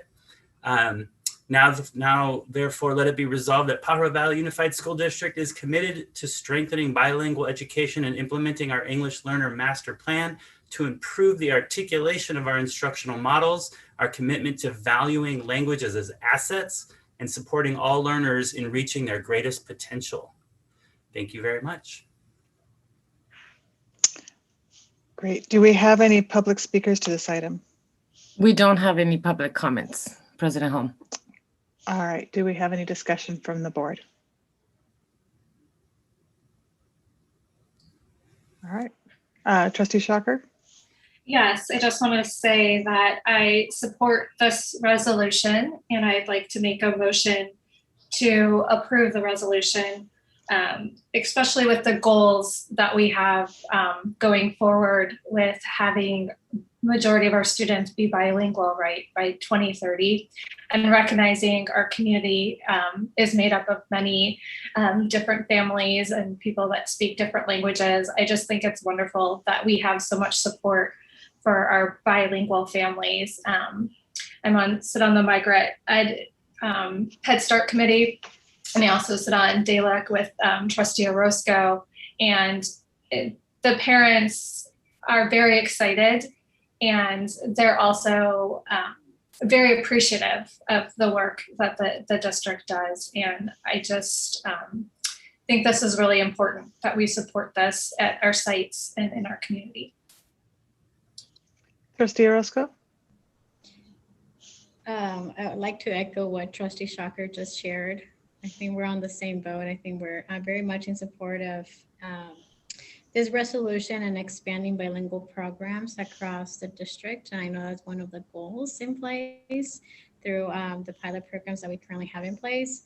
Now, therefore, let it be resolved that Pajaro Valley Unified School District is committed to strengthening bilingual education and implementing our English Learner Master Plan to improve the articulation of our instructional models, our commitment to valuing languages as assets, and supporting all learners in reaching their greatest potential. Thank you very much. Great. Do we have any public speakers to this item? We don't have any public comments, President Holm. All right. Do we have any discussion from the board? All right. Trustee Shocker? Yes, I just want to say that I support this resolution, and I'd like to make a motion to approve the resolution, especially with the goals that we have going forward with having majority of our students be bilingual, right, by 2030, and recognizing our community is made up of many different families and people that speak different languages. I just think it's wonderful that we have so much support for our bilingual families. Sit on the Migrant Ed Head Start Committee, and I also sit on DALEC with Trustee Orozco, and the parents are very excited, and they're also very appreciative of the work that the district does. And I just think this is really important that we support this at our sites and in our community. Trustee Orozco? I would like to echo what Trustee Shocker just shared. I think we're on the same boat. I think we're very much in support of this resolution and expanding bilingual programs across the district. And I know that's one of the goals in place through the pilot programs that we currently have in place.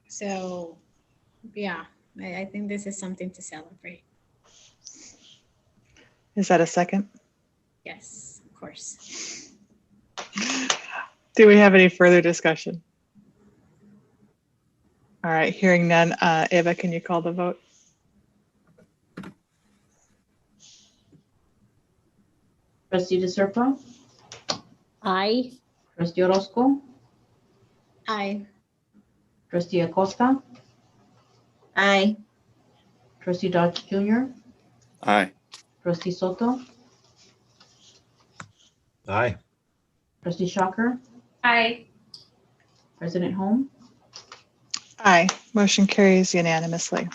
So yeah, I think this is something to celebrate. Is that a second? Yes, of course. Do we have any further discussion? All right, hearing none. Eva, can you call the vote? Trustee DeSerpa, Aye. Trustee Orozco, Aye. Trustee Acosta, Aye. Trustee Dodge Jr., Aye. Trustee Soto, Aye. Trustee Shocker, Aye. President Home. Aye, motion carries unanimously.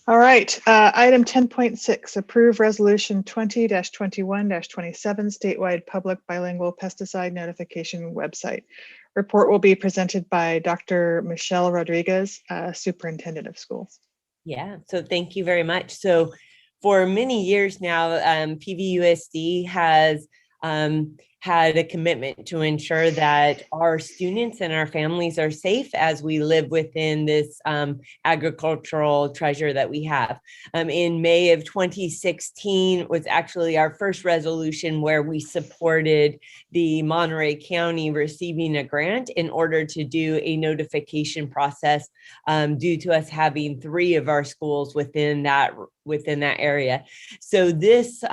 All right, item 10.6, approve resolution 20-21-27 statewide public bilingual pesticide notification website. Report will be presented by Dr. Michelle Rodriguez, Superintendent of Schools. Yeah, so thank you very much. So for many years now, PVUSD has had a commitment to ensure that our students and our families are safe as we live within this agricultural treasure that we have. In May of 2016 was actually our first resolution where we supported the Monterey County receiving a grant in order to do a notification process due to us having 3 of our schools within that area. So this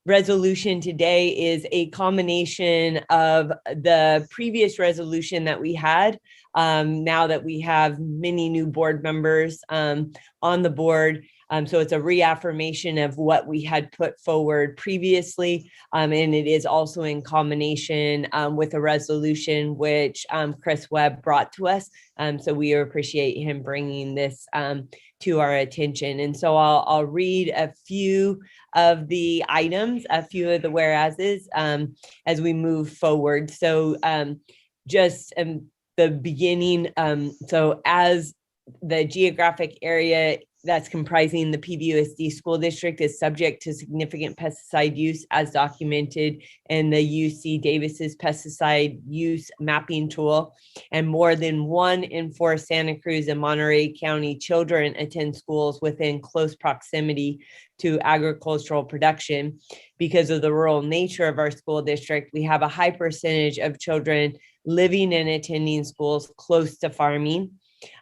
resolution today is a combination of the previous resolution that we had. Now that we have many new board members on the board, so it's a reaffirmation of what we had put forward previously, and it is also in combination with a resolution which Chris Webb brought to us. So we appreciate him bringing this to our attention. And so I'll read a few of the items, a few of the whereases as we move forward. So just the beginning, so as the geographic area that's comprising the PVUSD school district is subject to significant pesticide use as documented in the UC Davis's pesticide use mapping tool. And more than 1 in 4 Santa Cruz and Monterey County children attend schools within close proximity to agricultural production. Because of the rural nature of our school district, we have a high percentage of children living and attending schools close to farming.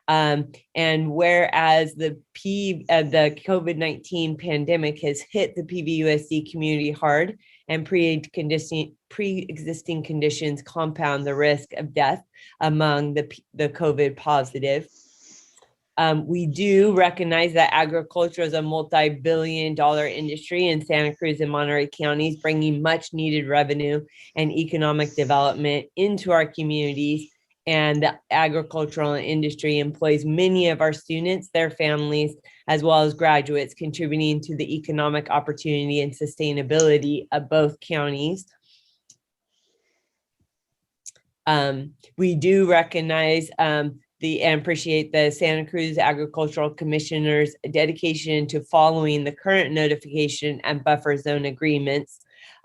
And whereas the COVID-19 pandemic has hit the PVUSD community hard and pre-existing conditions compound the risk of death among the COVID positive. We do recognize that agriculture is a multi-billion-dollar industry in Santa Cruz and Monterey counties, bringing much needed revenue and economic development into our communities. And the agricultural industry employs many of our students, their families, as well as graduates, contributing to the economic opportunity and sustainability of both counties. We do recognize and appreciate the Santa Cruz Agricultural Commissioner's dedication to following the current notification and buffer zone agreements.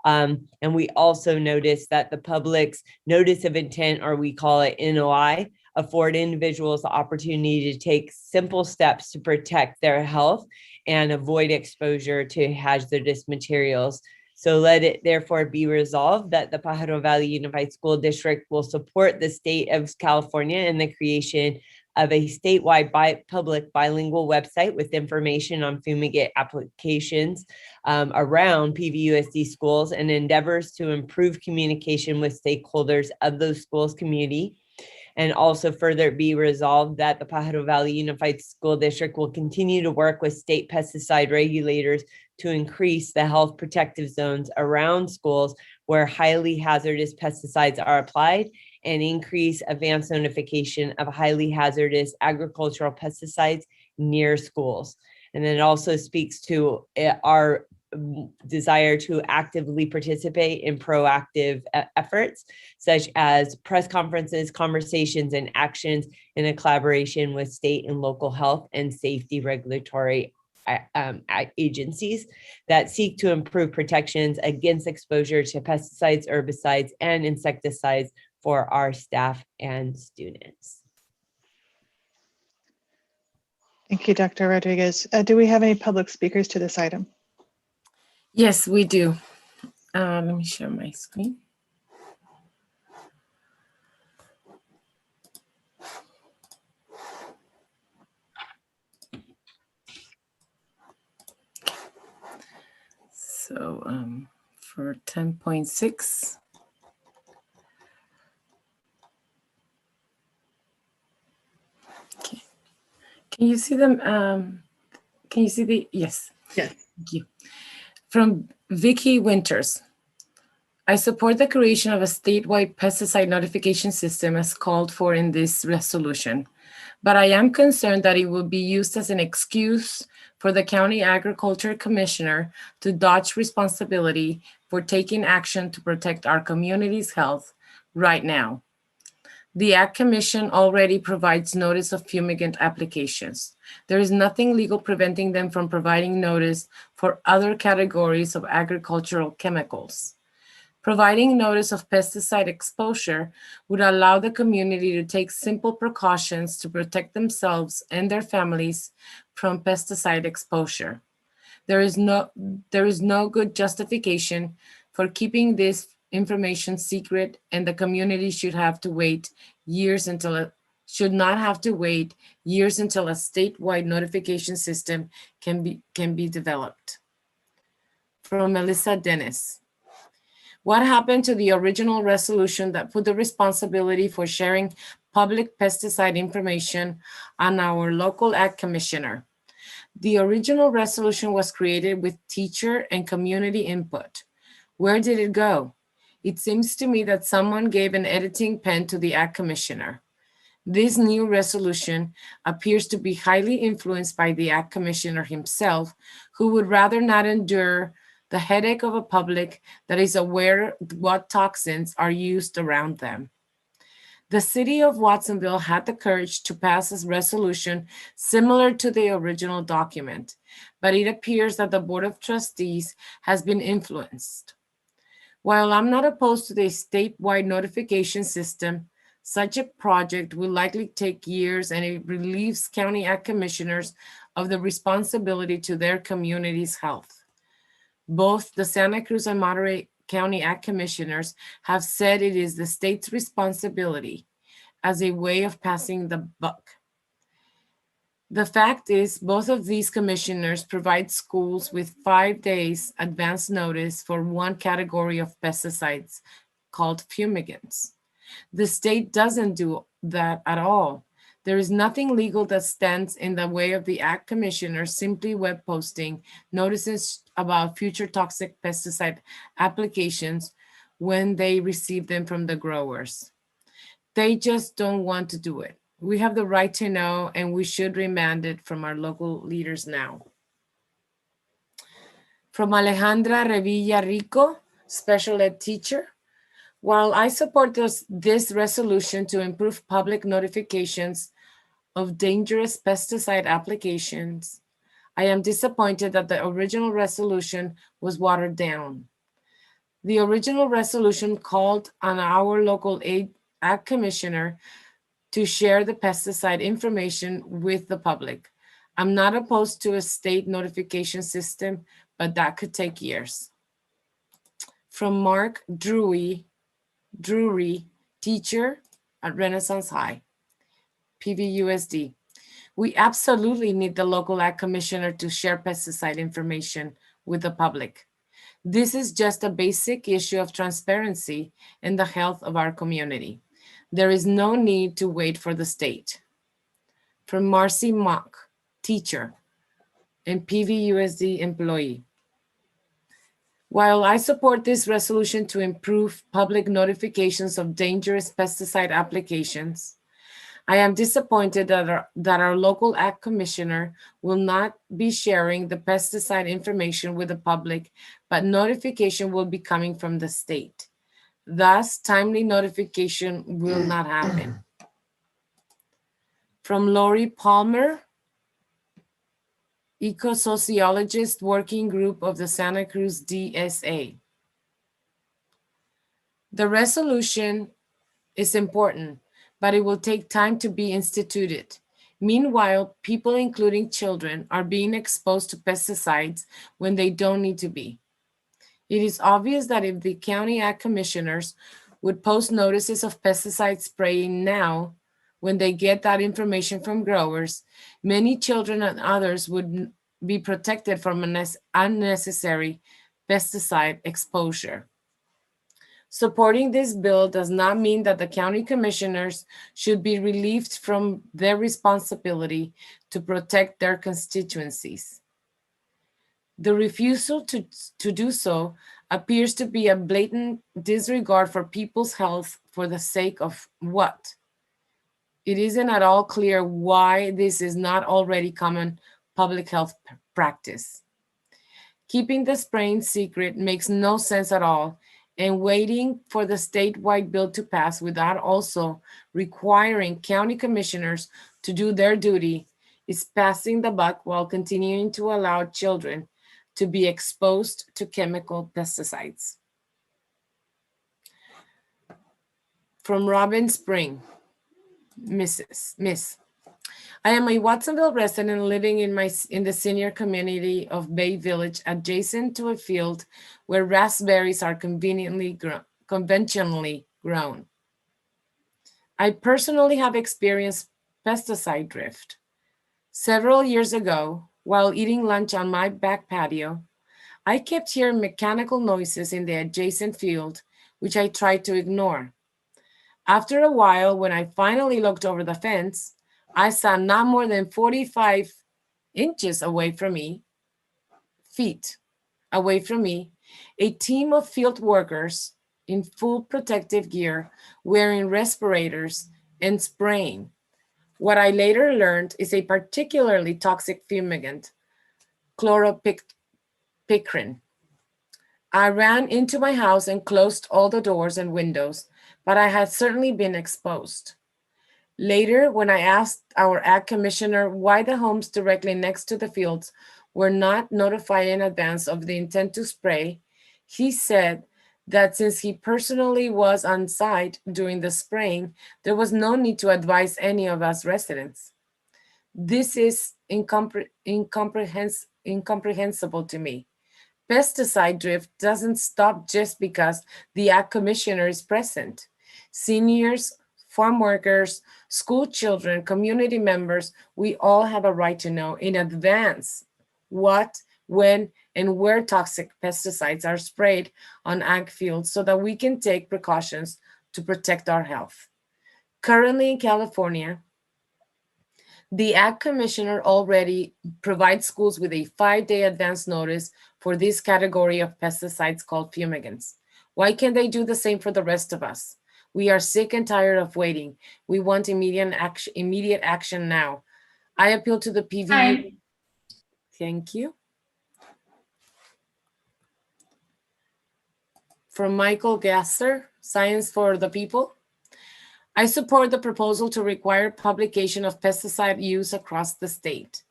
And we also noticed that the public's notice of intent, or we call it NOI, afford individuals the opportunity to take simple steps to protect their health and avoid exposure to hazardous materials. So let it therefore be resolved that the Pajaro Valley Unified School District will support the state of California in the creation of a statewide public bilingual website with information on fumigate applications around PVUSD schools and endeavors to improve communication with stakeholders of those schools' community. And also further be resolved that the Pajaro Valley Unified School District will continue to work with state pesticide regulators to increase the health protective zones around schools where highly hazardous pesticides are applied and increase advanced notification of highly hazardous agricultural pesticides near schools. And then it also speaks to our desire to actively participate in proactive efforts, such as press conferences, conversations, and actions in a collaboration with state and local health and safety regulatory agencies that seek to improve protections against exposure to pesticides, herbicides, and insecticides for our staff and students. Thank you, Dr. Rodriguez. Do we have any public speakers to this item? Yes, we do. Let me share my screen. So for 10.6. Okay. Can you see them? Can you see the, yes. Yes. Thank you. From Vicky Winters. I support the creation of a statewide pesticide notification system as called for in this resolution, but I am concerned that it will be used as an excuse for the County Agriculture Commissioner to dodge responsibility for taking action to protect our community's health right now. The Ag Commission already provides notice of fumigant applications. There is nothing legal preventing them from providing notice for other categories of agricultural chemicals. Providing notice of pesticide exposure would allow the community to take simple precautions to protect themselves and their families from pesticide exposure. There is no good justification for keeping this information secret, and the community should not have to wait years until a statewide notification system can be developed. From Melissa Dennis. What happened to the original resolution that put the responsibility for sharing public pesticide information on our local Ag Commissioner? The original resolution was created with teacher and community input. Where did it go? It seems to me that someone gave an editing pen to the Ag Commissioner. This new resolution appears to be highly influenced by the Ag Commissioner himself, who would rather not endure the headache of a public that is aware what toxins are used around them. The city of Watsonville had the courage to pass a resolution similar to the original document, but it appears that the Board of Trustees has been influenced. While I'm not opposed to the statewide notification system, such a project will likely take years, and it relieves county Ag commissioners of the responsibility to their community's health. Both the Santa Cruz and Monterey County Ag commissioners have said it is the state's responsibility as a way of passing the buck. The fact is, both of these commissioners provide schools with 5 days advance notice for one category of pesticides called fumigants. The state doesn't do that at all. There is nothing legal that stands in the way of the Ag Commissioner simply web posting notices about future toxic pesticide applications when they receive them from the growers. They just don't want to do it. We have the right to know, and we should demand it from our local leaders now. From Alejandra Revilla Rico, special ed teacher. While I support this resolution to improve public notifications of dangerous pesticide applications, I am disappointed that the original resolution was watered down. The original resolution called on our local Ag Commissioner to share the pesticide information with the public. I'm not opposed to a state notification system, but that could take years. From Mark Drury, teacher at Renaissance High, PVUSD. We absolutely need the local Ag Commissioner to share pesticide information with the public. This is just a basic issue of transparency and the health of our community. There is no need to wait for the state. From Marcy Mock, teacher and PVUSD employee. While I support this resolution to improve public notifications of dangerous pesticide applications, I am disappointed that our local Ag Commissioner will not be sharing the pesticide information with the public, but notification will be coming from the state. Thus, timely notification will not happen. From Lori Palmer, Eco-Sociologist Working Group of the Santa Cruz DSA. The resolution is important, but it will take time to be instituted. Meanwhile, people, including children, are being exposed to pesticides when they don't need to be. It is obvious that if the county ag commissioners would post notices of pesticide spraying now, when they get that information from growers, many children and others would be protected from unnecessary pesticide exposure. Supporting this bill does not mean that the county commissioners should be relieved from their responsibility to protect their constituencies. The refusal to do so appears to be a blatant disregard for people's health for the sake of what? It isn't at all clear why this is not already common public health practice. Keeping the spraying secret makes no sense at all, and waiting for the statewide bill to pass without also requiring county commissioners to do their duty is passing the buck while continuing to allow children to be exposed to chemical pesticides. From Robin Spring, Miss. I am a Watsonville resident living in the senior community of Bay Village, adjacent to a field where raspberries are conventionally grown. I personally have experienced pesticide drift. Several years ago, while eating lunch on my back patio, I kept hearing mechanical noises in the adjacent field, which I tried to ignore. After a while, when I finally looked over the fence, I saw not more than 45 inches away from me, feet away from me, a team of field workers in full protective gear, wearing respirators and spraying. What I later learned is a particularly toxic fumigant, chloropicrin. I ran into my house and closed all the doors and windows, but I had certainly been exposed. Later, when I asked our ag commissioner why the homes directly next to the fields were not notified in advance of the intent to spray, he said that since he personally was on site during the spraying, there was no need to advise any of us residents. This is incomprehensible to me. Pesticide drift doesn't stop just because the ag commissioner is present. Seniors, farm workers, school children, community members, we all have a right to know in advance what, when, and where toxic pesticides are sprayed on ag fields so that we can take precautions to protect our health. Currently in California, the ag commissioner already provides schools with a 5-day advance notice for this category of pesticides called fumigants. Why can't they do the same for the rest of us? We are sick and tired of waiting. We want immediate action now. I appeal to the PVU. Hi. Thank you. From Michael Gasser, Science for the People. I support the proposal to require publication of pesticide use across the state.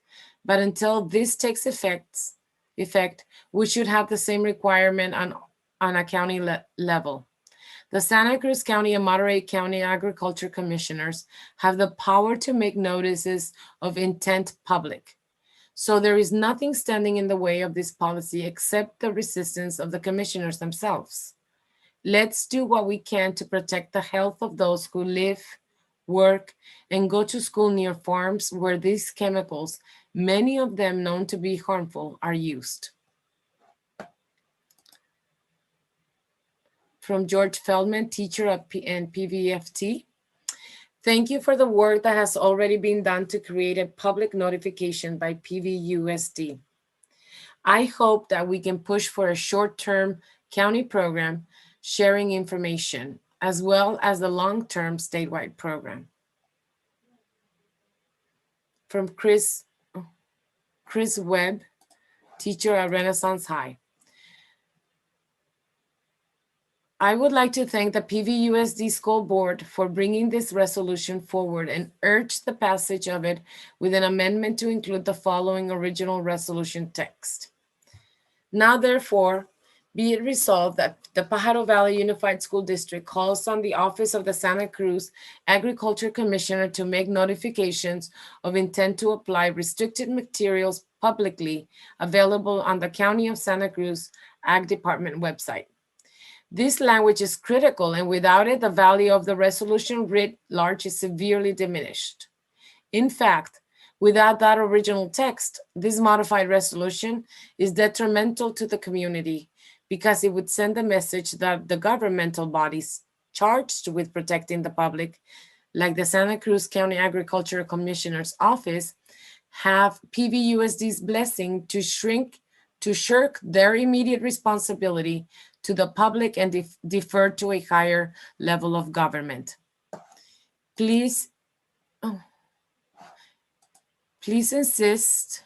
But until this takes effect, we should have the same requirement on a county level. The Santa Cruz County and Monterey County Agriculture Commissioners have the power to make notices of intent public. So there is nothing standing in the way of this policy except the resistance of the commissioners themselves. Let's do what we can to protect the health of those who live, work, and go to school near farms where these chemicals, many of them known to be harmful, are used. From George Feldman, teacher at PVFT. Thank you for the work that has already been done to create a public notification by PVUSD. I hope that we can push for a short-term county program sharing information, as well as the long-term statewide program. From Chris Webb, teacher at Renaissance High. I would like to thank the PVUSD School Board for bringing this resolution forward and urge the passage of it with an amendment to include the following original resolution text. Now, therefore, Be it resolved that the Pajaro Valley Unified School District calls on the Office of the Santa Cruz Agriculture Commissioner to make notifications of intent to apply restricted materials publicly available on the County of Santa Cruz Ag Department website. This language is critical, and without it, the value of the resolution writ large is severely diminished. In fact, without that original text, this modified resolution is detrimental to the community because it would send a message that the governmental bodies charged with protecting the public, like the Santa Cruz County Agricultural Commissioner's Office, have PVUSD's blessing to shirk their immediate responsibility to the public and defer to a higher level of government. Please insist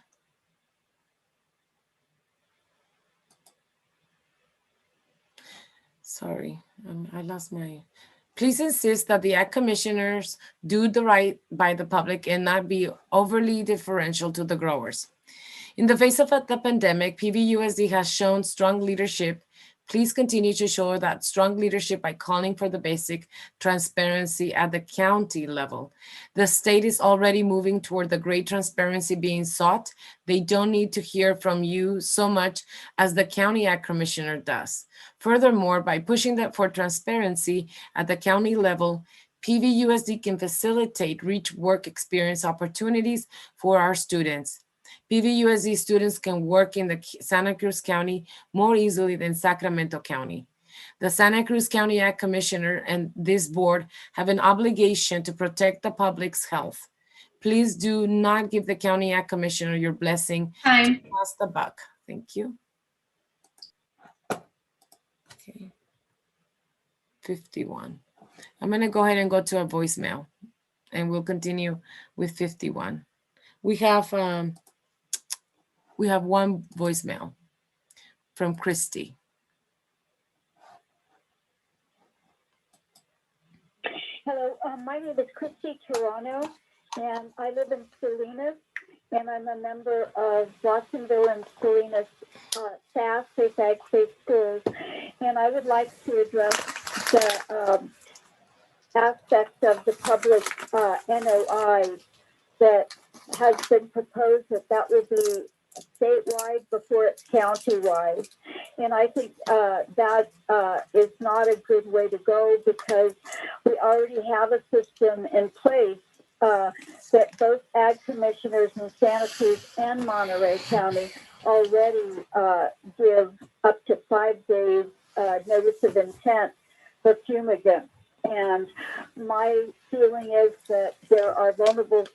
Please insist that the Ag Commissioners do the right by the public and not be overly differential to the growers. In the face of the pandemic, PVUSD has shown strong leadership. Please continue to show that strong leadership by calling for the basic transparency at the county level. The state is already moving toward the great transparency being sought. They don't need to hear from you so much as the county ag commissioner does. Furthermore, by pushing that for transparency at the county level, PVUSD can facilitate rich work experience opportunities for our students. PVUSD students can work in the Santa Cruz County more easily than Sacramento County. The Santa Cruz County Ag Commissioner and this board have an obligation to protect the public's health. Please do not give the County Ag Commissioner your blessing to pass the buck. Thank you. Okay. 51. I'm going to go ahead and go to a voicemail and we'll continue with 51. We have one voicemail from Christy. Hello, my name is Christy Toronto, and I live in Salinas, and I'm a member of Watsonville and Salinas SAS, Safe Ag, Safe Schools, and I would like to address the aspect of the public NOI that has been proposed that will be statewide before it's countywide. And I think that is not a good way to go because we already have a system in place that both ag commissioners in Santa Cruz and Monterey County already give up to 5 days notice of intent for fumigants. And my feeling is that there are vulnerable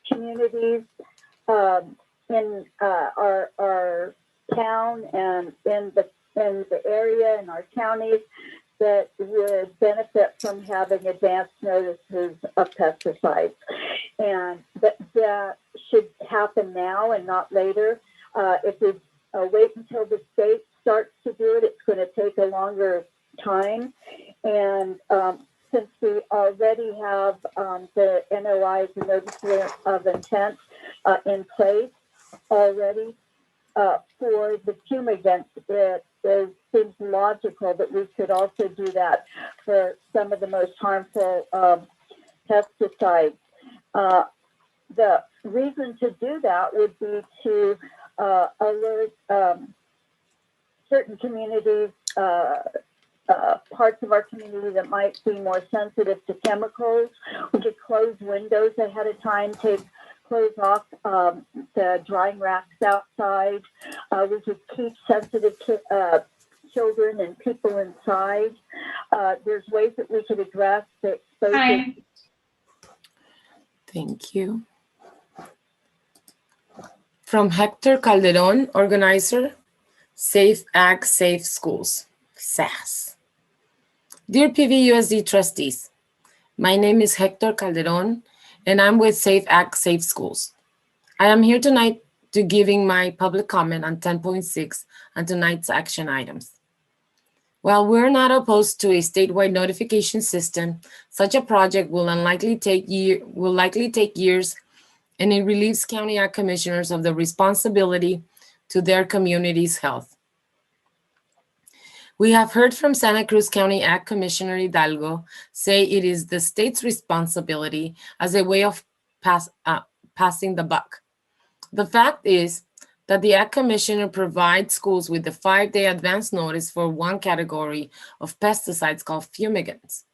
communities in our town and in the area in our counties that would benefit from having advance notices of pesticides, and that should happen now and not later. If we wait until the state starts to do it, it's going to take a longer time. And since we already have the NOIs, the notice of intent, in place already for the fumigants, it seems logical that we could also do that for some of the most harmful pesticides. The reason to do that would be to alert certain communities, parts of our community that might be more sensitive to chemicals. We could close windows ahead of time, close off the drying racks outside. We could keep sensitive children and people inside. There's ways that we could address the exposure. Thank you. From Hector Calderon, organizer, Safe Ag, Safe Schools, SAS. Dear PVUSD trustees, my name is Hector Calderon, and I'm with Safe Ag, Safe Schools. I am here tonight to giving my public comment on 10.6 on tonight's action items. While we're not opposed to a statewide notification system, such a project will likely take years, and it relieves county ag commissioners of the responsibility to their community's health. We have heard from Santa Cruz County Ag Commissioner Hidalgo say it is the state's responsibility as a way of passing the buck. The fact is that the Ag Commissioner provides schools with the 5-day advance notice for one category of pesticides called fumigants.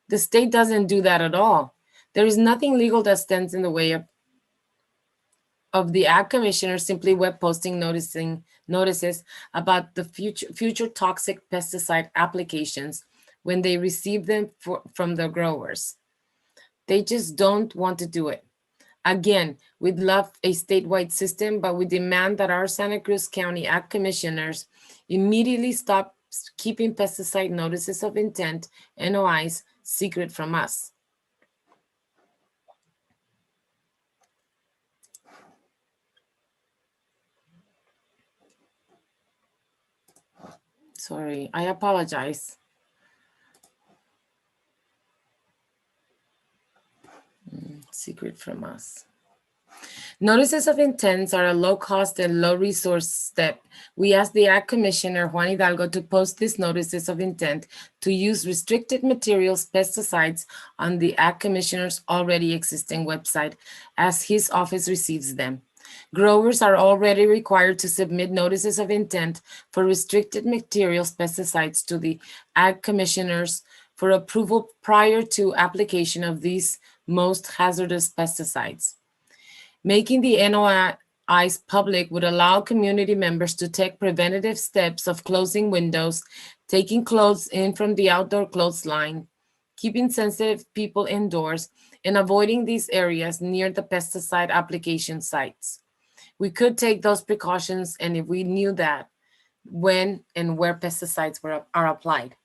The state doesn't do that at all. There is nothing legal that stands in the way of the Ag Commissioner simply web posting notices about the future toxic pesticide applications when they receive them from the growers. They just don't want to do it. Again, we'd love a statewide system, but we demand that our Santa Cruz County Ag Commissioners immediately stop keeping pesticide notices of intent, NOIs, secret from us. Sorry, I apologize. Secret from us. Notices of intents are a low-cost and low-resource step. We asked the Ag Commissioner, Juan Hidalgo, to post these notices of intent to use restricted materials pesticides on the Ag Commissioner's already existing website as his office receives them. Growers are already required to submit notices of intent for restricted materials pesticides to the Ag Commissioners for approval prior to application of these most hazardous pesticides. Making the NOIs public would allow community members to take preventative steps of closing windows, taking clothes in from the outdoor clothes line, keeping sensitive people indoors, and avoiding these areas near the pesticide application sites. We could take those precautions, and if we knew that, when and where pesticides are applied.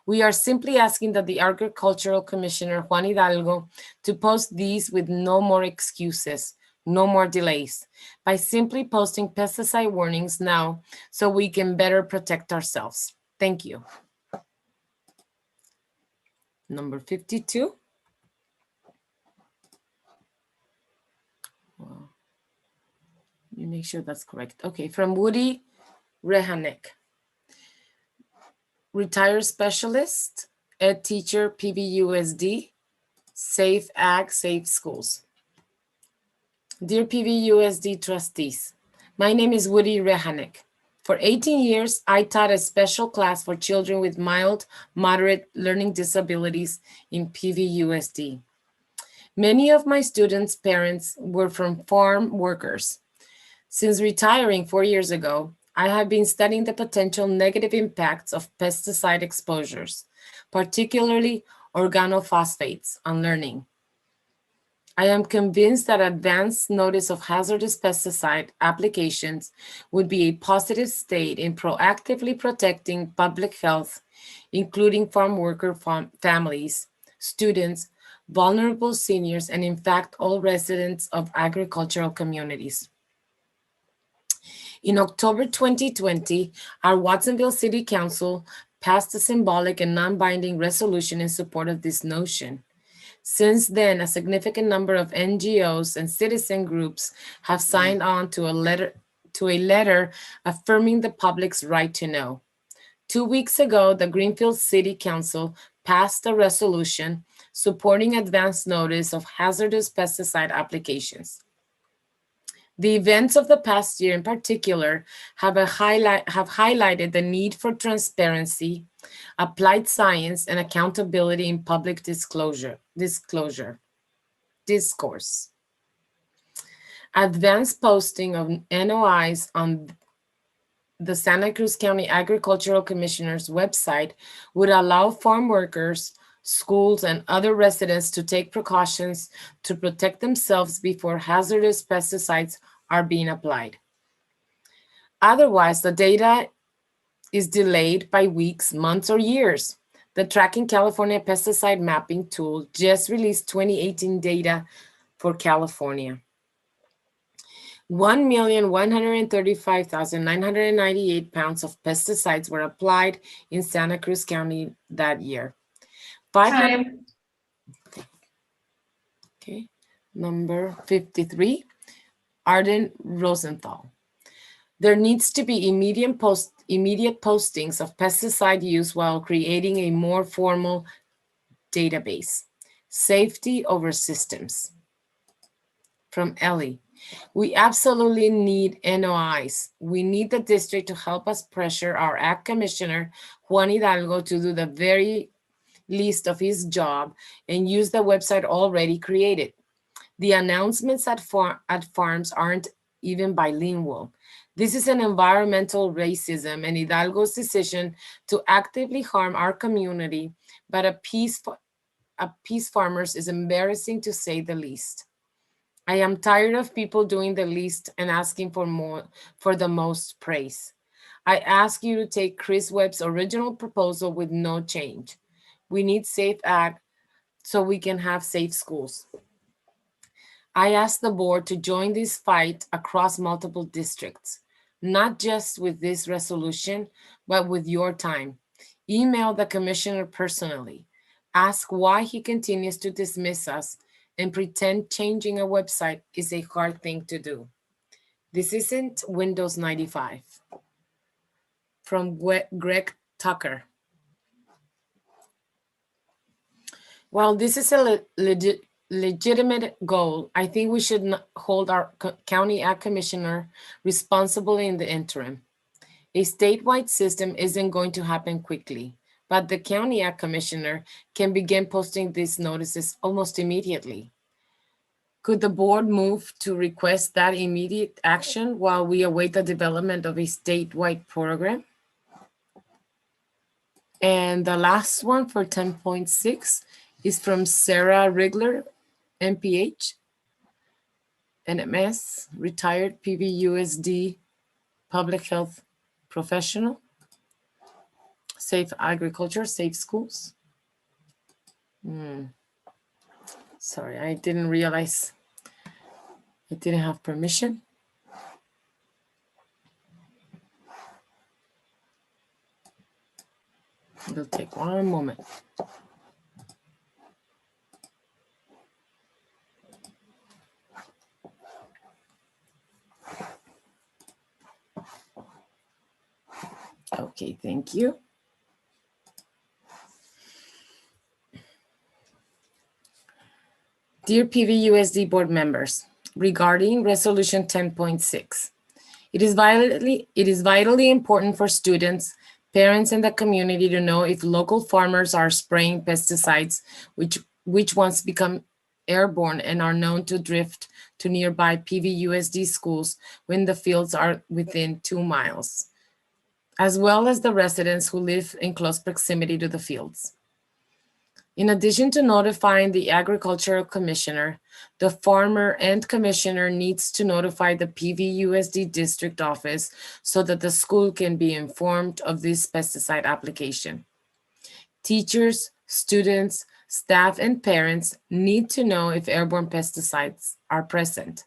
We are simply asking that the Agricultural Commissioner, Juan Hidalgo, to post these with no more excuses, no more delays, by simply posting pesticide warnings now so we can better protect ourselves. Thank you. Number 52. Well, you make sure that's correct. Okay, from Woody Rehanek. Retired specialist, ed teacher, PVUSD, Safe Ag, Safe Schools. Dear PVUSD trustees, my name is Woody Rehanek. For 18 years, I taught a special class for children with mild, moderate learning disabilities in PVUSD. Many of my students' parents were from farm workers. Since retiring 4 years ago, I have been studying the potential negative impacts of pesticide exposures, particularly organophosphates, on learning. I am convinced that advance notice of hazardous pesticide applications would be a positive state in proactively protecting public health, including farm worker families, students, vulnerable seniors, and in fact, all residents of agricultural communities. In October 2020, our Watsonville City Council passed a symbolic and non-binding resolution in support of this notion. Since then, a significant number of NGOs and citizen groups have signed on to a letter affirming the public's right to know. 2 weeks ago, the Greenfield City Council passed a resolution supporting advance notice of hazardous pesticide applications. The events of the past year in particular have highlighted the need for transparency, applied science, and accountability in public discourse. Advanced posting of NOIs on the Santa Cruz County Agricultural Commissioner's website would allow farm workers, schools, and other residents to take precautions to protect themselves before hazardous pesticides are being applied. Otherwise, the data is delayed by weeks, months, or years. The Tracking California Pesticide Mapping Tool just released 2018 data for California. 1,135,998 pounds of pesticides were applied in Santa Cruz County that year. Okay, number 53, Arden Rosenthal. There needs to be immediate postings of pesticide use while creating a more formal database. Safety over systems. From Ellie. We absolutely need NOIs. We need the district to help us pressure our Ag Commissioner, Juan Hidalgo, to do the very least of his job and use the website already created. The announcements at farms aren't even bilingual. This is an environmental racism and Hidalgo's decision to actively harm our community, but appease farmers is embarrassing to say the least. I am tired of people doing the least and asking for the most praise. I ask you to take Chris Webb's original proposal with no change. We need safe ag so we can have safe schools. I ask the board to join this fight across multiple districts, not just with this resolution, but with your time. Email the commissioner personally. Ask why he continues to dismiss us and pretend changing a website is a hard thing to do. This isn't Windows 95. From Greg Tucker. While this is a legitimate goal, I think we should hold our county ag commissioner responsible in the interim. A statewide system isn't going to happen quickly, but the county ag commissioner can begin posting these notices almost immediately. Could the board move to request that immediate action while we await the development of a statewide program? And the last one for 10.6 is from Sarah Rigler, MPH, NMS, retired PVUSD public health professional, safe agriculture, safe schools. Sorry, I didn't realize I didn't have permission. It'll take one moment. Okay, thank you. Dear PVUSD board members, regarding resolution 10.6, it is vitally important for students, parents, and the community to know if local farmers are spraying pesticides, which ones become airborne and are known to drift to nearby PVUSD schools when the fields are within 2 miles, as well as the residents who live in close proximity to the fields. In addition to notifying the agricultural commissioner, the farmer and commissioner needs to notify the PVUSD district office so that the school can be informed of this pesticide application. Teachers, students, staff, and parents need to know if airborne pesticides are present.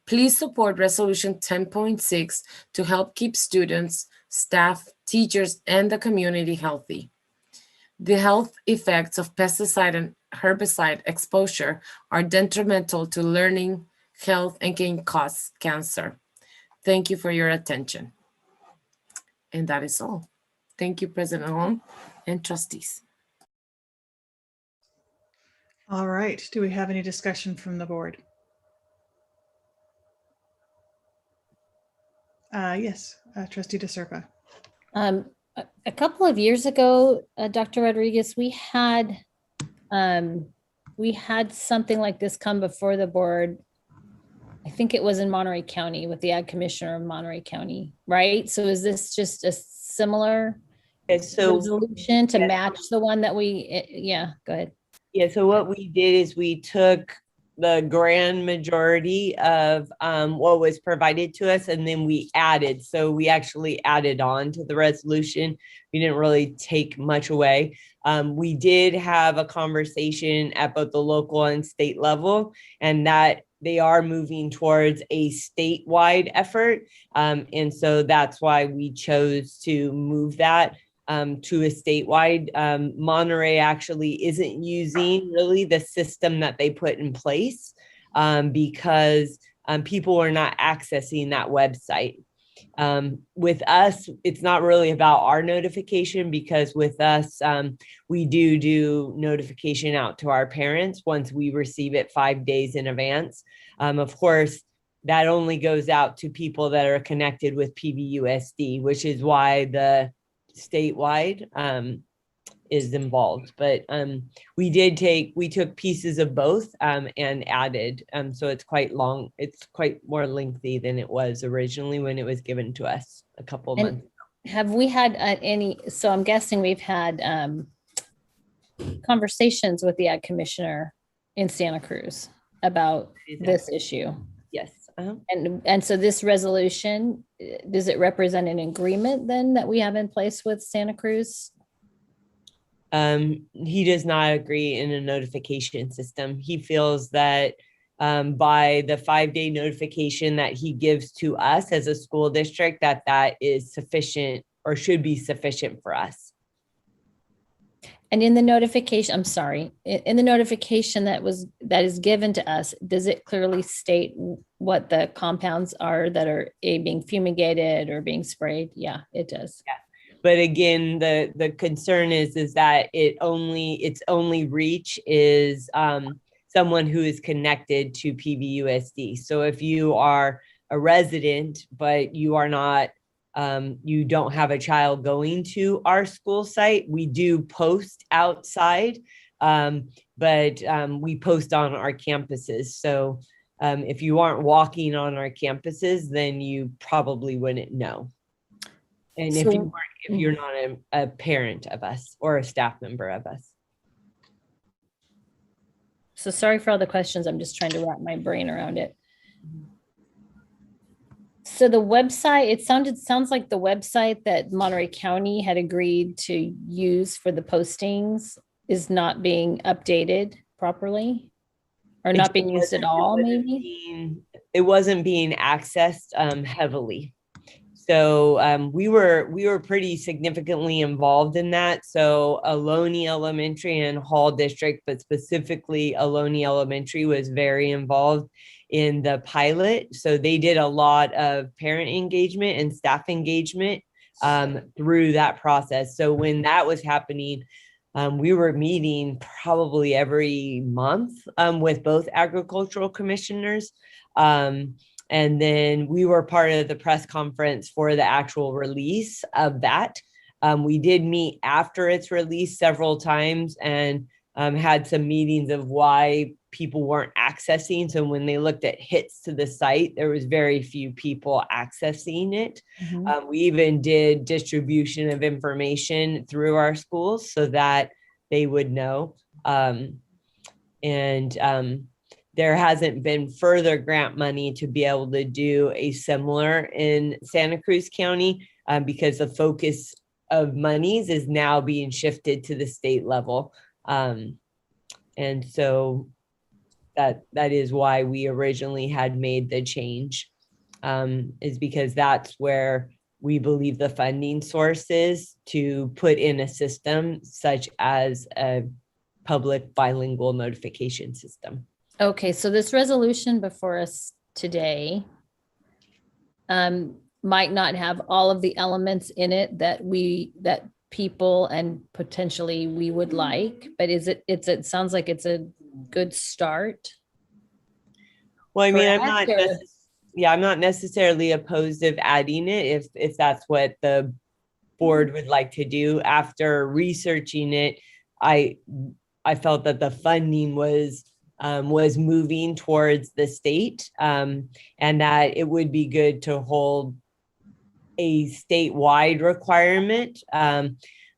Please support resolution 10.6 to help keep students, staff, teachers, and the community healthy. The health effects of pesticide and herbicide exposure are detrimental to learning, health, and can cause cancer. Thank you for your attention. And that is all. Thank you, President Holm and trustees. All right. Do we have any discussion from the board? Yes, Trustee DeSerpa. A couple of years ago, Dr. Rodriguez, we had something like this come before the board. I think it was in Monterey County with the Ag Commissioner of Monterey County, right? So is this just a similar resolution to match the one that we, yeah, go ahead. Yeah, so what we did is we took the grand majority of what was provided to us, and then we added. So we actually added on to the resolution. We didn't really take much away. We did have a conversation at both the local and state level, and that they are moving towards a statewide effort. And so that's why we chose to move that to a statewide. Monterey actually isn't using really the system that they put in place because people are not accessing that website. With us, it's not really about our notification, because with us, we do notification out to our parents once we receive it 5 days in advance. Of course, that only goes out to people that are connected with PVUSD, which is why the statewide is involved. But we took pieces of both and added. So it's quite long. It's quite more lengthy than it was originally when it was given to us a couple of months. Have we had so I'm guessing we've had conversations with the Ag Commissioner in Santa Cruz about this issue? Yes. And so this resolution, does it represent an agreement then that we have in place with Santa Cruz? He does not agree in a notification system. He feels that by the 5-day notification that he gives to us as a school district, that is sufficient or should be sufficient for us. And in the notification, I'm sorry, in the notification that is given to us, does it clearly state what the compounds are that are being fumigated or being sprayed? Yeah, it does. Yeah. But again, the concern is that its only reach is someone who is connected to PVUSD. So if you are a resident, but you are not, you don't have a child going to our school site, we do post outside, but we post on our campuses. So if you aren't walking on our campuses, then you probably wouldn't know. And if you're not a parent of us or a staff member of us. So sorry for all the questions. I'm just trying to wrap my brain around it. So the website, it sounds like the website that Monterey County had agreed to use for the postings is not being updated properly, or not being used at all, maybe? It wasn't being accessed heavily. So we were pretty significantly involved in that. So Ohlone Elementary and Hall District, but specifically Ohlone Elementary, was very involved in the pilot. So they did a lot of parent engagement and staff engagement through that process. So when that was happening, we were meeting probably every month with both agricultural commissioners. And then we were part of the press conference for the actual release of that. We did meet after its release several times and had some meetings of why people weren't accessing. So when they looked at hits to the site, there was very few people accessing it. Mm-hmm. We even did distribution of information through our schools so that they would know. There hasn't been further grant money to be able to do a similar in Santa Cruz County because the focus of monies is now being shifted to the state level. And so that is why we originally had made the change, is because that's where we believe the funding source is to put in a system such as a public bilingual notification system. Okay, so this resolution before us today might not have all of the elements in it that people and potentially we would like, but it sounds like it's a good start. Well, I mean, I'm not necessarily opposed of adding it if that's what the board would like to do. After researching it, I felt that the funding was moving towards the state, and that it would be good to hold a statewide requirement.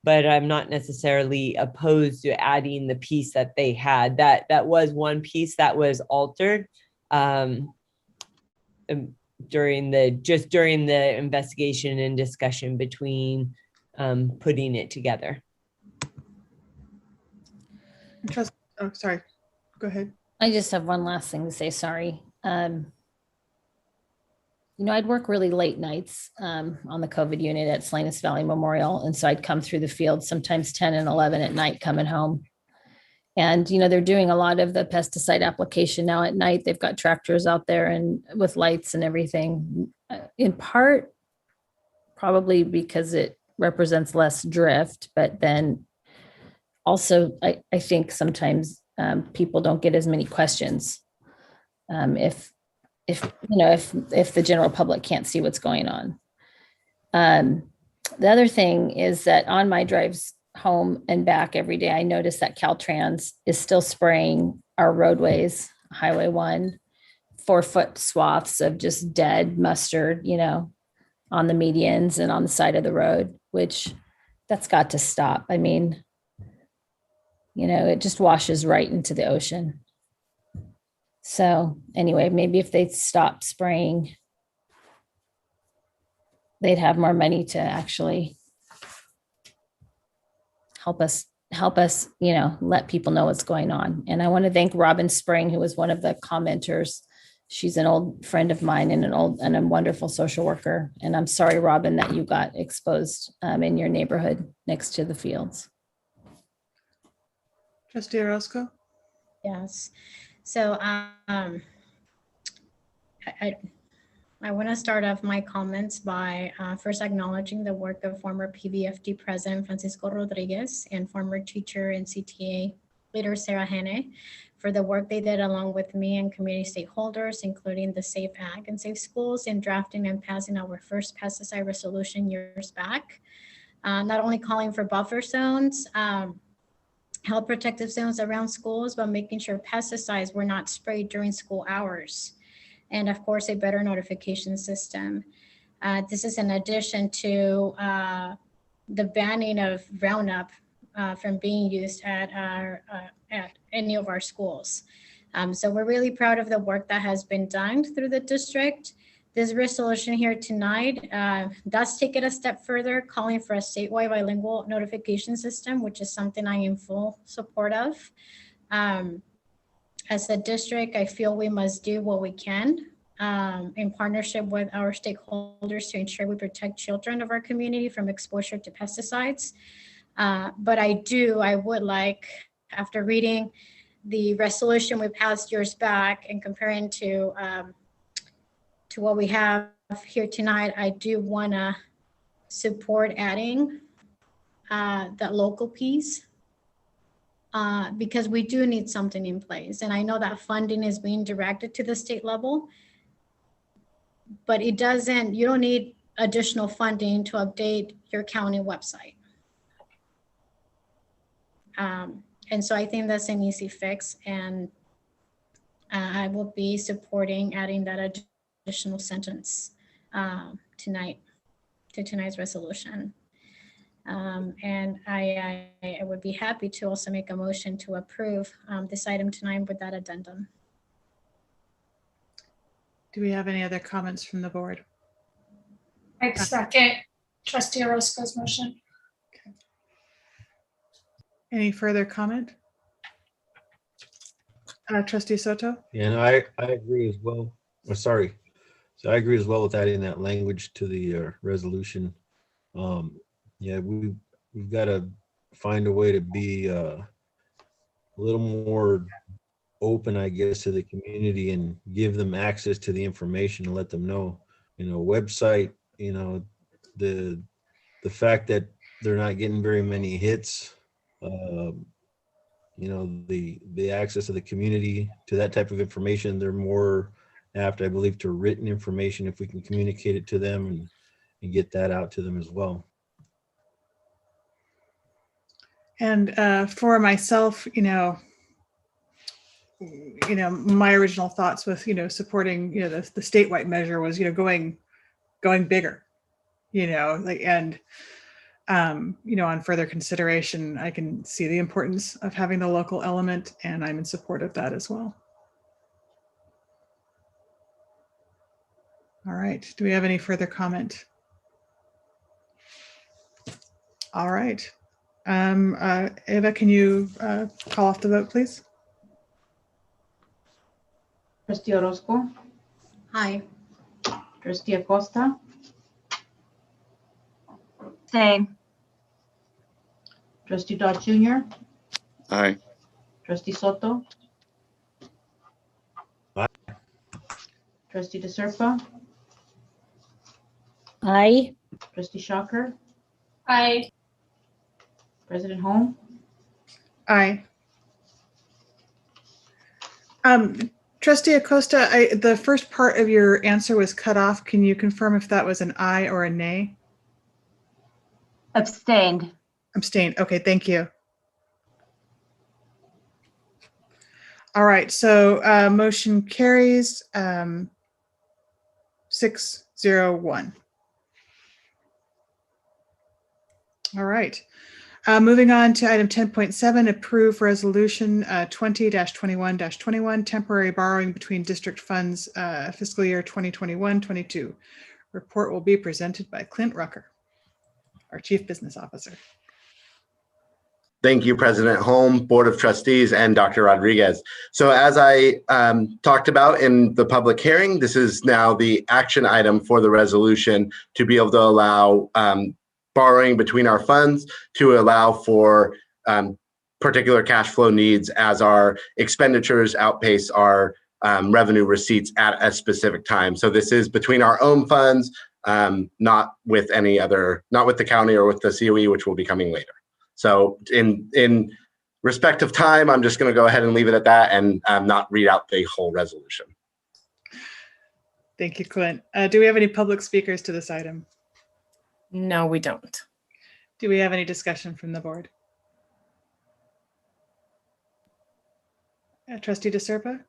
But I'm not necessarily opposed to adding the piece that they had. That was one piece that was altered during the investigation and discussion between putting it together. Oh, sorry. Go ahead. I just have one last thing to say, sorry. I'd work really late nights on the COVID unit at Salinas Valley Memorial. And so I'd come through the field sometimes 10 and 11 at night coming home. And, they're doing a lot of the pesticide application now at night. They've got tractors out there and with lights and everything. In part, probably because it represents less drift, but then also I think sometimes people don't get as many questions if the general public can't see what's going on. The other thing is that on my drives home and back every day, I notice that Caltrans is still spraying our roadways, Highway 1, 4-foot swaths of just dead mustard, on the medians and on the side of the road, which that's got to stop. I mean, it just washes right into the ocean. So anyway, maybe if they stop spraying, they'd have more money to actually help us, let people know what's going on. And I want to thank Robin Spring, who was one of the commenters. She's an old friend of mine and a wonderful social worker. And I'm sorry, Robin, that you got exposed in your neighborhood next to the fields. Trustee Orozco? Yes. So I want to start off my comments by first acknowledging the work of former PVFD President Francisco Rodriguez and former teacher and CTA leader Sarah Henne for the work they did along with me and community stakeholders, including the Safe Ag and Safe Schools, in drafting and passing our first pesticide resolution years back. Not only calling for buffer zones, health protective zones around schools, but making sure pesticides were not sprayed during school hours. And of course, a better notification system. This is in addition to the banning of Roundup from being used at any of our schools. So we're really proud of the work that has been done through the district. This resolution here tonight does take it a step further, calling for a statewide bilingual notification system, which is something I am in full support of. As a district, I feel we must do what we can in partnership with our stakeholders to ensure we protect children of our community from exposure to pesticides. But I would like, after reading the resolution we passed years back and comparing to what we have here tonight, I do want to support adding that local piece. Because we do need something in place. And I know that funding is being directed to the state level, but you don't need additional funding to update your county website. And so I think that's an easy fix, and I will be supporting adding that additional sentence tonight to tonight's resolution. And I would be happy to also make a motion to approve this item tonight with that addendum. Do we have any other comments from the board? I second Trustee Orozco's motion. Okay. Any further comment? Trustee Soto? Yeah, and I agree as well. Oh, sorry. So I agree as well with adding that language to the resolution. Yeah, we've got to find a way to be a little more open, I guess, to the community and give them access to the information and let them know, website, the fact that they're not getting very many hits, the access of the community to that type of information. They're more apt, I believe, to written information if we can communicate it to them and get that out to them as well. And for myself, my original thoughts with, supporting, the statewide measure was, going bigger, on further consideration, I can see the importance of having the local element, and I'm in support of that as well. All right. Do we have any further comment? All right. Eva, can you call off the vote, please? Trustee Orozco. Aye. Trustee Acosta. Same. Trustee Dodge Jr. Aye. Trustee Soto. Aye. Trustee DeSerpa. Aye. Trustee Shocker, Aye. President Holm, Aye. Trustee Acosta, the first part of your answer was cut off. Can you confirm if that was an aye or a nay? Abstained. Abstain. Okay, thank you. All right, so motion carries 601. All right. Moving on to item 10.7, approve resolution 20-21-21, temporary borrowing between district funds fiscal year 2021-22. Report will be presented by Clint Rucker, our Chief Business Officer. Thank you, President Holm, Board of Trustees, and Dr. Rodriguez. So as I talked about in the public hearing, this is now the action item for the resolution to be able to allow borrowing between our funds to allow for particular cash flow needs as our expenditures outpace our revenue receipts at a specific time. So this is between our own funds, not with any other, not with the county or with the COE, which will be coming later. So in respect of time, I'm just going to go ahead and leave it at that and not read out the whole resolution. Thank you, Clint. Do we have any public speakers to this item? No, we don't. Do we have any discussion from the board? Trustee DeSerpa?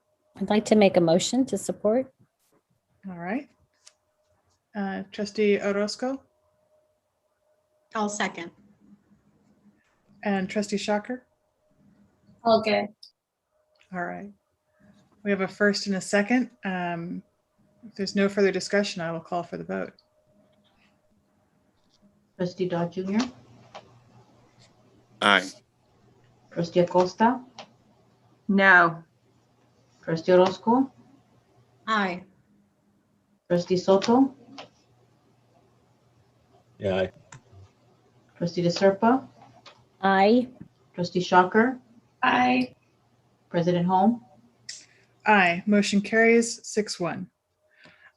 I'd like to make a motion to support. All right. Trustee Orozco? I'll second. And Trustee Shocker? All good. All right. We have a first and a second. If there's no further discussion, I will call for the vote. Trustee Dodd Jr., Aye. Trustee Acosta, No. Trustee Orozco, Aye. Trustee Soto, Yeah, aye. Trustee DeSerpa, Aye. Trustee Shocker, Aye. President Holm, Aye. Motion carries 6-1.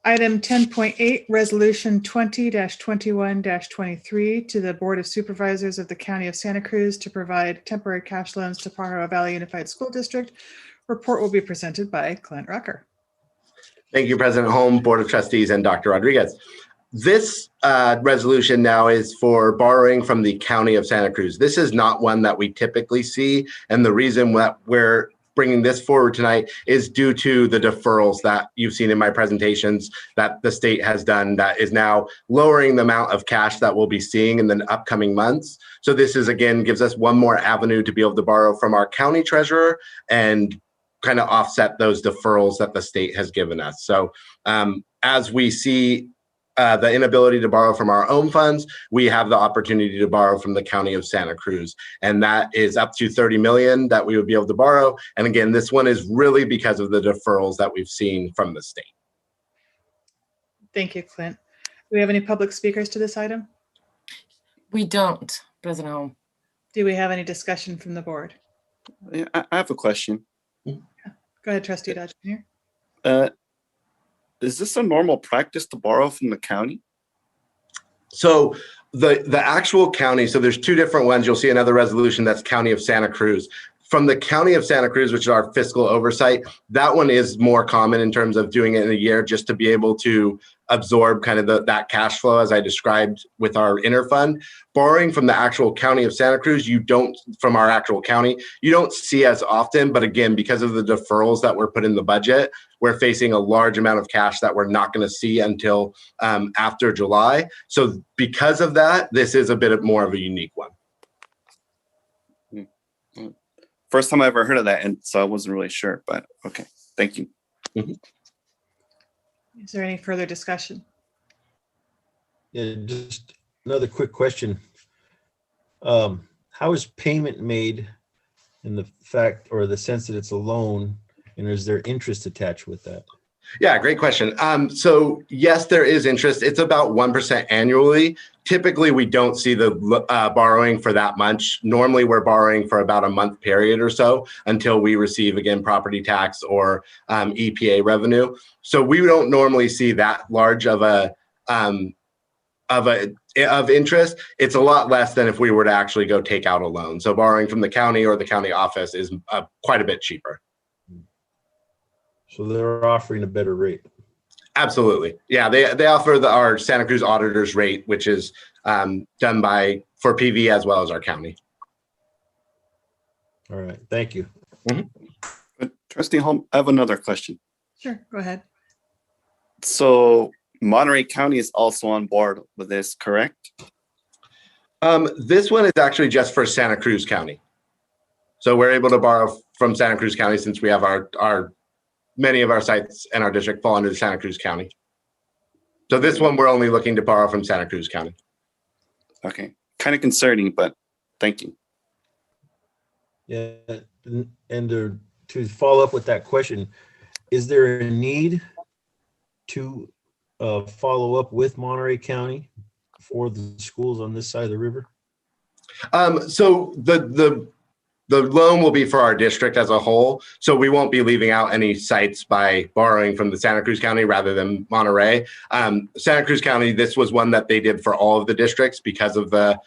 Item 10.8, Resolution 20-21-23 to the Board of Supervisors of the County of Santa Cruz to provide temporary cash loans to Pajaro Valley Unified School District. Report will be presented by Clint Rucker. Thank you, President Holm, Board of Trustees, and Dr. Rodriguez. This resolution now is for borrowing from the County of Santa Cruz. This is not one that we typically see, and the reason that we're bringing this forward tonight is due to the deferrals that you've seen in my presentations that the state has done that is now lowering the amount of cash that we'll be seeing in the upcoming months. So this is, again, gives us one more avenue to be able to borrow from our county treasurer and kind of offset those deferrals that the state has given us. So as we see the inability to borrow from our own funds, we have the opportunity to borrow from the County of Santa Cruz. And that is up to 30 million that we would be able to borrow. And again, this one is really because of the deferrals that we've seen from the state. Thank you, Clint. Do we have any public speakers to this item? We don't, President Holm. Do we have any discussion from the board? Yeah, I have a question. Go ahead, Trustee Dodd Jr. Is this a normal practice to borrow from the county? So the actual county, so there's two different ones. You'll see another resolution that's County of Santa Cruz. From the County of Santa Cruz, which is our fiscal oversight, that one is more common in terms of doing it in a year just to be able to absorb kind of that cash flow as I described with our interfund. Borrowing from the actual County of Santa Cruz, you don't, from our actual county, you don't see as often, but again, because of the deferrals that were put in the budget, we're facing a large amount of cash that we're not going to see until after July. So because of that, this is a bit more of a unique one. First time I ever heard of that, and so I wasn't really sure, but okay, thank you. Is there any further discussion? Yeah, just another quick question. How is payment made in the fact or the sense that it's a loan, and is there interest attached with that? Yeah, great question. So yes, there is interest. It's about 1% annually. Typically, we don't see the borrowing for that much. Normally, we're borrowing for about a month period or so until we receive, again, property tax or EPA revenue. So we don't normally see that large of a of interest, it's a lot less than if we were to actually go take out a loan. So borrowing from the county or the county office is quite a bit cheaper. So they're offering a better rate. Absolutely. Yeah, they offer our Santa Cruz auditor's rate, which is done for PV as well as our county. All right, thank you. Mm-hmm. Trustee Holm, I have another question. Sure, go ahead. So Monterey County is also on board with this, correct? This one is actually just for Santa Cruz County. So we're able to borrow from Santa Cruz County since we have many of our sites and our district fall under Santa Cruz County. So this one, we're only looking to borrow from Santa Cruz County. Okay, kind of concerning, but thank you. Yeah, and to follow up with that question, is there a need to follow up with Monterey County for the schools on this side of the river? So the loan will be for our district as a whole. So we won't be leaving out any sites by borrowing from the Santa Cruz County rather than Monterey. Santa Cruz County, this was one that they did for all of the districts because of the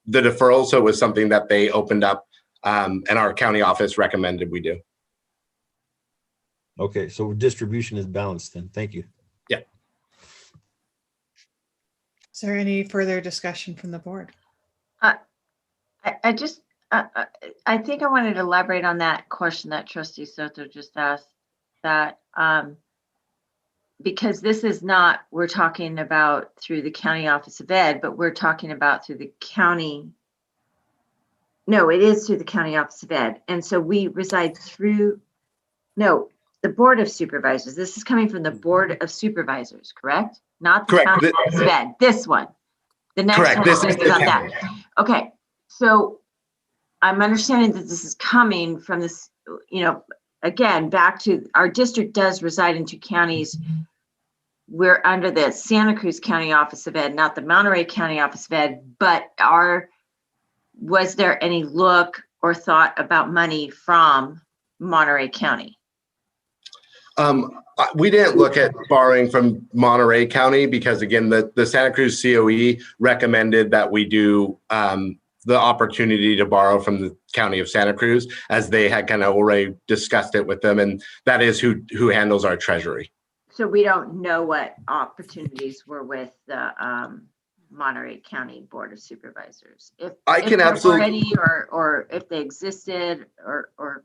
deferral. So it was something that they opened up and our county office recommended we do. Okay, so distribution is balanced then. Thank you. Yeah. Is there any further discussion from the board? I think I wanted to elaborate on that question that Trustee Soto just asked, that because this is not, we're talking about through the County Office of Ed, but we're talking about through the county. No, it is through the County Office of Ed. And so we reside through, no, the Board of Supervisors. This is coming from the Board of Supervisors, correct? Not the County Office of Ed, this one. The next correct. one This is about that. Okay, so I'm understanding that this is coming from this, again, back to our district does reside in 2 counties. We're under the Santa Cruz County Office of Ed, not the Monterey County Office of Ed, but was there any look or thought about money from Monterey County? We didn't look at borrowing from Monterey County because again, the Santa Cruz COE recommended that we do the opportunity to borrow from the County of Santa Cruz, as they had kind of already discussed it with them, and that is who handles our treasury. So we don't know what opportunities were with the Monterey County Board of Supervisors. If can there absolutely were any, or if they existed, or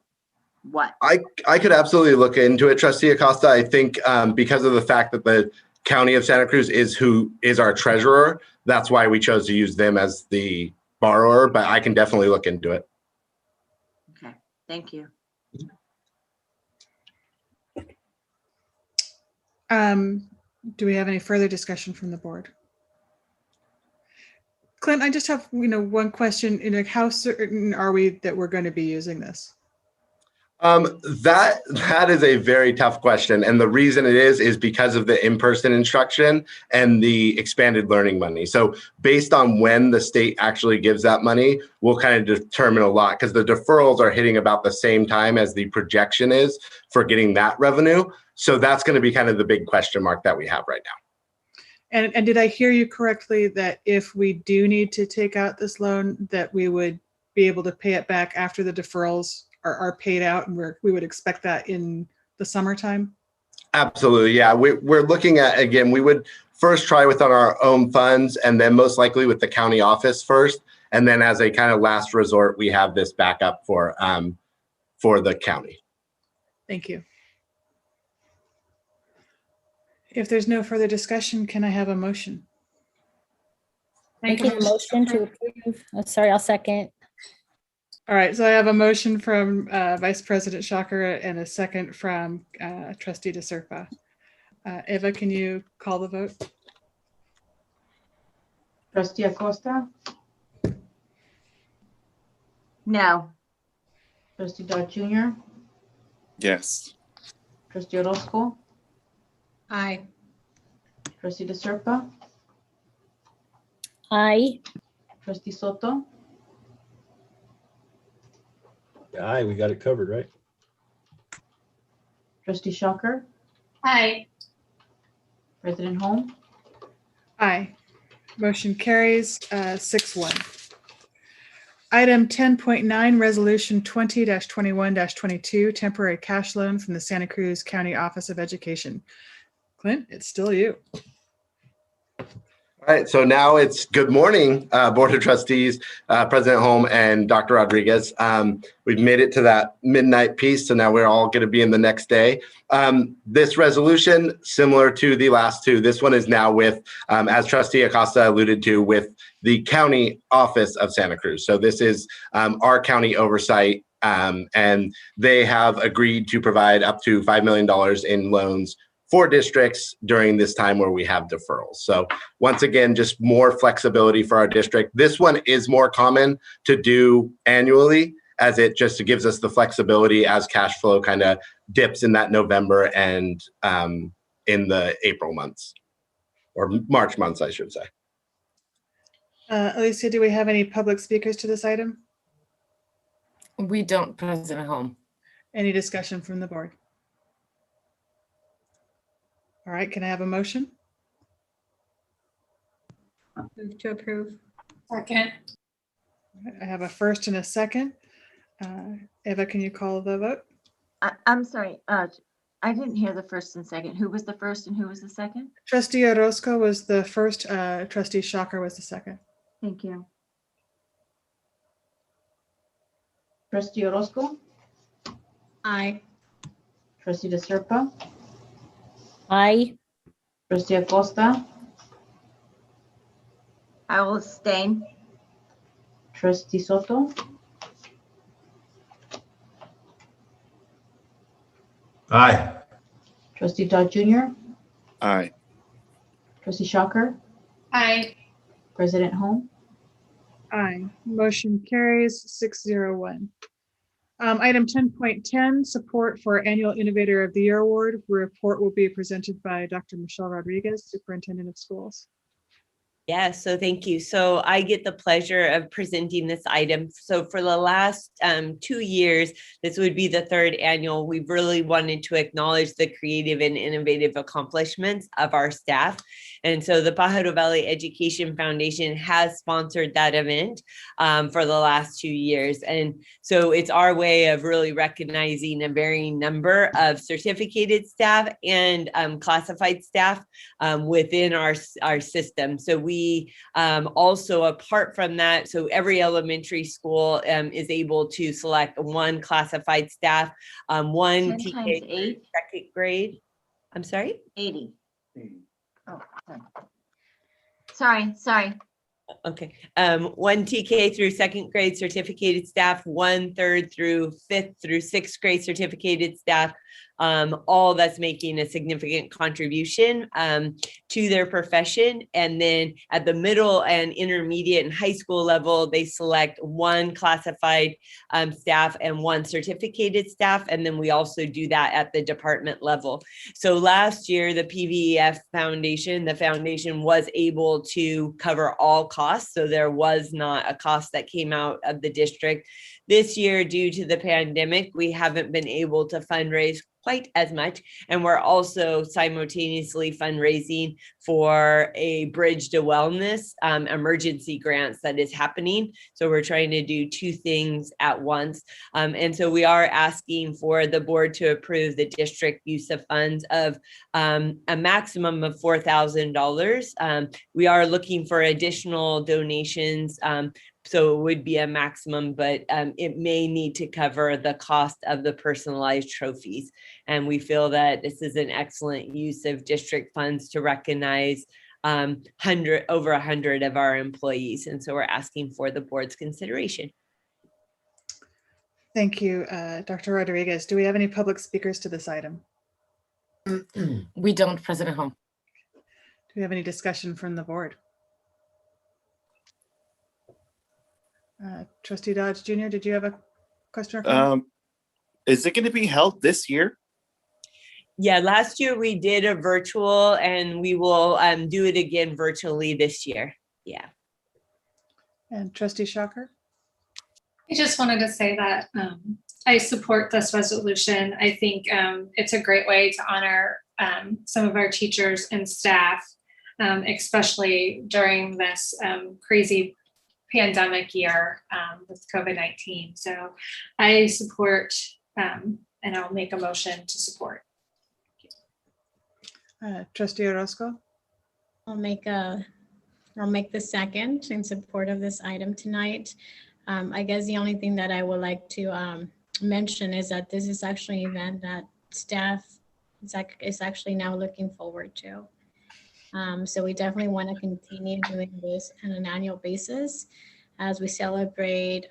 what? I could absolutely look into it, Trustee Acosta. I think because of the fact that the County of Santa Cruz is our treasurer, that's why we chose to use them as the borrower, but I can definitely look into it. Okay, thank you. Do we have any further discussion from the board? Clint, I just have one question. How certain are we that we're going to be using this? That is a very tough question. And the reason it is because of the in-person instruction and the expanded learning money. So based on when the state actually gives that money, will kind of determine a lot, because the deferrals are hitting about the same time as the projection is for getting that revenue. So that's going to be kind of the big question mark that we have right now. And did I hear you correctly that if we do need to take out this loan, that we would be able to pay it back after the deferrals are paid out, and we would expect that in the summertime? Absolutely. Yeah. We're looking at, again, we would first try within our own funds and then most likely with the county office first. And then as a kind of last resort, we have this backup for the county. Thank you. If there's no further discussion, can I have a motion? Making a motion to approve. Oh, sorry, I'll second. All right, so I have a motion from Vice President Shocker and a second from Trustee DeSerpa. Eva, can you call the vote? Trustee Acosta? No. Trustee Dodd Jr.? Yes. Trustee Orozco? Aye. Trustee DeSerpa? Aye. Trustee Soto? Aye, we got it covered, right? Trustee Shocker? Aye. President Holm? Aye. Motion carries 6-1. Item 10.9, Resolution 20-21-22, temporary cash loan from the Santa Cruz County Office of Education. Clint, it's still you. All right, so now it's good morning, Board of Trustees, President Holm and Dr. Rodriguez. We've made it to that midnight piece, so now we're all going to be in the next day. This resolution, similar to the last two, this one is now with, as Trustee Acosta alluded to, with the County Office of Santa Cruz. So this is our county oversight, and they have agreed to provide up to $5 million in loans for districts during this time where we have deferrals. So once again, just more flexibility for our district. This one is more common to do annually, as it just gives us the flexibility as cash flow kind of dips in that November and in the April months, or March months, I should say. Alicia, do we have any public speakers to this item? We don't, President Holm. Any discussion from the board? All right, can I have a motion? Move to approve. Second. I have a first and a second. Eva, can you call the vote? I'm sorry. I didn't hear the first and second. Who was the first and who was the second? Trustee Orozco was the first. Trustee Shocker was the second. Thank you. Trustee Orozco, Aye. Trustee De Serpa, Aye. Trustee Acosta, I will abstain. Trustee Soto, Aye. Trustee Dodd Jr., Aye. Trustee Shocker, Aye. President Holm. Aye. Motion carries 6-0-1. Item 10.10, support for Annual Innovator of the Year Award. Report will be presented by Dr. Michelle Rodriguez, Superintendent of Schools. Yeah, so thank you. So I get the pleasure of presenting this item. So for the last 2 years, this would be the third annual. We've really wanted to acknowledge the creative and innovative accomplishments of our staff. And so the Pajaro Valley Education Foundation has sponsored that event for the last 2 years. And so it's our way of really recognizing a varying number of certificated staff and classified staff within our system. So we also, apart from that, so every elementary school is able to select one classified staff, one 10 TK times 8? second grade. I'm sorry? 80. Oh, sorry. Okay. One TK through second grade certificated staff, 1/3 through 5th through 6th grade certificated staff, all that's making a significant contribution to their profession. And then at the middle and intermediate and high school level, they select one classified staff and one certificated staff. And then we also do that at the department level. So last year, the PVEF Foundation, the foundation was able to cover all costs. So there was not a cost that came out of the district. This year, due to the pandemic, we haven't been able to fundraise quite as much. And we're also simultaneously fundraising for a Bridge to Wellness emergency grants that is happening. So we're trying to do two things at once. And so we are asking for the board to approve the district use of funds of a maximum of $4,000. We are looking for additional donations. So it would be a maximum, but it may need to cover the cost of the personalized trophies. And we feel that this is an excellent use of district funds to recognize over 100 of our employees. And so we're asking for the board's consideration. Thank you, Dr. Rodriguez. Do we have any public speakers to this item? We don't, President Holm. Do we have any discussion from the board? Trustee Dodge Jr., did you have a question or comment? Is it going to be held this year? Yeah, last year we did a virtual and we will do it again virtually this year. Yeah. And Trustee Shocker? I just wanted to say that I support this resolution. I think it's a great way to honor some of our teachers and staff especially during this crazy pandemic year with COVID-19. So I support and I'll make a motion to support. Trustee Orozco? I'll make the second in support of this item tonight. I guess the only thing that I would like to mention is that this is actually an event that staff is actually now looking forward to. So we definitely want to continue doing this on an annual basis as we celebrate,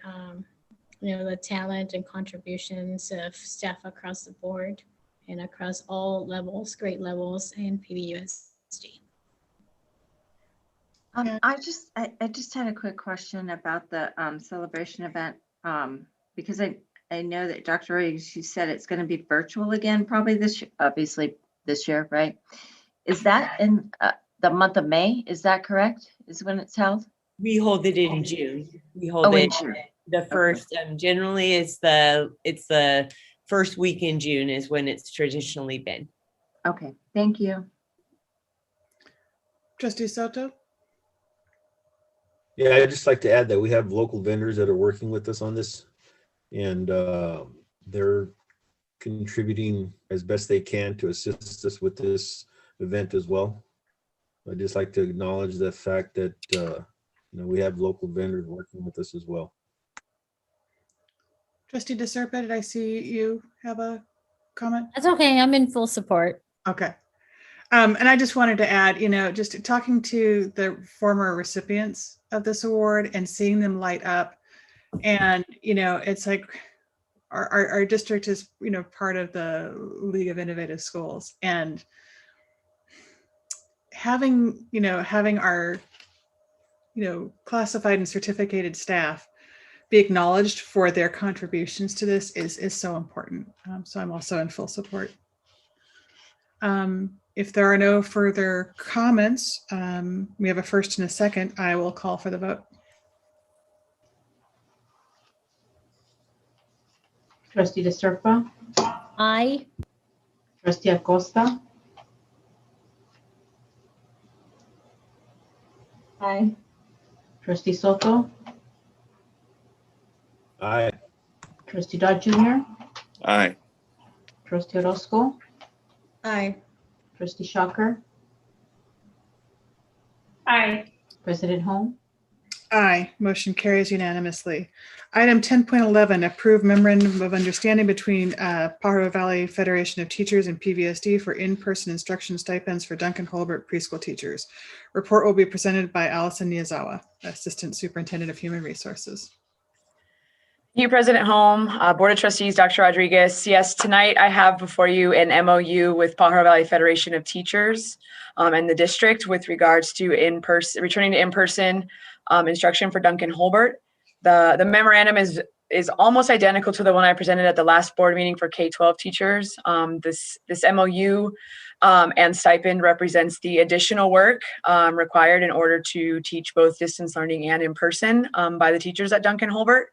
the talent and contributions of staff across the board and across all levels, grade levels in PVUSD. I just had a quick question about the celebration event because I know that Dr. Ray, she said it's going to be virtual again, probably obviously this year, right? Is that in the month of May? Is that correct? Is when it's held? We hold it in June. We hold it in June. The first. Generally, it's the first week in June is when it's traditionally been. Okay, thank you. Trustee Soto? Yeah, I'd just like to add that we have local vendors that are working with us on this, and they're contributing as best they can to assist us with this event as well. I'd just like to acknowledge the fact that we have local vendors working with us as well. Trustee DeSerpa, did I see you have a comment? That's okay. I'm in full support. Okay. And I just wanted to add, just talking to the former recipients of this award and seeing them light up. And, it's like our district is, part of the League of Innovative Schools. And having our, classified and certificated staff be acknowledged for their contributions to this is so important. So I'm also in full support. If there are no further comments, we have a first and a second. I will call for the vote. Trustee DeSerpa, Aye. Trustee Acosta, Aye. Trustee Soto, Aye. Trustee Dodd Jr., Aye. Trustee Orozco, Aye. Trustee Shocker, Aye. President Holm. Aye, motion carries unanimously. Item 10.11, approve memorandum of understanding between Pajaro Valley Federation of Teachers and PVUSD for in-person instruction stipends for Duncan Holbert preschool teachers. Report will be presented by Allison Niazawa, Assistant Superintendent of Human Resources. Thank you, President Holm, Board of Trustees, Dr. Rodriguez. Yes, tonight I have before you an MOU with Pajaro Valley Federation of Teachers and the district with regards to returning to in-person instruction for Duncan Holbert. The memorandum is almost identical to the one I presented at the last board meeting for K-12 teachers. This MOU and stipend represents the additional work required in order to teach both distance learning and in person by the teachers at Duncan Holbert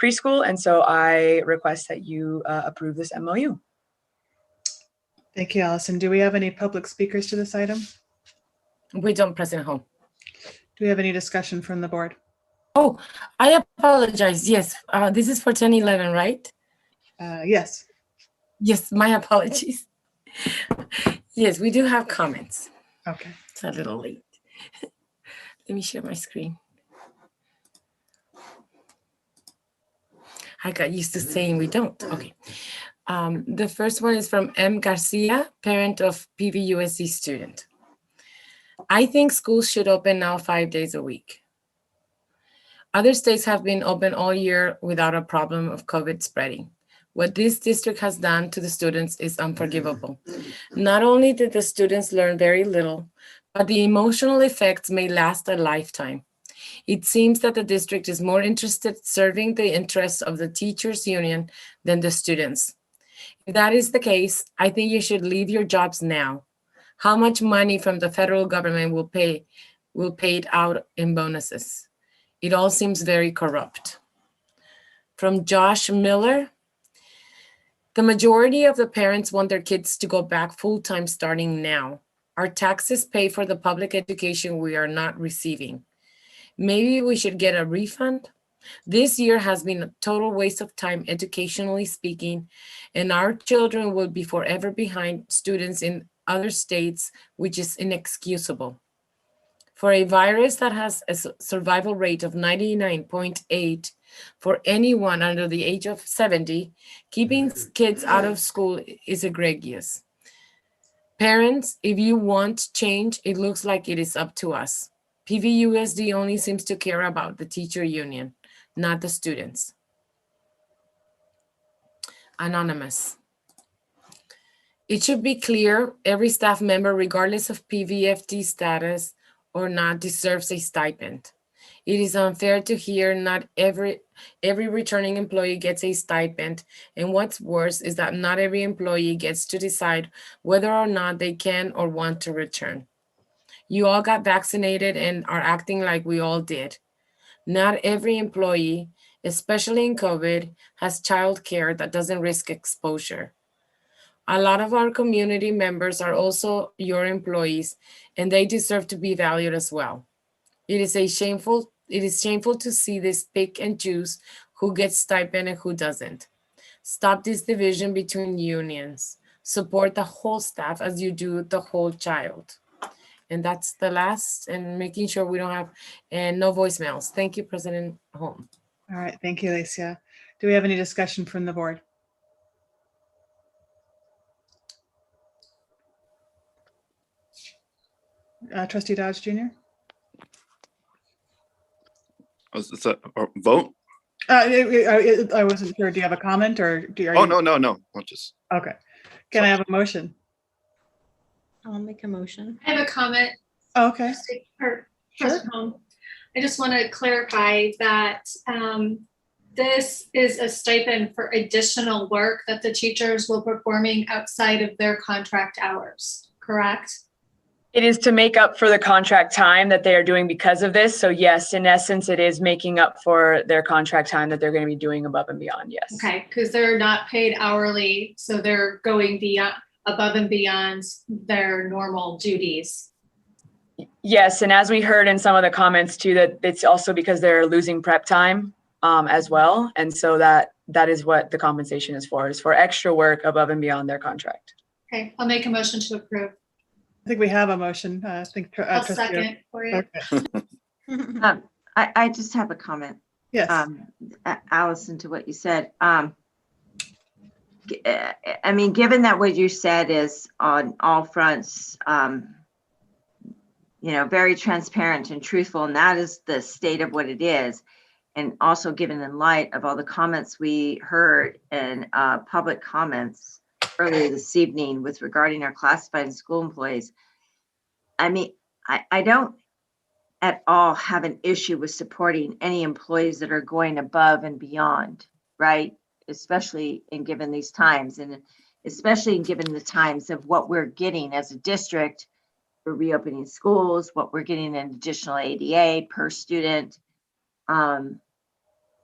preschool. And so I request that you approve this MOU. Thank you, Allison. Do we have any public speakers to this item? We don't, President Holm. Do we have any discussion from the board? Oh, I apologize. Yes, this is for 1011, right? Yes. Yes, my apologies. Yes, we do have comments. Okay. It's a little late. Let me share my screen. I got used to saying we don't. Okay. The first one is from M. Garcia, parent of PVUSD student. I think schools should open now 5 days a week. Other states have been open all year without a problem of COVID spreading. What this district has done to the students is unforgivable. Not only did the students learn very little, but the emotional effects may last a lifetime. It seems that the district is more interested in serving the interests of the teachers' union than the students. If that is the case, I think you should leave your jobs now. How much money from the federal government will paid out in bonuses? It all seems very corrupt. From Josh Miller, the majority of the parents want their kids to go back full-time starting now. Our taxes pay for the public education we are not receiving. Maybe we should get a refund? This year has been a total waste of time, educationally speaking, and our children will be forever behind students in other states, which is inexcusable. For a virus that has a survival rate of 99.8 for anyone under the age of 70, keeping kids out of school is egregious. Parents, if you want change, it looks like it is up to us. PVUSD only seems to care about the teacher union, not the students. Anonymous. It should be clear every staff member, regardless of PVFD status or not, deserves a stipend. It is unfair to hear not every returning employee gets a stipend, and what's worse is that not every employee gets to decide whether or not they can or want to return. You all got vaccinated and are acting like we all did. Not every employee, especially in COVID, has childcare that doesn't risk exposure. A lot of our community members are also your employees, and they deserve to be valued as well. It is shameful to see this pick and choose who gets stipend and who doesn't. Stop this division between unions. Support the whole staff as you do the whole child. And that's the last, and making sure we don't have no voicemails. Thank you, President Holm. All right, thank you, Alicia. Do we have any discussion from the board? Trustee Dodge Jr.? Was this a vote? I wasn't sure. Do you have a comment or do you? No. I'll just. Okay. Can I have a motion? I'll make a motion. I have a comment. Oh, okay. President Holm. I just want to clarify that this is a stipend for additional work that the teachers will be performing outside of their contract hours, correct? It is to make up for the contract time that they are doing because of this. So yes, in essence, it is making up for their contract time that they're going to be doing above and beyond, yes. Okay, because they're not paid hourly, so they're going above and beyond their normal duties. Yes, and as we heard in some of the comments too, that it's also because they're losing prep time as well. And so that is what the compensation is for extra work above and beyond their contract. Okay, I'll make a motion to approve. I think we have a motion. I think I'll second for you. Okay. I just have a comment. Yes. Allison, to what you said. I mean, given that what you said is on all fronts, very transparent and truthful, and that is the state of what it is. And also given in light of all the comments we heard in public comments earlier this evening with regarding our classified school employees. I mean, I don't at all have an issue with supporting any employees that are going above and beyond, right? Especially in given these times, and especially in given the times of what we're getting as a district for reopening schools, what we're getting in additional ADA per student.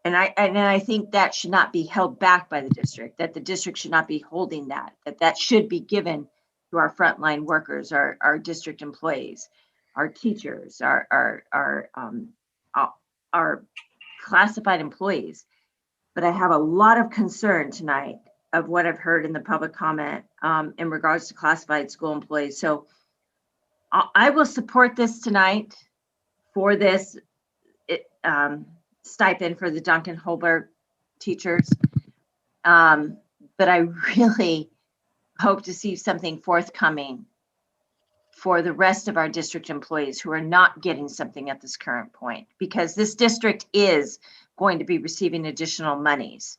And I think that should not be held back by the district, that the district should not be holding that should be given to our frontline workers, our district employees, our teachers, our classified employees. But I have a lot of concern tonight of what I've heard in the public comment in regards to classified school employees. So I will support this tonight for this stipend for the Duncan Holbert teachers. But I really hope to see something forthcoming for the rest of our district employees who are not getting something at this current point, because this district is going to be receiving additional monies,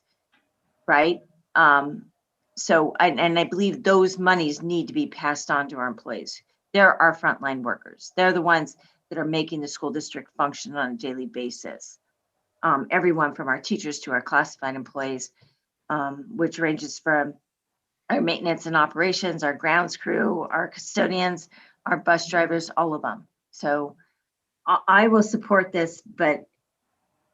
right? So I believe those monies need to be passed on to our employees. They're our frontline workers. They're the ones that are making the school district function on a daily basis. Everyone from our teachers to our classified employees, which ranges from our maintenance and operations, our grounds crew, our custodians, our bus drivers, all of them. So I will support this, but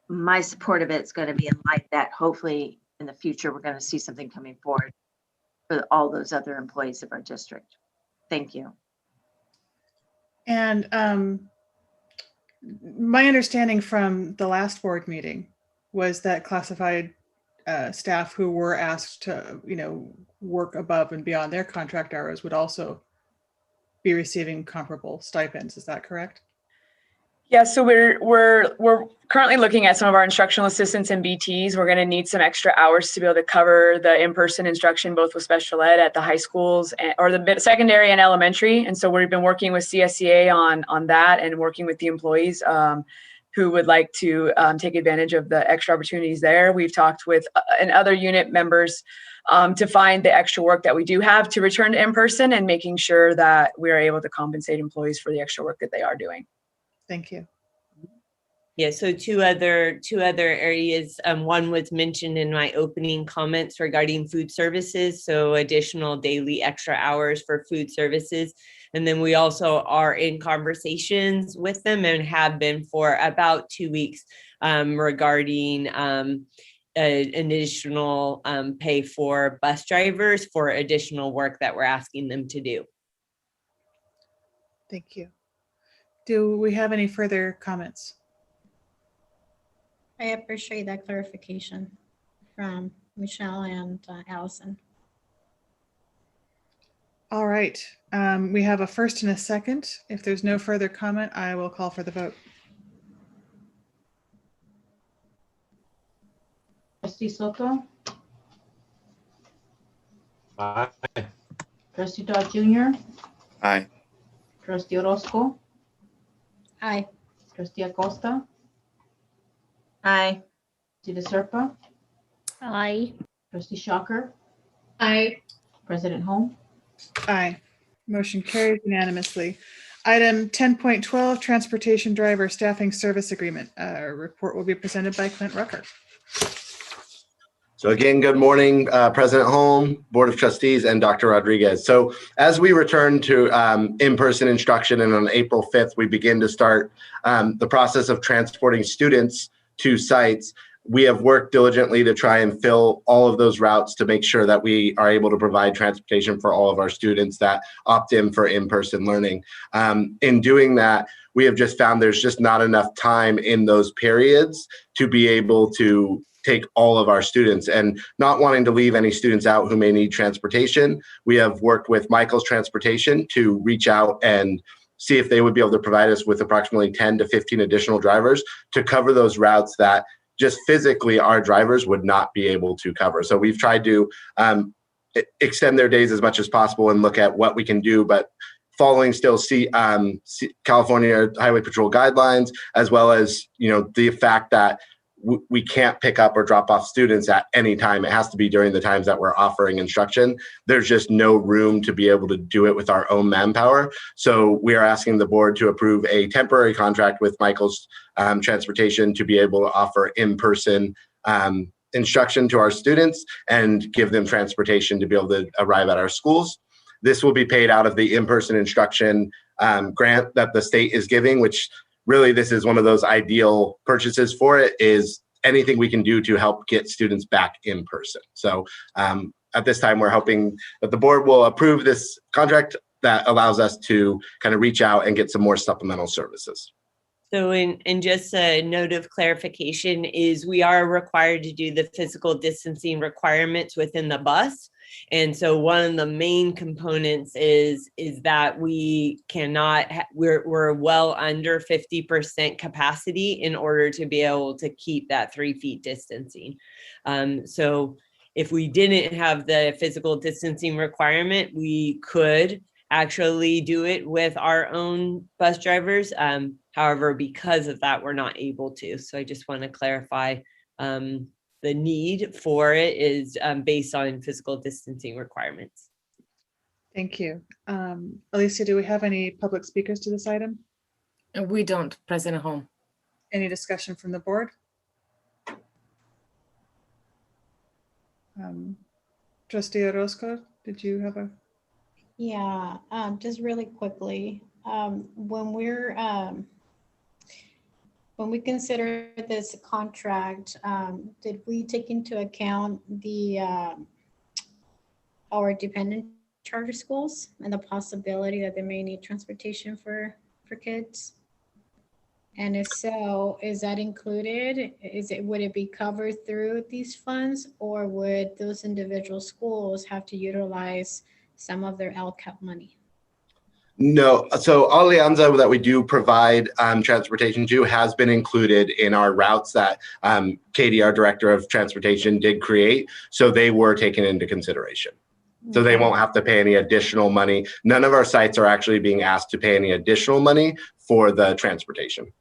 my support of it is going to be in light that hopefully in the future, we're going to see something coming forward for all those other employees of our district. Thank you. And my understanding from the last board meeting was that classified staff who were asked to, work above and beyond their contract hours would also be receiving comparable stipends. Is that correct? Yeah, so we're currently looking at some of our instructional assistants and BTs. We're going to need some extra hours to be able to cover the in-person instruction, both with special ed at the high schools or the secondary and elementary. And so we've been working with CSEA on that and working with the employees who would like to take advantage of the extra opportunities there. We've talked with and other unit members to find the extra work that we do have to return to in-person and making sure that we are able to compensate employees for the extra work that they are doing. Thank you. Yeah, so two other areas. One was mentioned in my opening comments regarding food services, so additional daily extra hours for food services. And then we also are in conversations with them and have been for about 2 weeks regarding an additional pay for bus drivers for additional work that we're asking them to do. Thank you. Do we have any further comments? I appreciate that clarification from Michelle and Allison. All right. We have a first and a second. If there's no further comment, I will call for the vote. Trustee Soto? Aye. Trustee Dodd Jr.? Aye. Trustee Orozco? Aye. Trustee Acosta? Aye. Trustee DeSerpa? Aye. Trustee Shocker? Aye. President Holm? Aye. Motion carries unanimously. Item 10.12, Transportation Driver Staffing Service Agreement. A report will be presented by Clint Rucker. So again, good morning, President Holm, Board of Trustees, and Dr. Rodriguez. So as we return to in-person instruction, and on April 5th, we begin to start the process of transporting students to sites, we have worked diligently to try and fill all of those routes to make sure that we are able to provide transportation for all of our students that opt in for in-person learning. In doing that, we have just found there's just not enough time in those periods to be able to take all of our students, and not wanting to leave any students out who may need transportation. We have worked with Michael's Transportation to reach out and see if they would be able to provide us with approximately 10 to 15 additional drivers to cover those routes that just physically our drivers would not be able to cover. So we've tried to extend their days as much as possible and look at what we can do, but following still California Highway Patrol guidelines, as well as the fact that we can't pick up or drop off students at any time. It has to be during the times that we're offering instruction. There's just no room to be able to do it with our own manpower. So we are asking the board to approve a temporary contract with Michael's Transportation to be able to offer in-person instruction to our students and give them transportation to be able to arrive at our schools. This will be paid out of the in-person instruction grant that the state is giving, which really, this is one of those ideal purchases for it, is anything we can do to help get students back in person. So at this time, we're hoping that the board will approve this contract that allows us to kind of reach out and get some more supplemental services. So in just a note of clarification is we are required to do the physical distancing requirements within the bus. And so one of the main components is that we cannot, we're well under 50% capacity in order to be able to keep that 3 feet distancing. So if we didn't have the physical distancing requirement, we could actually do it with our own bus drivers. However, because of that, we're not able to. So I just want to clarify the need for it is based on physical distancing requirements. Thank you. Alicia, do we have any public speakers to this item? We don't, President Holm. Any discussion from the board? Trustee Orozco, did you have a? Yeah, just really quickly, when we consider this contract, did we take into account our dependent charter schools and the possibility that they may need transportation for for kids? And if so, is that included? Would it be covered through these funds, or would those individual schools have to utilize some of their LCAP money? No, so Alianza that we do provide transportation to has been included in our routes that Katie, our director of transportation, did create. So they were taken into consideration. So they won't have to pay any additional money. None of our sites are actually being asked to pay any additional money for the transportation.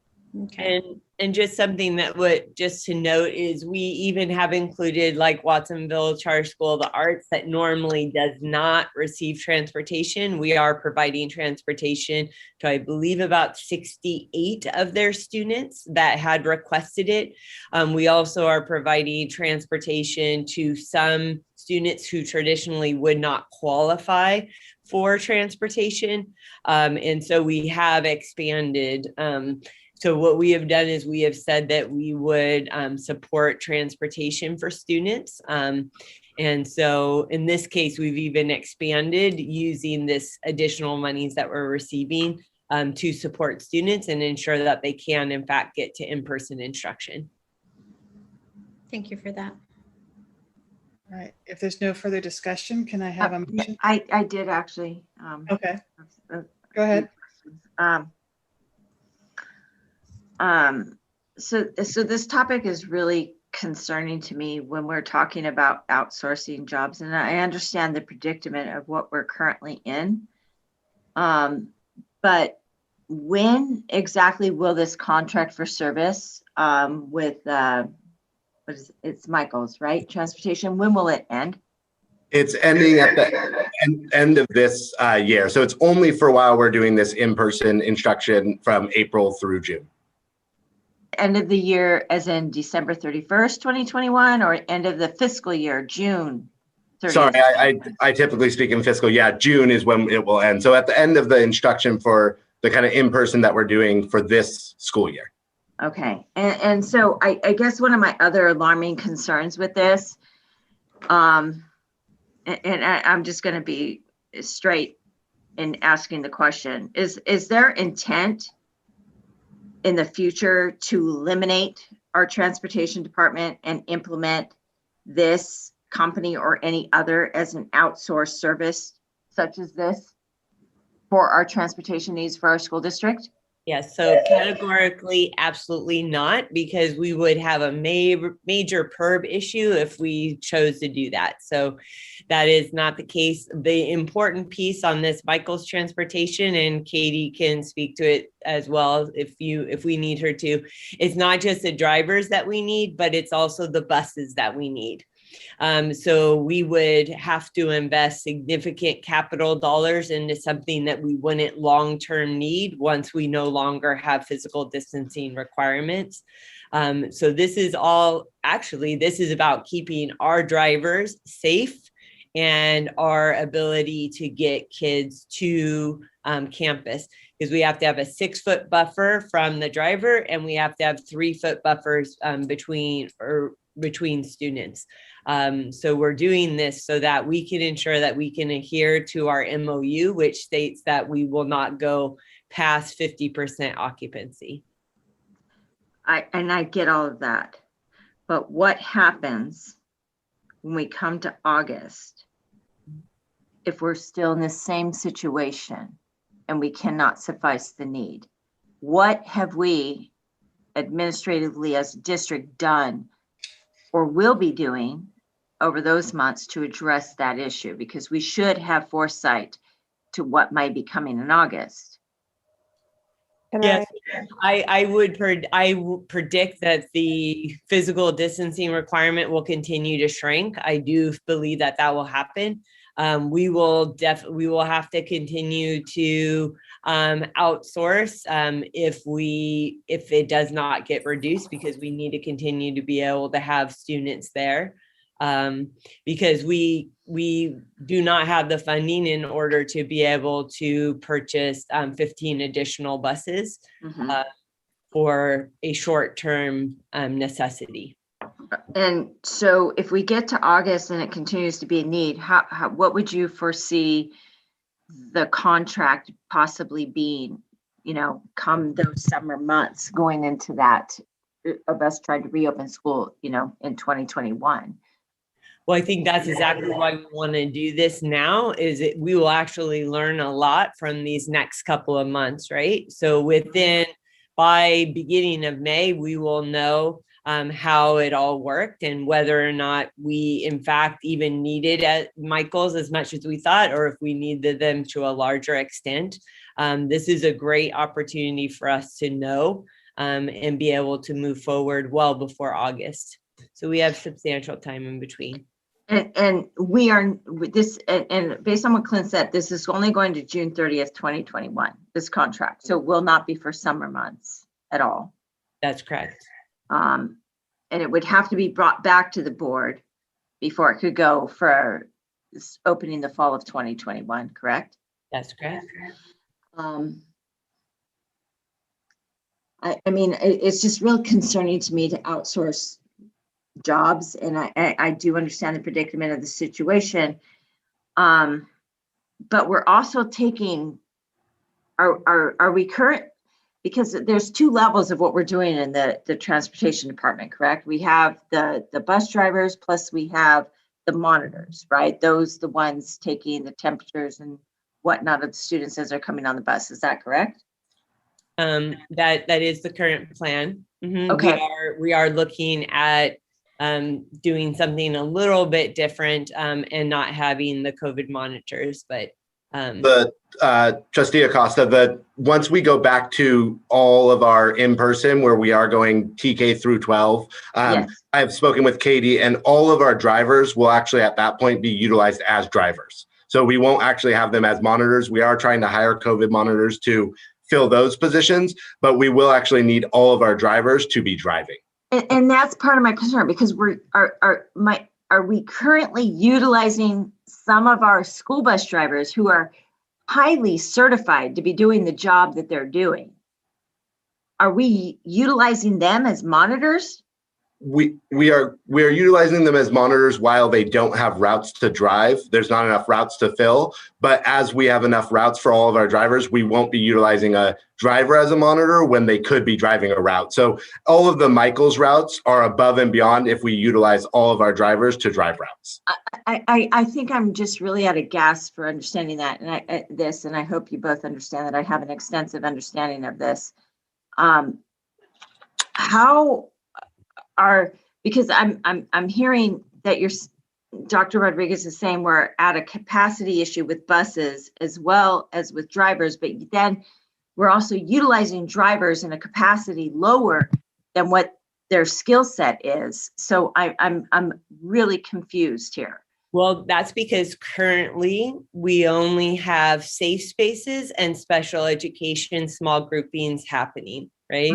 Okay. And just something that just to note is we even have included like Watsonville Charter School of the Arts that normally does not receive transportation. We are providing transportation to, I believe, about 68 of their students that had requested it. We also are providing transportation to some students who traditionally would not qualify for transportation. And so we have expanded. So what we have done is we have said that we would support transportation for students. And so in this case, we've even expanded using this additional monies that we're receiving to support students and ensure that they can, in fact, get to in-person instruction. Thank you for that. All right. If there's no further discussion, can I have a motion? I did actually. Okay. Go ahead. So this topic is really concerning to me when we're talking about outsourcing jobs, and I understand the predicament of what we're currently in. But when exactly will this contract for service with it's Michael's, right? Transportation, when will it end? It's ending at the end of this year. So it's only for a while we're doing this in-person instruction from April through June. End of the year as in December 31st, 2021, or end of the fiscal year, June 30th? Sorry, I typically speak in fiscal. Yeah, June is when it will end. So at the end of the instruction for the kind of in-person that we're doing for this school year. Okay, and so I guess one of my other alarming concerns with this, and I'm just going to be straight in asking the question, is there intent in the future to eliminate our transportation department and implement this company or any other as an outsourced service such as this for our transportation needs for our school district? Yes, so categorically, absolutely not, because we would have a major PERB issue if we chose to do that. So that is not the case. The important piece on this Michael's transportation, and Katie can speak to it as well if we need her to, it's not just the drivers that we need, but it's also the buses that we need. So we would have to invest significant capital dollars into something that we wouldn't long-term need once we no longer have physical distancing requirements. So this is about keeping our drivers safe and our ability to get kids to campus, because we have to have a 6-foot buffer from the driver and we have to have 3-foot buffers between students. So we're doing this so that we can ensure that we can adhere to our MOU, which states that we will not go past 50% occupancy. I get all of that, but what happens when we come to August if we're still in the same situation and we cannot suffice the need? What have we administratively as a district done or will be doing over those months to address that issue? Because we should have foresight to what might be coming in August. Yes, I would predict that the physical distancing requirement will continue to shrink. I do believe that will happen. We will have to continue to outsource if it does not get reduced, because we need to continue to be able to have students there, because we do not have the funding in order to be able to purchase 15 additional buses for a short-term necessity. And so if we get to August and it continues to be a need, what would you foresee the contract possibly being come those summer months going into that of us trying to reopen school, in 2021. Well, I think that's exactly why we want to do this now, is we will actually learn a lot from these next couple of months, right? So by beginning of May, we will know how it all worked and whether or not we, in fact, even needed at Michael's as much as we thought, or if we needed them to a larger extent. This is a great opportunity for us to know and be able to move forward well before August. So we have substantial time in between. And we are with this, and based on what Clint said, this is only going to June 30th, 2021, this contract. So it will not be for summer months at all. That's correct. And it would have to be brought back to the board before it could go for opening the fall of 2021, correct? That's correct. I mean, it's just real concerning to me to outsource jobs, and I do understand the predicament of the situation, but we're also taking are we current, because there's two levels of what we're doing in the transportation department, correct? We have the bus drivers, plus we have the monitors, right? Those the ones taking the temperatures and whatnot of the students as they're coming on the bus. Is that correct? That is the current plan. Okay. We are looking at doing something a little bit different and not having the COVID monitors, but Trustee Acosta, once we go back to all of our in-person where we are going TK through 12, yes. I've spoken with Katie, and all of our drivers will actually at that point be utilized as drivers. So we won't actually have them as monitors. We are trying to hire COVID monitors to fill those positions, but we will actually need all of our drivers to be driving. And that's part of my concern, because are we currently utilizing some of our school bus drivers who are highly certified to be doing the job that they're doing? Are we utilizing them as monitors? We are utilizing them as monitors while they don't have routes to drive. There's not enough routes to fill, but as we have enough routes for all of our drivers, we won't be utilizing a driver as a monitor when they could be driving a route. So all of the Michael's routes are above and beyond if we utilize all of our drivers to drive routes. I think I'm just really out of gas for understanding that, and I hope you both understand that I have an extensive understanding of this. Because I'm hearing that Dr. Rodriguez is saying we're at a capacity issue with buses as well as with drivers, but then we're also utilizing drivers in a capacity lower than what their skill set is. So I'm really confused here. Well, that's because currently we only have safe spaces and special education small groupings happening, right?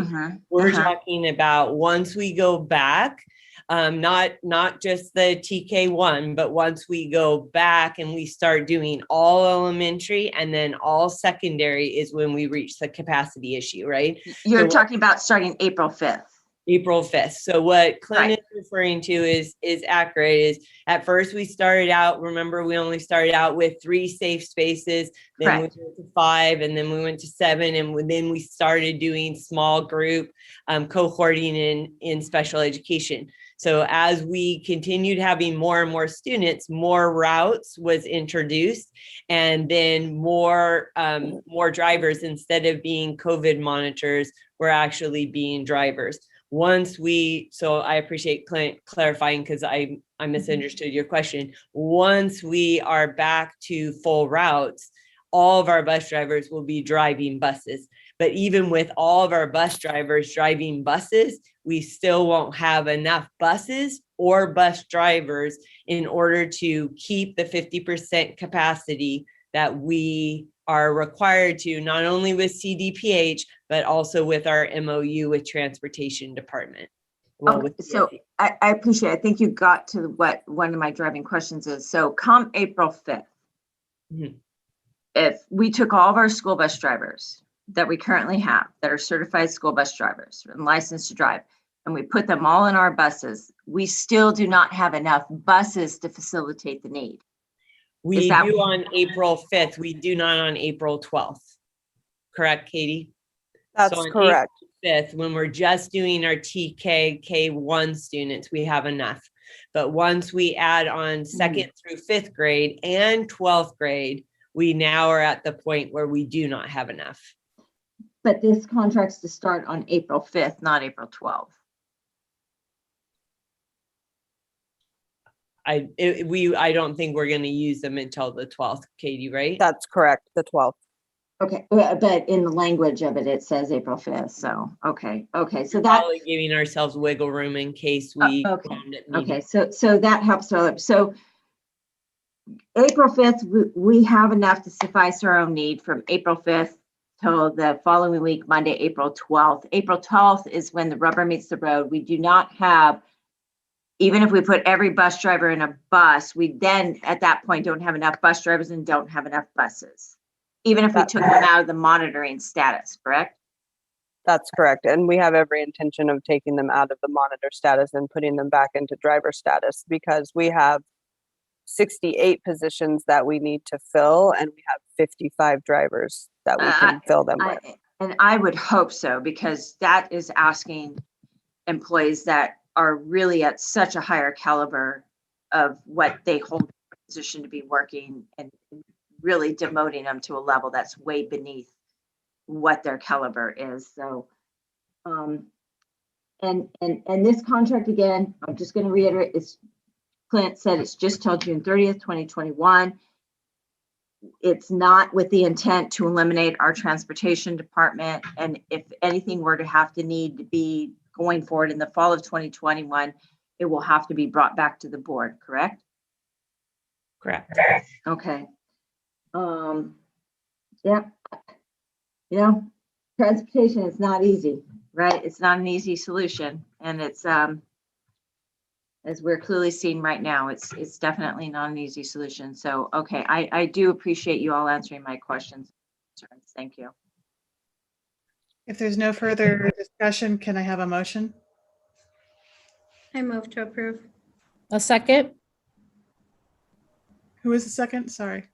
We're talking about once we go back, not just the TK1, but once we go back and we start doing all elementary and then all secondary is when we reach the capacity issue, right? You're talking about starting April 5th. April 5th. So what Clint is referring to is accurate. Is at first we started out, remember, we only started out with 3 safe spaces, then we went to 5, and then we went to 7, and then we started doing small group cohorting in special education. So as we continued having more and more students, more routes was introduced, and then more drivers. Instead of being COVID monitors, were actually being drivers. So I appreciate Clint clarifying, because I misunderstood your question. Once we are back to full routes, all of our bus drivers will be driving buses. But even with all of our bus drivers driving buses, we still won't have enough buses or bus drivers in order to keep the 50% capacity that we are required to, not only with CDPH, but also with our MOU with Transportation Department. So I appreciate it. I think you got to what one of my driving questions is. So come April 5th, if we took all of our school bus drivers that we currently have that are certified school bus drivers and licensed to drive, and we put them all in our buses, we still do not have enough buses to facilitate the need. We do on April 5th. We do not on April 12th. Correct, Katie? So on April 5th, when we're just doing our TK K1 students, we have enough. But once we add on second through 5th grade and 12th grade, we now are at the point where we do not have enough. But this contract's to start on April 5th, not April 12th. I don't think we're going to use them until the 12th, Katie, right? That's correct, the 12th. Okay, but in the language of it, it says April 5th. So, okay. So that Probably giving ourselves wiggle room in case we found it needed. Okay, so that helps. So April 5th, we have enough to suffice our own need from April 5th till the following week, Monday, April 12th. April 12th is when the rubber meets the road. We do not have, even if we put every bus driver in a bus, we then at that point don't have enough bus drivers and don't have enough buses. Even if we took them out of the monitoring status, correct? That's correct. And we have every intention of taking them out of the monitor status and putting them back into driver status, because we have 68 positions that we need to fill, and we have 55 drivers that we can fill them with. And I would hope so, because that is asking employees that are really at such a higher caliber of what they hold a position to be working, and really demoting them to a level that's way beneath what their caliber is. So, and this contract, again, I'm just going to reiterate, it's Clint said it's just till June 30th, 2021. It's not with the intent to eliminate our transportation department. And if anything were to have to need to be going forward in the fall of 2021, it will have to be brought back to the board, correct? Correct. Okay. Yeah. You know, transportation is not easy, right? It's not an easy solution. And it's, as we're clearly seeing right now, it's definitely not an easy solution. So, okay, I do appreciate you all answering my questions. Thank you. If there's no further discussion, can I have a motion? I move to approve. A second. Who is the second? Sorry.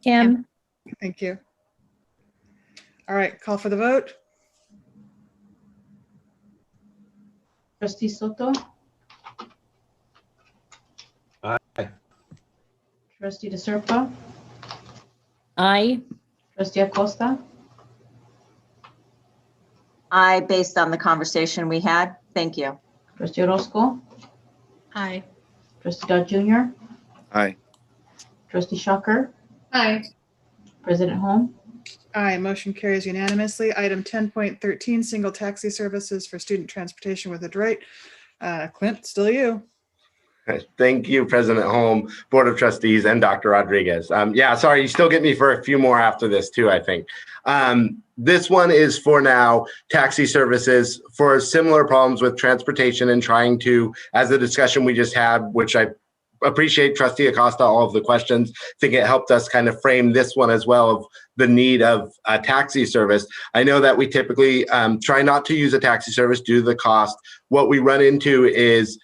Kim. Thank you. All right, call for the vote. Trustee Soto, Aye. Trustee DeSerpa, Aye. Trustee Acosta, Aye, based on the conversation we had. Thank you. Trustee Orozco, Aye. Trustee Dodd Jr., Aye. Trustee Shocker, Aye. President Holm. Aye, motion carries unanimously. Item 10.13, single taxi services for student transportation with Adroit. Clint, still you. Thank you, President Holm, Board of Trustees, and Dr. Rodriguez. Yeah, sorry, you still get me for a few more after this too, I think. This one is for now taxi services for similar problems with transportation and trying to, as the discussion we just had, which I appreciate Trustee Acosta, all of the questions. I think it helped us kind of frame this one as well of the need of a taxi service. I know that we typically try not to use a taxi service due to the cost. What we run into is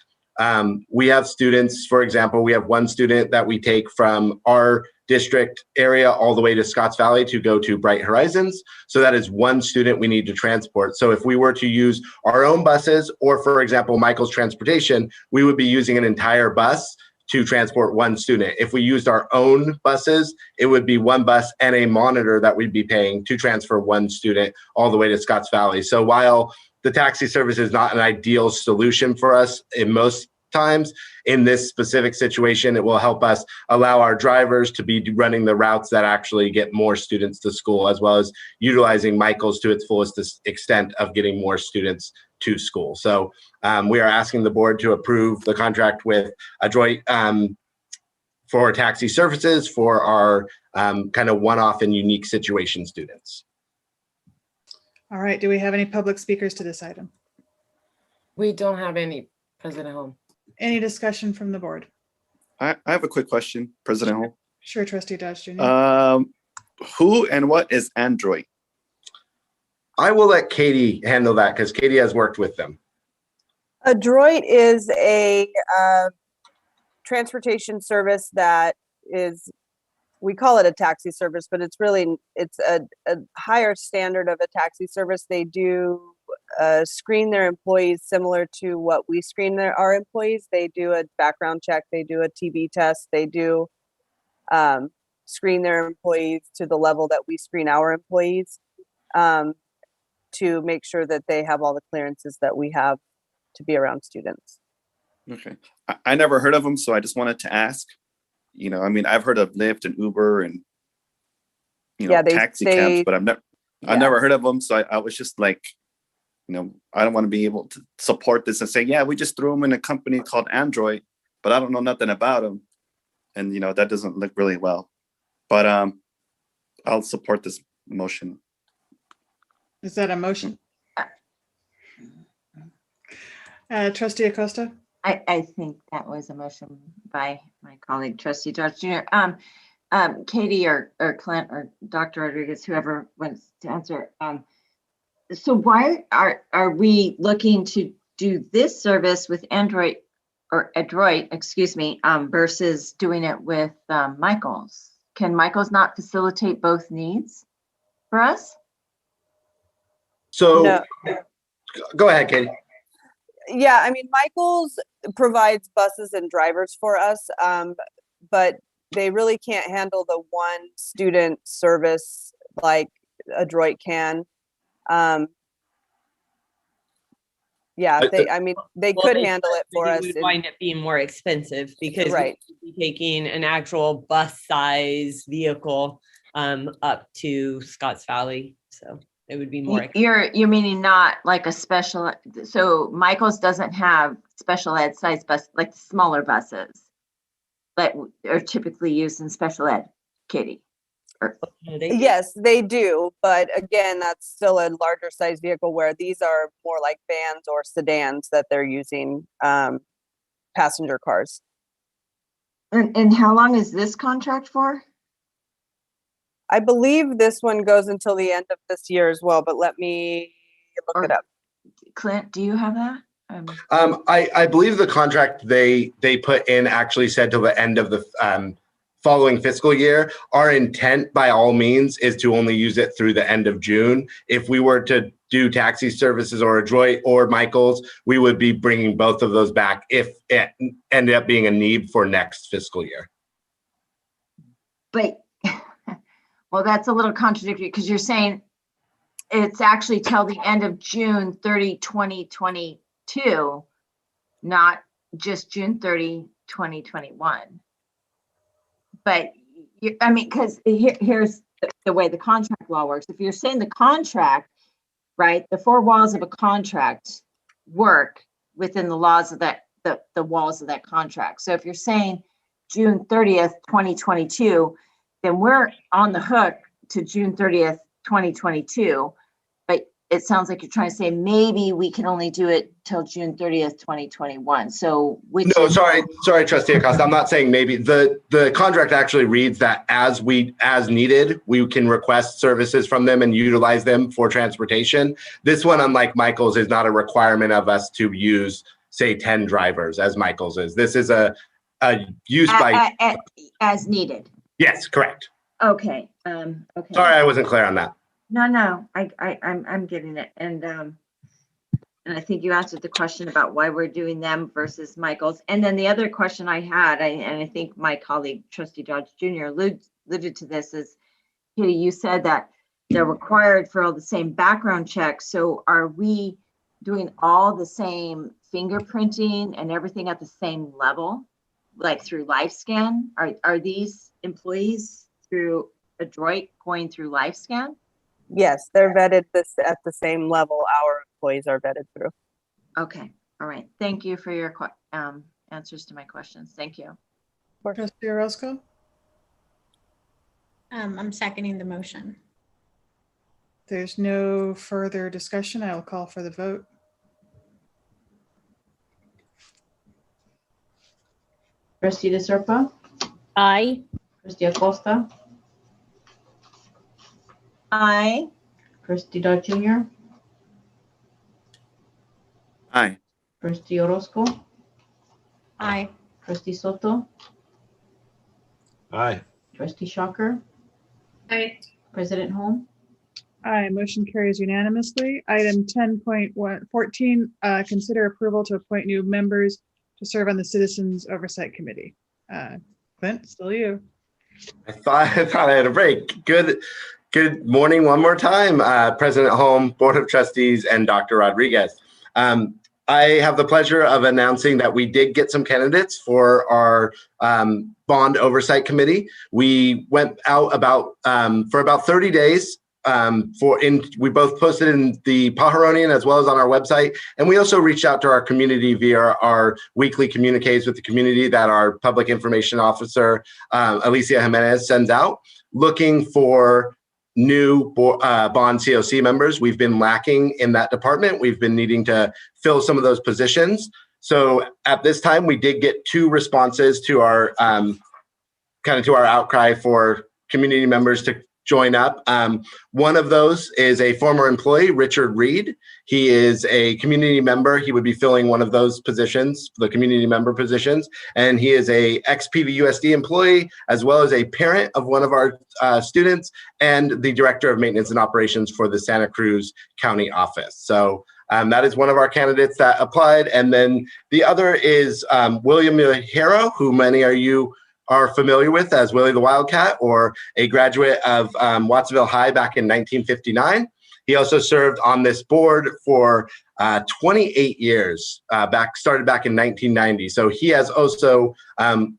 we have students, for example, we have one student that we take from our district area all the way to Scotts Valley to go to Bright Horizons. So that is one student we need to transport. So if we were to use our own buses, or for example, Michael's transportation, we would be using an entire bus to transport one student. If we used our own buses, it would be one bus and a monitor that we'd be paying to transfer one student all the way to Scotts Valley. So while the taxi service is not an ideal solution for us in most times, in this specific situation, it will help us allow our drivers to be running the routes that actually get more students to school, as well as utilizing Michael's to its fullest extent of getting more students to school. So we are asking the board to approve the contract with Adroit for taxi services for our kind of one-off and unique situation students. All right, do we have any public speakers to this item? We don't have any, President Holm. Any discussion from the board? I have a quick question, President Holm. Sure, Trustee Dodge Jr. Who and what is Android? I will let Katie handle that because Katie has worked with them. Adroit is a transportation service that is we call it a taxi service, but it's really, it's a higher standard of a taxi service. They do screen their employees similar to what we screen our employees. They do a background check, they do a TB test, they do screen their employees to the level that we screen our employees, to make sure that they have all the clearances that we have to be around students. Okay. I never heard of them, so I just wanted to ask. You know, I mean, I've heard of Lyft and Uber and, you know, taxi cabs, but I've never heard of them. So I was just like, you know, I don't want to be able to support this and say, yeah, we just threw them in a company called Android, but I don't know nothing about them. And, you know, that doesn't look really well. But I'll support this motion. Is that a motion? Trustee Acosta? I think that was a motion by my colleague, Trustee Dodge Jr. Katie or Clint or Dr. Rodriguez, whoever wants to answer. So why are we looking to do this service with Android or Adroit, excuse me, versus doing it with Michael's? Can Michael's not facilitate both needs for us? So No. Go ahead, Katie. Yeah, I mean, Michael's provides buses and drivers for us, but they really can't handle the one student service like Adroit can. Yeah, they could handle it for us. It would wind up being more expensive because we would be taking an actual bus size vehicle up to Scotts Valley. So it would be more expensive. You're meaning not like a special, so Michael's doesn't have special ed size bus, like the smaller buses that are typically used in special ed, Katie? Yes, they do. But again, that's still a larger size vehicle where these are more like vans or sedans that they're using, passenger cars. And how long is this contract for? I believe this one goes until the end of this year as well, but let me look it up. Clint, do you have that? I believe the contract they put in actually said till the end of the following fiscal year. Our intent by all means is to only use it through the end of June. If we were to do taxi services or Adroit or Michael's, we would be bringing both of those back if it ended up being a need for next fiscal year. But well, that's a little contradictory because you're saying it's actually till the end of June 30, 2022, not just June 30, 2021. But I mean, because here's the way the contract law works. If you're saying the contract, right, the four walls of a contract work within the laws of that, the walls of that contract. So if you're saying June 30th, 2022, then we're on the hook to June 30th, 2022. But it sounds like you're trying to say maybe we can only do it till June 30th, 2021. So no, sorry, Trustee Acosta. I'm not saying maybe. The contract actually reads that as needed, we can request services from them and utilize them for transportation. This one, unlike Michael's, is not a requirement of us to use, say, 10 drivers as Michael's is. This is a use by as needed. Yes, correct. Okay. Okay. Sorry, I wasn't clear on that. No, I'm getting it. And I think you answered the question about why we're doing them versus Michael's. And then the other question I had, and I think my colleague, Trustee Dodge Jr. alluded to this, is, Katie, you said that they're required for all the same background checks. So are we doing all the same fingerprinting and everything at the same level, like through LifeScan? Are these employees through Adroit going through LifeScan? Yes, they're vetted at the same level our employees are vetted through. Okay, all right. Thank you for your answers to my questions. Thank you. Trustee Orozco? I'm seconding the motion. There's no further discussion. I'll call for the vote. Trustee De Serpa? Aye. Trustee Acosta? Aye. Trustee Dodge Jr.? Aye. Trustee Orozco? Aye. Trustee Soto? Aye. Trustee Shocker, Aye. President Holm. Aye, motion carries unanimously. Item 10.14, consider approval to appoint new members to serve on the Citizens Oversight Committee. Clint, still you. I thought I had a break. Good morning one more time, President Holm, Board of Trustees, and Dr. Rodriguez. I have the pleasure of announcing that we did get some candidates for our Bond Oversight Committee. We went out for about 30 days. We both posted in the Pajaronian as well as on our website, and we also reached out to our community via our weekly communiques with the community that our public information officer Alicia Jimenez sends out, looking for new bond COC members. We've been lacking in that department. We've been needing to fill some of those positions. So at this time, we did get 2 responses to our to our outcry for community members to join up. One of those is a former employee, Richard Reed. He is a community member. He would be filling one of those positions, the community member positions. And he is a ex-PVUSD employee, as well as a parent of one of our students and the director of maintenance and operations for the Santa Cruz County office. So that is one of our candidates that applied. And then the other is William Pajaro, who many of you are familiar with as Willie the Wildcat, or a graduate of Watsonville High back in 1959. He also served on this board for 28 years, started back in 1990. So he has also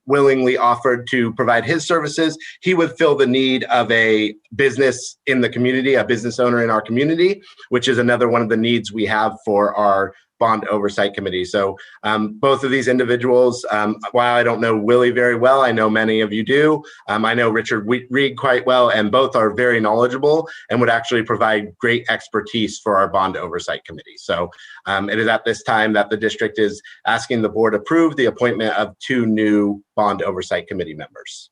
willingly offered to provide his services. He would fill the need of a business in the community, a business owner in our community, which is another one of the needs we have for our Bond Oversight Committee. So both of these individuals, while I don't know Willie very well, I know many of you do. I know Richard Reed quite well, and both are very knowledgeable and would actually provide great expertise for our Bond Oversight Committee. So it is at this time that the district is asking the board approve the appointment of 2 new Bond Oversight Committee members.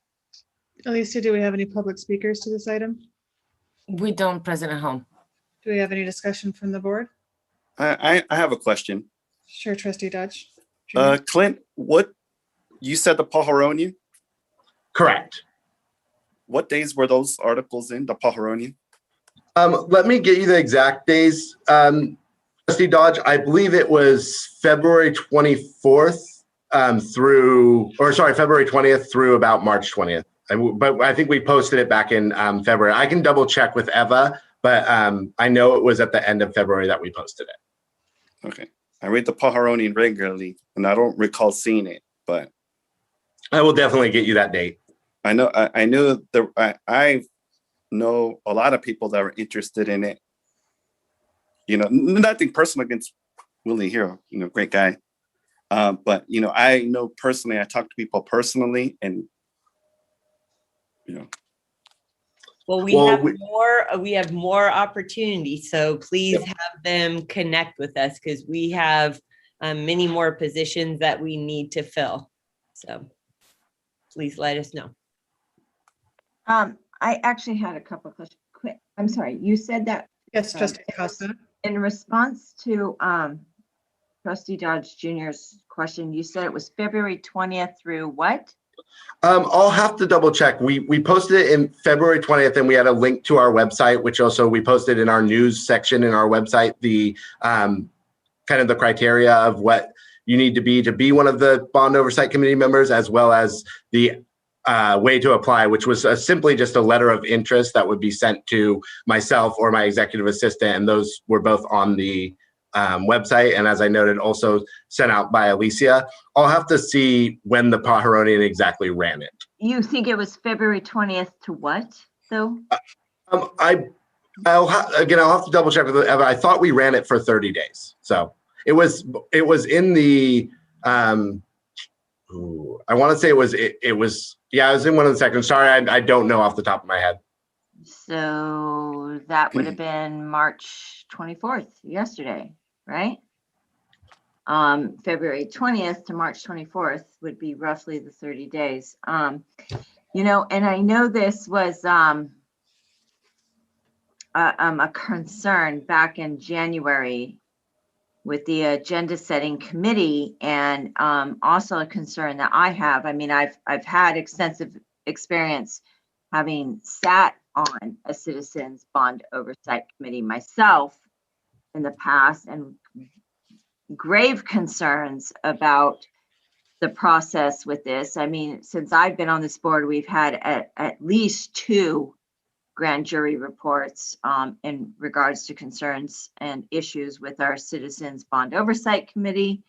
Alicia, do we have any public speakers to this item? We don't, President Holm. Do we have any discussion from the board? I have a question. Sure, Trustee Dodge. Clint, what you said the Pajaronian? Correct. What days were those articles in the Pajaronian? Let me get you the exact days, Trustee Dodge. I believe it was February 24th February 20th through about March 20th. But I think we posted it back in February. I can double check with Eva, but I know it was at the end of February that we posted it. Okay. I read the Pajaronian regularly, and I don't recall seeing it, but I will definitely get you that date. I know I know a lot of people that are interested in it. You know, nothing personal against Willie here, great guy. But I know personally, I talk to people personally, and Well, we have more opportunities, so please have them connect with us, because we have many more positions that we need to fill. So please let us know. I actually had a couple of questions. I'm sorry, you said that. Yes, Trustee Costa. In response to Trustee Dodge Jr.'s question, you said it was February 20th through what? I'll have to double check. We posted it in February 20th, and we had a link to our website, which also we posted in our news section in our website, the kind of the criteria of what you need to be one of the Bond Oversight Committee members, as well as the way to apply, which was simply just a letter of interest that would be sent to myself or my executive assistant, and those were both on the website, and as I noted, also sent out by Alicia. I'll have to see when the Pajaronian exactly ran it. You think it was February 20th to what, though? I'll have to double check with Eva. I thought we ran it for 30 days. So it was in the I want to say it was in one of the sections. Sorry, I don't know off the top of my head. So that would have been March 24th, yesterday, right? February 20th to March 24th would be roughly the 30 days. And I know this was a concern back in January with the agenda setting committee, and also a concern that I have. I mean, I've had extensive experience having sat on a citizens bond oversight committee myself in the past, and grave concerns about the process with this. I mean, since I've been on this board, we've had at least 2 grand jury reports in regards to concerns and issues with our Citizens Bond Oversight Committee.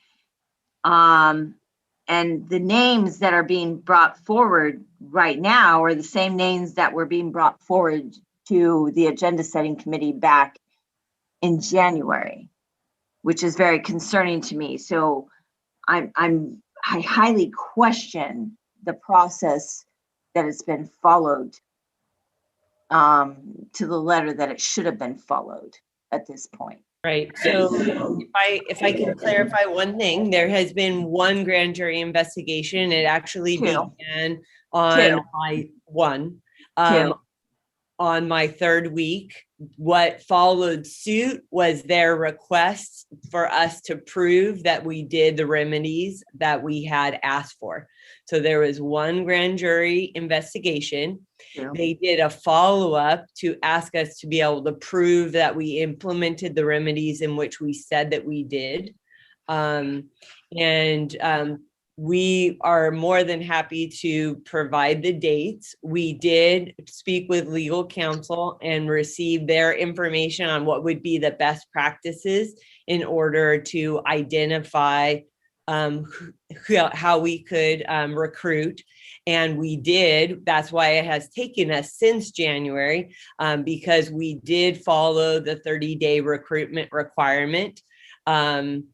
And the names that are being brought forward right now are the same names that were being brought forward to the agenda setting committee back in January, which is very concerning to me. So I highly question the process that has been followed to the letter that it should have been followed at this point. Right. So if I can clarify one thing, there has been 1 grand jury investigation. It actually began on on my 3rd week. What followed suit was their request for us to prove that we did the remedies that we had asked for. So there was 1 grand jury investigation. They did a follow-up to ask us to be able to prove that we implemented the remedies in which we said that we did. We are more than happy to provide the dates. We did speak with legal counsel and receive their information on what would be the best practices in order to identify how we could recruit. And we did. That's why it has taken us since January, because we did follow the 30-day recruitment requirement. And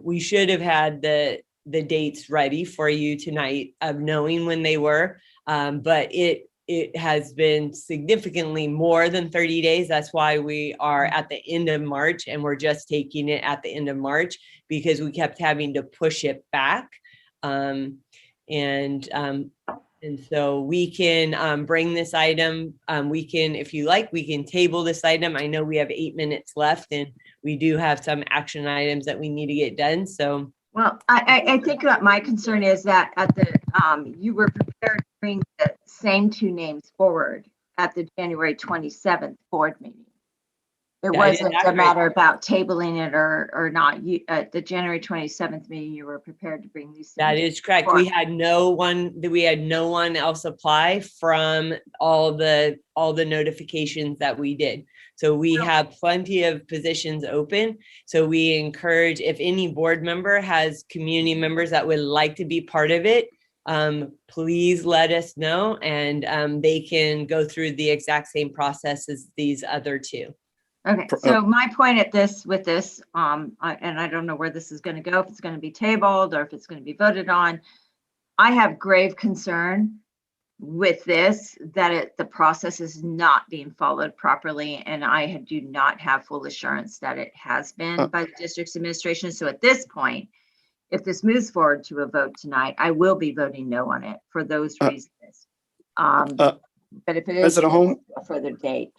we should have had the dates ready for you tonight of knowing when they were, but it has been significantly more than 30 days. That's why we are at the end of March, and we're just taking it at the end of March because we kept having to push it back. And so we can bring this item. We can, if you like, we can table this item. I know we have 8 minutes left, and we do have some action items that we need to get done. So. Well, I think that my concern is that at the you were prepared to bring the same 2 names forward at the January 27th board meeting. It wasn't a matter about tabling it or not. You at the January 27th meeting, you were prepared to bring these. That is correct. We had no one else apply from all the notifications that we did. So we have plenty of positions open. So we encourage, if any board member has community members that would like to be part of it, please let us know, and they can go through the exact same process as these other 2. Okay, so my point at with this, and I don't know where this is going to go, if it's going to be tabled or if it's going to be voted on. I have grave concern with this, that the process is not being followed properly, and I do not have full assurance that it has been by the district's administration. So at this point, if this moves forward to a vote tonight, I will be voting no on it for those reasons. But if it is a further date,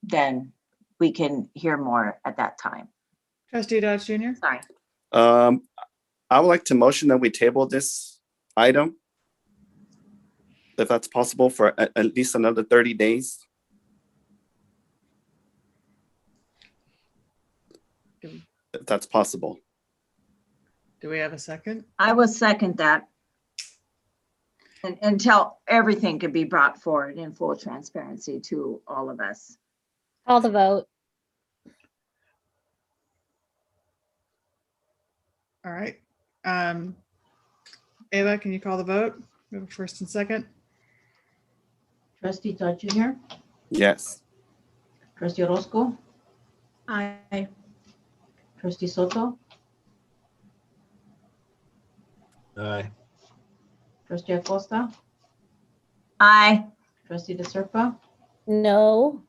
then we can hear more at that time. Trustee Dodge Jr. Sorry. I would like to motion that we table this item, if that's possible, for at least another 30 days. If that's possible. Do we have a second? I will second that. And until everything could be brought forward in full transparency to all of us. Call the vote. All right. Ava, can you call the vote? We have a first and second. Trustee Dodge Jr. Yes. Trustee Orozco. Aye. Trustee Soto. Aye. Trustee Acosta. Aye. Trustee DeSerpa. No.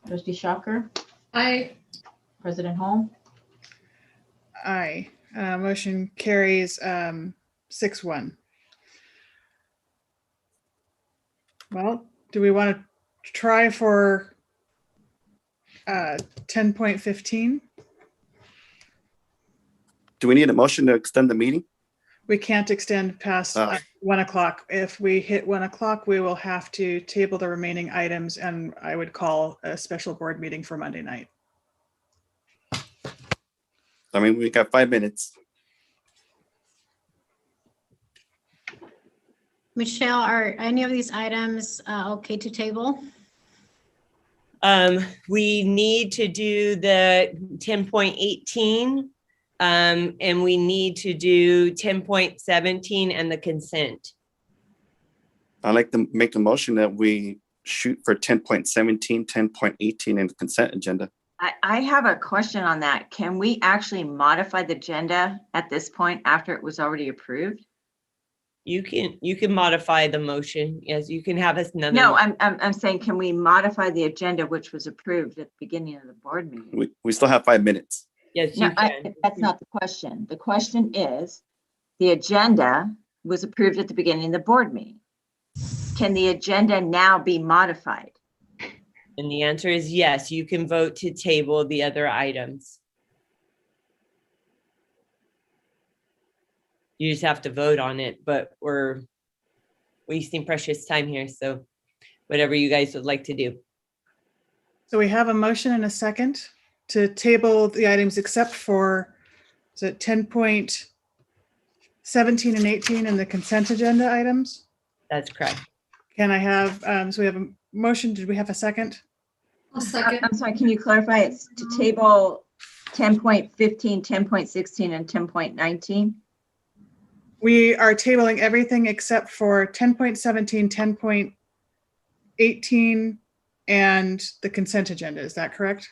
Trustee Shocker. Aye. President Holm. Aye. Motion carries 6-1. Well, do we want to try for 10.15? Do we need a motion to extend the meeting? We can't extend past 1 o'clock. If we hit 1 o'clock, we will have to table the remaining items, and I would call a special board meeting for Monday night. I mean, we got 5 minutes. Michelle, are any of these items okay to table? We need to do the 10.18, and we need to do 10.17 and the consent. I'd like to make a motion that we shoot for 10.17, 10.18 in the consent agenda. I have a question on that. Can we actually modify the agenda at this point after it was already approved? You can modify the motion. Yes, you can have another. No, I'm saying, can we modify the agenda which was approved at the beginning of the board meeting? We still have 5 minutes. Yes, No, you can. that's not the question. The question is, the agenda was approved at the beginning of the board meeting. Can the agenda now be modified? And the answer is yes, you can vote to table the other items. You just have to vote on it, but we're wasting precious time here. So whatever you guys would like to do. So we have a motion and a second to table the items except for, is it 10.17 and 18 and the consent agenda items? That's correct. Can I have, so we have a motion. Did we have a second? I'll second. I'm sorry, can you clarify? It's to table 10.15, 10.16, and 10.19? We are tabling everything except for 10.17, 10.18, and the consent agenda. Is that correct?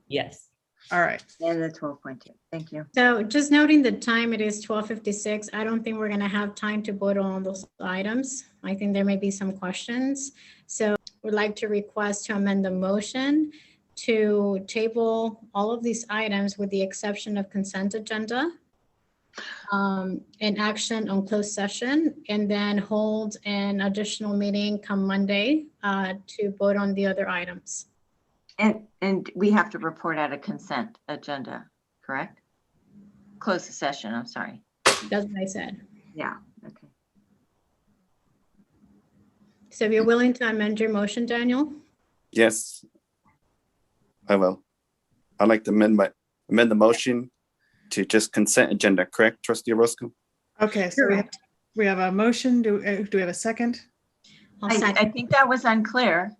Yes. All right. And the 12.2. Thank you. So just noting the time, it is 12:56. I don't think we're going to have time to vote on those items. I think there may be some questions. So we'd like to request to amend the motion to table all of these items with the exception of consent agenda, an action on closed session, and then hold an additional meeting come Monday to vote on the other items. And we have to report out a consent agenda, correct? Close the session, I'm sorry. That's what I said. Yeah, okay. So if you're willing to amend your motion, Daniel? Yes, I will. I'd like to amend the motion to just consent agenda, correct, Trustee Orozco? Okay, so we have a motion. Do we have a second? I think that was unclear.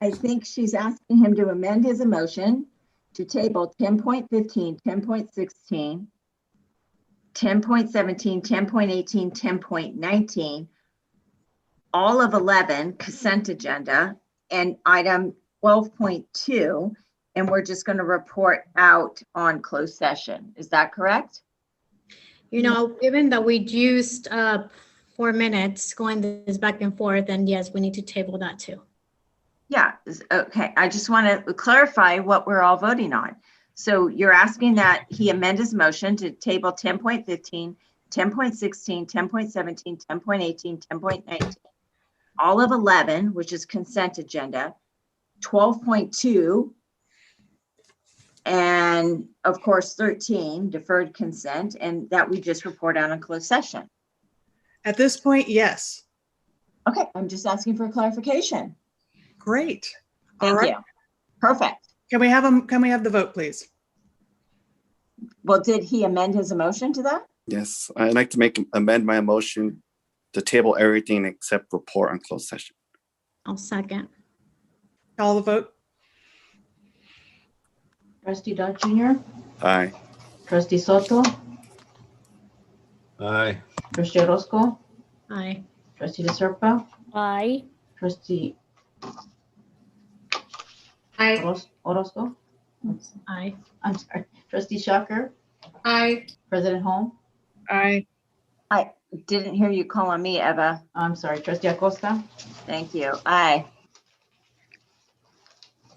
I think she's asking him to amend his motion to table 10.15, 10.16, 10.17, 10.18, 10.19, all of 11 consent agenda, and item 12.2, and we're just going to report out on closed session. Is that correct? You know, given that we used 4 minutes going this back and forth, and yes, we need to table that too. Yeah, okay. I just want to clarify what we're all voting on. So you're asking that he amend his motion to table 10.15, 10.16, 10.17, 10.18, 10.19, all of 11, which is consent agenda, 12.2, and of course 13, deferred consent, and that we just report out on closed session. At this point, yes. Okay, I'm just asking for clarification. Great. Thank you. Perfect. Can we have the vote, please? Well, did he amend his motion to that? Yes, I'd like to amend my motion to table everything except report on closed session. I'll second. Call the vote. Trustee Dodge Jr., Aye. Trustee Soto, Aye. Trustee Orozco, Aye. Trustee DeSerpa, Aye. Trustee Aye. Orozco. Aye. I'm sorry. Trustee Shocker, Aye. President Holm. Aye. I didn't hear you call on me, Eva. I'm sorry. Trustee Acosta. Thank you. Aye.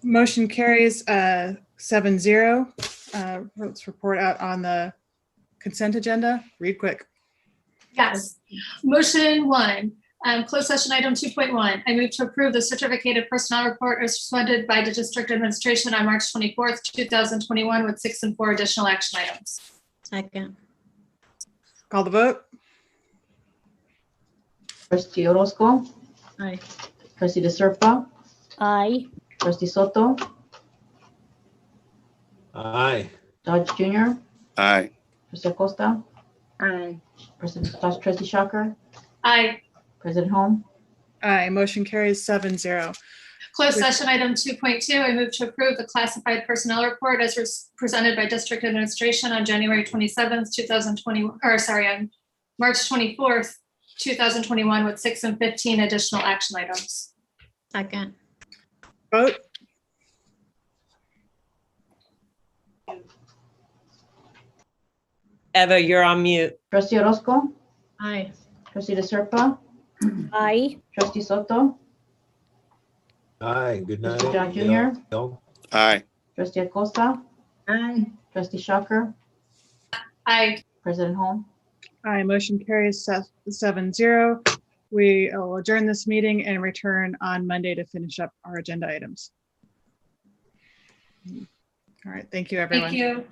Motion carries 7-0. Let's report out on the consent agenda. Read quick. Yes. Motion 1, closed session item 2.1. I move to approve the certificated personnel report as presented by the district administration on March 24th, 2021 with 6 and 4 additional action items. Second. Call the vote. Trustee Orozco, Aye. trustee De Serpa, Aye. trustee Soto, Aye. Dodge Jr., Aye. trustee Acosta, Aye. trustee Shocker, Aye. President Holm. Aye, motion carries 7-0. Closed session item 2.2, I move to approve the classified personnel report as presented by district administration on January 27th, 2021, or sorry, on March 24th, 2021 with 6 and 15 additional action items. Second. Vote. Eva, you're on mute. Trustee Orozco, Aye. trustee De Serpa, Aye. trustee Soto, Aye. Good night. trustee Dodge Jr., Y'all. Aye. trustee Acosta, Aye. trustee Shocker, Aye. President Holm. Aye, motion carries 7-0. We will adjourn this meeting and return on Monday to finish up our agenda items. All right, thank you, everyone. Thank you.